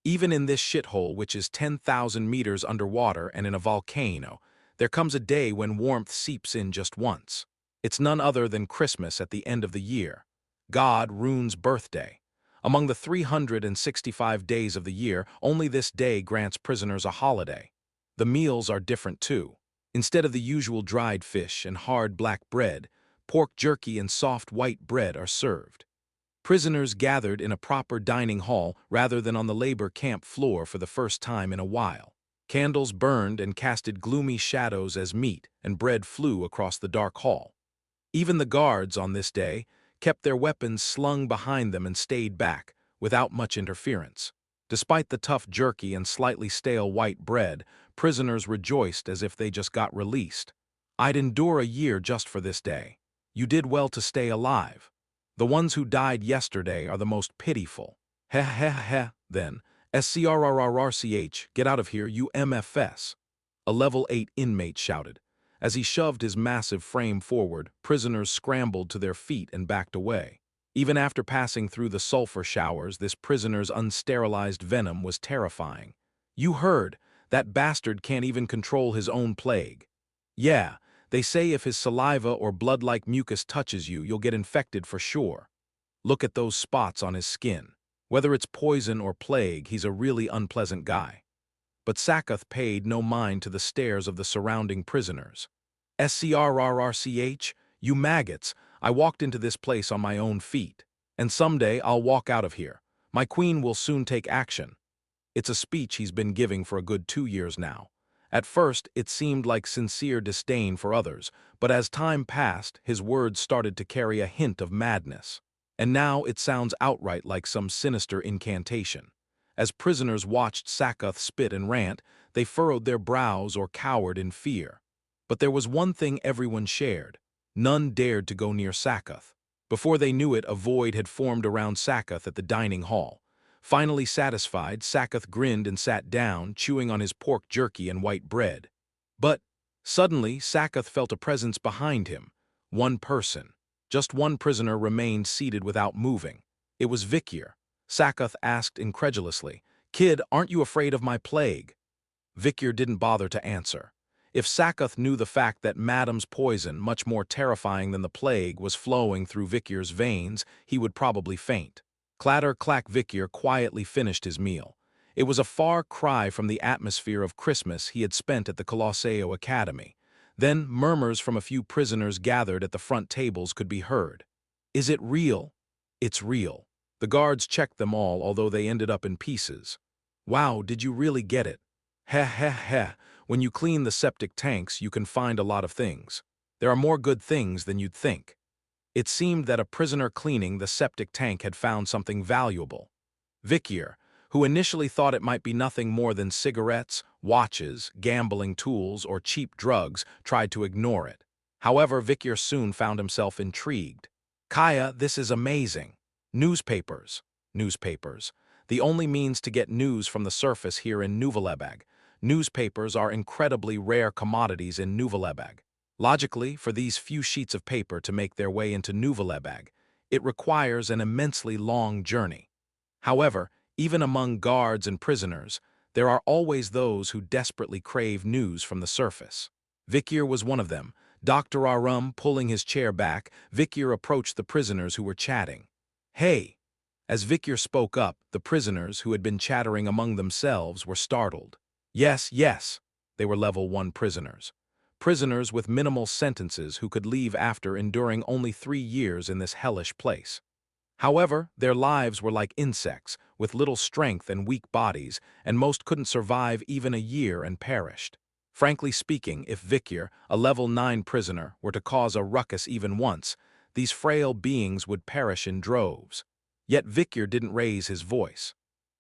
Speaker 1: Even in this shithole, which is 10,000 meters underwater and in a volcano, there comes a day when warmth seeps in just once. It's none other than Christmas at the end of the year. God Rune's birthday. Among the 365 days of the year, only this day grants prisoners a holiday. The meals are different too. Instead of the usual dried fish and hard black bread, pork jerky and soft white bread are served. Prisoners gathered in a proper dining hall rather than on the labor camp floor for the first time in a while. Candles burned and casted gloomy shadows as meat and bread flew across the dark hall. Even the guards on this day kept their weapons slung behind them and stayed back, without much interference. Despite the tough jerky and slightly stale white bread, prisoners rejoiced as if they just got released. I'd endure a year just for this day. You did well to stay alive. The ones who died yesterday are the most pitiful. Heh heh heh, then. SCRRRRCH, get out of here, you MFS. A level 8 inmate shouted. As he shoved his massive frame forward, prisoners scrambled to their feet and backed away. Even after passing through the sulfur showers, this prisoner's unsterilized venom was terrifying. You heard, that bastard can't even control his own plague. Yeah, they say if his saliva or blood-like mucus touches you, you'll get infected for sure. Look at those spots on his skin. Whether it's poison or plague, he's a really unpleasant guy. But Sakath paid no mind to the stares of the surrounding prisoners. SCRRRCH, you maggots, I walked into this place on my own feet. And someday I'll walk out of here. My queen will soon take action. It's a speech he's been giving for a good 2 years now. At first, it seemed like sincere disdain for others, but as time passed, his words started to carry a hint of madness. And now it sounds outright like some sinister incantation. As prisoners watched Sakath spit and rant, they furrowed their brows or cowered in fear. But there was one thing everyone shared. None dared to go near Sakath. Before they knew it, a void had formed around Sakath at the dining hall. Finally satisfied, Sakath grinned and sat down, chewing on his pork jerky and white bread. But suddenly, Sakath felt a presence behind him. One person. Just one prisoner remained seated without moving. It was Vikyr. Sakath asked incredulously, "Kid, aren't you afraid of my plague?" Vikyr didn't bother to answer. If Sakath knew the fact that Madam's poison, much more terrifying than the plague, was flowing through Vikyr's veins, he would probably faint. Clatter-clack, Vikyr quietly finished his meal. It was a far cry from the atmosphere of Christmas he had spent at the Colosseo Academy. Then murmurs from a few prisoners gathered at the front tables could be heard. Is it real? It's real. The guards checked them all, although they ended up in pieces. Wow, did you really get it? Heh heh heh. When you clean the septic tanks, you can find a lot of things. There are more good things than you'd think. It seemed that a prisoner cleaning the septic tank had found something valuable. Vikyr, who initially thought it might be nothing more than cigarettes, watches, gambling tools, or cheap drugs, tried to ignore it. However, Vikyr soon found himself intrigued. Kaya, this is amazing. Newspapers. Newspapers. The only means to get news from the surface here in Nuvalebeg. Newspapers are incredibly rare commodities in Nuvalebeg. Logically, for these few sheets of paper to make their way into Nuvalebeg, it requires an immensely long journey. However, even among guards and prisoners, there are always those who desperately crave news from the surface. Vikyr was one of them. Dr. Arum pulling his chair back, Vikyr approached the prisoners who were chatting. Hey! As Vikyr spoke up, the prisoners, who had been chattering among themselves, were startled. Yes, yes, they were level 1 prisoners. Prisoners with minimal sentences who could leave after enduring only 3 years in this hellish place. However, their lives were like insects, with little strength and weak bodies, and most couldn't survive even a year and perished. Frankly speaking, if Vikyr, a level 9 prisoner, were to cause a ruckus even once, these frail beings would perish in droves. Yet Vikyr didn't raise his voice.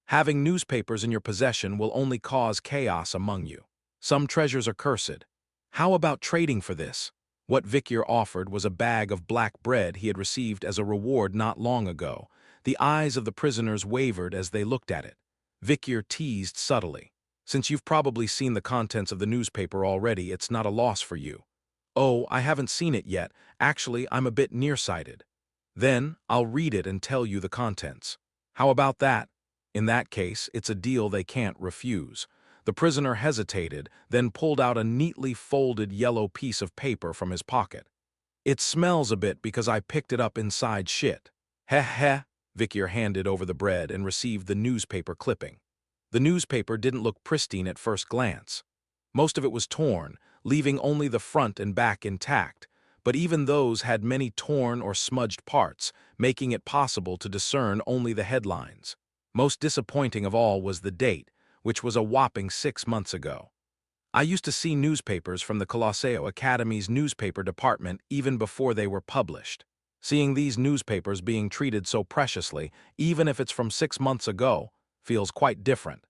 Speaker 1: Having newspapers in your possession will only cause chaos among you. Some treasures are cursed. How about trading for this? What Vikyr offered was a bag of black bread he had received as a reward not long ago. The eyes of the prisoners wavered as they looked at it. Vikyr teased subtly. Since you've probably seen the contents of the newspaper already, it's not a loss for you. Oh, I haven't seen it yet. Actually, I'm a bit nearsighted. Then, I'll read it and tell you the contents. How about that? In that case, it's a deal they can't refuse. The prisoner hesitated, then pulled out a neatly folded yellow piece of paper from his pocket. It smells a bit because I picked it up inside shit. Heh heh. Vikier handed over the bread and received the newspaper clipping. The newspaper didn't look pristine at first glance. Most of it was torn, leaving only the front and back intact, but even those had many torn or smudged parts, making it possible to discern only the headlines. Most disappointing of all was the date, which was a whopping 6 months ago. I used to see newspapers from the Colosseo Academy's newspaper department even before they were published. Seeing these newspapers being treated so preciously, even if it's from 6 months ago, feels quite different.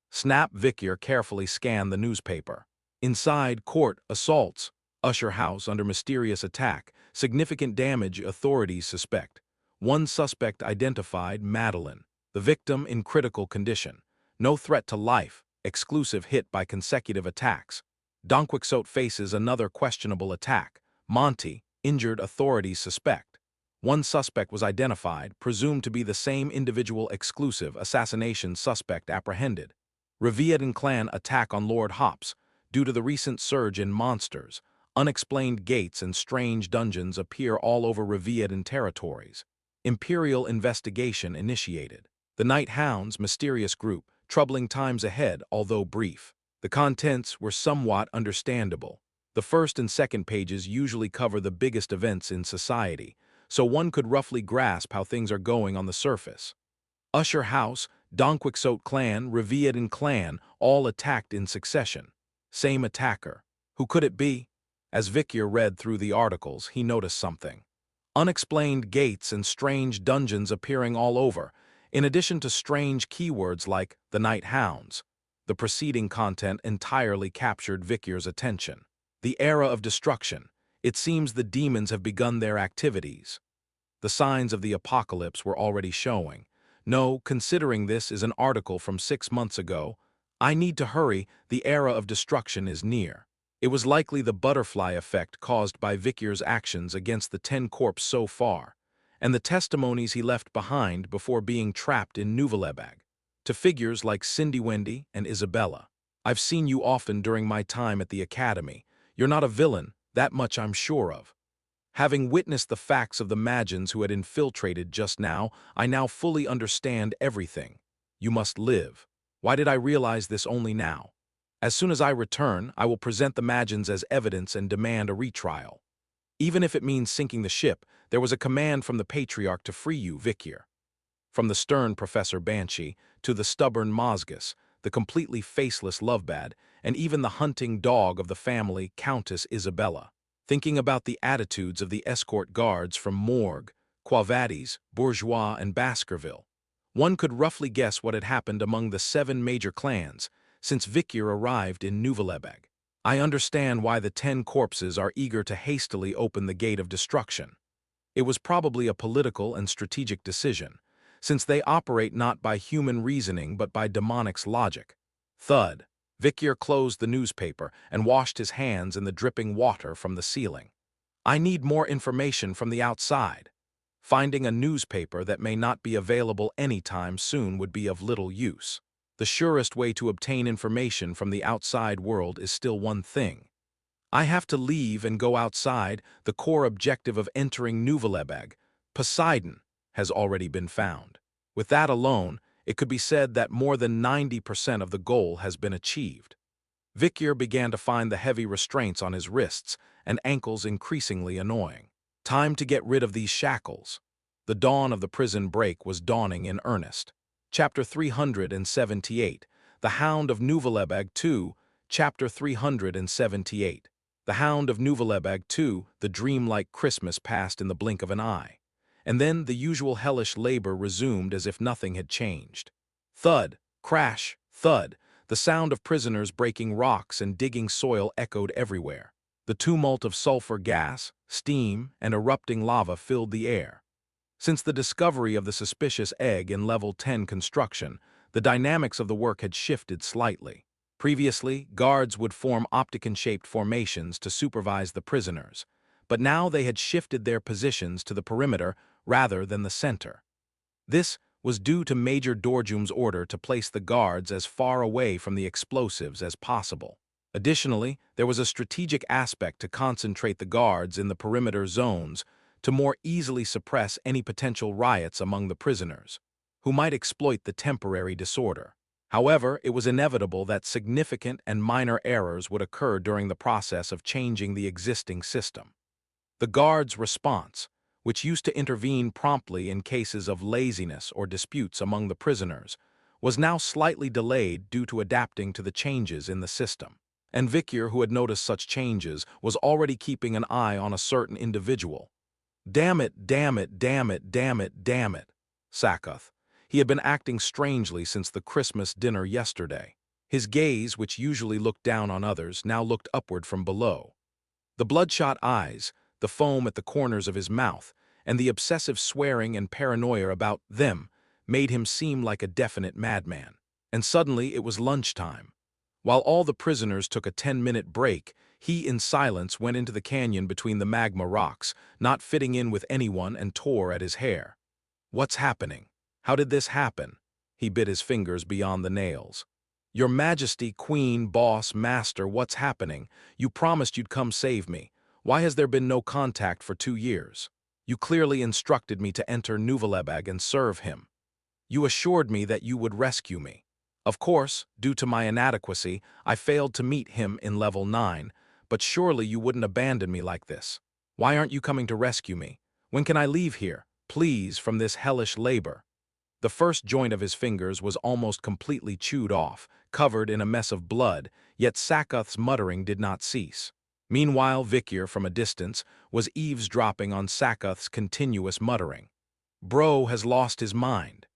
Speaker 1: Snap Vikier carefully scanned the newspaper. Inside, court, assaults, Usher House under mysterious attack, significant damage authorities suspect. One suspect identified, Madeline. The victim in critical condition. No threat to life, exclusive hit by consecutive attacks. Don Quixote faces another questionable attack. Monty, injured authorities suspect. One suspect was identified, presumed to be the same individual exclusive assassination suspect apprehended. Reviet clan attack on Lord Hops. Due to the recent surge in monsters, unexplained gates and strange dungeons appear all over Reviet territories. Imperial investigation initiated. The Night Hounds, mysterious group, troubling times ahead, although brief. The contents were somewhat understandable. The first and second pages usually cover the biggest events in society, so one could roughly grasp how things are going on the surface. Usher House, Don Quixote clan, Reviet clan, all attacked in succession. Same attacker. Who could it be? As Vikier read through the articles, he noticed something. Unexplained gates and strange dungeons appearing all over, in addition to strange keywords like the Night Hounds. The preceding content entirely captured Vikier's attention. The era of destruction. It seems the demons have begun their activities. The signs of the apocalypse were already showing. No, considering this is an article from 6 months ago, I need to hurry, the era of destruction is near. It was likely the butterfly effect caused by Vikier's actions against the 10 corps so far, and the testimonies he left behind before being trapped in Nuvellebag, to figures like Cindy Wendy and Isabella. I've seen you often during my time at the academy. You're not a villain, that much I'm sure of. Having witnessed the facts of the Magians who had infiltrated just now, I now fully understand everything. You must live. Why did I realize this only now? As soon as I return, I will present the Magians as evidence and demand a retrial. Even if it means sinking the ship, there was a command from the patriarch to free you, Vikier. From the stern Professor Banshee to the stubborn Mozgus, the completely faceless Lovebad, and even the hunting dog of the family, Countess Isabella. Thinking about the attitudes of the escort guards from Morgue, Quavades, Bourgeois, and Baskerville, one could roughly guess what had happened among the 7 major clans since Vikier arrived in Nuvellebag. I understand why the 10 corpses are eager to hastily open the gate of destruction. It was probably a political and strategic decision, since they operate not by human reasoning but by demonic's logic. Thud. Vikier closed the newspaper and washed his hands in the dripping water from the ceiling. I need more information from the outside. Finding a newspaper that may not be available anytime soon would be of little use. The surest way to obtain information from the outside world is still one thing. I have to leave and go outside. The core objective of entering Nuvellebag, Poseidon, has already been found. With that alone, it could be said that more than 90% of the goal has been achieved. Vikier began to find the heavy restraints on his wrists and ankles increasingly annoying. Time to get rid of these shackles. The dawn of the prison break was dawning in earnest. Chapter 378, The Hound of Nuvellebag 2, Chapter 378. The Hound of Nuvellebag 2, the dreamlike Christmas passed in the blink of an eye. And then the usual hellish labor resumed as if nothing had changed. Thud, crash, thud, the sound of prisoners breaking rocks and digging soil echoed everywhere. The tumult of sulfur gas, steam, and erupting lava filled the air. Since the discovery of the suspicious egg in Level 10 construction, the dynamics of the work had shifted slightly. Previously, guards would form octagon-shaped formations to supervise the prisoners, but now they had shifted their positions to the perimeter rather than the center. This was due to Major Dorjum's order to place the guards as far away from the explosives as possible. Additionally, there was a strategic aspect to concentrate the guards in the perimeter zones to more easily suppress any potential riots among the prisoners, who might exploit the temporary disorder. However, it was inevitable that significant and minor errors would occur during the process of changing the existing system. The guards' response, which used to intervene promptly in cases of laziness or disputes among the prisoners, was now slightly delayed due to adapting to the changes in the system. And Vikyr, who had noticed such changes, was already keeping an eye on a certain individual. Damn it, damn it, damn it, damn it, damn it. Sakath. He had been acting strangely since the Christmas dinner yesterday. His gaze, which usually looked down on others, now looked upward from below. The bloodshot eyes, the foam at the corners of his mouth, and the obsessive swearing and paranoia about them made him seem like a definite madman. And suddenly it was lunchtime. While all the prisoners took a 10-minute break, he in silence went into the canyon between the magma rocks, not fitting in with anyone, and tore at his hair. What's happening? How did this happen? He bit his fingers beyond the nails. Your Majesty, Queen, Boss, Master, what's happening? You promised you'd come save me. Why has there been no contact for 2 years? You clearly instructed me to enter Nuvalebag and serve him. You assured me that you would rescue me. Of course, due to my inadequacy, I failed to meet him in level 9, but surely you wouldn't abandon me like this. Why aren't you coming to rescue me? When can I leave here, please, from this hellish labor? The first joint of his fingers was almost completely chewed off, covered in a mess of blood, yet Sakath's muttering did not cease. Meanwhile, Vikyr, from a distance, was eavesdropping on Sakath's continuous muttering. Bro has lost his mind.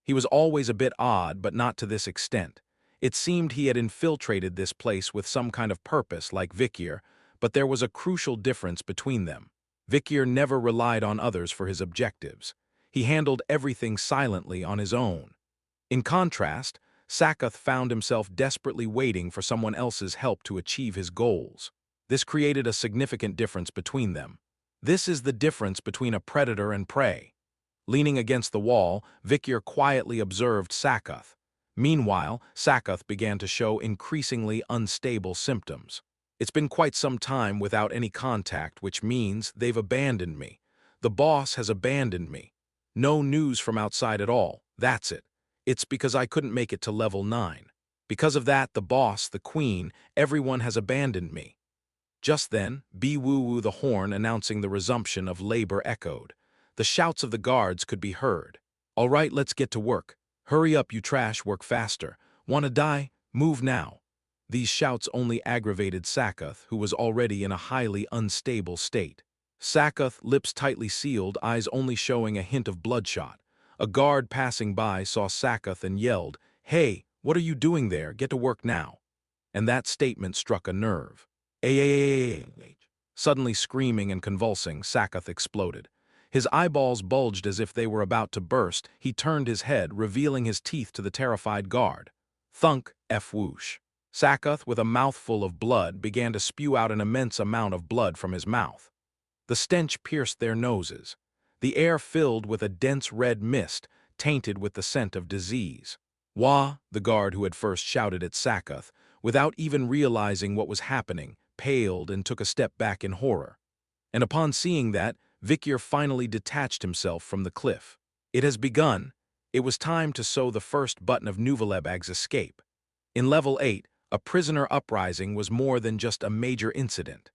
Speaker 1: He was always a bit odd, but not to this extent. It seemed he had infiltrated this place with some kind of purpose, like Vikyr, but there was a crucial difference between them. Vikyr never relied on others for his objectives. He handled everything silently on his own. In contrast, Sakath found himself desperately waiting for someone else's help to achieve his goals. This created a significant difference between them. This is the difference between a predator and prey. Leaning against the wall, Vikyr quietly observed Sakath. Meanwhile, Sakath began to show increasingly unstable symptoms. It's been quite some time without any contact, which means they've abandoned me. The boss has abandoned me. No news from outside at all, that's it. It's because I couldn't make it to level 9. Because of that, the boss, the queen, everyone has abandoned me. Just then, Bee-woo-woo the horn announcing the resumption of labor echoed. The shouts of the guards could be heard. All right, let's get to work. Hurry up, you trash, work faster. Wanna die? Move now. These shouts only aggravated Sakath, who was already in a highly unstable state. Sakath, lips tightly sealed, eyes only showing a hint of bloodshot. A guard passing by saw Sakath and yelled, "Hey, what are you doing there? Get to work now." And that statement struck a nerve. Suddenly screaming and convulsing, Sakath exploded. His eyeballs bulged as if they were about to burst. He turned his head, revealing his teeth to the terrified guard. Thunk, whoosh. Sakath, with a mouthful of blood, began to spew out an immense amount of blood from his mouth. The stench pierced their noses. The air filled with a dense red mist, tainted with the scent of disease. Wah, the guard who had first shouted at Sakath, without even realizing what was happening, paled and took a step back in horror. And upon seeing that, Vikyr finally detached himself from the cliff. It has begun. It was time to sow the first button of Nuvalebag's escape. In level 8, a prisoner uprising was more than just a major incident.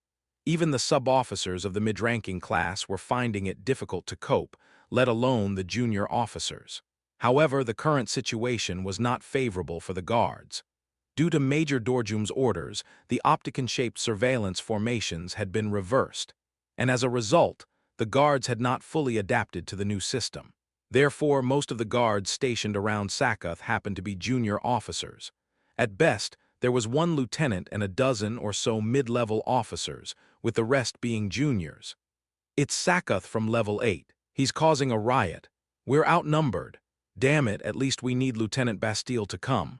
Speaker 1: Even the sub-officers of the mid-ranking class were finding it difficult to cope, let alone the junior officers. However, the current situation was not favorable for the guards. Due to Major Dorjum's orders, the octagon-shaped surveillance formations had been reversed, and as a result, the guards had not fully adapted to the new system. Therefore, most of the guards stationed around Sakath happened to be junior officers. At best, there was 1 lieutenant and a dozen or so mid-level officers, with the rest being juniors. It's Sakath from level 8. He's causing a riot. We're outnumbered. Damn it, at least we need Lieutenant Bastille to come.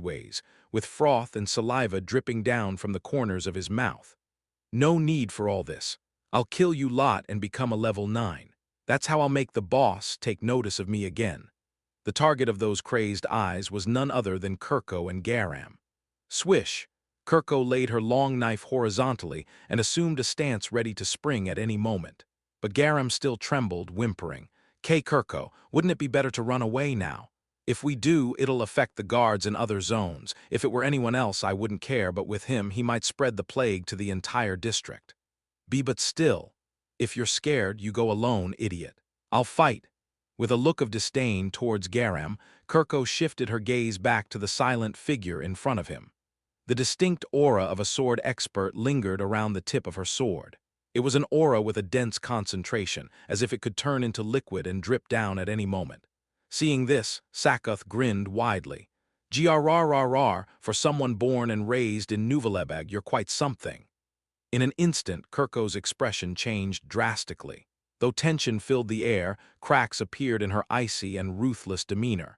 Speaker 1: sideways, with froth and saliva dripping down from the corners of his mouth. No need for all this. I'll kill you lot and become a level 9. That's how I'll make the boss take notice of me again. The target of those crazed eyes was none other than Kirko and Garam. Swish! Kirko laid her long knife horizontally and assumed a stance ready to spring at any moment. But Garam still trembled, whimpering. Kirko, wouldn't it be better to run away now? If we do, it'll affect the guards in other zones. If it were anyone else, I wouldn't care, but with him, he might spread the plague to the entire district. Be but still. If you're scared, you go alone, idiot. I'll fight. With a look of disdain towards Garam, Kirko shifted her gaze back to the silent figure in front of him. The distinct aura of a sword expert lingered around the tip of her sword. It was an aura with a dense concentration, as if it could turn into liquid and drip down at any moment. Seeing this, Sakuth grinned widely. Grrrr, for someone born and raised in Nuvalebeg, you're quite something. In an instant, Kirko's expression changed drastically. Though tension filled the air, cracks appeared in her icy and ruthless demeanor.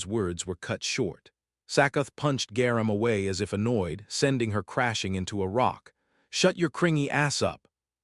Speaker 1: Garam's words were cut short. Sakath punched Garam away as if annoyed, sending her crashing into a rock. "Shut your cringy ass up,"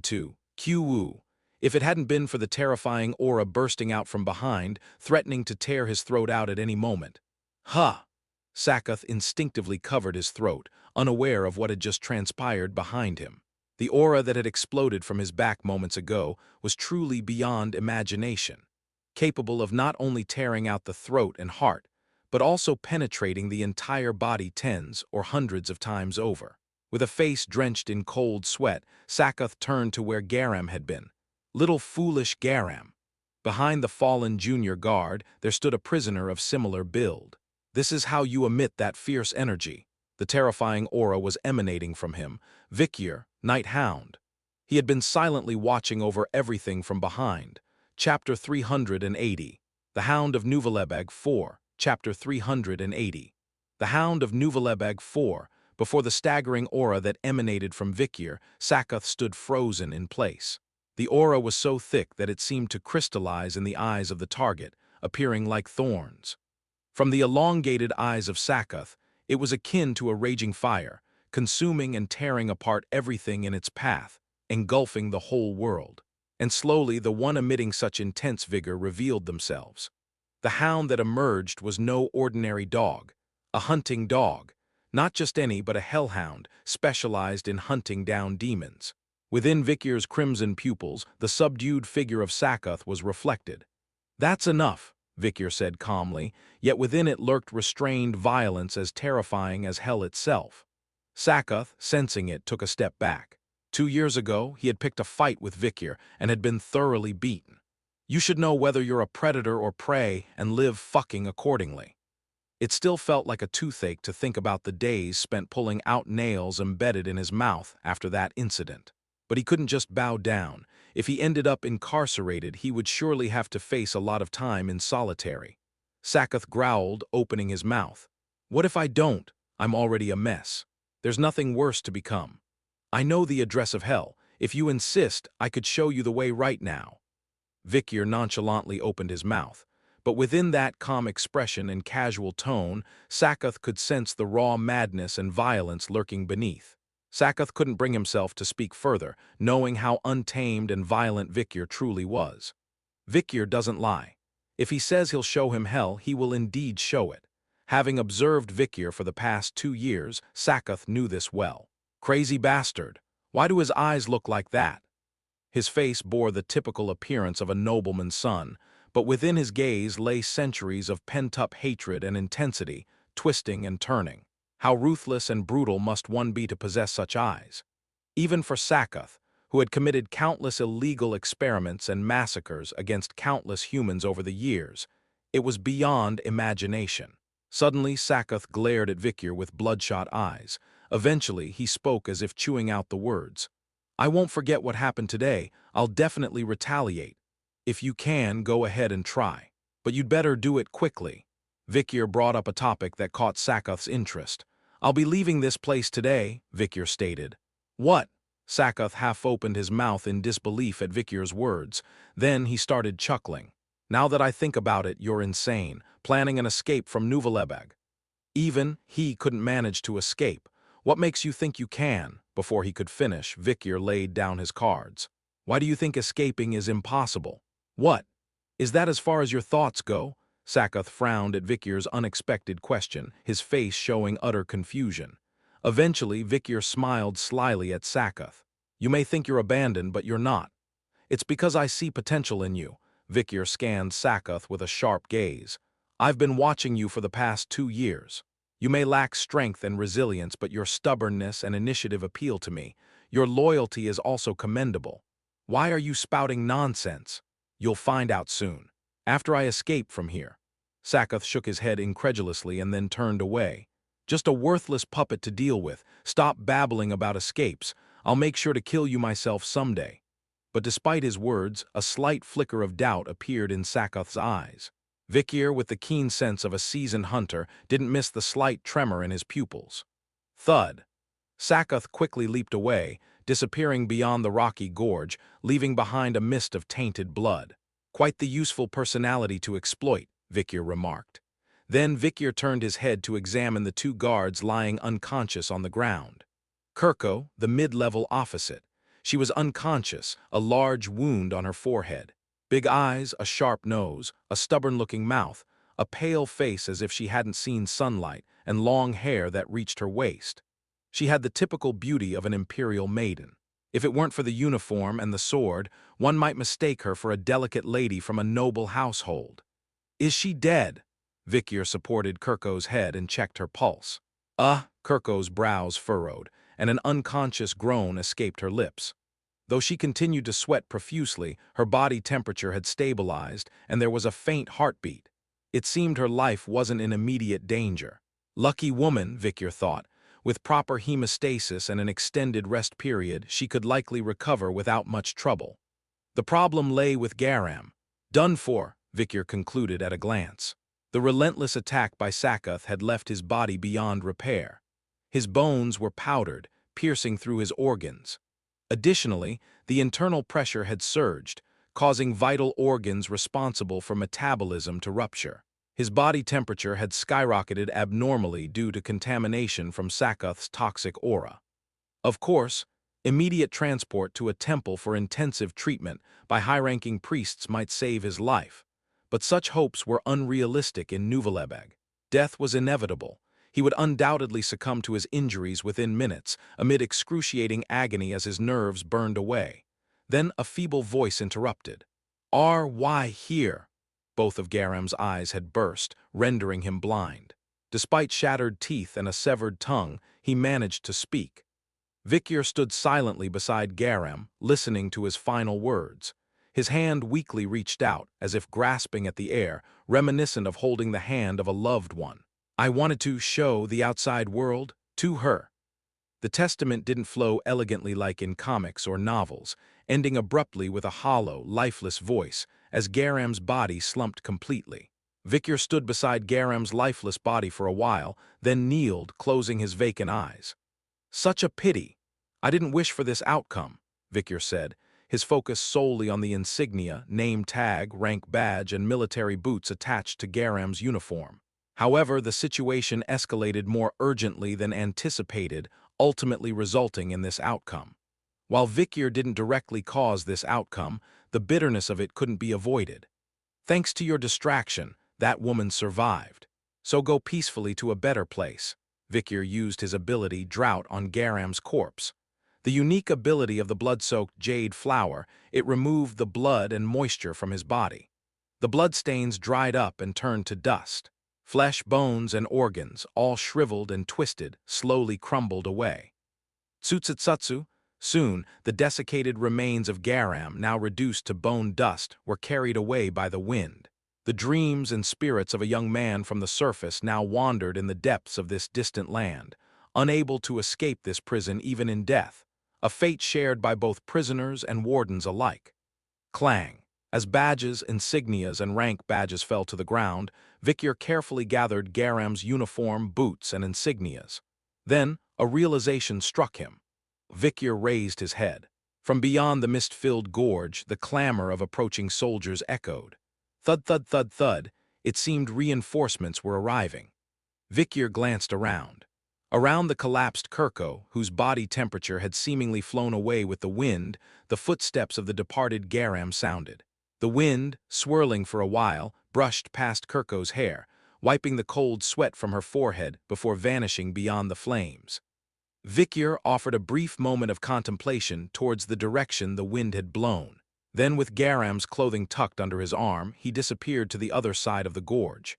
Speaker 1: tried to, Q-woo, if it hadn't been for the terrifying aura bursting out from behind, threatening to tear his throat out at any moment. Ha! Sakath instinctively covered his throat, unaware of what had just transpired behind him. The aura that had exploded from his back moments ago was truly beyond imagination, capable of not only tearing out the throat and heart, but also penetrating the entire body tens or hundreds of times over. With a face drenched in cold sweat, Sakath turned to where Garam had been. Little foolish Garam. Behind the fallen junior guard, there stood a prisoner of similar build. This is how you emit that fierce energy. The terrifying aura was emanating from him. Vikyr, Night Hound. He had been silently watching over everything from behind. Chapter 380. The Hound of Nuvalebeg 4. Chapter 380. The Hound of Nuvalebeg 4. Before the staggering aura that emanated from Vikyr, Sakath stood frozen in place. The aura was so thick that it seemed to crystallize in the eyes of the target, appearing like thorns. From the elongated eyes of Sakath, it was akin to a raging fire, consuming and tearing apart everything in its path, engulfing the whole world. And slowly the one emitting such intense vigor revealed themselves. The hound that emerged was no ordinary dog, a hunting dog, not just any but a hellhound specialized in hunting down demons. Within Vikyr's crimson pupils, the subdued figure of Sakath was reflected. "That's enough," Vikyr said calmly, yet within it lurked restrained violence as terrifying as hell itself. Sakath, sensing it, took a step back. 2 years ago, he had picked a fight with Vikyr and had been thoroughly beaten. You should know whether you're a predator or prey and live fucking accordingly. It still felt like a toothache to think about the days spent pulling out nails embedded in his mouth after that incident. But he couldn't just bow down. If he ended up incarcerated, he would surely have to face a lot of time in solitary. Sakath growled, opening his mouth. "What if I don't? I'm already a mess. There's nothing worse to become. I know the address of hell. If you insist, I could show you the way right now." Vikyr nonchalantly opened his mouth. But within that calm expression and casual tone, Sakath could sense the raw madness and violence lurking beneath. Sakath couldn't bring himself to speak further, knowing how untamed and violent Vikyr truly was. Vikyr doesn't lie. If he says he'll show him hell, he will indeed show it. Having observed Vikyr for the past 2 years, Sakath knew this well. Crazy bastard. Why do his eyes look like that? His face bore the typical appearance of a nobleman's son, but within his gaze lay centuries of pent-up hatred and intensity, twisting and turning. How ruthless and brutal must one be to possess such eyes? Even for Sakath, who had committed countless illegal experiments and massacres against countless humans over the years, it was beyond imagination. Suddenly, Sakath glared at Vikyr with bloodshot eyes. Eventually, he spoke as if chewing out the words. "I won't forget what happened today. I'll definitely retaliate. If you can, go ahead and try. But you'd better do it quickly." Vikyr brought up a topic that caught Sakath's interest. "I'll be leaving this place today," Vikyr stated. "What?" Sakath half opened his mouth in disbelief at Vikir's words. Then he started chuckling. Now that I think about it, you're insane, planning an escape from Nuvalebeg. Even he couldn't manage to escape. What makes you think you can? Before he could finish, Vikir laid down his cards. Why do you think escaping is impossible? What? Is that as far as your thoughts go? Sakath frowned at Vikir's unexpected question, his face showing utter confusion. Eventually, Vikir smiled slyly at Sakath. You may think you're abandoned, but you're not. It's because I see potential in you. Vikir scanned Sakath with a sharp gaze. I've been watching you for the past 2 years. You may lack strength and resilience, but your stubbornness and initiative appeal to me. Your loyalty is also commendable. Why are you spouting nonsense? You'll find out soon. After I escape from here. Sakath shook his head incredulously and then turned away. Just a worthless puppet to deal with. Stop babbling about escapes. I'll make sure to kill you myself someday. But despite his words, a slight flicker of doubt appeared in Sakath's eyes. Vikir, with the keen sense of a seasoned hunter, didn't miss the slight tremor in his pupils. Thud. Sakath quickly leaped away, disappearing beyond the rocky gorge, leaving behind a mist of tainted blood. Quite the useful personality to exploit, Vikir remarked. Then Vikir turned his head to examine the 2 guards lying unconscious on the ground. Kirko, the mid-level opposite. She was unconscious, a large wound on her forehead. Big eyes, a sharp nose, a stubborn-looking mouth, a pale face as if she hadn't seen sunlight, and long hair that reached her waist. She had the typical beauty of an imperial maiden. If it weren't for the uniform and the sword, one might mistake her for a delicate lady from a noble household. Is she dead? Vikir supported Kirko's head and checked her pulse. Kirko's brows furrowed, and an unconscious groan escaped her lips. Though she continued to sweat profusely, her body temperature had stabilized, and there was a faint heartbeat. It seemed her life wasn't in immediate danger. Lucky woman, Vikir thought. With proper hemostasis and an extended rest period, she could likely recover without much trouble. The problem lay with Garam. Done for, Vikir concluded at a glance. The relentless attack by Sakath had left his body beyond repair. His bones were powdered, piercing through his organs. Additionally, the internal pressure had surged, causing vital organs responsible for metabolism to rupture. His body temperature had skyrocketed abnormally due to contamination from Sakath's toxic aura. Of course, immediate transport to a temple for intensive treatment by high-ranking priests might save his life, but such hopes were unrealistic in Nuvalebeg. Death was inevitable. He would undoubtedly succumb to his injuries within minutes, amid excruciating agony as his nerves burned away. Then a feeble voice interrupted. Why here? Both of Garam's eyes had burst, rendering him blind. Despite shattered teeth and a severed tongue, he managed to speak. Vikir stood silently beside Garam, listening to his final words. His hand weakly reached out, as if grasping at the air, reminiscent of holding the hand of a loved one. I wanted to show the outside world to her. The testament didn't flow elegantly like in comics or novels, ending abruptly with a hollow, lifeless voice, as Garam's body slumped completely. Vikir stood beside Garam's lifeless body for a while, then kneeled, closing his vacant eyes. Such a pity. I didn't wish for this outcome, Vikir said, his focus solely on the insignia, name tag, rank badge, and military boots attached to Garam's uniform. However, the situation escalated more urgently than anticipated, ultimately resulting in this outcome. While Vikir didn't directly cause this outcome, the bitterness of it couldn't be avoided. Thanks to your distraction, that woman survived. So go peacefully to a better place. Vikir used his ability Drought on Garam's corpse. The unique ability of the blood-soaked jade flower, it removed the blood and moisture from his body. The bloodstains dried up and turned to dust. Flesh, bones, and organs, all shriveled and twisted, slowly crumbled away. Tsutsutsu. Soon, the desiccated remains of Garam, now reduced to bone dust, were carried away by the wind. The dreams and spirits of a young man from the surface now wandered in the depths of this distant land, unable to escape this prison even in death, a fate shared by both prisoners and wardens alike. Clang. As badges, insignias, and rank badges fell to the ground, Vikir carefully gathered Garam's uniform, boots, and insignias. Then, a realization struck him. Victor raised his head. From beyond the mist-filled gorge, the clamor of approaching soldiers echoed. Thud, thud, thud, thud. It seemed reinforcements were arriving. Victor glanced around. Around the collapsed Kirko, whose body temperature had seemingly flown away with the wind, the footsteps of the departed Garam sounded. The wind, swirling for a while, brushed past Kirko's hair, wiping the cold sweat from her forehead before vanishing beyond the flames. Victor offered a brief moment of contemplation towards the direction the wind had blown. Then, with Garam's clothing tucked under his arm, he disappeared to the other side of the gorge.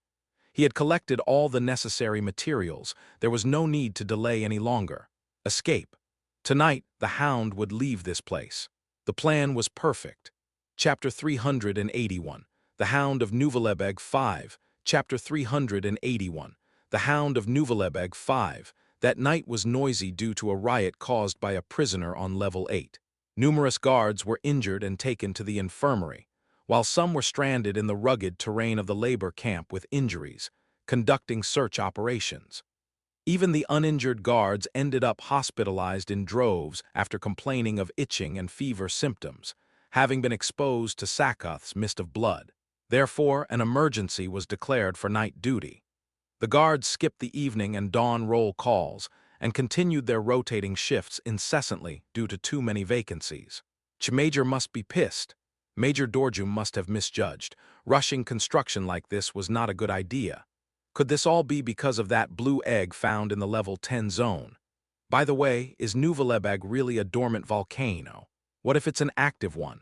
Speaker 1: He had collected all the necessary materials. There was no need to delay any longer. Escape. Tonight, the hound would leave this place. The plan was perfect. Chapter 381. The Hound of Nouvelebeg 5. Chapter 381. The Hound of Nouvelebeg 5. That night was noisy due to a riot caused by a prisoner on level 8. Numerous guards were injured and taken to the infirmary, while some were stranded in the rugged terrain of the labor camp with injuries, conducting search operations. Even the uninjured guards ended up hospitalized in droves after complaining of itching and fever symptoms, having been exposed to Sakoth's mist of blood. Therefore, an emergency was declared for night duty. The guards skipped the evening and dawn roll calls and continued their rotating shifts incessantly due to too many vacancies. Major must be pissed. Major Dorjum must have misjudged. Rushing construction like this was not a good idea. Could this all be because of that blue egg found in the level 10 zone? By the way, is Nouvelebeg really a dormant volcano? What if it's an active one?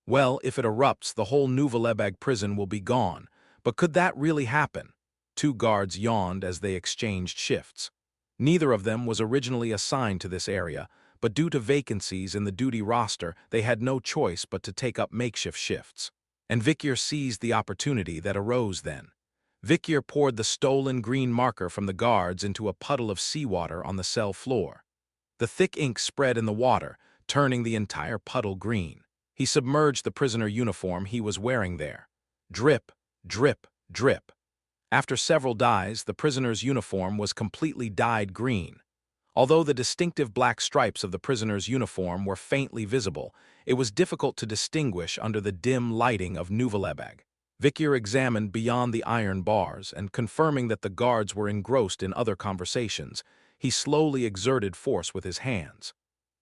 Speaker 1: Well, if it erupts, the whole Nouvelebeg prison will be gone. But could that really happen? Two guards yawned as they exchanged shifts. Neither of them was originally assigned to this area, but due to vacancies in the duty roster, they had no choice but to take up makeshift shifts. And Victor seized the opportunity that arose then. Victor poured the stolen green marker from the guards into a puddle of seawater on the cell floor. The thick ink spread in the water, turning the entire puddle green. He submerged the prisoner uniform he was wearing there. Drip, drip, drip. After several dyes, the prisoner's uniform was completely dyed green. Although the distinctive black stripes of the prisoner's uniform were faintly visible, it was difficult to distinguish under the dim lighting of Nouvelebeg. Victor examined beyond the iron bars, and confirming that the guards were engrossed in other conversations, he slowly exerted force with his hands.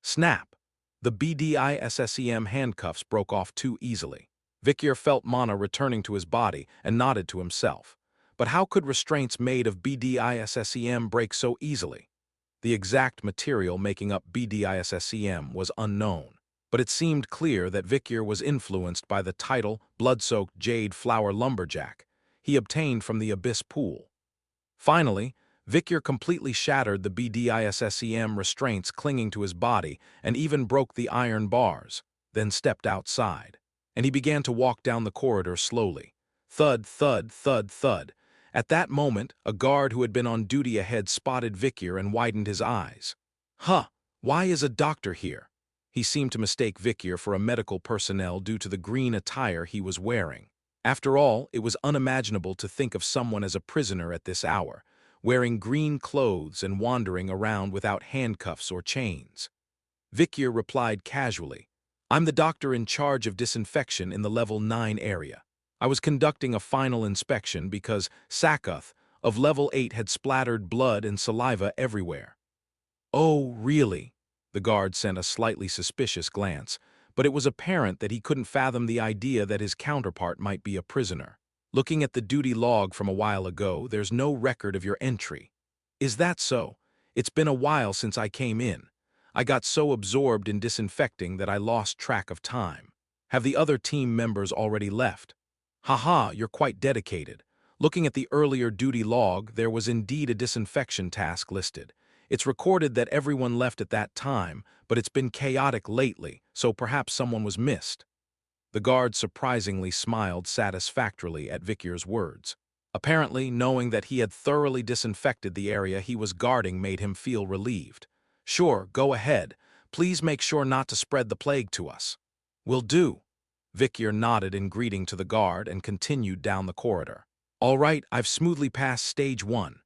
Speaker 1: Snap! The BDISSEM handcuffs broke off too easily. Victor felt mana returning to his body and nodded to himself. But how could restraints made of BDISSEM break so easily? The exact material making up BDISSEM was unknown, but it seemed clear that Victor was influenced by the title blood-soaked jade flower lumberjack he obtained from the abyss pool. Finally, Victor completely shattered the BDISSEM restraints clinging to his body and even broke the iron bars, then stepped outside. And he began to walk down the corridor slowly. Thud, thud, thud, thud. At that moment, a guard who had been on duty ahead spotted Victor and widened his eyes. Huh, why is a doctor here? He seemed to mistake Victor for a medical personnel due to the green attire he was wearing. After all, it was unimaginable to think of someone as a prisoner at this hour, wearing green clothes and wandering around without handcuffs or chains. Victor replied casually, "I'm the doctor in charge of disinfection in the level 9 area. I was conducting a final inspection because Sakoth of level 8 had splattered blood and saliva everywhere." "Oh, really?" The guard sent a slightly suspicious glance, but it was apparent that he couldn't fathom the idea that his counterpart might be a prisoner. "Looking at the duty log from a while ago, there's no record of your entry." "Is that so? It's been a while since I came in. I got so absorbed in disinfecting that I lost track of time. Have the other team members already left?" "Haha, you're quite dedicated. Looking at the earlier duty log, there was indeed a disinfection task listed. It's recorded that everyone left at that time, but it's been chaotic lately, so perhaps someone was missed." The guard surprisingly smiled satisfactorily at Victor's words. Apparently, knowing that he had thoroughly disinfected the area he was guarding made him feel relieved. "Sure, go ahead. Please make sure not to spread the plague to us." "Will do." Victor nodded in greeting to the guard and continued down the corridor. "All right, I've smoothly passed stage 1.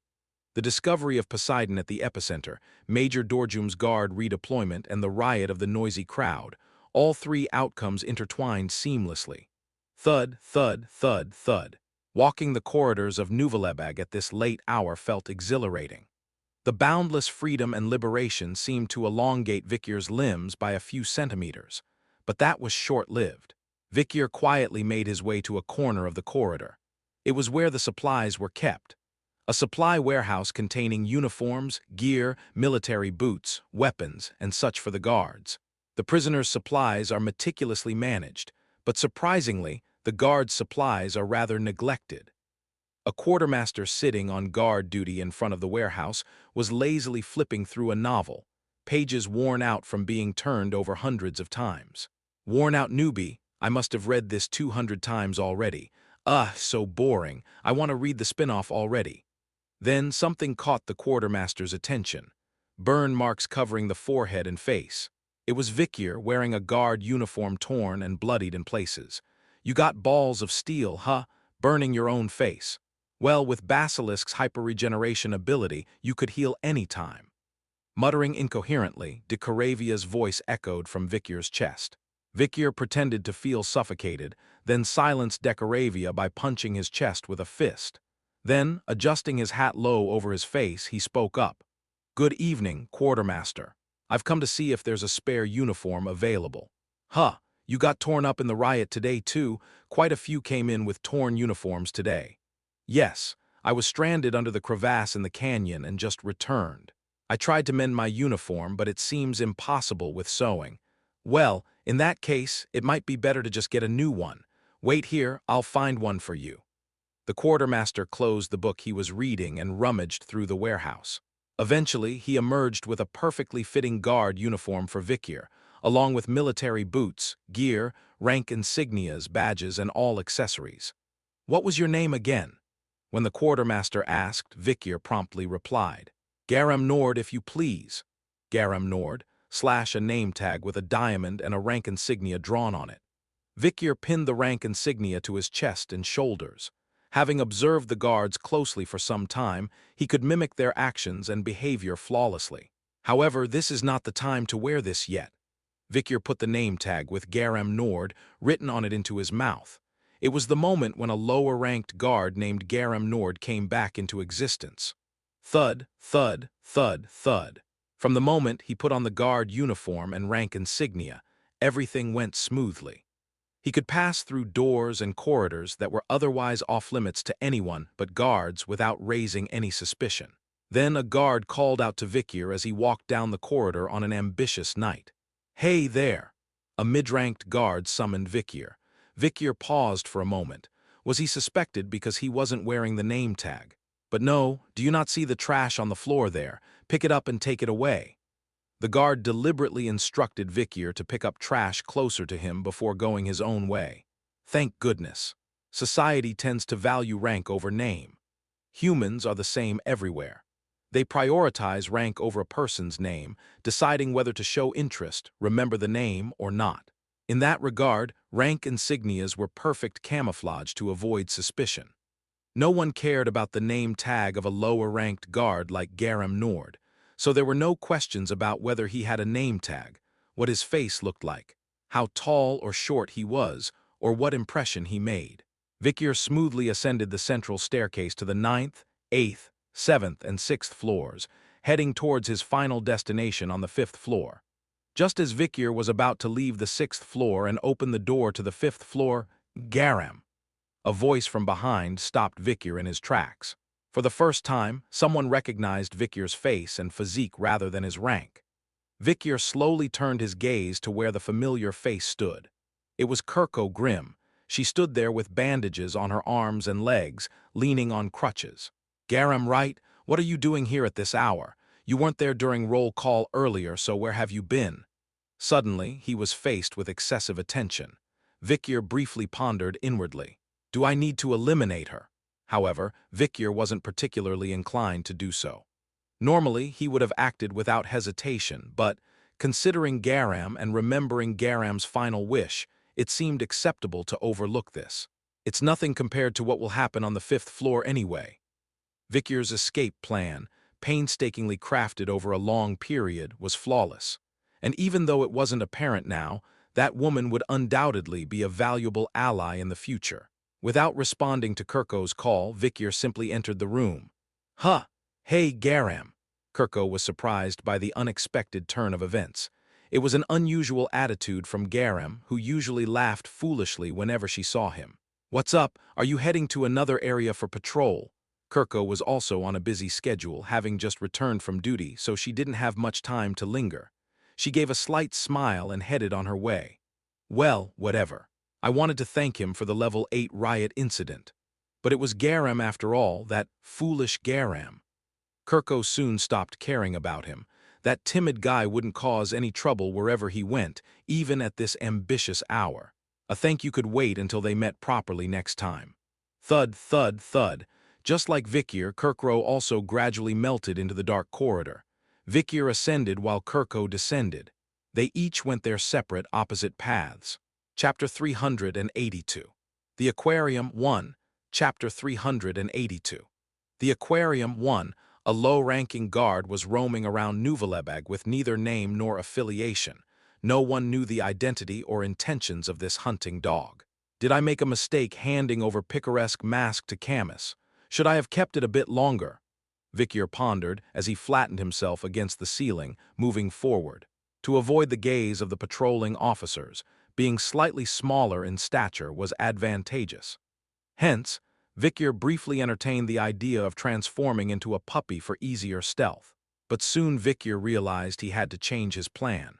Speaker 1: The discovery of Poseidon at the epicenter, Major Dorjum's guard redeployment, and the riot of the noisy crowd, all three outcomes intertwined seamlessly. Thud, thud, thud, thud. Walking the corridors of Nuvalebag at this late hour felt exhilarating. The boundless freedom and liberation seemed to elongate Vikir's limbs by a few centimeters, but that was short-lived. Vikir quietly made his way to a corner of the corridor. It was where the supplies were kept. A supply warehouse containing uniforms, gear, military boots, weapons, and such for the guards. The prisoners' supplies are meticulously managed, but surprisingly, the guards' supplies are rather neglected. A quartermaster sitting on guard duty in front of the warehouse was lazily flipping through a novel, pages worn out from being turned over hundreds of times. Worn-out newbie, I must have read this 200 times already. So boring, I want to read the spin-off already. Then something caught the quartermaster's attention. Burn marks covering the forehead and face. It was Vikir wearing a guard uniform torn and bloodied in places. You got balls of steel, huh? Burning your own face. Well, with Basilisk's hyper-regeneration ability, you could heal any time. Muttering incoherently, de Caravia's voice echoed from Vikir's chest. Vikir pretended to feel suffocated, then silenced de Caravia by punching his chest with a fist. Then, adjusting his hat low over his face, he spoke up. "Good evening, Quartermaster. I've come to see if there's a spare uniform available." "Huh, you got torn up in the riot today too? Quite a few came in with torn uniforms today." "Yes, I was stranded under the crevasse in the canyon and just returned. I tried to mend my uniform, but it seems impossible with sewing." "Well, in that case, it might be better to just get a new one. Wait here, I'll find one for you." The quartermaster closed the book he was reading and rummaged through the warehouse. Eventually, he emerged with a perfectly fitting guard uniform for Vikir, along with military boots, gear, rank insignias, badges, and all accessories. "What was your name again?" When the quartermaster asked, Vikir promptly replied, "Garam Nord, if you please." Garam Nord, / a name tag with a diamond and a rank insignia drawn on it. Vikir pinned the rank insignia to his chest and shoulders. Having observed the guards closely for some time, he could mimic their actions and behavior flawlessly. However, this is not the time to wear this yet. Vikir put the name tag with Garam Nord written on it into his mouth. It was the moment when a lower-ranked guard named Garam Nord came back into existence. Thud, thud, thud, thud. From the moment he put on the guard uniform and rank insignia, everything went smoothly. He could pass through doors and corridors that were otherwise off-limits to anyone but guards without raising any suspicion. Then a guard called out to Vikir as he walked down the corridor on an ambitious night. "Hey there!" A mid-ranked guard summoned Vikir. Vikir paused for a moment. Was he suspected because he wasn't wearing the name tag? But no, do you not see the trash on the floor there? Pick it up and take it away. The guard deliberately instructed Vikir to pick up trash closer to him before going his own way. Thank goodness. Society tends to value rank over name. Humans are the same everywhere. They prioritize rank over a person's name, deciding whether to show interest, remember the name, or not. In that regard, rank insignias were perfect camouflage to avoid suspicion. No one cared about the name tag of a lower-ranked guard like Garam Nord, so there were no questions about whether he had a name tag, what his face looked like, how tall or short he was, or what impression he made. Vikir smoothly ascended the central staircase to the 9th, 8th, 7th, and 6th floors, heading towards his final destination on the 5th floor. Just as Vikir was about to leave the 6th floor and open the door to the 5th floor, Garam! A voice from behind stopped Vikir in his tracks. For the first time, someone recognized Vikir's face and physique rather than his rank. Vikir slowly turned his gaze to where the familiar face stood. It was Kirko Grimm. She stood there with bandages on her arms and legs, leaning on crutches. "Garam, right? What are you doing here at this hour? You weren't there during roll call earlier, so where have you been?" Suddenly, he was faced with excessive attention. Vikir briefly pondered inwardly. Do I need to eliminate her? However, Vikir wasn't particularly inclined to do so. Normally, he would have acted without hesitation, but, considering Garam and remembering Garam's final wish, it seemed acceptable to overlook this. It's nothing compared to what will happen on the 5th floor anyway. Vicur's escape plan, painstakingly crafted over a long period, was flawless. And even though it wasn't apparent now, that woman would undoubtedly be a valuable ally in the future. Without responding to Kirko's call, Vicur simply entered the room. "Huh! Hey, Garam!" Kirko was surprised by the unexpected turn of events. It was an unusual attitude from Garam, who usually laughed foolishly whenever she saw him. "What's up? Are you heading to another area for patrol?" Kirko was also on a busy schedule, having just returned from duty, so she didn't have much time to linger. She gave a slight smile and headed on her way. "Well, whatever. I wanted to thank him for the level 8 riot incident. But it was Garam after all, that foolish Garam." Kirko soon stopped caring about him. That timid guy wouldn't cause any trouble wherever he went, even at this ambitious hour. A thank you could wait until they met properly next time. Thud, thud, thud. Just like Vicur, Kirko also gradually melted into the dark corridor. Vicur ascended while Kirko descended. They each went their separate, opposite paths. Chapter 382. The Aquarium 1. Chapter 382. The Aquarium 1. A low-ranking guard was roaming around Nuvvelebeg with neither name nor affiliation. No one knew the identity or intentions of this hunting dog. Did I make a mistake handing over picaresque mask to Camus? Should I have kept it a bit longer? Vicur pondered as he flattened himself against the ceiling, moving forward. To avoid the gaze of the patrolling officers, being slightly smaller in stature was advantageous. Hence, Vicur briefly entertained the idea of transforming into a puppy for easier stealth. But soon Vicur realized he had to change his plan.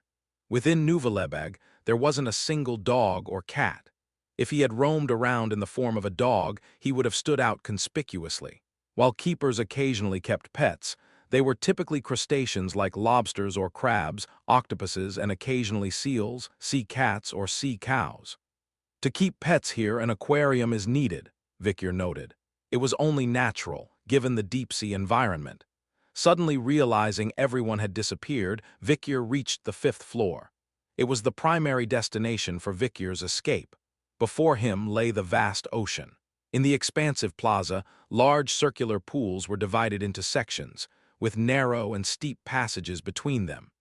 Speaker 1: Within Nuvvelebeg, there wasn't a single dog or cat. If he had roamed around in the form of a dog, he would have stood out conspicuously. While keepers occasionally kept pets, they were typically crustaceans like lobsters or crabs, octopuses, and occasionally seals, sea cats, or sea cows. To keep pets here, an aquarium is needed, Vicur noted. It was only natural, given the deep-sea environment. Suddenly realizing everyone had disappeared, Vicur reached the 5th floor. It was the primary destination for Vicur's escape. Before him lay the vast ocean. In the expansive plaza, large circular pools were divided into sections, with narrow and steep passages between them.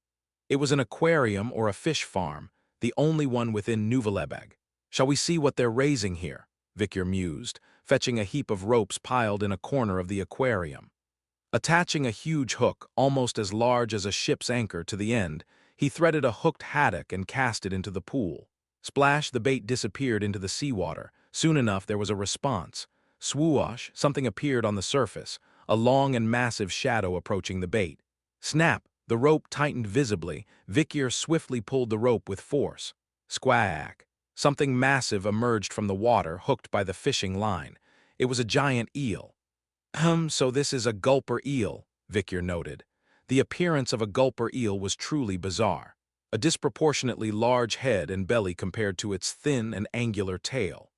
Speaker 1: It was an aquarium or a fish farm, the only one within Nuvvelebeg. "Shall we see what they're raising here?" Vicur mused, fetching a heap of ropes piled in a corner of the aquarium. Attaching a huge hook, almost as large as a ship's anchor, to the end, he threaded a hooked haddock and cast it into the pool. Splash, the bait disappeared into the seawater. Soon enough there was a response. Swoosh, something appeared on the surface, a long and massive shadow approaching the bait. Snap, the rope tightened visibly. Vicur swiftly pulled the rope with force. Squack. Something massive emerged from the water, hooked by the fishing line. It was a giant eel. So this is a gulper eel, Vicur noted. The appearance of a gulper eel was truly bizarre. A disproportionately large head and belly compared to its thin and angular tail.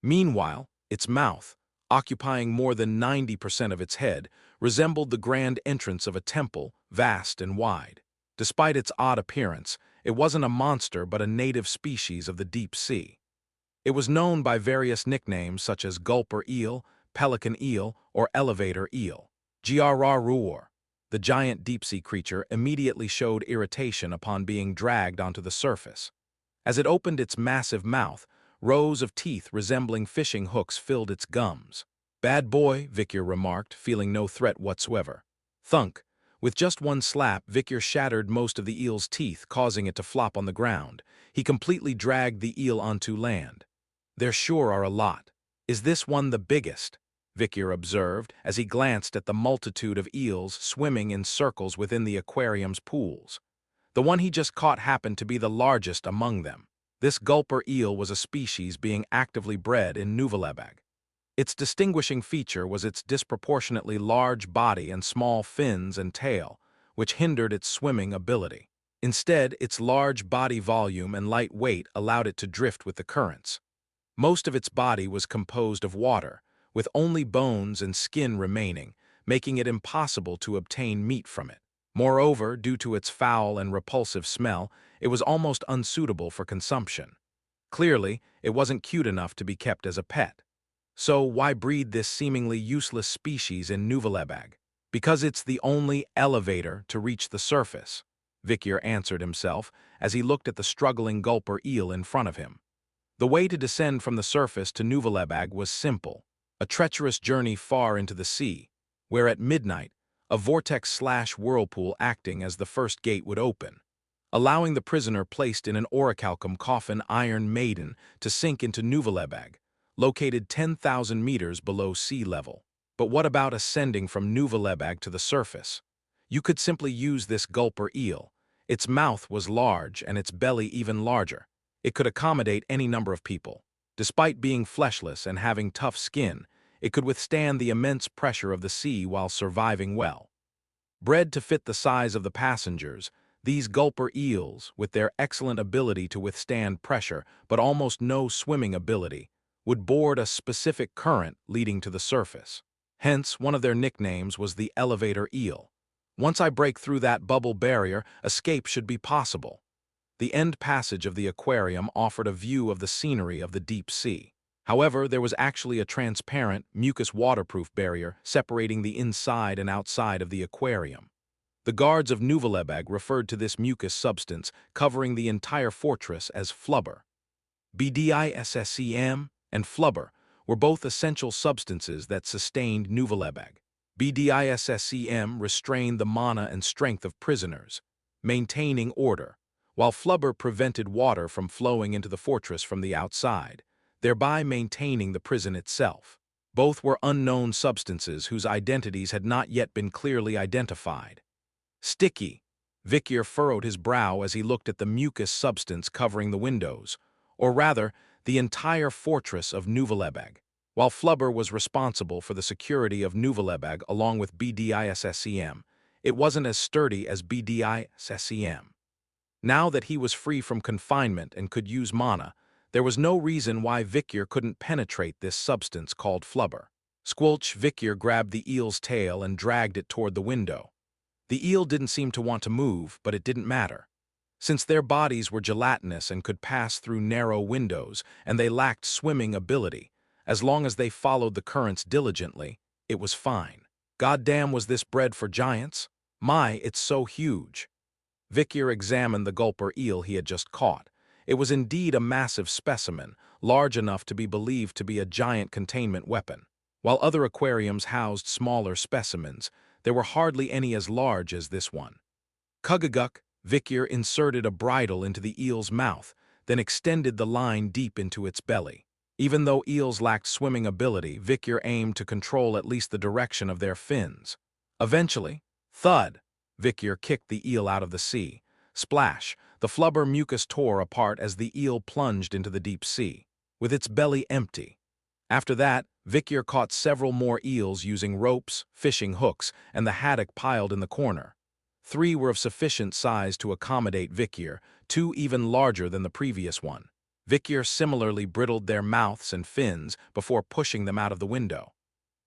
Speaker 1: Meanwhile, its mouth, occupying more than 90% of its head, resembled the grand entrance of a temple, vast and wide. Despite its odd appearance, it wasn't a monster but a native species of the deep sea. It was known by various nicknames such as gulper eel, pelican eel, or elevator eel. Grrr. The giant deep-sea creature immediately showed irritation upon being dragged onto the surface. As it opened its massive mouth, rows of teeth resembling fishing hooks filled its gums. "Bad boy," Vicur remarked, feeling no threat whatsoever. Thunk. With just one slap, Vicur shattered most of the eel's teeth, causing it to flop on the ground. He completely dragged the eel onto land. "There sure are a lot. Is this one the biggest?" Vicur observed as he glanced at the multitude of eels swimming in circles within the aquarium's pools. The one he just caught happened to be the largest among them. This gulper eel was a species being actively bred in Nuvvelebeg. Its distinguishing feature was its disproportionately large body and small fins and tail, which hindered its swimming ability. Instead, its large body volume and light weight allowed it to drift with the currents. Most of its body was composed of water, with only bones and skin remaining, making it impossible to obtain meat from it. Moreover, due to its foul and repulsive smell, it was almost unsuitable for consumption. Clearly, it wasn't cute enough to be kept as a pet. So why breed this seemingly useless species in Nuvalebag? Because it's the only elevator to reach the surface, Vikir answered himself as he looked at the struggling gulper eel in front of him. The way to descend from the surface to Nuvalebag was simple, a treacherous journey far into the sea, where at midnight, a vortex/whirlpool acting as the first gate would open, allowing the prisoner placed in an orichalcum coffin Iron Maiden to sink into Nuvalebag, located 10,000 meters below sea level. But what about ascending from Nuvalebag to the surface? You could simply use this gulper eel. Its mouth was large and its belly even larger. It could accommodate any number of people. Despite being fleshless and having tough skin, it could withstand the immense pressure of the sea while surviving well. Bred to fit the size of the passengers, these gulper eels, with their excellent ability to withstand pressure but almost no swimming ability, would board a specific current leading to the surface. Hence, one of their nicknames was the elevator eel. Once I break through that bubble barrier, escape should be possible. The end passage of the aquarium offered a view of the scenery of the deep sea. However, there was actually a transparent, mucus-waterproof barrier separating the inside and outside of the aquarium. The guards of Nuvalebag referred to this mucus substance covering the entire fortress as flubber. Disposable and flubber were both essential substances that sustained Nuvalebag. Disposable restrained the mana and strength of prisoners, maintaining order, while flubber prevented water from flowing into the fortress from the outside, thereby maintaining the prison itself. Both were unknown substances whose identities had not yet been clearly identified. Sticky. Vikir furrowed his brow as he looked at the mucus substance covering the windows, or rather, the entire fortress of Nuvalebag. While flubber was responsible for the security of Nuvalebag along with disposable, it wasn't as sturdy as disposable. Now that he was free from confinement and could use mana, there was no reason why Vikir couldn't penetrate this substance called flubber. Squelch. Vikir grabbed the eel's tail and dragged it toward the window. The eel didn't seem to want to move, but it didn't matter. Since their bodies were gelatinous and could pass through narrow windows, and they lacked swimming ability, as long as they followed the currents diligently, it was fine. Goddamn, was this bred for giants? My, it's so huge. Vikir examined the gulper eel he had just caught. It was indeed a massive specimen, large enough to be believed to be a giant containment weapon. While other aquariums housed smaller specimens, there were hardly any as large as this one. Kugaguk. Vikir inserted a bridle into the eel's mouth, then extended the line deep into its belly. Even though eels lacked swimming ability, Vikir aimed to control at least the direction of their fins. Eventually, thud, Vikir kicked the eel out of the sea. Splash, the flubber mucus tore apart as the eel plunged into the deep sea, with its belly empty. After that, Vikir caught several more eels using ropes, fishing hooks, and the haddock piled in the corner. 3 were of sufficient size to accommodate Vikir, 2 even larger than the previous one. Vikir similarly brittled their mouths and fins before pushing them out of the window.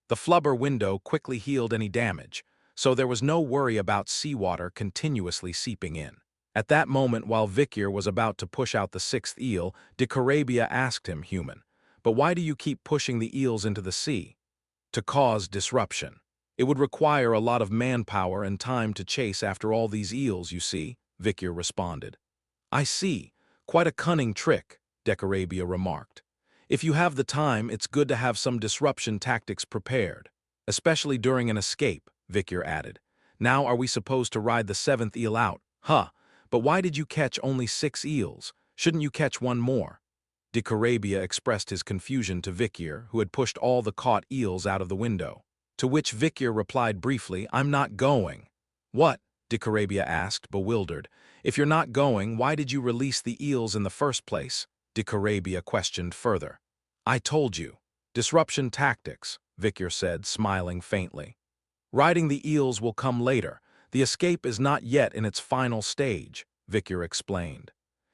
Speaker 1: The flubber window quickly healed any damage, so there was no worry about seawater continuously seeping in. At that moment, while Vikir was about to push out the 6th eel, Dicarabia asked him, "Human, but why do you keep pushing the eels into the sea?" "To cause disruption. It would require a lot of manpower and time to chase after all these eels, you see," Vikir responded. "I see. Quite a cunning trick," Dicarabia remarked. "If you have the time, it's good to have some disruption tactics prepared, especially during an escape," Vikir added. "Now are we supposed to ride the 7th eel out? Huh, but why did you catch only 6 eels? Shouldn't you catch one more?" Dicarabia expressed his confusion to Vikir, who had pushed all the caught eels out of the window. To which Vikir replied briefly, "I'm not going." "What?" Dicarabia asked, bewildered. "If you're not going, why did you release the eels in the first place?" Dicarabia questioned further. "I told you. Disruption tactics," Vikir said, smiling faintly. "Riding the eels will come later. The escape is not yet in its final stage," Vikir explained.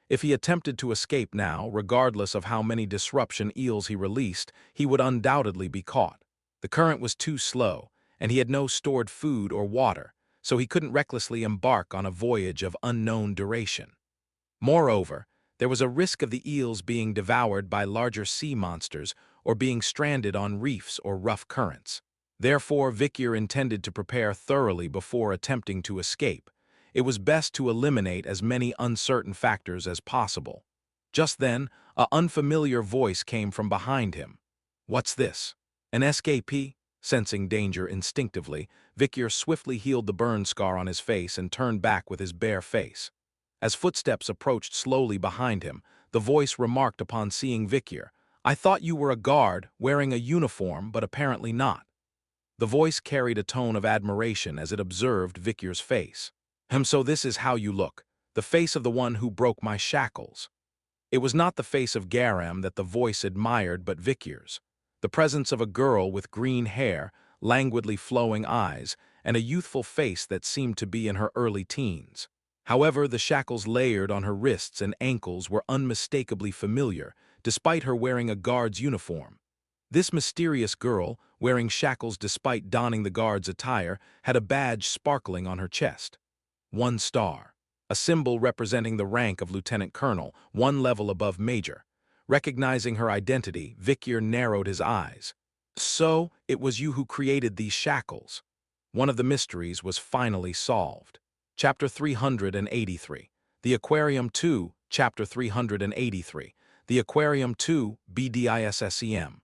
Speaker 1: If he attempted to escape now, regardless of how many disruption eels he released, he would undoubtedly be caught. The current was too slow, and he had no stored food or water, so he couldn't recklessly embark on a voyage of unknown duration. Moreover, there was a risk of the eels being devoured by larger sea monsters or being stranded on reefs or rough currents. Therefore, Vikir intended to prepare thoroughly before attempting to escape. It was best to eliminate as many uncertain factors as possible. Just then, an unfamiliar voice came from behind him. "What's this? An escapee?" Sensing danger instinctively, Vikir swiftly healed the burn scar on his face and turned back with his bare face. As footsteps approached slowly behind him, the voice remarked upon seeing Vikir, "I thought you were a guard, wearing a uniform, but apparently not." The voice carried a tone of admiration as it observed Vikir's face. So this is how you look, the face of the one who broke my shackles." It was not the face of Garam that the voice admired but Vikir's. The presence of a girl with green hair, languidly flowing eyes, and a youthful face that seemed to be in her early teens. However, the shackles layered on her wrists and ankles were unmistakably familiar, despite her wearing a guard's uniform. This mysterious girl, wearing shackles despite donning the guard's attire, had a badge sparkling on her chest. 1 star. A symbol representing the rank of lieutenant colonel, 1 level above major. Recognizing her identity, Vikir narrowed his eyes. "So, it was you who created these shackles." One of the mysteries was finally solved. Chapter 383. The Aquarium 2, Chapter 383. The Aquarium 2, BDISSEM.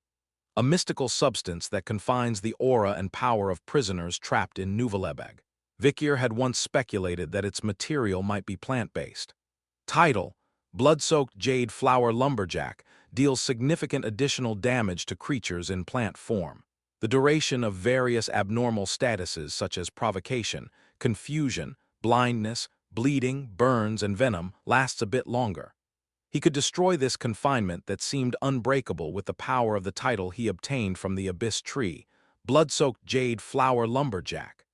Speaker 1: A mystical substance that confines the aura and power of prisoners trapped in Nuvalebeg. Vikir had once speculated that its material might be plant-based. Title: Blood-soaked jade flower lumberjack deals significant additional damage to creatures in plant form. The duration of various abnormal statuses such as provocation, confusion, blindness, bleeding, burns, and venom lasts a bit longer. He could destroy this confinement that seemed unbreakable with the power of the title he obtained from the Abyss Tree, Blood-soaked jade flower lumberjack.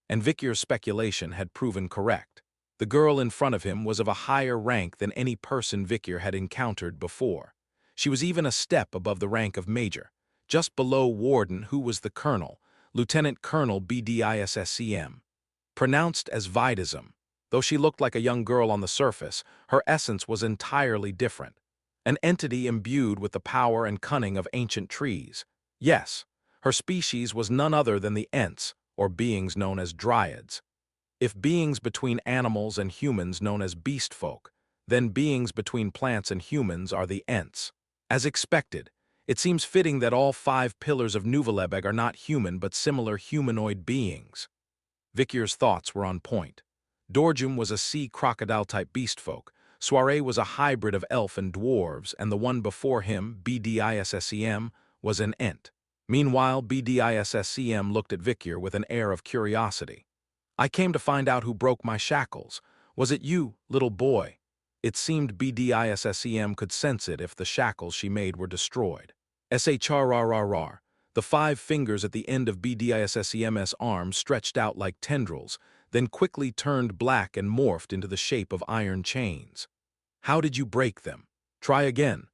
Speaker 1: And Vikir's speculation had proven correct. The girl in front of him was of a higher rank than any person Vikir had encountered before. She was even a step above the rank of major, just below warden who was the colonel, Lieutenant Colonel BDISSEM. Pronounced as Vidism. Though she looked like a young girl on the surface, her essence was entirely different. An entity imbued with the power and cunning of ancient trees. Yes, her species was none other than the Ents, or beings known as Dryads. If beings between animals and humans known as beast folk, then beings between plants and humans are the Ents. As expected, it seems fitting that all 5 pillars of Nuvalebeg are not human but similar humanoid beings. Vikir's thoughts were on point. Dorjum was a sea crocodile-type beast folk, Soiree was a hybrid of elf and dwarves, and the one before him, BDISSEM, was an Ent. Meanwhile, BDISSEM looked at Vikir with an air of curiosity. "I came to find out who broke my shackles. Was it you, little boy?" It seemed BDISSEM could sense it if the shackles she made were destroyed. SHRRRR. The 5 fingers at the end of BDISSEM's arms stretched out like tendrils, then quickly turned black and morphed into the shape of iron chains. "How did you break them? Try again."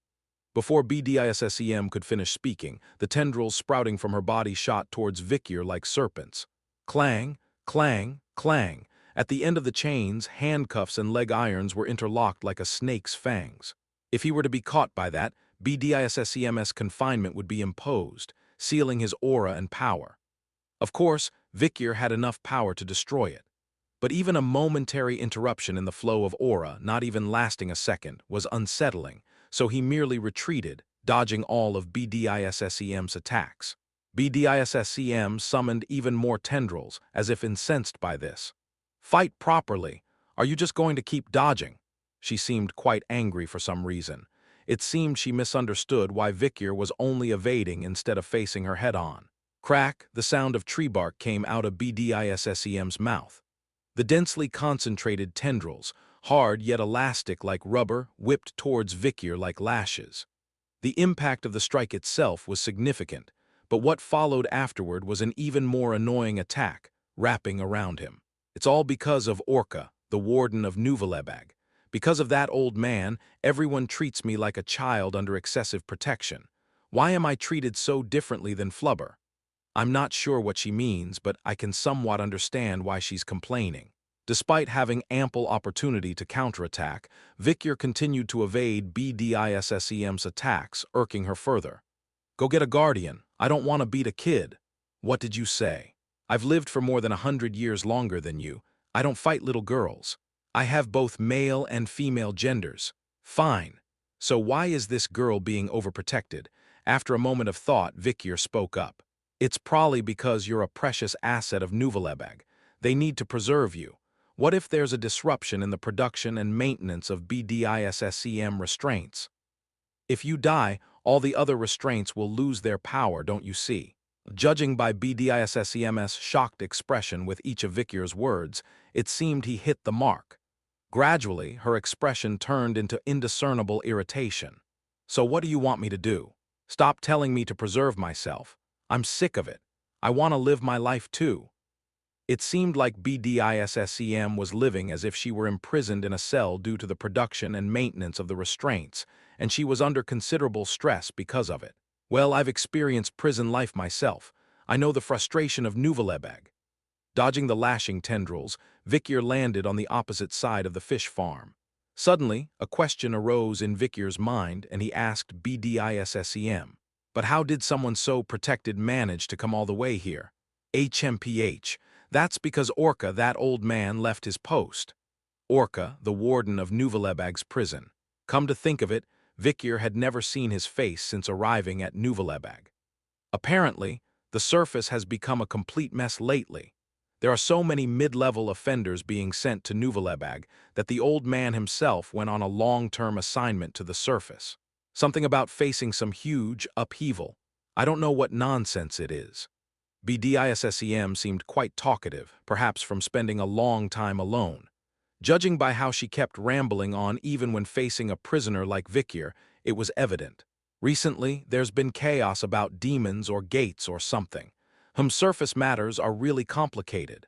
Speaker 1: Before BDISSEM could finish speaking, the tendrils sprouting from her body shot towards Vikir like serpents. Clang, clang, clang. At the end of the chains, handcuffs and leg irons were interlocked like a snake's fangs. If he were to be caught by that, BDISSEM's confinement would be imposed, sealing his aura and power. Of course, Vikir had enough power to destroy it. But even a momentary interruption in the flow of aura, not even lasting a second, was unsettling, so he merely retreated, dodging all of BDISSEM's attacks. BDISSEM summoned even more tendrils, as if incensed by this. "Fight properly. Are you just going to keep dodging?" She seemed quite angry for some reason. It seemed she misunderstood why Vikir was only evading instead of facing her head-on. Crack, the sound of tree bark came out of BDISSEM's mouth. The densely concentrated tendrils, hard yet elastic like rubber, whipped towards Vikir like lashes. The impact of the strike itself was significant, but what followed afterward was an even more annoying attack, wrapping around him. "It's all because of Orca, the warden of Nuvalebeg. Because of that old man, everyone treats me like a child under excessive protection. Why am I treated so differently than Flubber?" I'm not sure what she means, but I can somewhat understand why she's complaining. Despite having ample opportunity to counterattack, Vikir continued to evade BDISSEM's attacks, irking her further. Go get a guardian. I don't want to beat a kid. What did you say? I've lived for more than 100 years longer than you. I don't fight little girls. I have both male and female genders. Fine. So why is this girl being overprotected? After a moment of thought, Vikir spoke up. It's probably because you're a precious asset of Nuvalebeg. They need to preserve you. What if there's a disruption in the production and maintenance of BDISSEM restraints? If you die, all the other restraints will lose their power, don't you see? Judging by BDISSEM's shocked expression with each of Vikir's words, it seemed he hit the mark. Gradually, her expression turned into indiscernible irritation. So what do you want me to do? Stop telling me to preserve myself. I'm sick of it. I want to live my life too. It seemed like BDISSEM was living as if she were imprisoned in a cell due to the production and maintenance of the restraints, and she was under considerable stress because of it. Well, I've experienced prison life myself. I know the frustration of Nuvalebeg. Dodging the lashing tendrils, Vikir landed on the opposite side of the fish farm. Suddenly, a question arose in Vikir's mind, and he asked BDISSEM. But how did someone so protected manage to come all the way here? HMPH. That's because Orca, that old man, left his post. Orca, the warden of Nuvalebeg's prison. Come to think of it, Vikir had never seen his face since arriving at Nuvalebeg. Apparently, the surface has become a complete mess lately. There are so many mid-level offenders being sent to Nuvalebeg that the old man himself went on a long-term assignment to the surface. Something about facing some huge upheaval. I don't know what nonsense it is. BDISSEM seemed quite talkative, perhaps from spending a long time alone. Judging by how she kept rambling on even when facing a prisoner like Vikir, it was evident. Recently, there's been chaos about demons or gates or something. Surface matters are really complicated.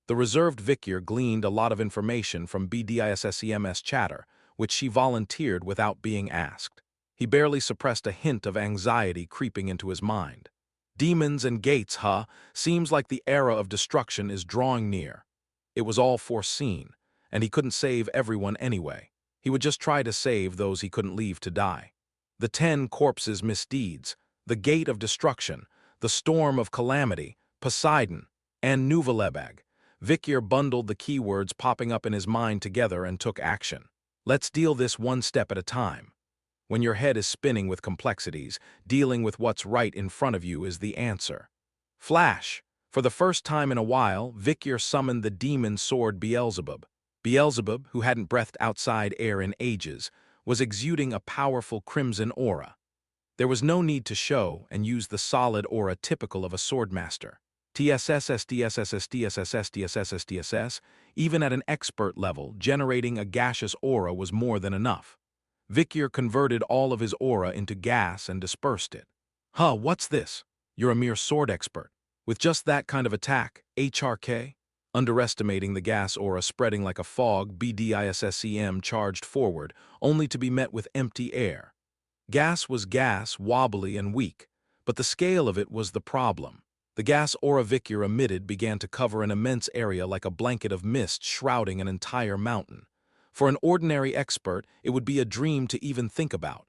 Speaker 1: The reserved Vikir gleaned a lot of information from BDISSEM's chatter, which she volunteered without being asked. He barely suppressed a hint of anxiety creeping into his mind. Demons and gates, huh? Seems like the era of destruction is drawing near. It was all foreseen, and he couldn't save everyone anyway. He would just try to save those he couldn't leave to die. The 10 corpses' misdeeds, the gate of destruction, the storm of calamity, Poseidon, and Nuvalebeg. Vikir bundled the keywords popping up in his mind together and took action. Let's deal this one step at a time. When your head is spinning with complexities, dealing with what's right in front of you is the answer. Flash! For the first time in a while, Vikir summoned the demon sword Beelzebub. Beelzebub, who hadn't breathed outside air in ages, was exuding a powerful crimson aura. There was no need to show and use the solid aura typical of a swordmaster. TSSSDSSSDSSSDSSSDSS, even at an expert level, generating a gaseous aura was more than enough. Vikir converted all of his aura into gas and dispersed it. Huh, what's this? You're a mere sword expert. With just that kind of attack, HRK? Underestimating the gas aura spreading like a fog, BDISSEM charged forward, only to be met with empty air. Gas was gas, wobbly and weak, but the scale of it was the problem. The gas aura Vikir emitted began to cover an immense area like a blanket of mist shrouding an entire mountain. For an ordinary expert, it would be a dream to even think about.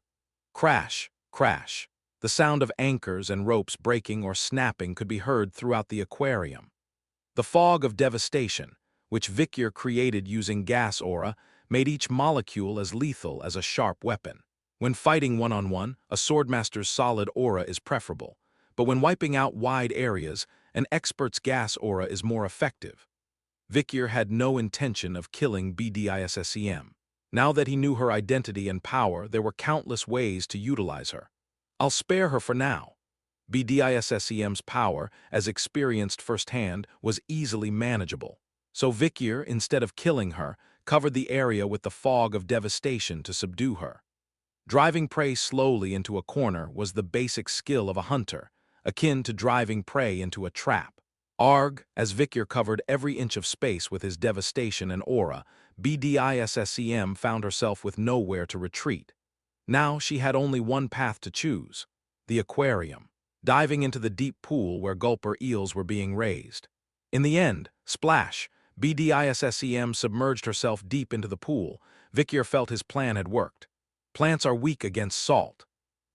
Speaker 1: Crash, crash. The sound of anchors and ropes breaking or snapping could be heard throughout the aquarium. The fog of devastation, which Vikir created using gas aura, made each molecule as lethal as a sharp weapon. When fighting one-on-one, a swordmaster's solid aura is preferable, but when wiping out wide areas, an expert's gas aura is more effective. Vikir had no intention of killing BDISSEM. Now that he knew her identity and power, there were countless ways to utilize her. I'll spare her for now. BDISSEM's power, as experienced firsthand, was easily manageable. So Vikir, instead of killing her, covered the area with the fog of devastation to subdue her. Driving prey slowly into a corner was the basic skill of a hunter, akin to driving prey into a trap. Arg, as Vikir covered every inch of space with his devastation and aura, BDISSEM found herself with nowhere to retreat. Now she had only one path to choose: the aquarium, diving into the deep pool where gulper eels were being raised. In the end, splash, BDISSEM submerged herself deep into the pool. Vikir felt his plan had worked. Plants are weak against salt.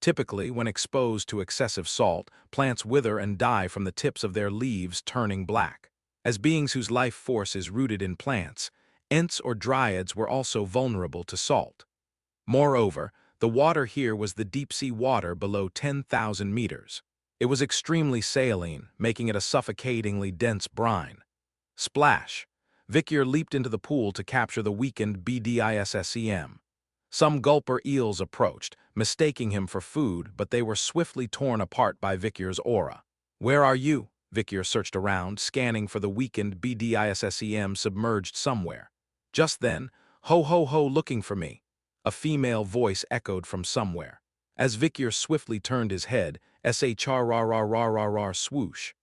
Speaker 1: Typically, when exposed to excessive salt, plants wither and die from the tips of their leaves turning black. As beings whose life force is rooted in plants, Ents or dryads were also vulnerable to salt. Moreover, the water here was the deep-sea water below 10,000 meters. It was extremely saline, making it a suffocatingly dense brine. Splash! Vikyr leaped into the pool to capture the weakened BDISSEM. Some gulper eels approached, mistaking him for food, but they were swiftly torn apart by Vikyr's aura. "Where are you?" Vikyr searched around, scanning for the weakened BDISSEM submerged somewhere. Just then, "Ho ho ho, looking for me," a female voice echoed from somewhere. As Vikyr swiftly turned his head, SHR swoosh.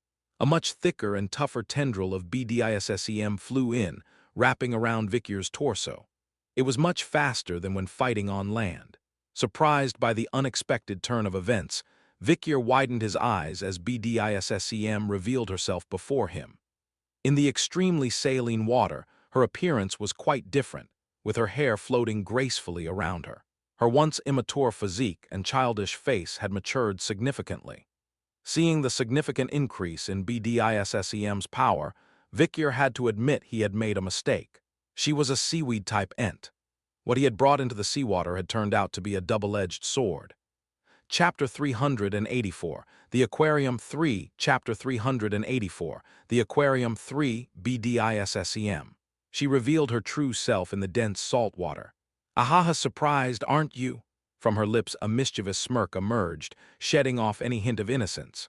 Speaker 1: A much thicker and tougher tendril of BDISSEM flew in, wrapping around Vikyr's torso. It was much faster than when fighting on land. Surprised by the unexpected turn of events, Vikyr widened his eyes as BDISSEM revealed herself before him. In the extremely saline water, her appearance was quite different, with her hair floating gracefully around her. Her once immature physique and childish face had matured significantly. Seeing the significant increase in BDISSEM's power, Vikyr had to admit he had made a mistake. She was a seaweed-type Ent. What he had brought into the seawater had turned out to be a double-edged sword. Chapter 384, The Aquarium 3, Chapter 384, The Aquarium 3, BDISSEM. She revealed her true self in the dense salt water. "Ahaha, surprised, aren't you?" From her lips a mischievous smirk emerged, shedding off any hint of innocence.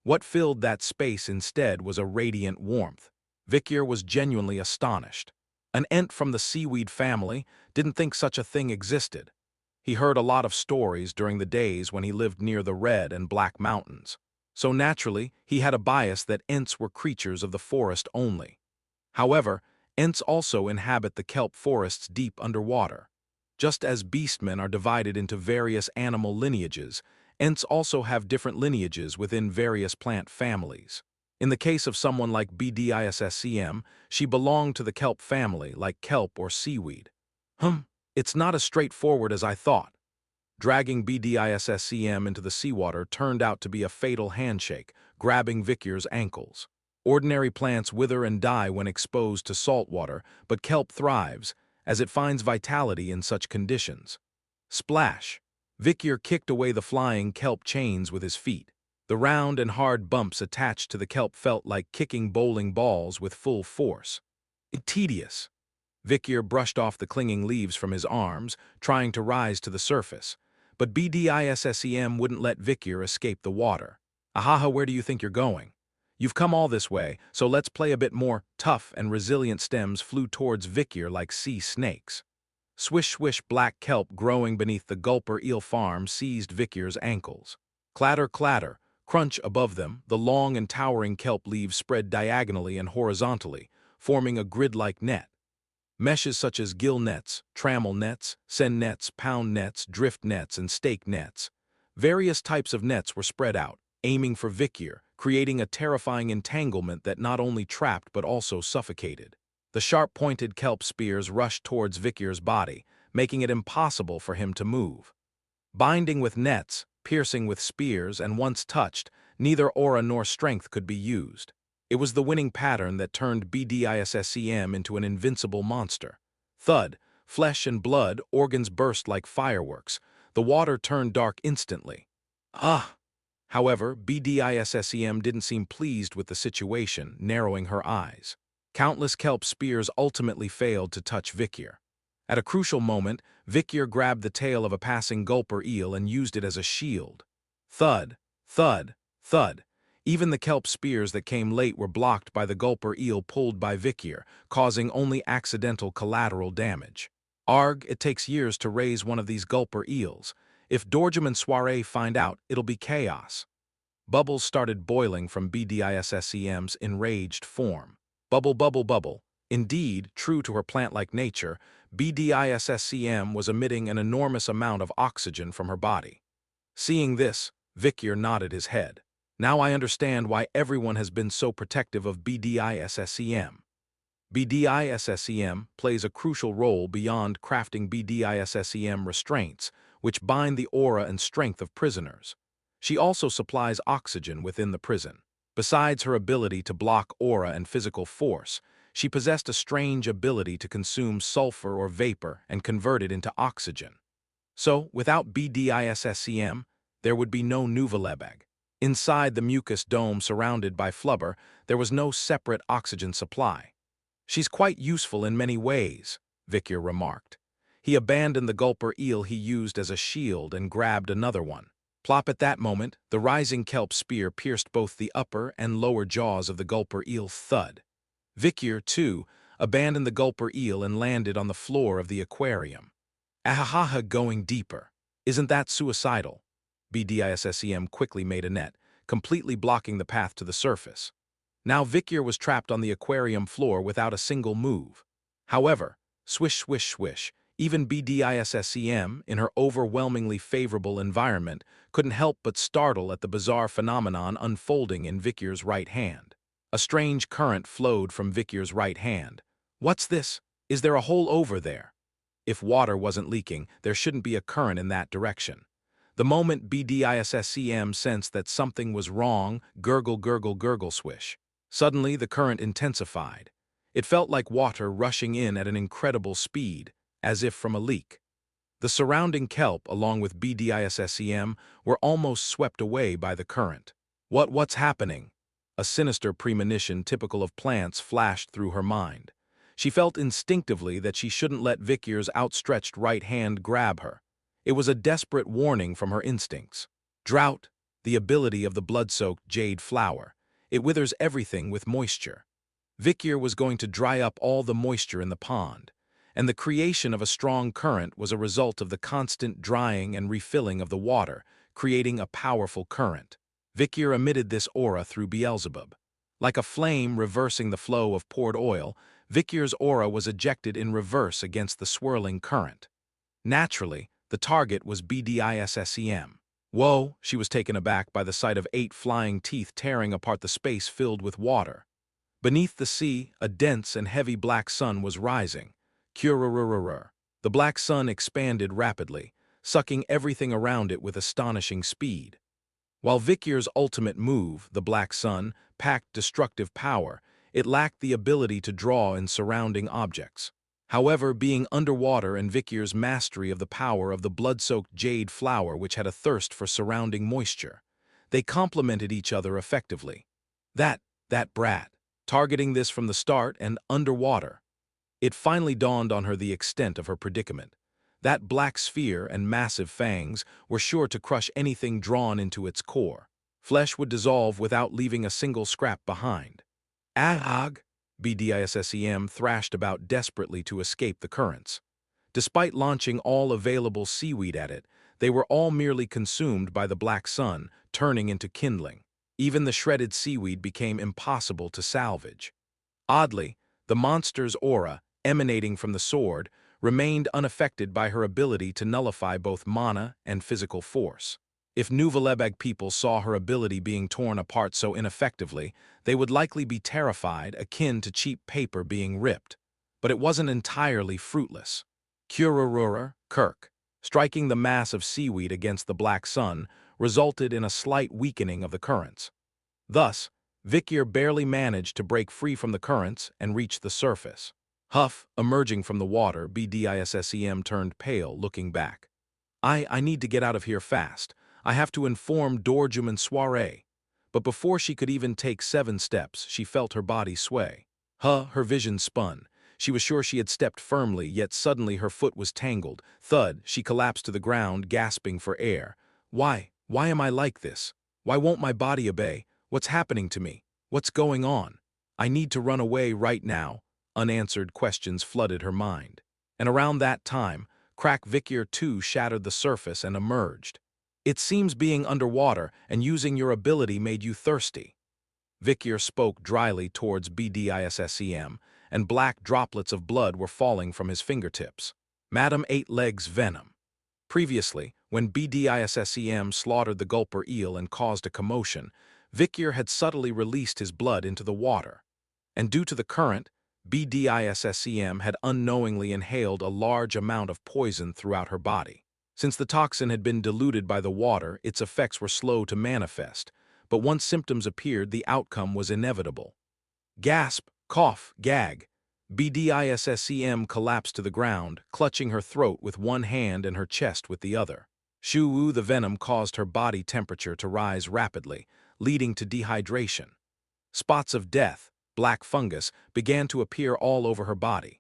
Speaker 1: What filled that space instead was a radiant warmth. Vikyr was genuinely astonished. An Ent from the seaweed family didn't think such a thing existed. He heard a lot of stories during the days when he lived near the Red and Black Mountains. So naturally, he had a bias that Ents were creatures of the forest only. However, Ents also inhabit the kelp forests deep underwater. Just as beastmen are divided into various animal lineages, Ents also have different lineages within various plant families. In the case of someone like BDISSEM, she belonged to the kelp family, like kelp or seaweed. It's not as straightforward as I thought. Dragging BDISSEM into the seawater turned out to be a fatal handshake, grabbing Vikyr's ankles. Ordinary plants wither and die when exposed to salt water, but kelp thrives, as it finds vitality in such conditions. Splash! Vikyr kicked away the flying kelp chains with his feet. The round and hard bumps attached to the kelp felt like kicking bowling balls with full force. Tedious. Vikyr brushed off the clinging leaves from his arms, trying to rise to the surface. But BDISSEM wouldn't let Vikyr escape the water. "Ahaha, where do you think you're going? You've come all this way, so let's play a bit more." Tough and resilient stems flew towards Vikyr like sea snakes. Swish-swish, black kelp growing beneath the gulper eel farm seized Vikyr's ankles. Clatter-clatter, crunch above them, the long and towering kelp leaves spread diagonally and horizontally, forming a grid-like net. Meshes such as gill nets, trammel nets, sen nets, pound nets, drift nets, and stake nets. Various types of nets were spread out, aiming for Vikyr, creating a terrifying entanglement that not only trapped but also suffocated. The sharp-pointed kelp spears rushed towards Vikyr's body, making it impossible for him to move. Binding with nets, piercing with spears, and once touched, neither aura nor strength could be used. It was the winning pattern that turned BDISSEM into an invincible monster. Thud, flesh and blood, organs burst like fireworks. The water turned dark instantly. However, BDISSEM didn't seem pleased with the situation, narrowing her eyes. Countless kelp spears ultimately failed to touch Vikyr. At a crucial moment, Vikyr grabbed the tail of a passing gulper eel and used it as a shield. Thud, thud, thud. Even the kelp spears that came late were blocked by the gulper eel pulled by Vikyr, causing only accidental collateral damage. Arg, it takes years to raise one of these gulper eels. If Dorjam and Soiree find out, it'll be chaos. Bubbles started boiling from BDISSEM's enraged form. Bubble, bubble, bubble. Indeed, true to her plant-like nature, BDISSEM was emitting an enormous amount of oxygen from her body. Seeing this, Vikyr nodded his head. Now I understand why everyone has been so protective of BDISSEM. BDISSEM plays a crucial role beyond crafting BDISSEM restraints, which bind the aura and strength of prisoners. She also supplies oxygen within the prison. Besides her ability to block aura and physical force, she possessed a strange ability to consume sulfur or vapor and convert it into oxygen. So, without BDISSCM, there would be no Nuvalebeg. Inside the mucus dome surrounded by flubber, there was no separate oxygen supply. "She's quite useful in many ways," Vikir remarked. He abandoned the gulper eel he used as a shield and grabbed another one. Plop! At that moment, the rising kelp spear pierced both the upper and lower jaws of the gulper eel. Thud. Vikir, too, abandoned the gulper eel and landed on the floor of the aquarium. Ahaha, going deeper. Isn't that suicidal? BDISSEM quickly made a net, completely blocking the path to the surface. Now Vikir was trapped on the aquarium floor without a single move. However, swish swish swish, even BDISSEM, in her overwhelmingly favorable environment, couldn't help but startle at the bizarre phenomenon unfolding in Vikir's right hand. A strange current flowed from Vikir's right hand. "What's this? Is there a hole over there?" If water wasn't leaking, there shouldn't be a current in that direction. The moment BDISSEM sensed that something was wrong, gurgle gurgle gurgle swish. Suddenly, the current intensified. It felt like water rushing in at an incredible speed, as if from a leak. The surrounding kelp, along with BDISSEM, were almost swept away by the current. What's happening? A sinister premonition typical of plants flashed through her mind. She felt instinctively that she shouldn't let Vikir's outstretched right hand grab her. It was a desperate warning from her instincts. Drought, the ability of the blood-soaked jade flower. It withers everything with moisture. Vikir was going to dry up all the moisture in the pond, and the creation of a strong current was a result of the constant drying and refilling of the water, creating a powerful current. Vikir emitted this aura through Beelzebub. Like a flame reversing the flow of poured oil, Vikir's aura was ejected in reverse against the swirling current. Naturally, the target was BDISSEM. Whoa, she was taken aback by the sight of 8 flying teeth tearing apart the space filled with water. Beneath the sea, a dense and heavy black sun was rising. Kururururur. The black sun expanded rapidly, sucking everything around it with astonishing speed. While Vikir's ultimate move, the black sun, packed destructive power, it lacked the ability to draw in surrounding objects. However, being underwater and Vikir's mastery of the power of the blood-soaked jade flower which had a thirst for surrounding moisture, they complemented each other effectively. That brat, targeting this from the start and underwater. It finally dawned on her the extent of her predicament. That black sphere and massive fangs were sure to crush anything drawn into its core. Flesh would dissolve without leaving a single scrap behind. Ahag! BDISSEM thrashed about desperately to escape the currents. Despite launching all available seaweed at it, they were all merely consumed by the black sun, turning into kindling. Even the shredded seaweed became impossible to salvage. Oddly, the monster's aura, emanating from the sword, remained unaffected by her ability to nullify both mana and physical force. If Nuvalebeg people saw her ability being torn apart so ineffectively, they would likely be terrified, akin to cheap paper being ripped. But it wasn't entirely fruitless. Kurururur, Kirk, striking the mass of seaweed against the black sun, resulted in a slight weakening of the currents. Thus, Vikir barely managed to break free from the currents and reach the surface. Huff, emerging from the water, BDISSEM turned pale, looking back. I need to get out of here fast. I have to inform Dorjuman Soiree. But before she could even take 7 steps, she felt her body sway. Her vision spun. She was sure she had stepped firmly, yet suddenly her foot was tangled. Thud, she collapsed to the ground, gasping for air. Why am I like this? Why won't my body obey? What's happening to me? What's going on? I need to run away right now. Unanswered questions flooded her mind. And around that time, Crack Vikir too shattered the surface and emerged. It seems being underwater and using your ability made you thirsty. Vikir spoke dryly towards BDISSEM, and black droplets of blood were falling from his fingertips. Madam Eight Legs Venom. Previously, when BDISSEM slaughtered the gulper eel and caused a commotion, Vikir had subtly released his blood into the water. And due to the current, BDISSEM had unknowingly inhaled a large amount of poison throughout her body. Since the toxin had been diluted by the water, its effects were slow to manifest, but once symptoms appeared, the outcome was inevitable. Gasp, cough, gag. BDISSEM collapsed to the ground, clutching her throat with one hand and her chest with the other. Shu-Wu, the venom caused her body temperature to rise rapidly, leading to dehydration. Spots of death, black fungus, began to appear all over her body.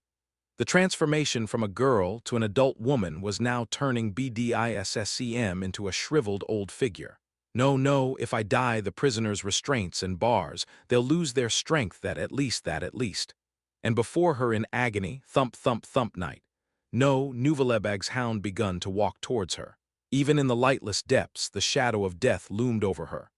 Speaker 1: The transformation from a girl to an adult woman was now turning BDISSEM into a shriveled old figure. No, no, if I die the prisoners' restraints and bars, they'll lose their strength that at least. And before her in agony, thump, thump, thump night. No, Nuvalebag's hound begun to walk towards her. Even in the lightless depths, the shadow of death loomed over her.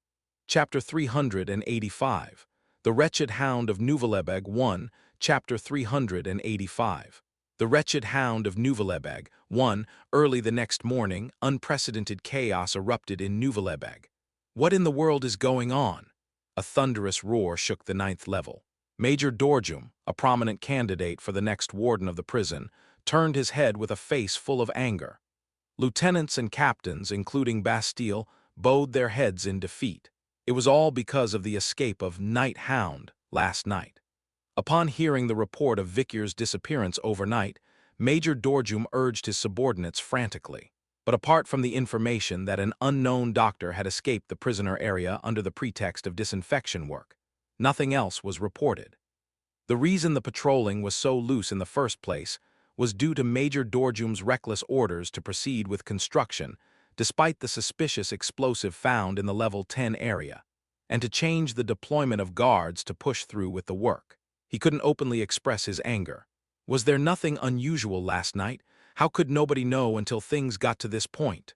Speaker 1: Chapter 385. The Wretched Hound of Nuvalebag 1, Chapter 385. The Wretched Hound of Nuvalebag 1. Early the next morning, unprecedented chaos erupted in Nuvalebag. What in the world is going on? A thunderous roar shook the 9th level. Major Dorjum, a prominent candidate for the next warden of the prison, turned his head with a face full of anger. Lieutenants and captains, including Bastille, bowed their heads in defeat. It was all because of the escape of Night Hound last night. Upon hearing the report of Vikir's disappearance overnight, Major Dorjum urged his subordinates frantically. But apart from the information that an unknown doctor had escaped the prisoner area under the pretext of disinfection work, nothing else was reported. The reason the patrolling was so loose in the first place was due to Major Dorjum's reckless orders to proceed with construction, despite the suspicious explosive found in the level 10 area, and to change the deployment of guards to push through with the work. He couldn't openly express his anger. Was there nothing unusual last night? How could nobody know until things got to this point?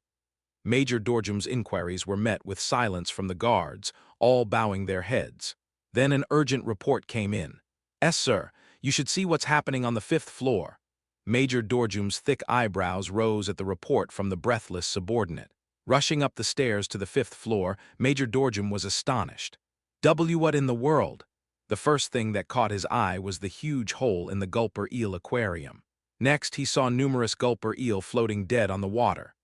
Speaker 1: Major Dorjum's inquiries were met with silence from the guards, all bowing their heads. Then an urgent report came in. "Yes, sir, you should see what's happening on the 5th floor." Major Dorjum's thick eyebrows rose at the report from the breathless subordinate. Rushing up the stairs to the 5th floor, Major Dorjum was astonished. What in the world? The first thing that caught his eye was the huge hole in the gulper eel aquarium. Next, he saw numerous gulper eel floating dead on the water.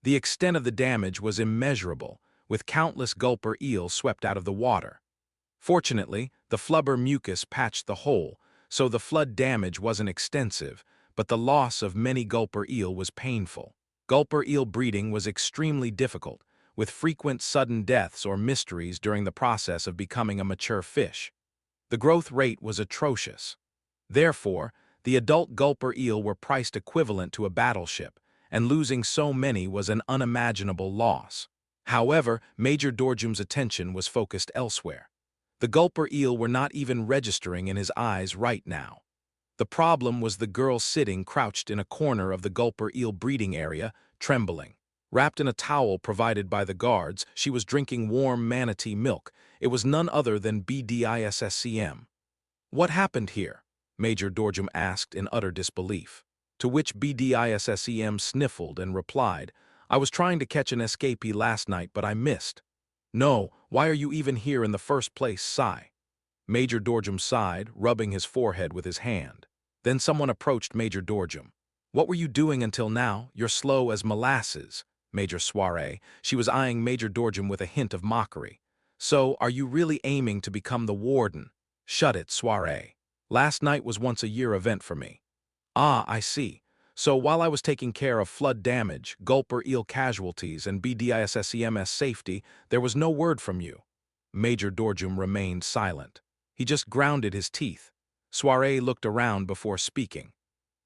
Speaker 1: The extent of the damage was immeasurable, with countless gulper eel swept out of the water. Fortunately, the flubber mucus patched the hole, so the flood damage wasn't extensive, but the loss of many gulper eel was painful. Gulper eel breeding was extremely difficult, with frequent sudden deaths or mysteries during the process of becoming a mature fish. The growth rate was atrocious. Therefore, the adult gulper eel were priced equivalent to a battleship, and losing so many was an unimaginable loss. However, Major Dorjum's attention was focused elsewhere. The gulper eel were not even registering in his eyes right now. The problem was the girl sitting crouched in a corner of the gulper eel breeding area, trembling. Wrapped in a towel provided by the guards, she was drinking warm manatee milk. It was none other than BDISSEM. "What happened here?" Major Dorjum asked in utter disbelief. To which BDISSEM sniffled and replied, "I was trying to catch an escapee last night, but I missed." "No, why are you even here in the first place, sigh?" Major Dorjum sighed, rubbing his forehead with his hand. Then someone approached Major Dorjum. "What were you doing until now? You're slow as molasses." Major Soiree. She was eyeing Major Dorjum with a hint of mockery. "So, are you really aiming to become the warden?" "Shut it, Soiree. Last night was once-a-year event for me." "Ah, I see. So while I was taking care of flood damage, gulper eel casualties, and BDISSEM's safety, there was no word from you." Major Dorjum remained silent. He just grounded his teeth. Soiree looked around before speaking.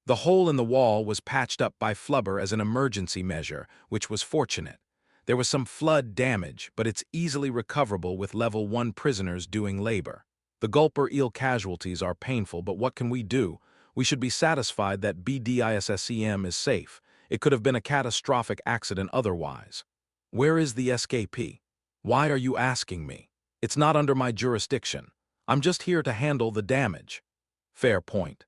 Speaker 1: "The hole in the wall was patched up by Flubber as an emergency measure, which was fortunate. There was some flood damage, but it's easily recoverable with level 1 prisoners doing labor. The gulper eel casualties are painful, but what can we do? We should be satisfied that BDISSEM is safe. It could have been a catastrophic accident otherwise." "Where is the escapee?" "Why are you asking me? It's not under my jurisdiction. I'm just here to handle the damage." "Fair point.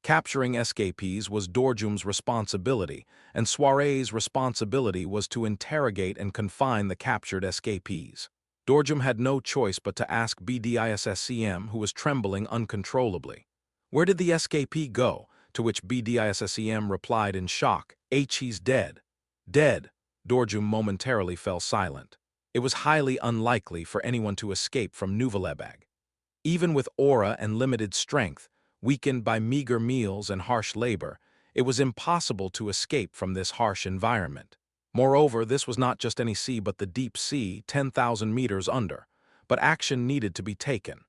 Speaker 1: Capturing escapees was Dorjum's responsibility, and Soiree's responsibility was to interrogate and confine the captured escapees. Dorjum had no choice but to ask BDISSEM, who was trembling uncontrollably. "Where did the escapee go?" To which BDISSEM replied in shock, "He's dead." Dead. Dorjum momentarily fell silent. It was highly unlikely for anyone to escape from Nuvalebag. Even with aura and limited strength, weakened by meager meals and harsh labor, it was impossible to escape from this harsh environment. Moreover, this was not just any sea but the deep sea, 10,000 meters under. But action needed to be taken.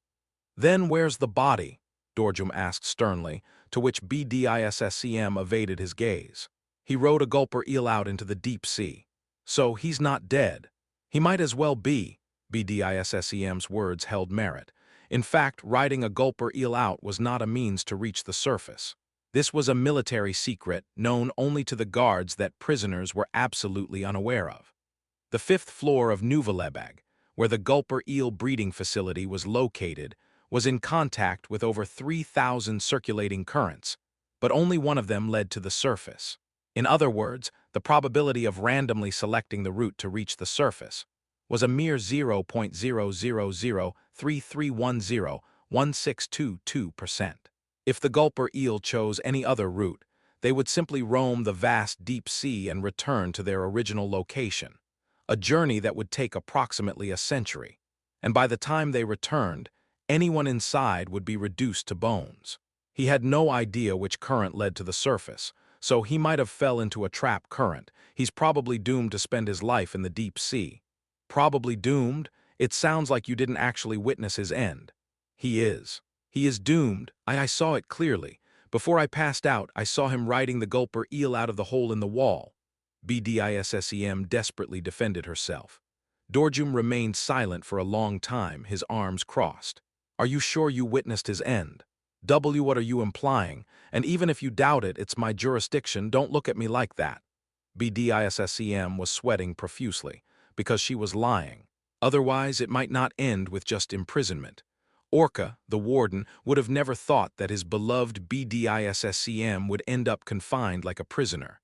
Speaker 1: "Then where's the body?" Dorjum asked sternly, to which BDISSCM evaded his gaze. He rode a gulper eel out into the deep sea. "So he's not dead." "He might as well be." BDISSCM's words held merit. In fact, riding a gulper eel out was not a means to reach the surface. This was a military secret known only to the guards that prisoners were absolutely unaware of. The fifth floor of Nuvalebag, where the gulper eel breeding facility was located, was in contact with over 3,000 circulating currents, but only one of them led to the surface. In other words, the probability of randomly selecting the route to reach the surface was a mere 0.00033101622%. If the gulper eel chose any other route, they would simply roam the vast deep sea and return to their original location, a journey that would take approximately a century, and by the time they returned, anyone inside would be reduced to bones. He had no idea which current led to the surface, so he might have fell into a trap current. He's probably doomed to spend his life in the deep sea. Probably doomed? It sounds like you didn't actually witness his end. He is. He is doomed. I saw it clearly. Before I passed out, I saw him riding the gulper eel out of the hole in the wall. BDISSEM desperately defended herself. Dorjum remained silent for a long time, his arms crossed. "Are you sure you witnessed his end?" What are you implying? And even if you doubt it, it's my jurisdiction. Don't look at me like that." BDISSEM was sweating profusely, because she was lying. Otherwise, it might not end with just imprisonment. Orca, the warden, would have never thought that his beloved BDISSEM would end up confined like a prisoner.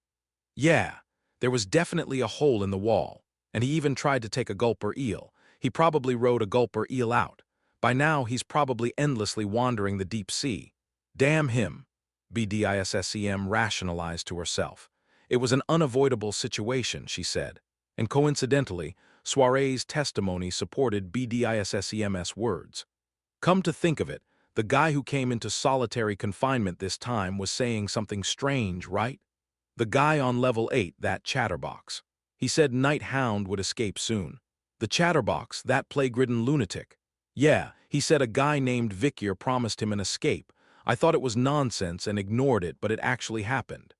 Speaker 1: Yeah, there was definitely a hole in the wall, and he even tried to take a gulper eel. He probably rode a gulper eel out. By now, he's probably endlessly wandering the deep sea. Damn him, BDISSEM rationalized to herself. It was an unavoidable situation, she said. And coincidentally, Soiree's testimony supported BDISSEM's words. Come to think of it, the guy who came into solitary confinement this time was saying something strange, right? The guy on level 8, that chatterbox. He said Night Hound would escape soon. The chatterbox, that plague-ridden lunatic. Yeah, he said a guy named Vikir promised him an escape. I thought it was nonsense and ignored it, but it actually happened.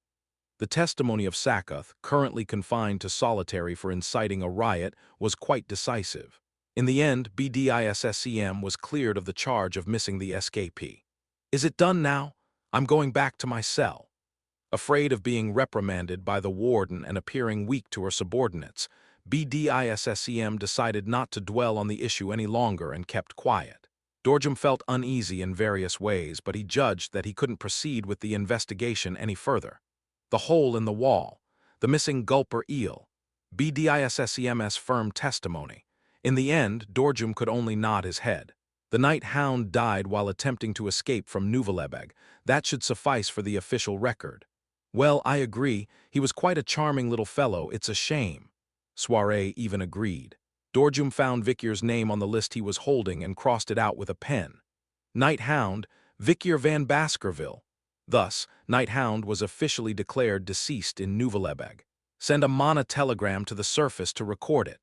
Speaker 1: The testimony of Sakath, currently confined to solitary for inciting a riot, was quite decisive. In the end, BDISSEM was cleared of the charge of missing the escapee. Is it done now? I'm going back to my cell. Afraid of being reprimanded by the warden and appearing weak to her subordinates, BDISSEM decided not to dwell on the issue any longer and kept quiet. Dorjum felt uneasy in various ways, but he judged that he couldn't proceed with the investigation any further. The hole in the wall, the missing gulper eel, BDISSEM's firm testimony. In the end, Dorjum could only nod his head. The Night Hound died while attempting to escape from Nuvalebeg. That should suffice for the official record. Well, I agree, he was quite a charming little fellow, it's a shame. Soiree even agreed. Dorjum found Vikir's name on the list he was holding and crossed it out with a pen. Night Hound, Vikir van Baskerville. Thus, Night Hound was officially declared deceased in Nuvalebeg. Send a mana telegram to the surface to record it.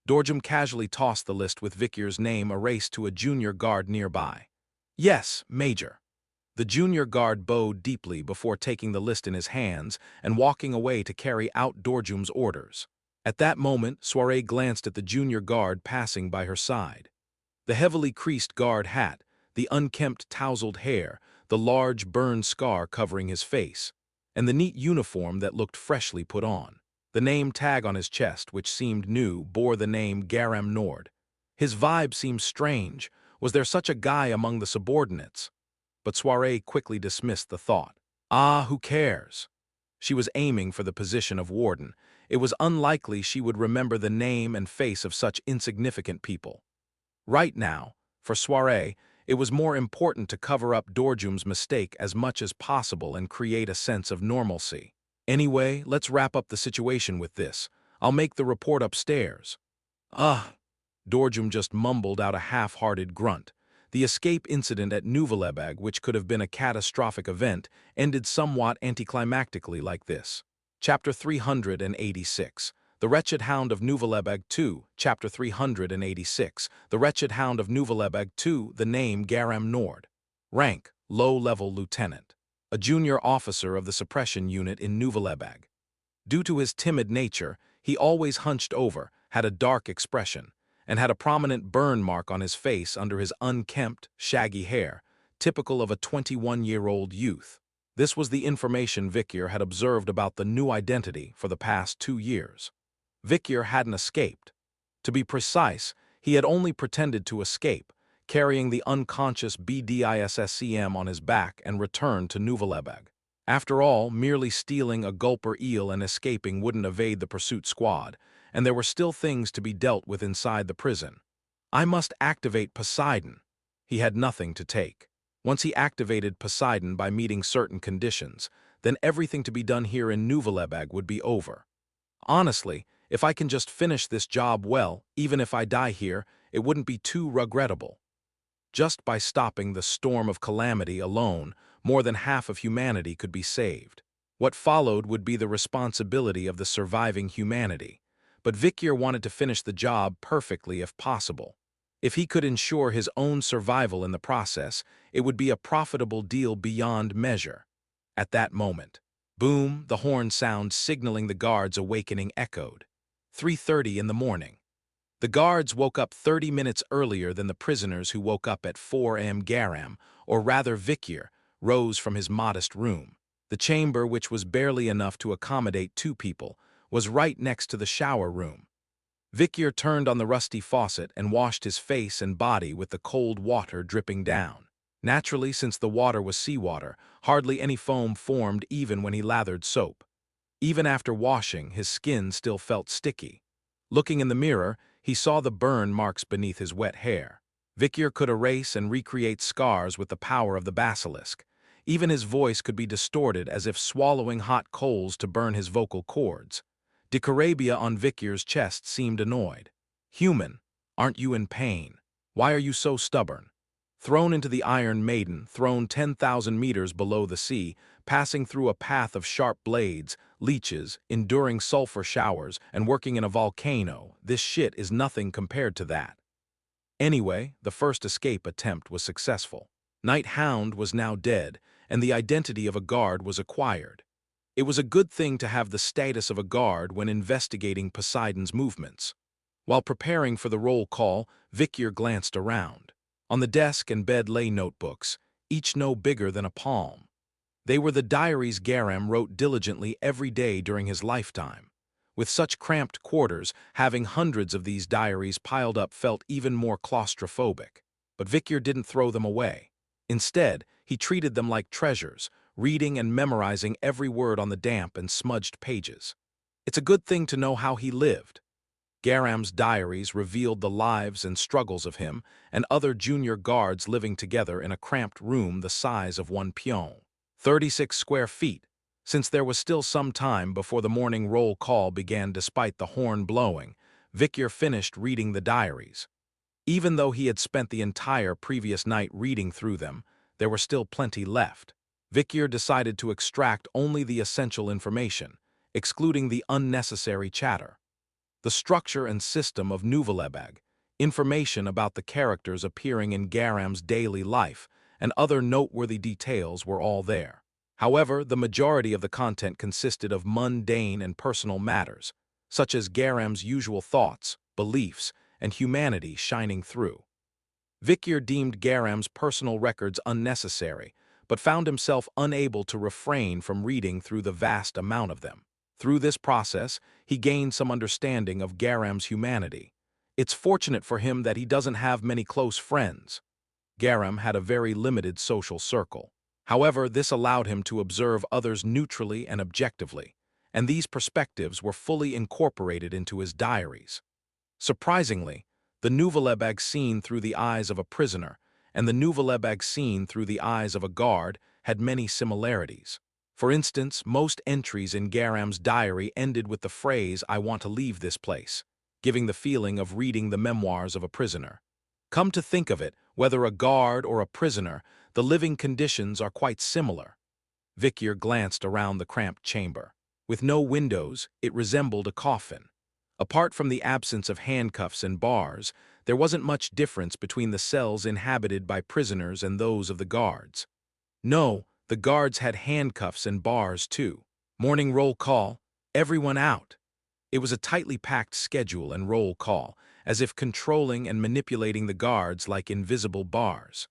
Speaker 1: Dorjum casually tossed the list with Vikir's name erased to a junior guard nearby. Yes, Major. The junior guard bowed deeply before taking the list in his hands and walking away to carry out Dorjum's orders. At that moment, Soiree glanced at the junior guard passing by her side. The heavily creased guard hat, the unkempt tousled hair, the large burned scar covering his face, and the neat uniform that looked freshly put on. The name tag on his chest, which seemed new, bore the name Garam Nord. His vibe seemed strange. Was there such a guy among the subordinates? But Soiree quickly dismissed the thought. Ah, who cares? She was aiming for the position of warden. It was unlikely she would remember the name and face of such insignificant people. Right now, for Soiree, it was more important to cover up Dorjum's mistake as much as possible and create a sense of normalcy. Anyway, let's wrap up the situation with this. I'll make the report upstairs. Ugh. Dorjum just mumbled out a half-hearted grunt. The escape incident at Nuvalebag, which could have been a catastrophic event, ended somewhat anticlimactically like this. Chapter 386. The Wretched Hound of Nuvalebag 2, Chapter 386. The Wretched Hound of Nuvalebag 2, the name Garam Nord. Rank, low-level lieutenant. A junior officer of the suppression unit in Nuvalebag. Due to his timid nature, he always hunched over, had a dark expression, and had a prominent burn mark on his face under his unkempt, shaggy hair, typical of a 21-year-old youth. This was the information Vikyr had observed about the new identity for the past 2 years. Vikyr hadn't escaped. To be precise, he had only pretended to escape, carrying the unconscious BDISSCM on his back and returned to Nuvalebag. After all, merely stealing a gulper eel and escaping wouldn't evade the pursuit squad, and there were still things to be dealt with inside the prison. I must activate Poseidon. He had nothing to take. Once he activated Poseidon by meeting certain conditions, then everything to be done here in Nuvalebag would be over. Honestly, if I can just finish this job well, even if I die here, it wouldn't be too regrettable. Just by stopping the storm of calamity alone, more than half of humanity could be saved. What followed would be the responsibility of the surviving humanity. But Vikyr wanted to finish the job perfectly if possible. If he could ensure his own survival in the process, it would be a profitable deal beyond measure. At that moment, boom, the horn sound signaling the guards awakening echoed. 3:30 in the morning. The guards woke up 30 minutes earlier than the prisoners who woke up at 4 a.m. Garam, or rather Vikyr, rose from his modest room. The chamber, which was barely enough to accommodate 2 people, was right next to the shower room. Vikyr turned on the rusty faucet and washed his face and body with the cold water dripping down. Naturally, since the water was seawater, hardly any foam formed even when he lathered soap. Even after washing, his skin still felt sticky. Looking in the mirror, he saw the burn marks beneath his wet hair. Vikyr could erase and recreate scars with the power of the basilisk. Even his voice could be distorted as if swallowing hot coals to burn his vocal cords. Dicarabia on Vikyr's chest seemed annoyed. Human, aren't you in pain? Why are you so stubborn? Thrown into the Iron Maiden, thrown 10,000 meters below the sea, passing through a path of sharp blades, leeches, enduring sulfur showers, and working in a volcano, this shit is nothing compared to that. Anyway, the first escape attempt was successful. Night Hound was now dead, and the identity of a guard was acquired. It was a good thing to have the status of a guard when investigating Poseidon's movements. While preparing for the roll call, Vikyr glanced around. On the desk and bed lay notebooks, each no bigger than a palm. They were the diaries Garam wrote diligently every day during his lifetime. With such cramped quarters, having hundreds of these diaries piled up felt even more claustrophobic. But Vikyr didn't throw them away. Instead, he treated them like treasures, reading and memorizing every word on the damp and smudged pages. It's a good thing to know how he lived. Garam's diaries revealed the lives and struggles of him and other junior guards living together in a cramped room the size of one peon. 36 square feet, since there was still some time before the morning roll call began despite the horn blowing. Vikyr finished reading the diaries. Even though he had spent the entire previous night reading through them, there were still plenty left. Vikyr decided to extract only the essential information, excluding the unnecessary chatter. The structure and system of Nuvalebag, information about the characters appearing in Garam's daily life, and other noteworthy details were all there. However, the majority of the content consisted of mundane and personal matters, such as Garam's usual thoughts, beliefs, and humanity shining through. Vikyr deemed Garam's personal records unnecessary, but found himself unable to refrain from reading through the vast amount of them. Through this process, he gained some understanding of Garam's humanity. It's fortunate for him that he doesn't have many close friends. Garam had a very limited social circle. However, this allowed him to observe others neutrally and objectively, and these perspectives were fully incorporated into his diaries. Surprisingly, the Nuvalebag scene through the eyes of a prisoner and the Nuvalebag scene through the eyes of a guard had many similarities. For instance, most entries in Garam's diary ended with the phrase, "I want to leave this place," giving the feeling of reading the memoirs of a prisoner. Come to think of it, whether a guard or a prisoner, the living conditions are quite similar. Vicyr glanced around the cramped chamber. With no windows, it resembled a coffin. Apart from the absence of handcuffs and bars, there wasn't much difference between the cells inhabited by prisoners and those of the guards. No, the guards had handcuffs and bars too. Morning roll call, everyone out. It was a tightly packed schedule and roll call, as if controlling and manipulating the guards like invisible bars.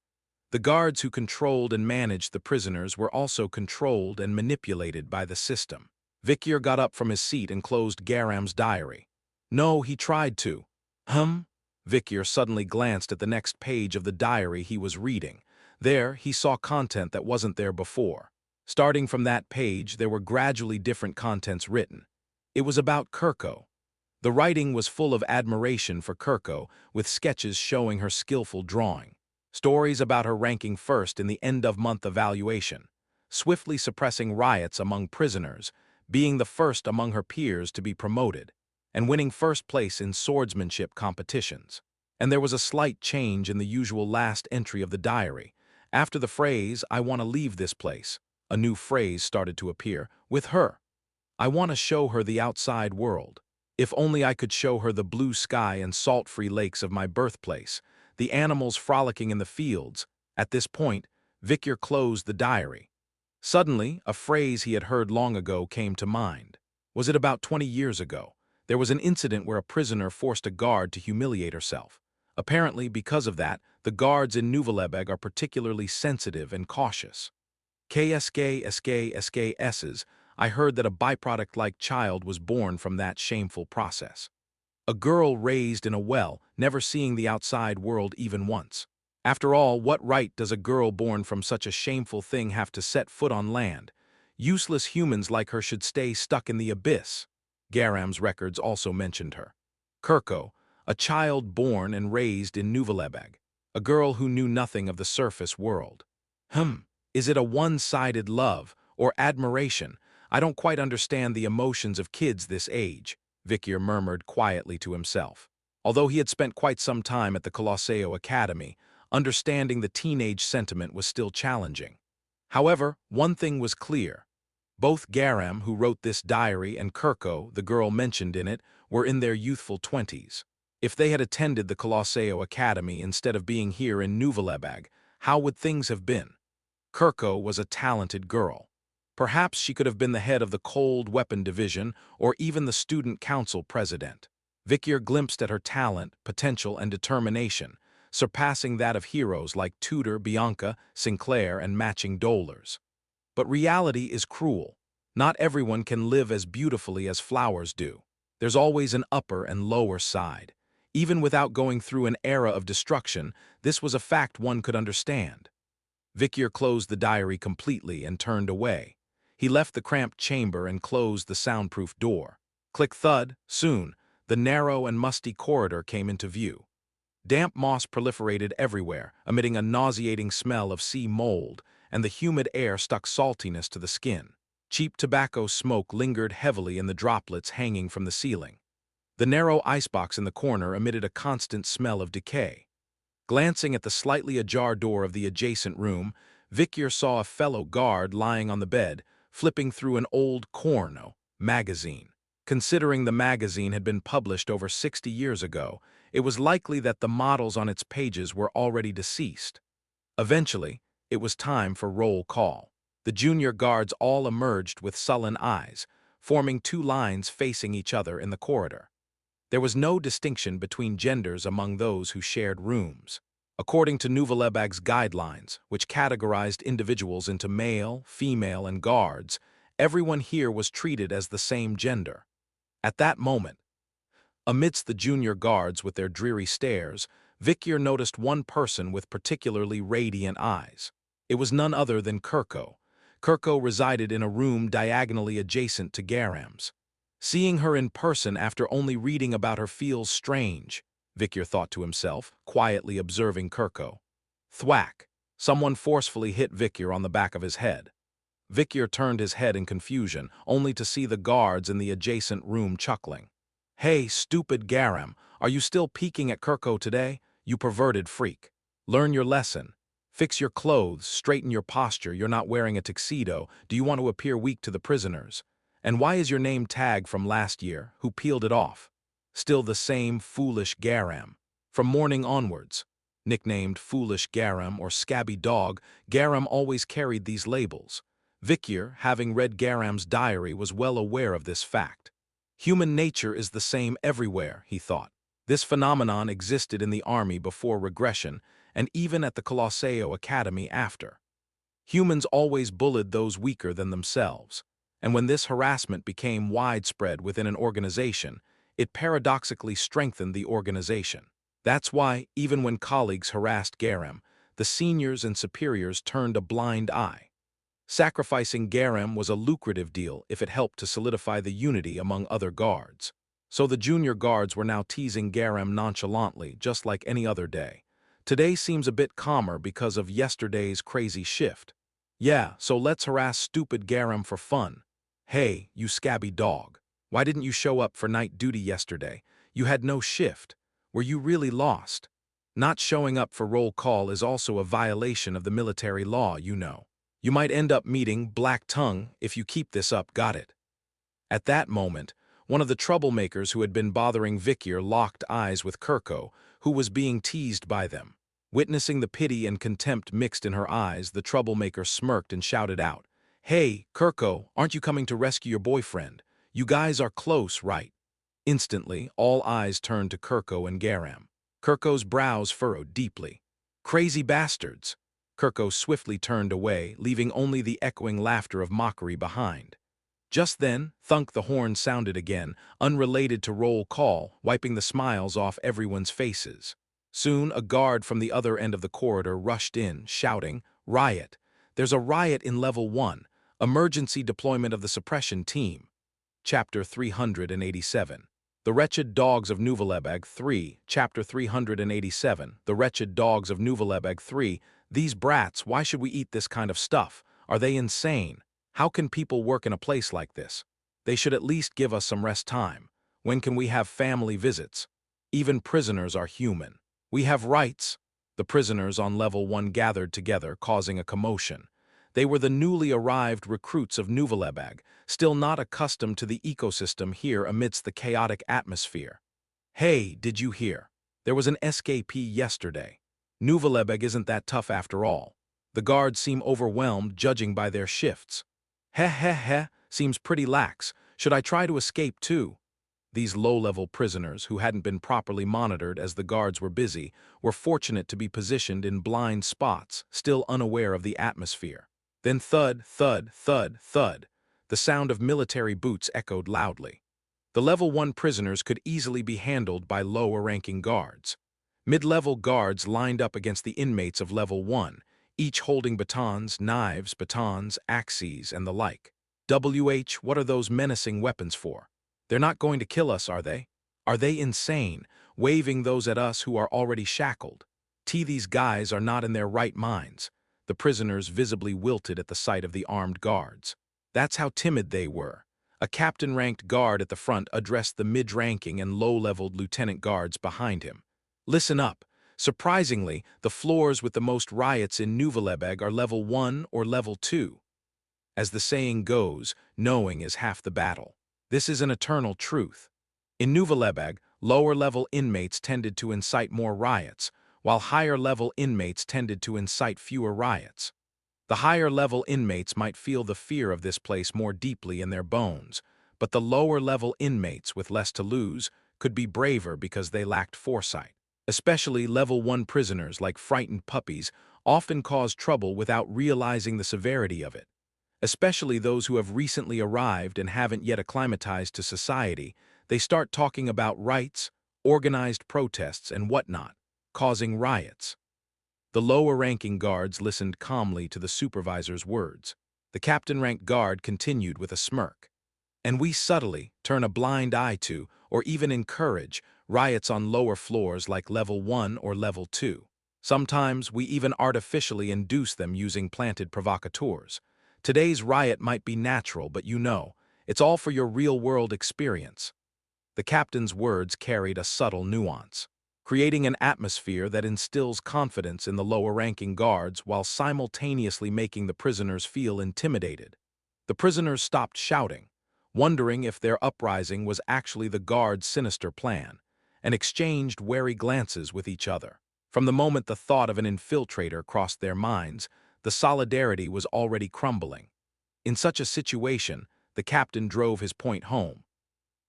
Speaker 1: The guards who controlled and managed the prisoners were also controlled and manipulated by the system. Vicyr got up from his seat and closed Garam's diary. No, he tried to. Vicyr suddenly glanced at the next page of the diary he was reading. There, he saw content that wasn't there before. Starting from that page, there were gradually different contents written. It was about Kirko. The writing was full of admiration for Kirko, with sketches showing her skillful drawing. Stories about her ranking first in the end-of-month evaluation, swiftly suppressing riots among prisoners, being the first among her peers to be promoted, and winning first place in swordsmanship competitions. And there was a slight change in the usual last entry of the diary. After the phrase, "I want to leave this place," a new phrase started to appear, with her. "I want to show her the outside world. If only I could show her the blue sky and salt-free lakes of my birthplace, the animals frolicking in the fields." At this point, Vicyr closed the diary. Suddenly, a phrase he had heard long ago came to mind. Was it about 20 years ago? There was an incident where a prisoner forced a guard to humiliate herself. Apparently, because of that, the guards in Nouvelebeg are particularly sensitive and cautious. KSKSKSKS's, I heard that a byproduct-like child was born from that shameful process. A girl raised in a well, never seeing the outside world even once. After all, what right does a girl born from such a shameful thing have to set foot on land? Useless humans like her should stay stuck in the abyss. Garam's records also mentioned her. Kirko, a child born and raised in Nouvelebeg, a girl who knew nothing of the surface world. Is it a one-sided love or admiration? I don't quite understand the emotions of kids this age, Vicyr murmured quietly to himself. Although he had spent quite some time at the Colosseo Academy, understanding the teenage sentiment was still challenging. However, one thing was clear. Both Garam, who wrote this diary, and Kirko, the girl mentioned in it, were in their youthful 20s. If they had attended the Colosseo Academy instead of being here in Nouvelebeg, how would things have been? Kirko was a talented girl. Perhaps she could have been the head of the Cold Weapon Division or even the Student Council president. Vicyr glimpsed at her talent, potential, and determination, surpassing that of heroes like Tudor, Bianca, Sinclair, and matching dolers. But reality is cruel. Not everyone can live as beautifully as flowers do. There's always an upper and lower side. Even without going through an era of destruction, this was a fact one could understand. Vicyr closed the diary completely and turned away. He left the cramped chamber and closed the soundproof door. Click-thud, soon, the narrow and musty corridor came into view. Damp moss proliferated everywhere, emitting a nauseating smell of sea mold, and the humid air stuck saltiness to the skin. Cheap tobacco smoke lingered heavily in the droplets hanging from the ceiling. The narrow icebox in the corner emitted a constant smell of decay. Glancing at the slightly ajar door of the adjacent room, Vicyr saw a fellow guard lying on the bed, flipping through an old Corno magazine. Considering the magazine had been published over 60 years ago, it was likely that the models on its pages were already deceased. Eventually, it was time for roll call. The junior guards all emerged with sullen eyes, forming two lines facing each other in the corridor. There was no distinction between genders among those who shared rooms. According to Nouvelebeg's guidelines, which categorized individuals into male, female, and guards, everyone here was treated as the same gender. At that moment, amidst the junior guards with their dreary stares, Vicyr noticed one person with particularly radiant eyes. It was none other than Kirko. Kirko resided in a room diagonally adjacent to Garam's. Seeing her in person after only reading about her feels strange, Vicyr thought to himself, quietly observing Kirko. Thwack! Someone forcefully hit Vicyr on the back of his head. Vikyr turned his head in confusion, only to see the guards in the adjacent room chuckling. "Hey, stupid Garam, are you still peeking at Kirko today? You perverted freak. Learn your lesson. Fix your clothes, straighten your posture, you're not wearing a tuxedo, do you want to appear weak to the prisoners? And why is your name tag from last year, who peeled it off? Still the same foolish Garam. From morning onwards." Nicknamed Foolish Garam or Scabby Dog, Garam always carried these labels. Vikyr, having read Garam's diary, was well aware of this fact. Human nature is the same everywhere, he thought. This phenomenon existed in the army before Regression, and even at the Colosseo Academy after. Humans always bullied those weaker than themselves, and when this harassment became widespread within an organization, it paradoxically strengthened the organization. That's why, even when colleagues harassed Garam, the seniors and superiors turned a blind eye. Sacrificing Garam was a lucrative deal if it helped to solidify the unity among other guards. So the junior guards were now teasing Garam nonchalantly, just like any other day. Today seems a bit calmer because of yesterday's crazy shift. "Yeah, so let's harass stupid Garam for fun. Hey, you scabby dog. Why didn't you show up for night duty yesterday? You had no shift. Were you really lost? Not showing up for roll call is also a violation of the military law, you know. You might end up meeting Black Tongue if you keep this up, got it?" At that moment, one of the troublemakers who had been bothering Vikyr locked eyes with Kirko, who was being teased by them. Witnessing the pity and contempt mixed in her eyes, the troublemaker smirked and shouted out, "Hey, Kirko, aren't you coming to rescue your boyfriend? You guys are close, right?" Instantly, all eyes turned to Kirko and Garam. Kirko's brows furrowed deeply. "Crazy bastards!" Kirko swiftly turned away, leaving only the echoing laughter of mockery behind. Just then, thunk the horn sounded again, unrelated to roll call, wiping the smiles off everyone's faces. Soon, a guard from the other end of the corridor rushed in, shouting, "Riot! There's a riot in Level 1. Emergency deployment of the suppression team." Chapter 387. The Wretched Dogs of Nuvalebeg 3. Chapter 387. The Wretched Dogs of Nuvalebeg 3. "These brats, why should we eat this kind of stuff? Are they insane? How can people work in a place like this? They should at least give us some rest time. When can we have family visits? Even prisoners are human. We have rights." The prisoners on Level 1 gathered together, causing a commotion. They were the newly arrived recruits of Nuvalebeg, still not accustomed to the ecosystem here amidst the chaotic atmosphere. "Hey, did you hear? There was an escapee yesterday. Nuvalebeg isn't that tough after all. The guards seem overwhelmed judging by their shifts." "Heh heh heh, seems pretty lax. Should I try to escape too?" These low-level prisoners, who hadn't been properly monitored as the guards were busy, were fortunate to be positioned in blind spots, still unaware of the atmosphere. Then thud, thud, thud, thud. The sound of military boots echoed loudly. The Level 1 prisoners could easily be handled by lower-ranking guards. Mid-level guards lined up against the inmates of Level 1, each holding batons, knives, axes, and the like. What are those menacing weapons for? They're not going to kill us, are they? Are they insane, waving those at us who are already shackled? These guys are not in their right minds. The prisoners visibly wilted at the sight of the armed guards. That's how timid they were. A captain-ranked guard at the front addressed the mid-ranking and low-leveled lieutenant guards behind him. "Listen up. Surprisingly, the floors with the most riots in Nuvalebeg are Level 1 or Level 2. As the saying goes, knowing is half the battle. This is an eternal truth. In Nuvalebeg, lower-level inmates tended to incite more riots, while higher-level inmates tended to incite fewer riots. The higher-level inmates might feel the fear of this place more deeply in their bones, but the lower-level inmates with less to lose could be braver because they lacked foresight. Especially Level 1 prisoners, like frightened puppies, often cause trouble without realizing the severity of it. Especially those who have recently arrived and haven't yet acclimatized to society, they start talking about rights, organized protests, and whatnot, causing riots. The lower-ranking guards listened calmly to the supervisor's words. The captain-ranked guard continued with a smirk. "And we subtly turn a blind eye to, or even encourage, riots on lower floors like Level 1 or Level 2. Sometimes we even artificially induce them using planted provocateurs. Today's riot might be natural, but it's all for your real-world experience. The captain's words carried a subtle nuance, creating an atmosphere that instills confidence in the lower-ranking guards while simultaneously making the prisoners feel intimidated. The prisoners stopped shouting, wondering if their uprising was actually the guards' sinister plan, and exchanged wary glances with each other. From the moment the thought of an infiltrator crossed their minds, the solidarity was already crumbling. In such a situation, the captain drove his point home.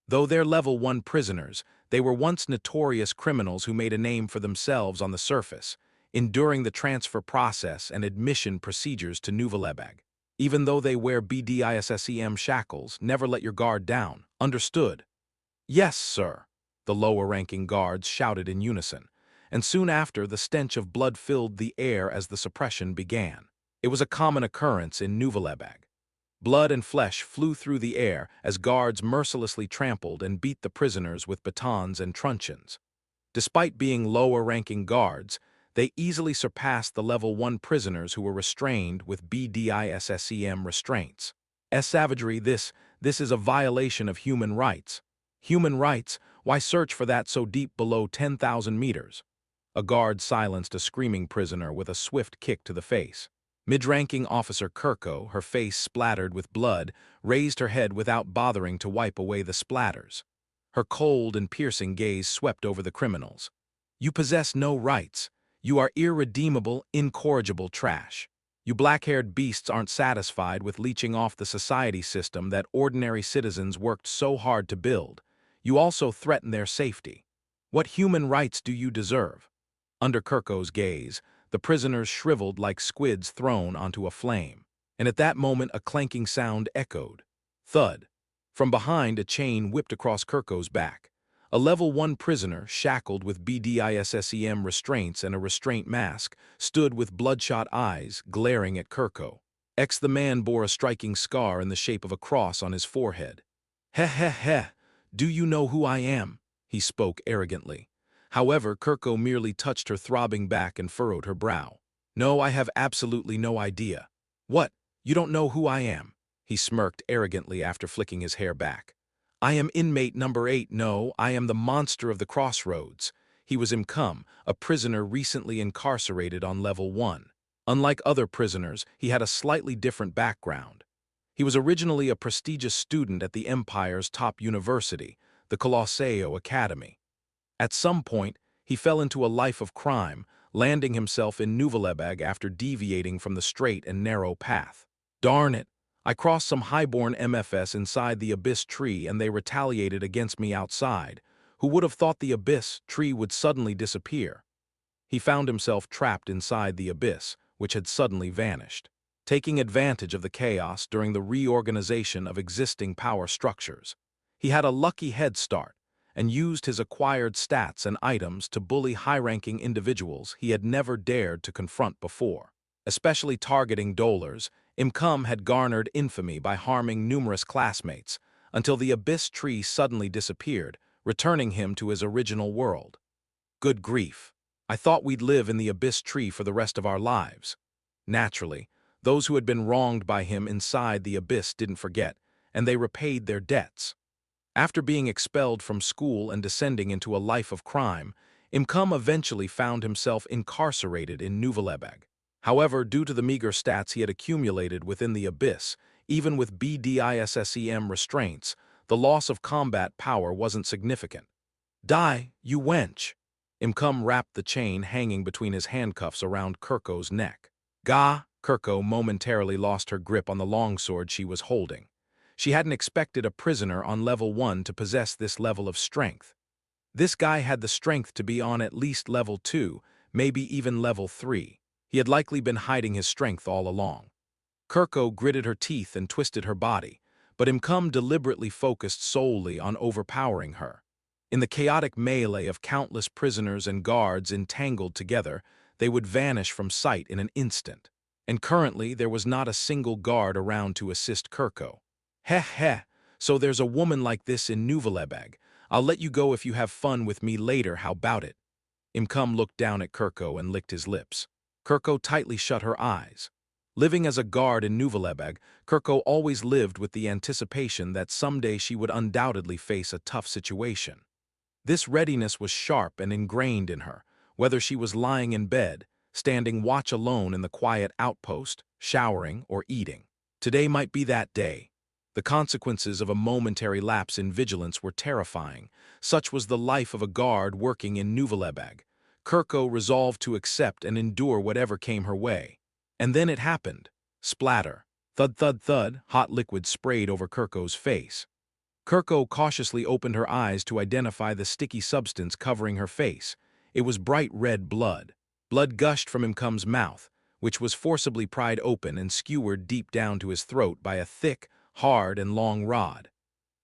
Speaker 1: Though they're level 1 prisoners, they were once notorious criminals who made a name for themselves on the surface, enduring the transfer process and admission procedures to Nuvellebeg. Even though they wear BDISSEM shackles, never let your guard down. Understood? Yes, sir, the lower-ranking guards shouted in unison, and soon after the stench of blood filled the air as the suppression began. It was a common occurrence in Nuvellebeg. Blood and flesh flew through the air as guards mercilessly trampled and beat the prisoners with batons and truncheons. Despite being lower-ranking guards, they easily surpassed the level 1 prisoners who were restrained with BDISSEM restraints. Savagery, this is a violation of human rights. Human rights? Why search for that so deep below 10,000 meters? A guard silenced a screaming prisoner with a swift kick to the face. Mid-ranking Officer Kirko, her face splattered with blood, raised her head without bothering to wipe away the splatters. Her cold and piercing gaze swept over the criminals. You possess no rights. You are irredeemable, incorrigible trash. You black-haired beasts aren't satisfied with leeching off the society system that ordinary citizens worked so hard to build. You also threaten their safety. What human rights do you deserve? Under Kirko's gaze, the prisoners shriveled like squids thrown onto a flame. And at that moment a clanking sound echoed. Thud. From behind, a chain whipped across Kirko's back. A level 1 prisoner, shackled with BDISSEM restraints and a restraint mask, stood with bloodshot eyes, glaring at Kirko. The man bore a striking scar in the shape of a cross on his forehead. Heh. Do you know who I am? He spoke arrogantly. However, Kirko merely touched her throbbing back and furrowed her brow. No, I have absolutely no idea. What? You don't know who I am? He smirked arrogantly after flicking his hair back. I am inmate number 8. No, I am the monster of the crossroads. He was Imkum, a prisoner recently incarcerated on level 1. Unlike other prisoners, he had a slightly different background. He was originally a prestigious student at the Empire's top university, the Colosseo Academy. At some point, he fell into a life of crime, landing himself in Nuvellebeg after deviating from the straight and narrow path. Darn it! I crossed some highborn MFS inside the Abyss tree and they retaliated against me outside. Who would have thought the Abyss tree would suddenly disappear? He found himself trapped inside the Abyss, which had suddenly vanished, taking advantage of the chaos during the reorganization of existing power structures. He had a lucky head start, and used his acquired stats and items to bully high-ranking individuals he had never dared to confront before. Especially targeting dolers, Imkum had garnered infamy by harming numerous classmates, until the Abyss tree suddenly disappeared, returning him to his original world. Good grief. I thought we'd live in the Abyss tree for the rest of our lives. Naturally, those who had been wronged by him inside the Abyss didn't forget, and they repaid their debts. After being expelled from school and descending into a life of crime, Imkum eventually found himself incarcerated in Nuvellebeg. However, due to the meager stats he had accumulated within the Abyss, even with BDISSEM restraints, the loss of combat power wasn't significant. Die, you wench! Imkum wrapped the chain hanging between his handcuffs around Kirko's neck. Gah! Kirko momentarily lost her grip on the longsword she was holding. She hadn't expected a prisoner on level 1 to possess this level of strength. This guy had the strength to be on at least level 2, maybe even level 3. He had likely been hiding his strength all along. Kirko gritted her teeth and twisted her body, but Imkum deliberately focused solely on overpowering her. In the chaotic melee of countless prisoners and guards entangled together, they would vanish from sight in an instant. And currently there was not a single guard around to assist Kirko. Heh, so there's a woman like this in Nuvellebeg. I'll let you go if you have fun with me later, how about it? Imkum looked down at Kirko and licked his lips. Kirko tightly shut her eyes. Living as a guard in Nuvalebeg, Kirko always lived with the anticipation that someday she would undoubtedly face a tough situation. This readiness was sharp and ingrained in her, whether she was lying in bed, standing watch alone in the quiet outpost, showering, or eating. Today might be that day. The consequences of a momentary lapse in vigilance were terrifying. Such was the life of a guard working in Nuvalebeg. Kirko resolved to accept and endure whatever came her way. And then it happened. Splatter. Thud thud thud, hot liquid sprayed over Kirko's face. Kirko cautiously opened her eyes to identify the sticky substance covering her face. It was bright red blood. Blood gushed from Imkum's mouth, which was forcibly pried open and skewered deep down to his throat by a thick, hard, and long rod.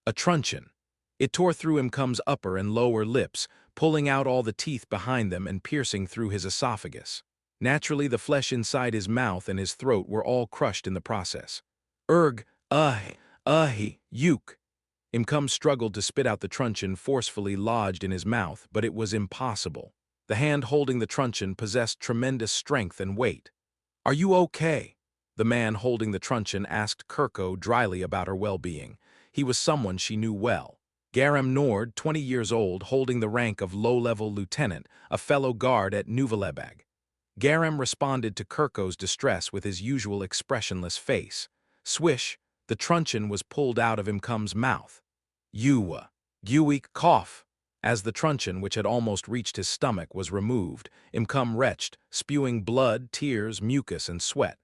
Speaker 1: A truncheon. It tore through Imkum's upper and lower lips, pulling out all the teeth behind them and piercing through his esophagus. Naturally, the flesh inside his mouth and his throat were all crushed in the process. Uke. Imkum struggled to spit out the truncheon forcefully lodged in his mouth, but it was impossible. The hand holding the truncheon possessed tremendous strength and weight. "Are you okay?" The man holding the truncheon asked Kirko dryly about her well-being. He was someone she knew well. Garam Nord, 20 years old, holding the rank of low-level lieutenant, a fellow guard at Nuvalebeg. Garam responded to Kirko's distress with his usual expressionless face. Swish, the truncheon was pulled out of Imkum's mouth. Guick cough. As the truncheon, which had almost reached his stomach, was removed, Imkum retched, spewing blood, tears, mucus, and sweat.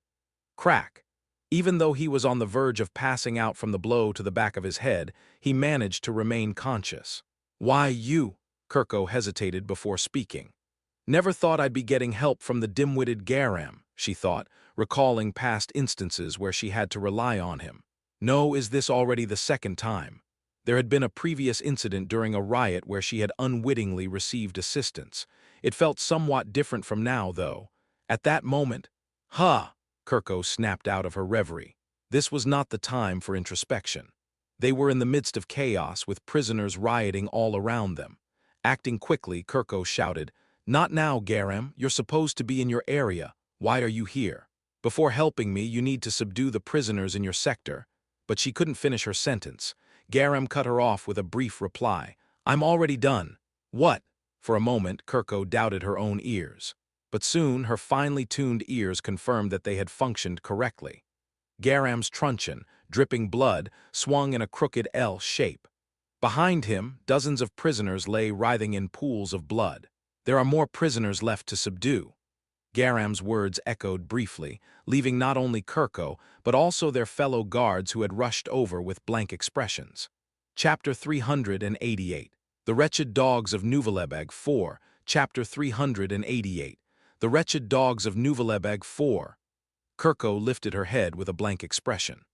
Speaker 1: Crack. Even though he was on the verge of passing out from the blow to the back of his head, he managed to remain conscious. "Why you?" Kirko hesitated before speaking. "Never thought I'd be getting help from the dim-witted Garam," she thought, recalling past instances where she had to rely on him. No, is this already the second time? There had been a previous incident during a riot where she had unwittingly received assistance. It felt somewhat different from now, though. At that moment, Kirko snapped out of her reverie. This was not the time for introspection. They were in the midst of chaos, with prisoners rioting all around them. Acting quickly, Kirko shouted, "Not now, Garam. You're supposed to be in your area. Why are you here? Before helping me, you need to subdue the prisoners in your sector." But she couldn't finish her sentence. Garam cut her off with a brief reply. "I'm already done." "What?" For a moment, Kirko doubted her own ears. But soon, her finely tuned ears confirmed that they had functioned correctly. Garam's truncheon, dripping blood, swung in a crooked L shape. Behind him, dozens of prisoners lay writhing in pools of blood. "There are more prisoners left to subdue." Garam's words echoed briefly, leaving not only Kirko, but also their fellow guards who had rushed over with blank expressions. Chapter 388. The Wretched Dogs of Nuvalebeg 4. Chapter 388. The Wretched Dogs of Nuvalebeg 4. Kirko lifted her head with a blank expression.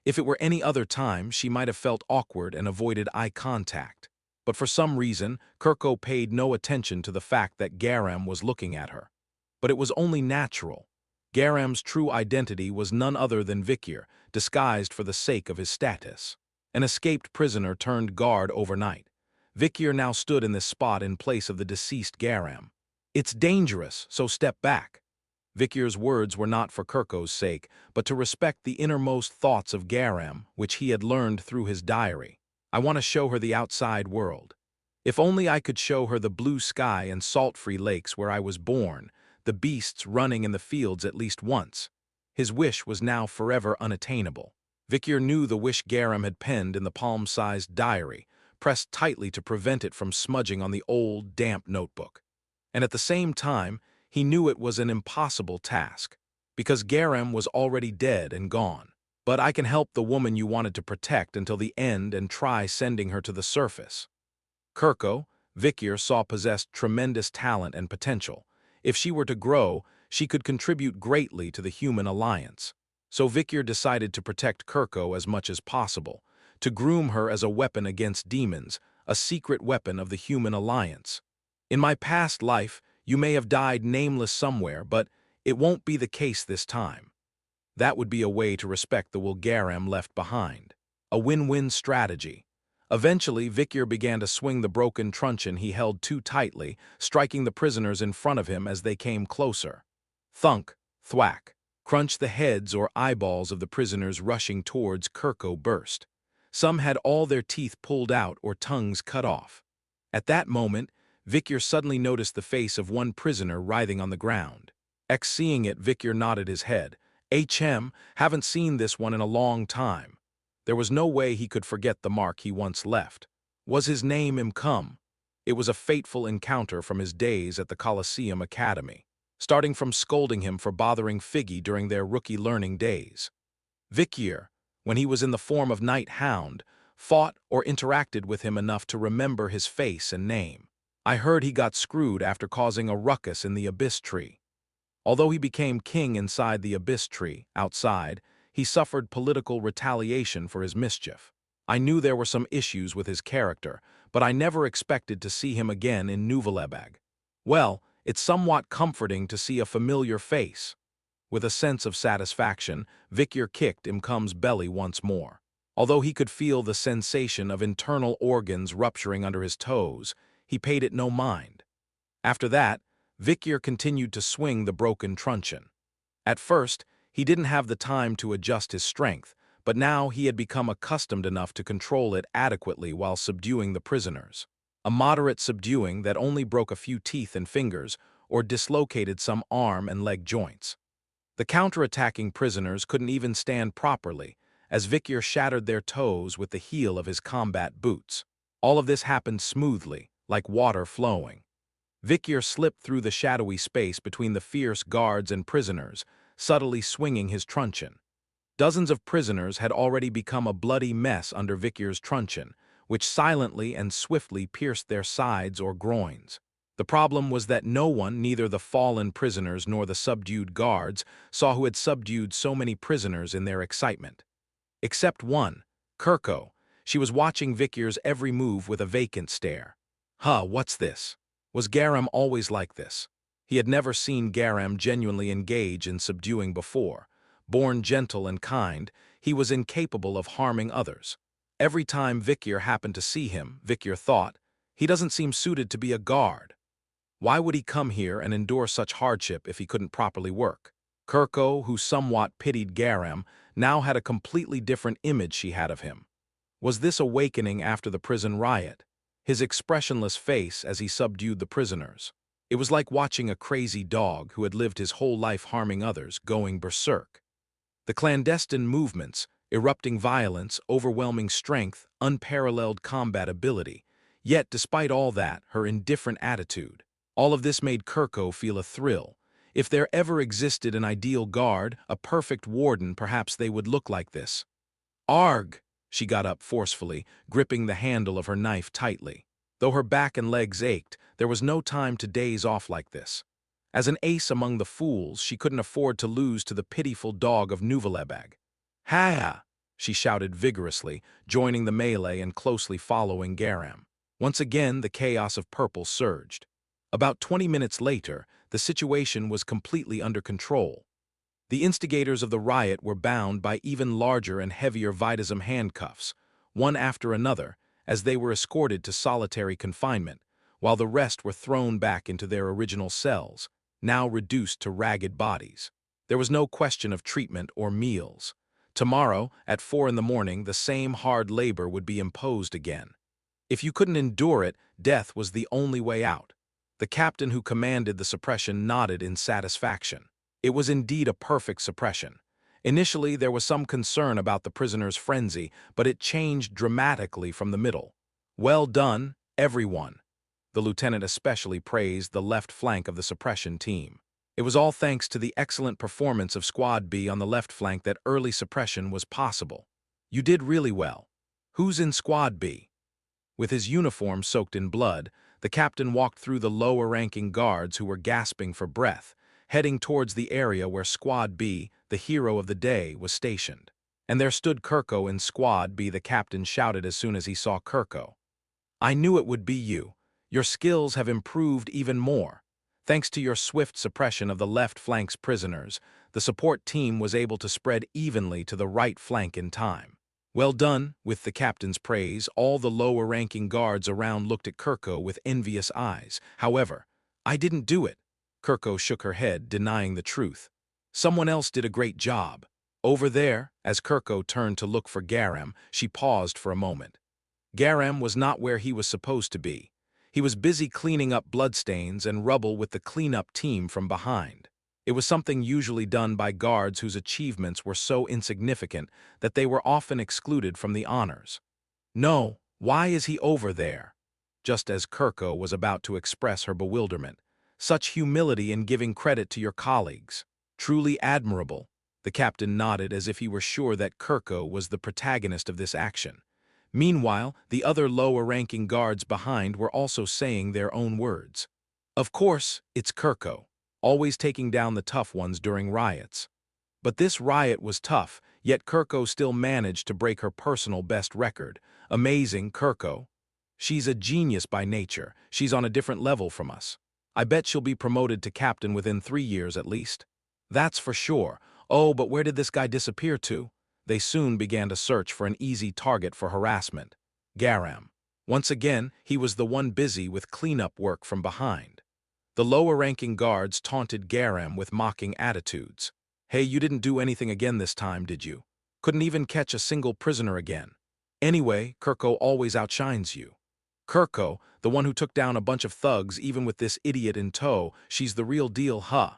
Speaker 1: If it were any other time, she might have felt awkward and avoided eye contact. But for some reason, Kirko paid no attention to the fact that Garam was looking at her. But it was only natural. Garam's true identity was none other than Vikir, disguised for the sake of his status. An escaped prisoner turned guard overnight. Vikir now stood in this spot in place of the deceased Garam. "It's dangerous, so step back." Vikir's words were not for Kirko's sake, but to respect the innermost thoughts of Garam, which he had learned through his diary. "I want to show her the outside world. If only I could show her the blue sky and salt-free lakes where I was born, the beasts running in the fields at least once." His wish was now forever unattainable. Vikir knew the wish Garam had penned in the palm-sized diary, pressed tightly to prevent it from smudging on the old, damp notebook. And at the same time, he knew it was an impossible task, because Garam was already dead and gone. "But I can help the woman you wanted to protect until the end and try sending her to the surface." Kirko, Vikir saw possessed tremendous talent and potential. If she were to grow, she could contribute greatly to the human alliance. So Vikir decided to protect Kirko as much as possible, to groom her as a weapon against demons, a secret weapon of the human alliance. "In my past life, you may have died nameless somewhere, but it won't be the case this time." That would be a way to respect the will Garam left behind. A win-win strategy. Eventually, Vikir began to swing the broken truncheon he held too tightly, striking the prisoners in front of him as they came closer. Thunk, thwack. Crunch the heads or eyeballs of the prisoners rushing towards Kirko burst. Some had all their teeth pulled out or tongues cut off. At that moment, Vikyr suddenly noticed the face of one prisoner writhing on the ground. Seeing it, Vikyr nodded his head. HM, haven't seen this one in a long time. There was no way he could forget the mark he once left. Was his name Imcum? It was a fateful encounter from his days at the Colosseum Academy, starting from scolding him for bothering Figgy during their rookie learning days. Vikyr, when he was in the form of Night Hound, fought or interacted with him enough to remember his face and name. I heard he got screwed after causing a ruckus in the Abyss Tree. Although he became king inside the Abyss Tree, outside, he suffered political retaliation for his mischief. I knew there were some issues with his character, but I never expected to see him again in Nuvellebag. Well, it's somewhat comforting to see a familiar face. With a sense of satisfaction, Vikyr kicked Imcum's belly once more. Although he could feel the sensation of internal organs rupturing under his toes, he paid it no mind. After that, Vikyr continued to swing the broken truncheon. At first, he didn't have the time to adjust his strength, but now he had become accustomed enough to control it adequately while subduing the prisoners. A moderate subduing that only broke a few teeth and fingers or dislocated some arm and leg joints. The counterattacking prisoners couldn't even stand properly, as Vikyr shattered their toes with the heel of his combat boots. All of this happened smoothly, like water flowing. Vikyr slipped through the shadowy space between the fierce guards and prisoners, subtly swinging his truncheon. Dozens of prisoners had already become a bloody mess under Vikyr's truncheon, which silently and swiftly pierced their sides or groins. The problem was that no one, neither the fallen prisoners nor the subdued guards, saw who had subdued so many prisoners in their excitement. Except one, Kirko. She was watching Vikyr's every move with a vacant stare. What's this? Was Garam always like this? He had never seen Garam genuinely engage in subduing before. Born gentle and kind, he was incapable of harming others. Every time Vikyr happened to see him, Vikyr thought, he doesn't seem suited to be a guard. Why would he come here and endure such hardship if he couldn't properly work? Kirko, who somewhat pitied Garam, now had a completely different image she had of him. Was this awakening after the prison riot? His expressionless face as he subdued the prisoners. It was like watching a crazy dog who had lived his whole life harming others going berserk. The clandestine movements, erupting violence, overwhelming strength, unparalleled combat ability. Yet, despite all that, her indifferent attitude. All of this made Kirko feel a thrill. If there ever existed an ideal guard, a perfect warden, perhaps they would look like this. Arg! She got up forcefully, gripping the handle of her knife tightly. Though her back and legs ached, there was no time to daze off like this. As an ace among the fools, she couldn't afford to lose to the pitiful dog of Nuvellebag. Ha! She shouted vigorously, joining the melee and closely following Garam. Once again, the chaos of purple surged. About 20 minutes later, the situation was completely under control. The instigators of the riot were bound by even larger and heavier Vitism handcuffs, one after another, as they were escorted to solitary confinement, while the rest were thrown back into their original cells, now reduced to ragged bodies. There was no question of treatment or meals. Tomorrow, at 4 in the morning, the same hard labor would be imposed again. If you couldn't endure it, death was the only way out. The captain who commanded the suppression nodded in satisfaction. It was indeed a perfect suppression. Initially, there was some concern about the prisoner's frenzy, but it changed dramatically from the middle. Well done, everyone. The lieutenant especially praised the left flank of the suppression team. It was all thanks to the excellent performance of Squad B on the left flank that early suppression was possible. You did really well. Who's in Squad B? With his uniform soaked in blood, the captain walked through the lower-ranking guards who were gasping for breath, heading towards the area where Squad B, the hero of the day, was stationed. And there stood Kirko in Squad B, the captain shouted as soon as he saw Kirko. I knew it would be you. Your skills have improved even more. Thanks to your swift suppression of the left flank's prisoners, the support team was able to spread evenly to the right flank in time. Well done, with the captain's praise, all the lower-ranking guards around looked at Kirko with envious eyes. However, I didn't do it. Kirko shook her head, denying the truth. Someone else did a great job. Over there, as Kirko turned to look for Garam, she paused for a moment. Garam was not where he was supposed to be. He was busy cleaning up bloodstains and rubble with the cleanup team from behind. It was something usually done by guards whose achievements were so insignificant that they were often excluded from the honors. No, why is he over there? Just as Kirko was about to express her bewilderment. Such humility in giving credit to your colleagues. Truly admirable. The captain nodded as if he were sure that Kirko was the protagonist of this action. Meanwhile, the other lower-ranking guards behind were also saying their own words. Of course, it's Kirko, always taking down the tough ones during riots. But this riot was tough, yet Kirko still managed to break her personal best record. Amazing, Kirko. She's a genius by nature. She's on a different level from us. I bet she'll be promoted to captain within 3 years at least. That's for sure. Oh, but where did this guy disappear to? They soon began to search for an easy target for harassment. Garam. Once again, he was the one busy with cleanup work from behind. The lower-ranking guards taunted Garam with mocking attitudes. Hey, you didn't do anything again this time, did you? Couldn't even catch a single prisoner again. Anyway, Kirko always outshines you. Kirko, the one who took down a bunch of thugs even with this idiot in tow, she's the real deal, huh?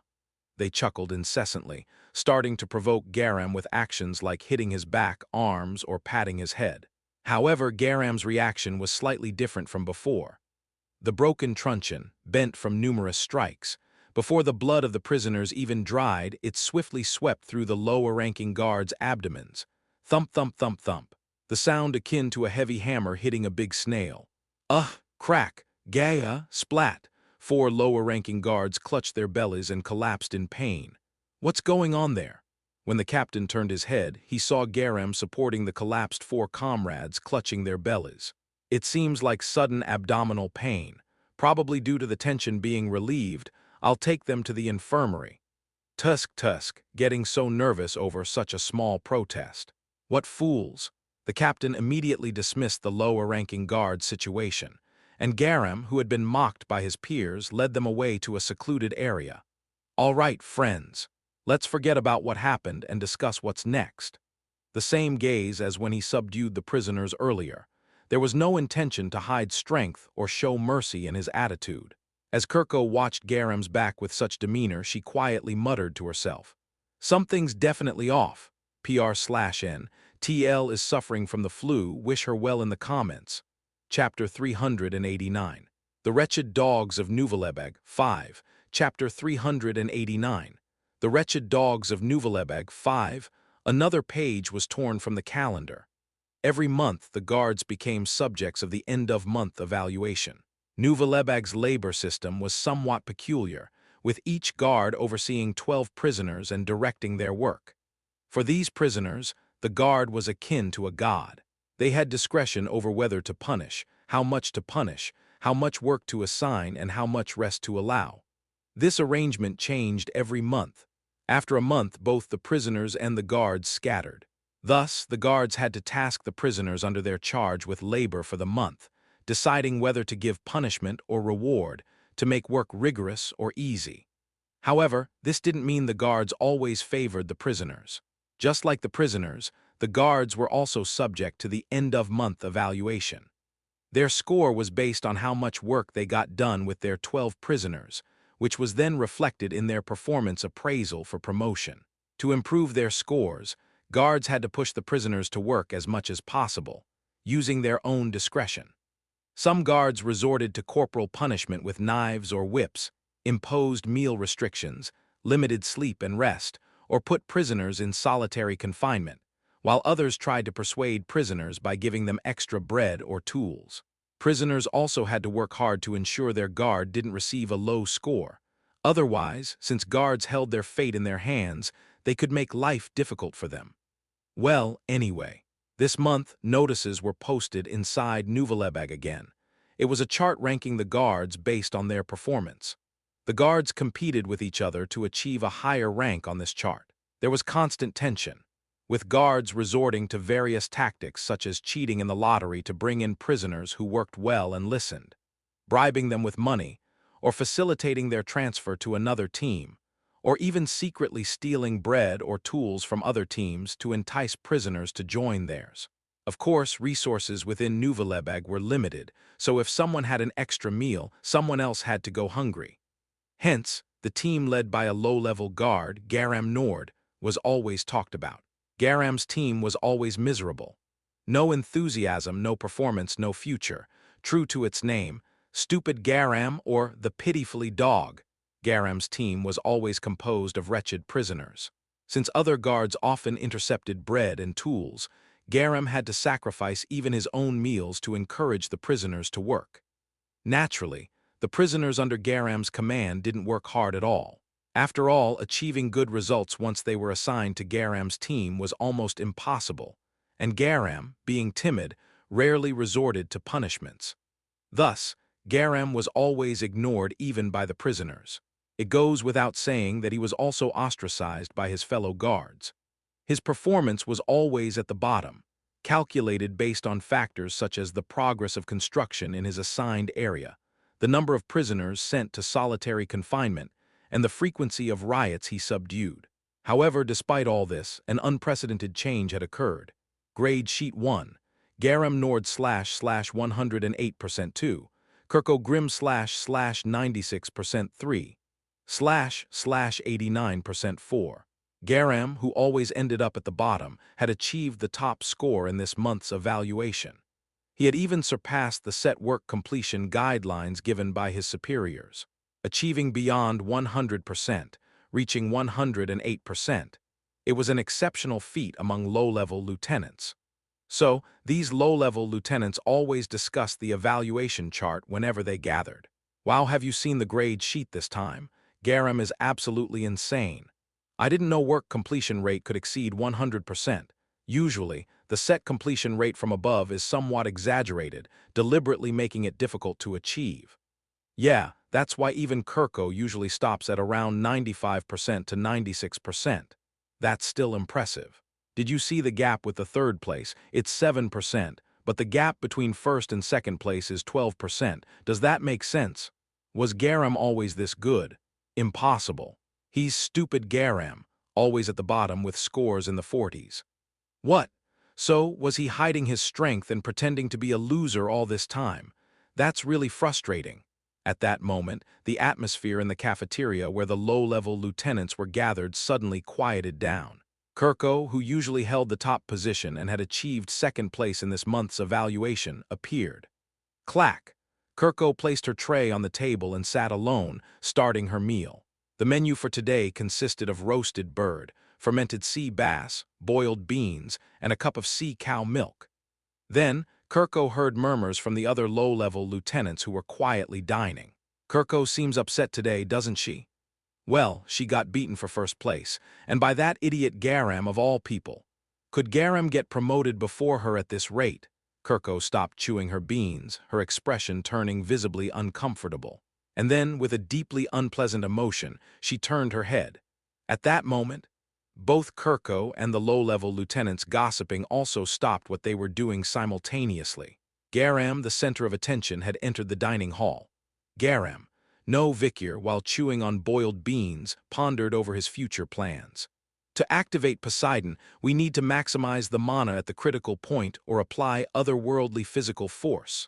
Speaker 1: They chuckled incessantly, starting to provoke Garam with actions like hitting his back, arms, or patting his head. However, Garam's reaction was slightly different from before. The broken truncheon, bent from numerous strikes. Before the blood of the prisoners even dried, it swiftly swept through the lower-ranking guards' abdomens. Thump, thump, thump, thump. The sound akin to a heavy hammer hitting a big snail. Crack, gaya, splat. 4 lower-ranking guards clutched their bellies and collapsed in pain. What's going on there? When the captain turned his head, he saw Garam supporting the collapsed 4 comrades clutching their bellies. It seems like sudden abdominal pain. Probably due to the tension being relieved, I'll take them to the infirmary. Tusk, getting so nervous over such a small protest. What fools! The captain immediately dismissed the lower-ranking guard's situation, and Garam, who had been mocked by his peers, led them away to a secluded area. All right, friends. Let's forget about what happened and discuss what's next. The same gaze as when he subdued the prisoners earlier. There was no intention to hide strength or show mercy in his attitude. As Kirko watched Garam's back with such demeanor, she quietly muttered to herself. Something's definitely off. PR/N. TL is suffering from the flu. Wish her well in the comments. Chapter 389. The Wretched Dogs of Nouvelebeg, 5. Chapter 389. The Wretched Dogs of Nouvelebeg, 5. Another page was torn from the calendar. Every month, the guards became subjects of the end-of-month evaluation. Nouvelebeg's labor system was somewhat peculiar, with each guard overseeing 12 prisoners and directing their work. For these prisoners, the guard was akin to a god. They had discretion over whether to punish, how much work to assign, and how much rest to allow. This arrangement changed every month. After a month, both the prisoners and the guards scattered. Thus, the guards had to task the prisoners under their charge with labor for the month, deciding whether to give punishment or reward, to make work rigorous or easy. However, this didn't mean the guards always favored the prisoners. Just like the prisoners, the guards were also subject to the end-of-month evaluation. Their score was based on how much work they got done with their 12 prisoners, which was then reflected in their performance appraisal for promotion. To improve their scores, guards had to push the prisoners to work as much as possible, using their own discretion. Some guards resorted to corporal punishment with knives or whips, imposed meal restrictions, limited sleep and rest, or put prisoners in solitary confinement, while others tried to persuade prisoners by giving them extra bread or tools. Prisoners also had to work hard to ensure their guard didn't receive a low score. Otherwise, since guards held their fate in their hands, they could make life difficult for them. Well, anyway, this month, notices were posted inside Nouvelebeg again. It was a chart ranking the guards based on their performance. The guards competed with each other to achieve a higher rank on this chart. There was constant tension, with guards resorting to various tactics such as cheating in the lottery to bring in prisoners who worked well and listened, bribing them with money, or facilitating their transfer to another team, or even secretly stealing bread or tools from other teams to entice prisoners to join theirs. Of course, resources within Nuvaleberg were limited, so if someone had an extra meal, someone else had to go hungry. Hence, the team led by a low-level guard, Garam Nord, was always talked about. Garam's team was always miserable. No enthusiasm, no performance, no future. True to its name, Stupid Garam or the Pitifully Dog, Garam's team was always composed of wretched prisoners. Since other guards often intercepted bread and tools, Garam had to sacrifice even his own meals to encourage the prisoners to work. Naturally, the prisoners under Garam's command didn't work hard at all. After all, achieving good results once they were assigned to Garam's team was almost impossible, and Garam, being timid, rarely resorted to punishments. Thus, Garam was always ignored even by the prisoners. It goes without saying that he was also ostracized by his fellow guards. His performance was always at the bottom, calculated based on factors such as the progress of construction in his assigned area, the number of prisoners sent to solitary confinement, and the frequency of riots he subdued. However, despite all this, an unprecedented change had occurred. Grade Sheet 1, Garam Nord //108% 2, Kirko Grim //96% 3, //89% 4. Garam, who always ended up at the bottom, had achieved the top score in this month's evaluation. He had even surpassed the set work completion guidelines given by his superiors, achieving beyond 100%, reaching 108%. It was an exceptional feat among low-level lieutenants. So, these low-level lieutenants always discussed the evaluation chart whenever they gathered. Wow, have you seen the grade sheet this time? Garam is absolutely insane. I didn't know work completion rate could exceed 100%. Usually, the set completion rate from above is somewhat exaggerated, deliberately making it difficult to achieve. Yeah, that's why even Kirko usually stops at around 95% to 96%. That's still impressive. Did you see the gap with the third place? It's 7%, but the gap between first and second place is 12%. Does that make sense? Was Garam always this good? Impossible. He's stupid Garam, always at the bottom with scores in the 40s. What? So, was he hiding his strength and pretending to be a loser all this time? That's really frustrating. At that moment, the atmosphere in the cafeteria where the low-level lieutenants were gathered suddenly quieted down. Kirko, who usually held the top position and had achieved second place in this month's evaluation, appeared. Clack! Kirko placed her tray on the table and sat alone, starting her meal. The menu for today consisted of roasted bird, fermented sea bass, boiled beans, and a cup of sea cow milk. Then, Kirko heard murmurs from the other low-level lieutenants who were quietly dining. Kirko seems upset today, doesn't she? Well, she got beaten for first place, and by that idiot Garam of all people. Could Garam get promoted before her at this rate? Kirko stopped chewing her beans, her expression turning visibly uncomfortable. And then, with a deeply unpleasant emotion, she turned her head. At that moment, both Kirko and the low-level lieutenants gossiping also stopped what they were doing simultaneously. Garam, the center of attention, had entered the dining hall. Garam, no Vikir, while chewing on boiled beans, pondered over his future plans. To activate Poseidon, we need to maximize the mana at the critical point or apply otherworldly physical force.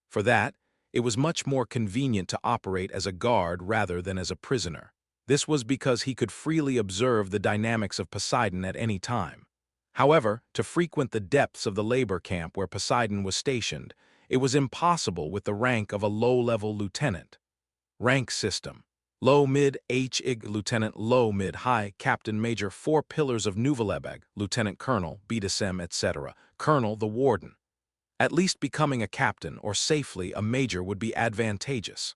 Speaker 1: For that, it was much more convenient to operate as a guard rather than as a prisoner. This was because he could freely observe the dynamics of Poseidon at any time. However, to frequent the depths of the labor camp where Poseidon was stationed, it was impossible with the rank of a low-level lieutenant. Rank system. Low, mid, H-ig, lieutenant, low, mid, high, captain, major, 4 pillars of Nuvaleberg, lieutenant colonel, BDSM, etc., colonel, the warden. At least becoming a captain or safely a major would be advantageous.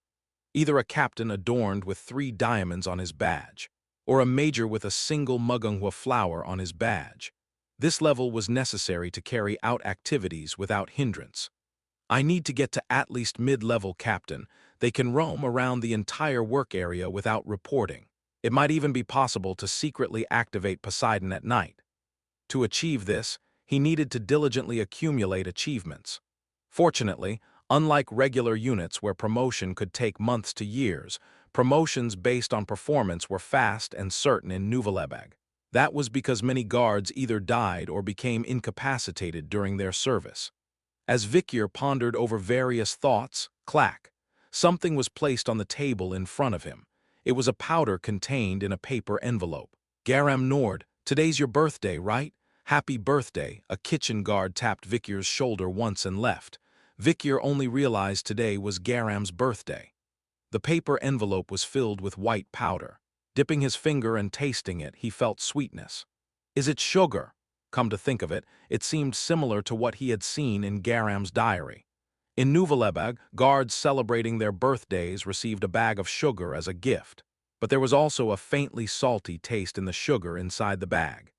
Speaker 1: Either a captain adorned with 3 diamonds on his badge, or a major with a single mugunghwa flower on his badge. This level was necessary to carry out activities without hindrance. I need to get to at least mid-level captain. They can roam around the entire work area without reporting. It might even be possible to secretly activate Poseidon at night. To achieve this, he needed to diligently accumulate achievements. Fortunately, unlike regular units where promotion could take months to years, Promotions based on performance were fast and certain in Nuvvelebag. That was because many guards either died or became incapacitated during their service. As Vikir pondered over various thoughts, clack, something was placed on the table in front of him. It was a powder contained in a paper envelope. Garam Nord, today's your birthday, right? Happy birthday, a kitchen guard tapped Vikir's shoulder once and left. Vikir only realized today was Garam's birthday. The paper envelope was filled with white powder. Dipping his finger and tasting it, he felt sweetness. Is it sugar? Come to think of it, it seemed similar to what he had seen in Garam's diary. In Nuvvelebag, guards celebrating their birthdays received a bag of sugar as a gift, but there was also a faintly salty taste in the sugar inside the bag.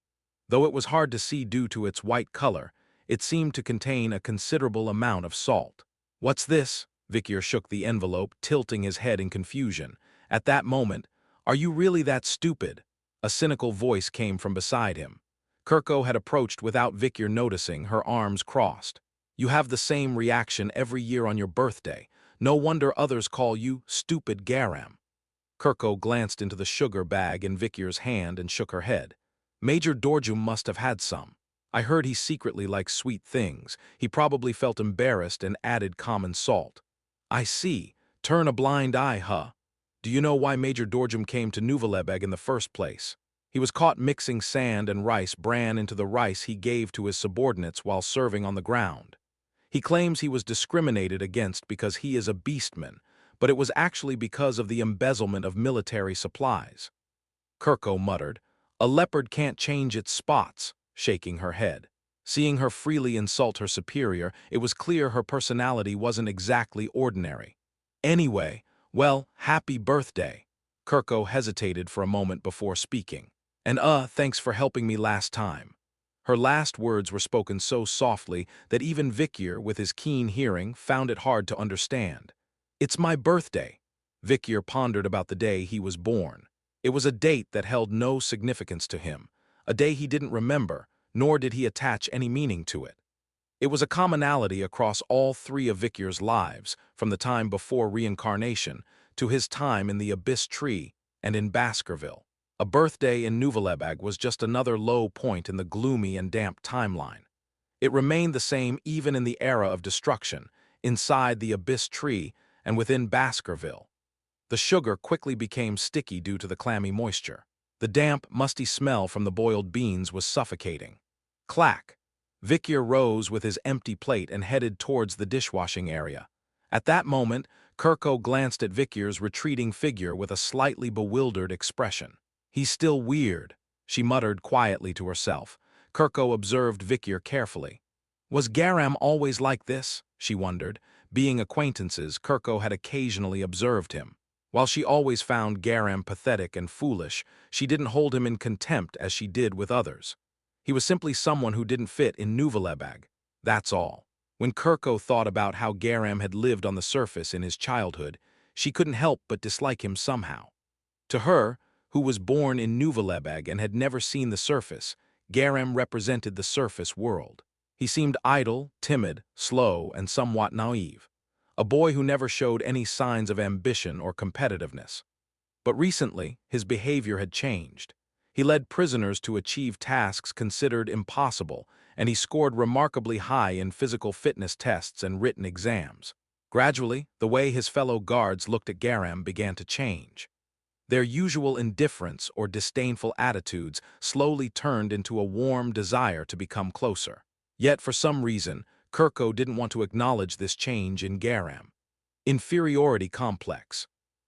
Speaker 1: Though it was hard to see due to its white color, it seemed to contain a considerable amount of salt. What's this? Vikir shook the envelope, tilting his head in confusion. At that moment, are you really that stupid? A cynical voice came from beside him. Kirko had approached without Vikir noticing, her arms crossed. You have the same reaction every year on your birthday. No wonder others call you stupid Garam. Kirko glanced into the sugar bag in Vikir's hand and shook her head. Major Dorjum must have had some. I heard he secretly likes sweet things. He probably felt embarrassed and added common salt. I see. Turn a blind eye, huh? Do you know why Major Dorjum came to Nuvvelebag in the first place? He was caught mixing sand and rice bran into the rice he gave to his subordinates while serving on the ground. He claims he was discriminated against because he is a beastman, but it was actually because of the embezzlement of military supplies. Kirko muttered, a leopard can't change its spots, shaking her head. Seeing her freely insult her superior, it was clear her personality wasn't exactly ordinary. Anyway, well, happy birthday. Kirko hesitated for a moment before speaking. And thanks for helping me last time. Her last words were spoken so softly that even Vikir, with his keen hearing, found it hard to understand. It's my birthday. Vikir pondered about the day he was born. It was a date that held no significance to him, a day he didn't remember, nor did he attach any meaning to it. It was a commonality across all three of Vikir's lives, from the time before reincarnation to his time in the Abyss Tree and in Baskerville. A birthday in Nuvvelebag was just another low point in the gloomy and damp timeline. It remained the same even in the era of destruction, inside the Abyss Tree and within Baskerville. The sugar quickly became sticky due to the clammy moisture. The damp, musty smell from the boiled beans was suffocating. Clack! Vikir rose with his empty plate and headed towards the dishwashing area. At that moment, Kirko glanced at Vikir's retreating figure with a slightly bewildered expression. He's still weird, she muttered quietly to herself. Kirko observed Vikir carefully. Was Garam always like this? She wondered. Being acquaintances, Kirko had occasionally observed him. While she always found Garam pathetic and foolish, she didn't hold him in contempt as she did with others. He was simply someone who didn't fit in Nuvvelebag. That's all. When Kirko thought about how Garam had lived on the surface in his childhood, she couldn't help but dislike him somehow. To her, who was born in Nuvvelebag and had never seen the surface, Garam represented the surface world. He seemed idle, timid, slow, and somewhat naive. A boy who never showed any signs of ambition or competitiveness. But recently, his behavior had changed. He led prisoners to achieve tasks considered impossible, and he scored remarkably high in physical fitness tests and written exams. Gradually, the way his fellow guards looked at Garam began to change. Their usual indifference or disdainful attitudes slowly turned into a warm desire to become closer. Yet, for some reason, Kirko didn't want to acknowledge this change in Garam. Inferiority complex.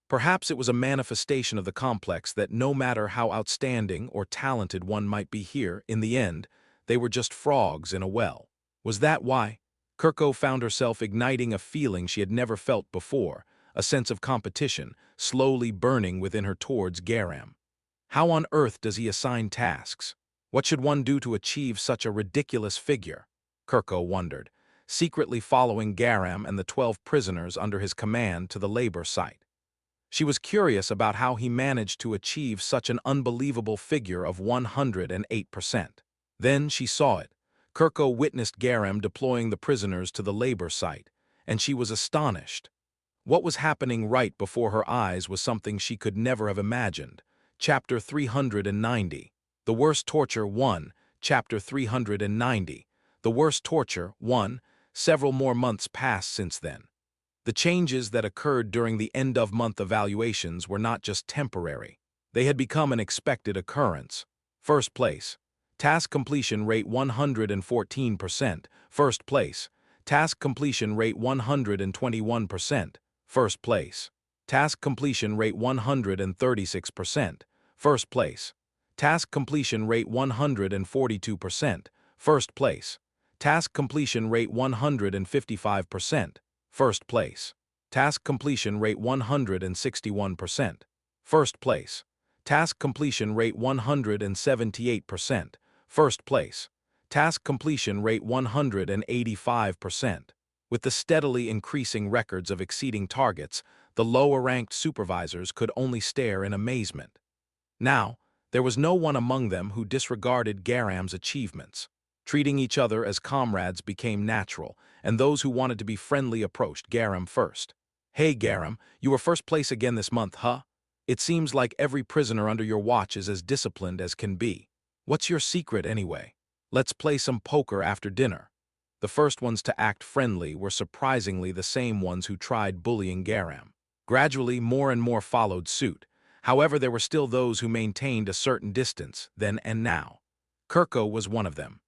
Speaker 1: Perhaps it was a manifestation of the complex that no matter how outstanding or talented one might be here, in the end, they were just frogs in a well. Was that why? Kirko found herself igniting a feeling she had never felt before, a sense of competition, slowly burning within her towards Garam. How on earth does he assign tasks? What should one do to achieve such a ridiculous figure? Kirko wondered, secretly following Garam and the 12 prisoners under his command to the labor site. She was curious about how he managed to achieve such an unbelievable figure of 108%. Then she saw it. Kirko witnessed Garam deploying the prisoners to the labor site, and she was astonished. What was happening right before her eyes was something she could never have imagined. Chapter 390. The Worst Torture 1. Chapter 390. The Worst Torture 1. Several more months passed since then. The changes that occurred during the end-of-month evaluations were not just temporary. They had become an expected occurrence. First place. Task completion rate 114%. First place. Task completion rate 121%. First place. Task completion rate 136%. First place. Task completion rate 142%. First place. Task completion rate 155%. First place. Task completion rate 161%. First place. Task completion rate 178%. First place. Task completion rate 185%. With the steadily increasing records of exceeding targets, the lower-ranked supervisors could only stare in amazement. Now, there was no one among them who disregarded Garam's achievements. Treating each other as comrades became natural, and those who wanted to be friendly approached Garam first. "Hey Garam, you were first place again this month, huh? It seems like every prisoner under your watch is as disciplined as can be. What's your secret anyway? Let's play some poker after dinner." The first ones to act friendly were surprisingly the same ones who tried bullying Garam. Gradually, more and more followed suit. However, there were still those who maintained a certain distance, then and now. Kirko was one of them.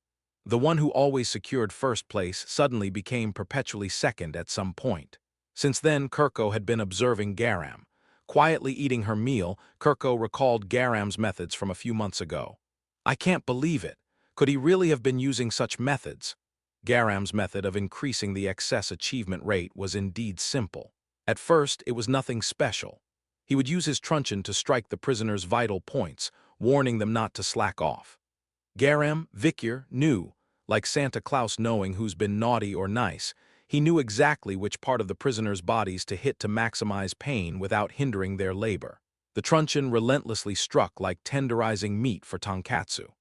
Speaker 1: The one who always secured first place suddenly became perpetually second at some point. Since then, Kirko had been observing Garam. Quietly eating her meal, Kirko recalled Garam's methods from a few months ago. "I can't believe it. Could he really have been using such methods?" Garam's method of increasing the excess achievement rate was indeed simple. At first, it was nothing special. He would use his truncheon to strike the prisoners' vital points, warning them not to slack off. Garam, Vikir, knew, like Santa Claus knowing who's been naughty or nice, he knew exactly which part of the prisoners' bodies to hit to maximize pain without hindering their labor. The truncheon relentlessly struck like tenderizing meat for tonkatsu.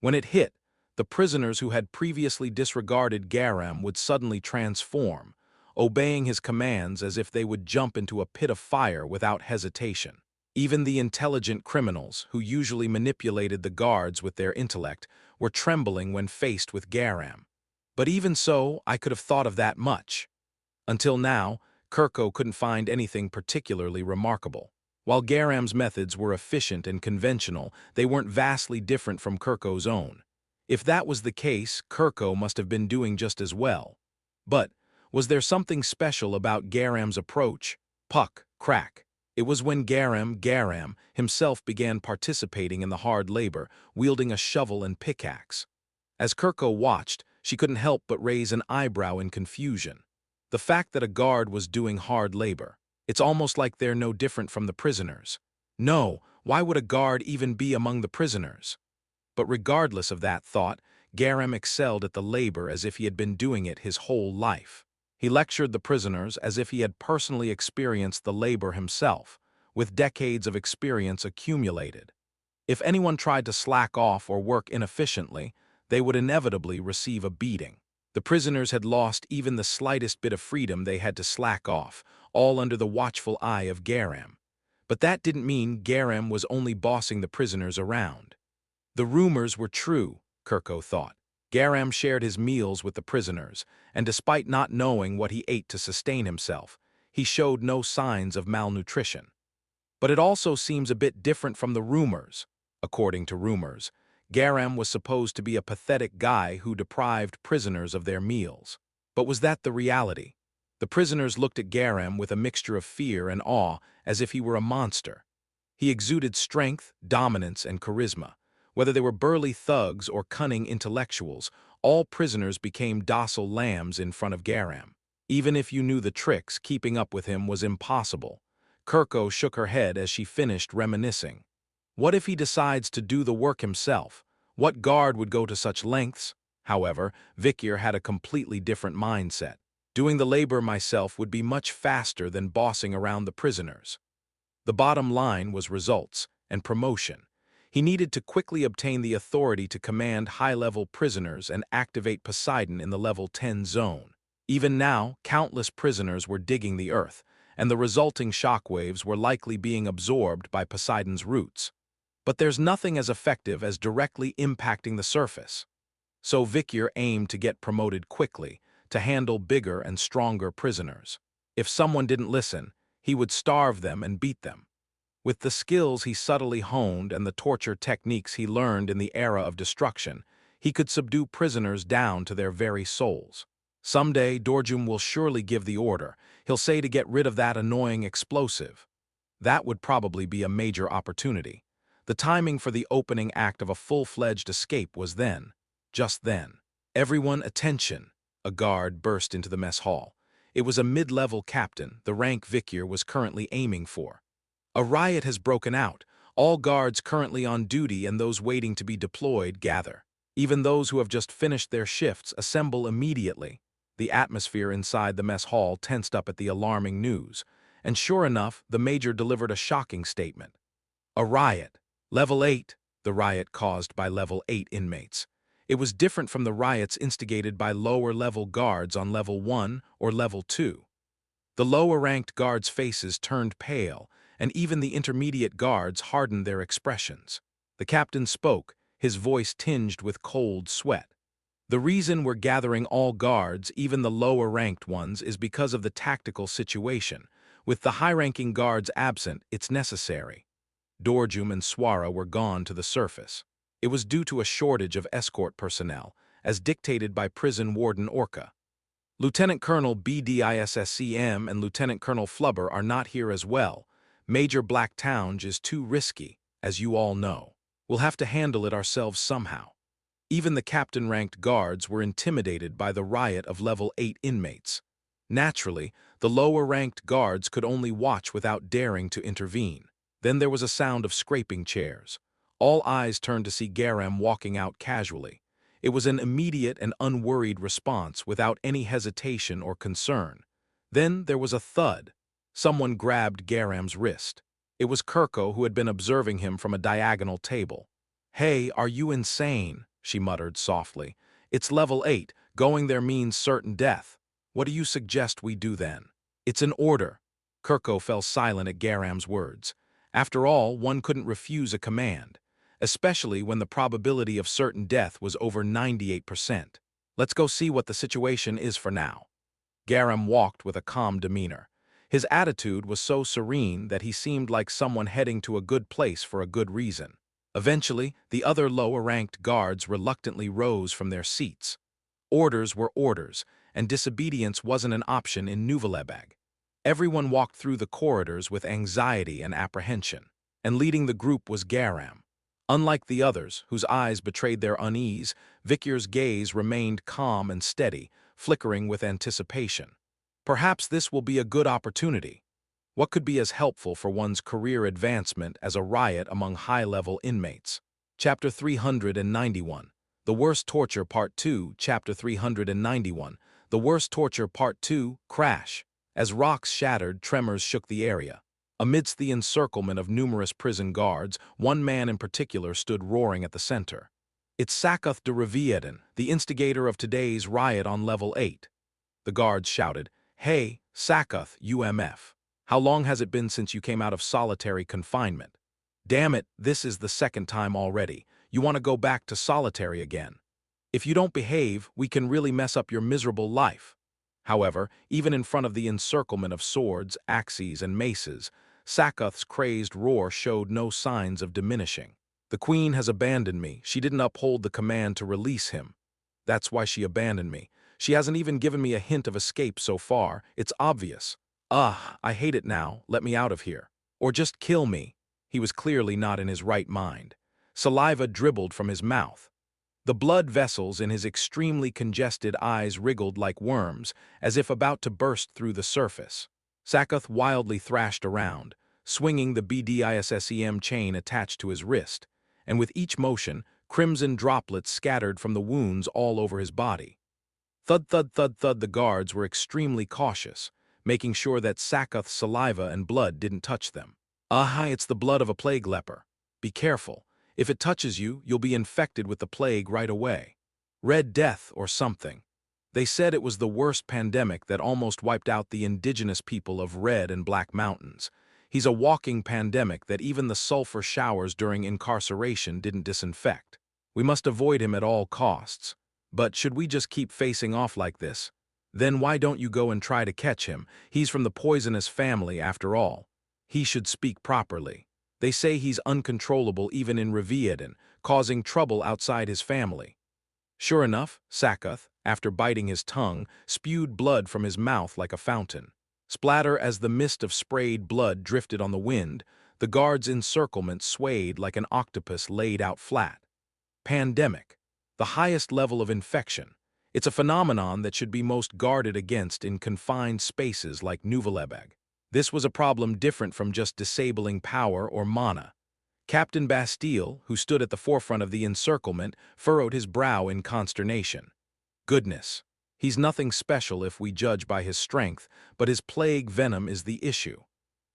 Speaker 1: When it hit, the prisoners who had previously disregarded Garam would suddenly transform, obeying his commands as if they would jump into a pit of fire without hesitation. Even the intelligent criminals, who usually manipulated the guards with their intellect, were trembling when faced with Garam. But even so, I could have thought of that much. Until now, Kirko couldn't find anything particularly remarkable. While Garam's methods were efficient and conventional, they weren't vastly different from Kirko's own. If that was the case, Kirko must have been doing just as well. But was there something special about Garam's approach? Puck, crack. It was when Garam himself began participating in the hard labor, wielding a shovel and pickaxe. As Kirko watched, she couldn't help but raise an eyebrow in confusion. The fact that a guard was doing hard labor, it's almost like they're no different from the prisoners. No, why would a guard even be among the prisoners? But regardless of that thought, Garam excelled at the labor as if he had been doing it his whole life. He lectured the prisoners as if he had personally experienced the labor himself, with decades of experience accumulated. If anyone tried to slack off or work inefficiently, they would inevitably receive a beating. The prisoners had lost even the slightest bit of freedom they had to slack off, all under the watchful eye of Garam. But that didn't mean Garam was only bossing the prisoners around. The rumors were true, Kirko thought. Garam shared his meals with the prisoners, and despite not knowing what he ate to sustain himself, he showed no signs of malnutrition. But it also seems a bit different from the rumors. According to rumors, Garam was supposed to be a pathetic guy who deprived prisoners of their meals. But was that the reality? The prisoners looked at Garam with a mixture of fear and awe, as if he were a monster. He exuded strength, dominance, and charisma. Whether they were burly thugs or cunning intellectuals, all prisoners became docile lambs in front of Garam. Even if you knew the tricks, keeping up with him was impossible. Kirko shook her head as she finished reminiscing. What if he decides to do the work himself? What guard would go to such lengths? However, Vikir had a completely different mindset. Doing the labor myself would be much faster than bossing around the prisoners. The bottom line was results and promotion. He needed to quickly obtain the authority to command high-level prisoners and activate Poseidon in the level 10 zone. Even now, countless prisoners were digging the earth, and the resulting shockwaves were likely being absorbed by Poseidon's roots. But there's nothing as effective as directly impacting the surface. So Vikyr aimed to get promoted quickly, to handle bigger and stronger prisoners. If someone didn't listen, he would starve them and beat them. With the skills he subtly honed and the torture techniques he learned in the era of destruction, he could subdue prisoners down to their very souls. Someday, Dorjum will surely give the order. He'll say to get rid of that annoying explosive. That would probably be a major opportunity. The timing for the opening act of a full-fledged escape was then. Just then. Everyone, attention! A guard burst into the mess hall. It was a mid-level captain, the rank Vikyr was currently aiming for. A riot has broken out. All guards currently on duty and those waiting to be deployed gather. Even those who have just finished their shifts assemble immediately. The atmosphere inside the mess hall tensed up at the alarming news. And sure enough, the major delivered a shocking statement. A riot. Level 8. The riot caused by Level 8 inmates. It was different from the riots instigated by lower-level guards on Level 1 or Level 2. The lower-ranked guards' faces turned pale, and even the intermediate guards hardened their expressions. The captain spoke, his voice tinged with cold sweat. The reason we're gathering all guards, even the lower-ranked ones, is because of the tactical situation. With the high-ranking guards absent, it's necessary. Dorjum and Swara were gone to the surface. It was due to a shortage of escort personnel, as dictated by prison warden Orca. Lieutenant Colonel BDISSCM and Lieutenant Colonel Flubber are not here as well. Major Black Town is too risky, as you all know. We'll have to handle it ourselves somehow. Even the captain-ranked guards were intimidated by the riot of Level 8 inmates. Naturally, the lower-ranked guards could only watch without daring to intervene. Then there was a sound of scraping chairs. All eyes turned to see Garam walking out casually. It was an immediate and unworried response without any hesitation or concern. Then there was a thud. Someone grabbed Garam's wrist. It was Kirko, who had been observing him from a diagonal table. "Hey, are you insane?" she muttered softly. "It's Level 8. Going there means certain death. What do you suggest we do then?" "It's an order." Kirko fell silent at Garam's words. After all, one couldn't refuse a command, especially when the probability of certain death was over 98%. "Let's go see what the situation is for now." Garam walked with a calm demeanor. His attitude was so serene that he seemed like someone heading to a good place for a good reason. Eventually, the other lower-ranked guards reluctantly rose from their seats. Orders were orders, and disobedience wasn't an option in Nuvelebeg. Everyone walked through the corridors with anxiety and apprehension, and leading the group was Garam. Unlike the others, whose eyes betrayed their unease, Vikyr's gaze remained calm and steady, flickering with anticipation. Perhaps this will be a good opportunity. What could be as helpful for one's career advancement as a riot among high-level inmates? Chapter 391. The Worst Torture Part 2. Chapter 391. The Worst Torture Part 2. Crash. As rocks shattered, tremors shook the area. Amidst the encirclement of numerous prison guards, one man in particular stood roaring at the center. "It's Sakath de Revieden, the instigator of today's riot on Level 8. The guards shouted, "Hey, Sakath, UMF. How long has it been since you came out of solitary confinement? Damn it, this is the second time already. You want to go back to solitary again. If you don't behave, we can really mess up your miserable life." However, even in front of the encirclement of swords, axes, and maces, Sakath's crazed roar showed no signs of diminishing. "The Queen has abandoned me. She didn't uphold the command to release him. That's why she abandoned me. She hasn't even given me a hint of escape so far. It's obvious. I hate it now. Let me out of here. Or just kill me." He was clearly not in his right mind. Saliva dribbled from his mouth. The blood vessels in his extremely congested eyes wriggled like worms, as if about to burst through the surface. Sakath wildly thrashed around, swinging the BDISSEM chain attached to his wrist, and with each motion, crimson droplets scattered from the wounds all over his body. Thud, thud, thud, thud. The guards were extremely cautious, making sure that Sakath's saliva and blood didn't touch them. It's the blood of a plague leper. Be careful. If it touches you, you'll be infected with the plague right away. Red Death or something. They said it was the worst pandemic that almost wiped out the indigenous people of Red and Black Mountains. He's a walking pandemic that even the sulfur showers during incarceration didn't disinfect. We must avoid him at all costs. But should we just keep facing off like this? Then why don't you go and try to catch him? He's from the poisonous family after all. He should speak properly. They say he's uncontrollable even in Revieden, causing trouble outside his family. Sure enough, Sakath, after biting his tongue, spewed blood from his mouth like a fountain. Splatter as the mist of sprayed blood drifted on the wind, the guard's encirclement swayed like an octopus laid out flat. Pandemic. The highest level of infection. It's a phenomenon that should be most guarded against in confined spaces like Nuvelebeg. This was a problem different from just disabling power or mana. Captain Bastille, who stood at the forefront of the encirclement, furrowed his brow in consternation. Goodness. He's nothing special if we judge by his strength, but his plague venom is the issue.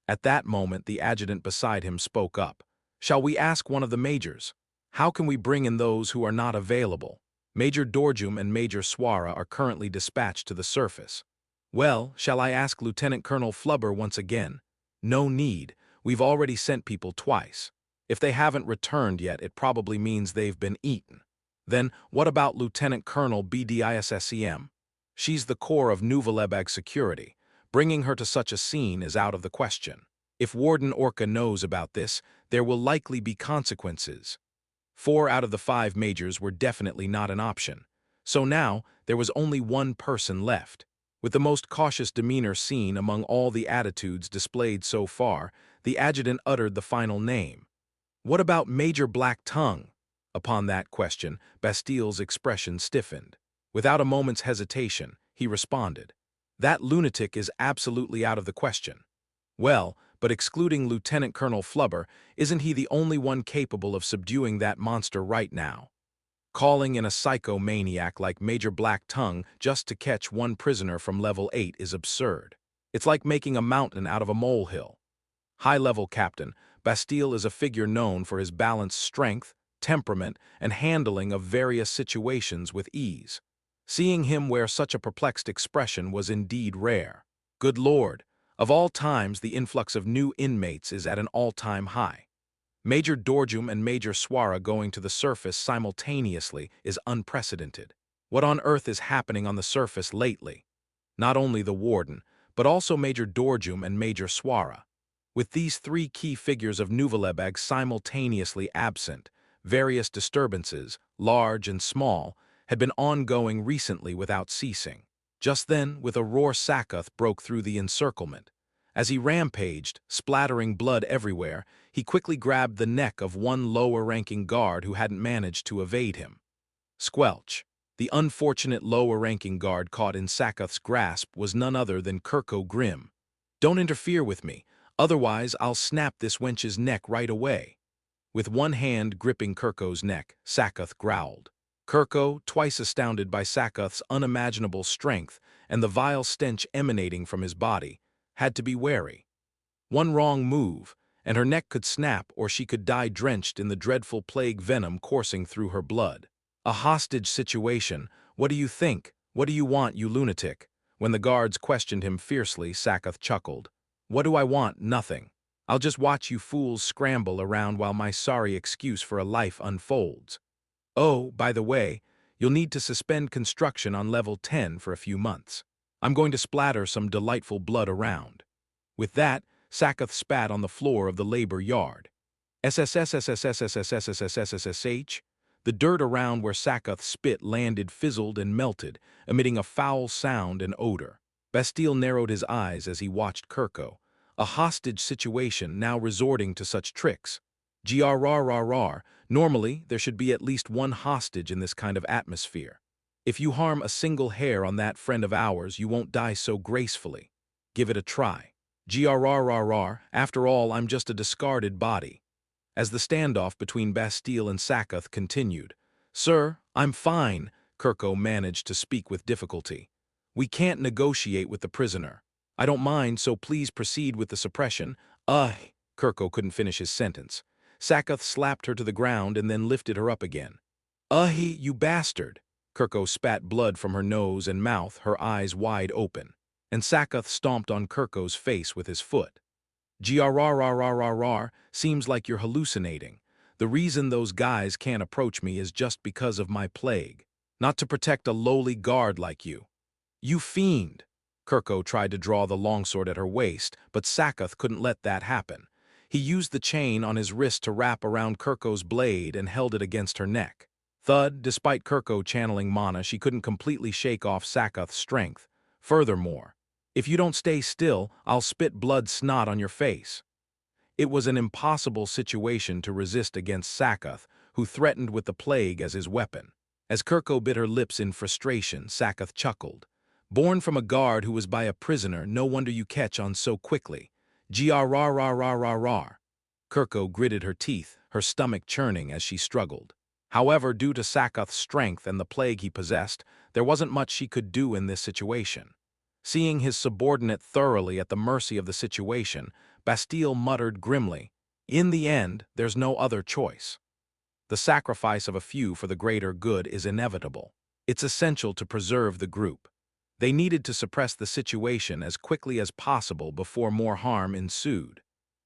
Speaker 1: At that moment, the adjutant beside him spoke up. Shall we ask one of the majors? How can we bring in those who are not available? Major Dorjum and Major Swara are currently dispatched to the surface. Well, shall I ask Lieutenant Colonel Flubber once again? No need. We've already sent people twice. If they haven't returned yet, it probably means they've been eaten. Then, what about Lieutenant Colonel BDISSEM? She's the core of Nuvelebag security. Bringing her to such a scene is out of the question. If Warden Orca knows about this, there will likely be consequences. 4 out of the 5 majors were definitely not an option. So now, there was only one person left. With the most cautious demeanor seen among all the attitudes displayed so far, the adjutant uttered the final name. What about Major Black Tongue? Upon that question, Bastille's expression stiffened. Without a moment's hesitation, he responded. That lunatic is absolutely out of the question. Well, but excluding Lieutenant Colonel Flubber, isn't he the only one capable of subduing that monster right now? Calling in a psychomaniac like Major Black Tongue just to catch one prisoner from level 8 is absurd. It's like making a mountain out of a molehill. High-level captain, Bastille is a figure known for his balanced strength, temperament, and handling of various situations with ease. Seeing him wear such a perplexed expression was indeed rare. Good Lord, of all times the influx of new inmates is at an all-time high. Major Dorjum and Major Swara going to the surface simultaneously is unprecedented. What on earth is happening on the surface lately? Not only the warden, but also Major Dorjum and Major Swara. With these 3 key figures of Nuvelebeg simultaneously absent, various disturbances, large and small, had been ongoing recently without ceasing. Just then, with a roar, Sakath broke through the encirclement. As he rampaged, splattering blood everywhere, he quickly grabbed the neck of one lower-ranking guard who hadn't managed to evade him. Squelch. The unfortunate lower-ranking guard caught in Sakath's grasp was none other than Kirko Grimm. Don't interfere with me, otherwise I'll snap this wench's neck right away. With one hand gripping Kirko's neck, Sakath growled. Kirko, twice astounded by Sakath's unimaginable strength and the vile stench emanating from his body, had to be wary. One wrong move, and her neck could snap or she could die drenched in the dreadful plague venom coursing through her blood. A hostage situation. What do you think? What do you want, you lunatic? When the guards questioned him fiercely, Sakath chuckled. What do I want? Nothing. I'll just watch you fools scramble around while my sorry excuse for a life unfolds. Oh, by the way, you'll need to suspend construction on level 10 for a few months. I'm going to splatter some delightful blood around. With that, Sakath spat on the floor of the labor yard. SSSSSSSSSSSSSSSH. The dirt around where Sakath spit landed fizzled and melted, emitting a foul sound and odor. Bastille narrowed his eyes as he watched Kirko. A hostage situation now resorting to such tricks. GRRRR. Normally, there should be at least one hostage in this kind of atmosphere. If you harm a single hair on that friend of ours, you won't die so gracefully. Give it a try. GRRRR. After all, I'm just a discarded body. As the standoff between Bastille and Sakath continued. Sir, I'm fine, Kirko managed to speak with difficulty. We can't negotiate with the prisoner. I don't mind, so please proceed with the suppression. Kirko couldn't finish his sentence. Sakath slapped her to the ground and then lifted her up again. You bastard. Kirko spat blood from her nose and mouth, her eyes wide open, and Sakath stomped on Kirko's face with his foot. Grrrrrrrrrr, seems like you're hallucinating. The reason those guys can't approach me is just because of my plague, not to protect a lowly guard like you. You fiend! Kirko tried to draw the longsword at her waist, but Sakath couldn't let that happen. He used the chain on his wrist to wrap around Kirko's blade and held it against her neck. Thud, despite Kirko channeling mana, she couldn't completely shake off Sakath's strength. Furthermore, if you don't stay still, I'll spit blood snot on your face. It was an impossible situation to resist against Sakath, who threatened with the plague as his weapon. As Kirko bit her lips in frustration, Sakath chuckled. Born from a guard who was by a prisoner, no wonder you catch on so quickly. Grrrrrrrrrr. Kirko gritted her teeth, her stomach churning as she struggled. However, due to Sakath's strength and the plague he possessed, there wasn't much she could do in this situation. Seeing his subordinate thoroughly at the mercy of the situation, Bastille muttered grimly, "In the end, there's no other choice. The sacrifice of a few for the greater good is inevitable. It's essential to preserve the group." They needed to suppress the situation as quickly as possible before more harm ensued.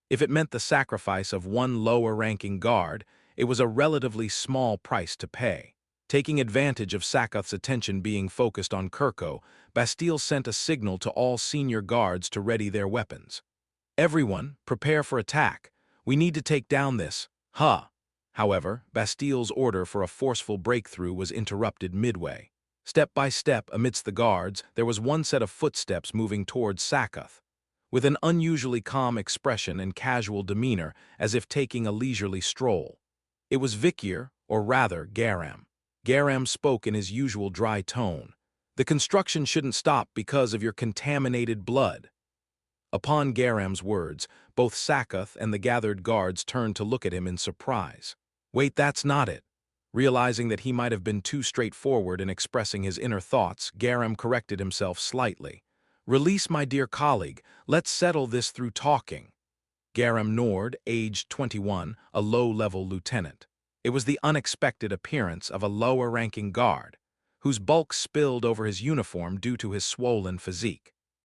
Speaker 1: If it meant the sacrifice of one lower-ranking guard, it was a relatively small price to pay. Taking advantage of Sakath's attention being focused on Kirko, Bastille sent a signal to all senior guards to ready their weapons. "Everyone, prepare for attack. We need to take down this. However, Bastille's order for a forceful breakthrough was interrupted midway. Step by step, amidst the guards, there was one set of footsteps moving towards Sakath. With an unusually calm expression and casual demeanor, as if taking a leisurely stroll. It was Vikir, or rather, Garam. Garam spoke in his usual dry tone. "The construction shouldn't stop because of your contaminated blood." Upon Garam's words, both Sakath and the gathered guards turned to look at him in surprise. Wait, that's not it. Realizing that he might have been too straightforward in expressing his inner thoughts, Garam corrected himself slightly. "Release my dear colleague, let's settle this through talking." Garam Nord, aged 21, a low-level lieutenant. It was the unexpected appearance of a lower-ranking guard, whose bulk spilled over his uniform due to his swollen physique.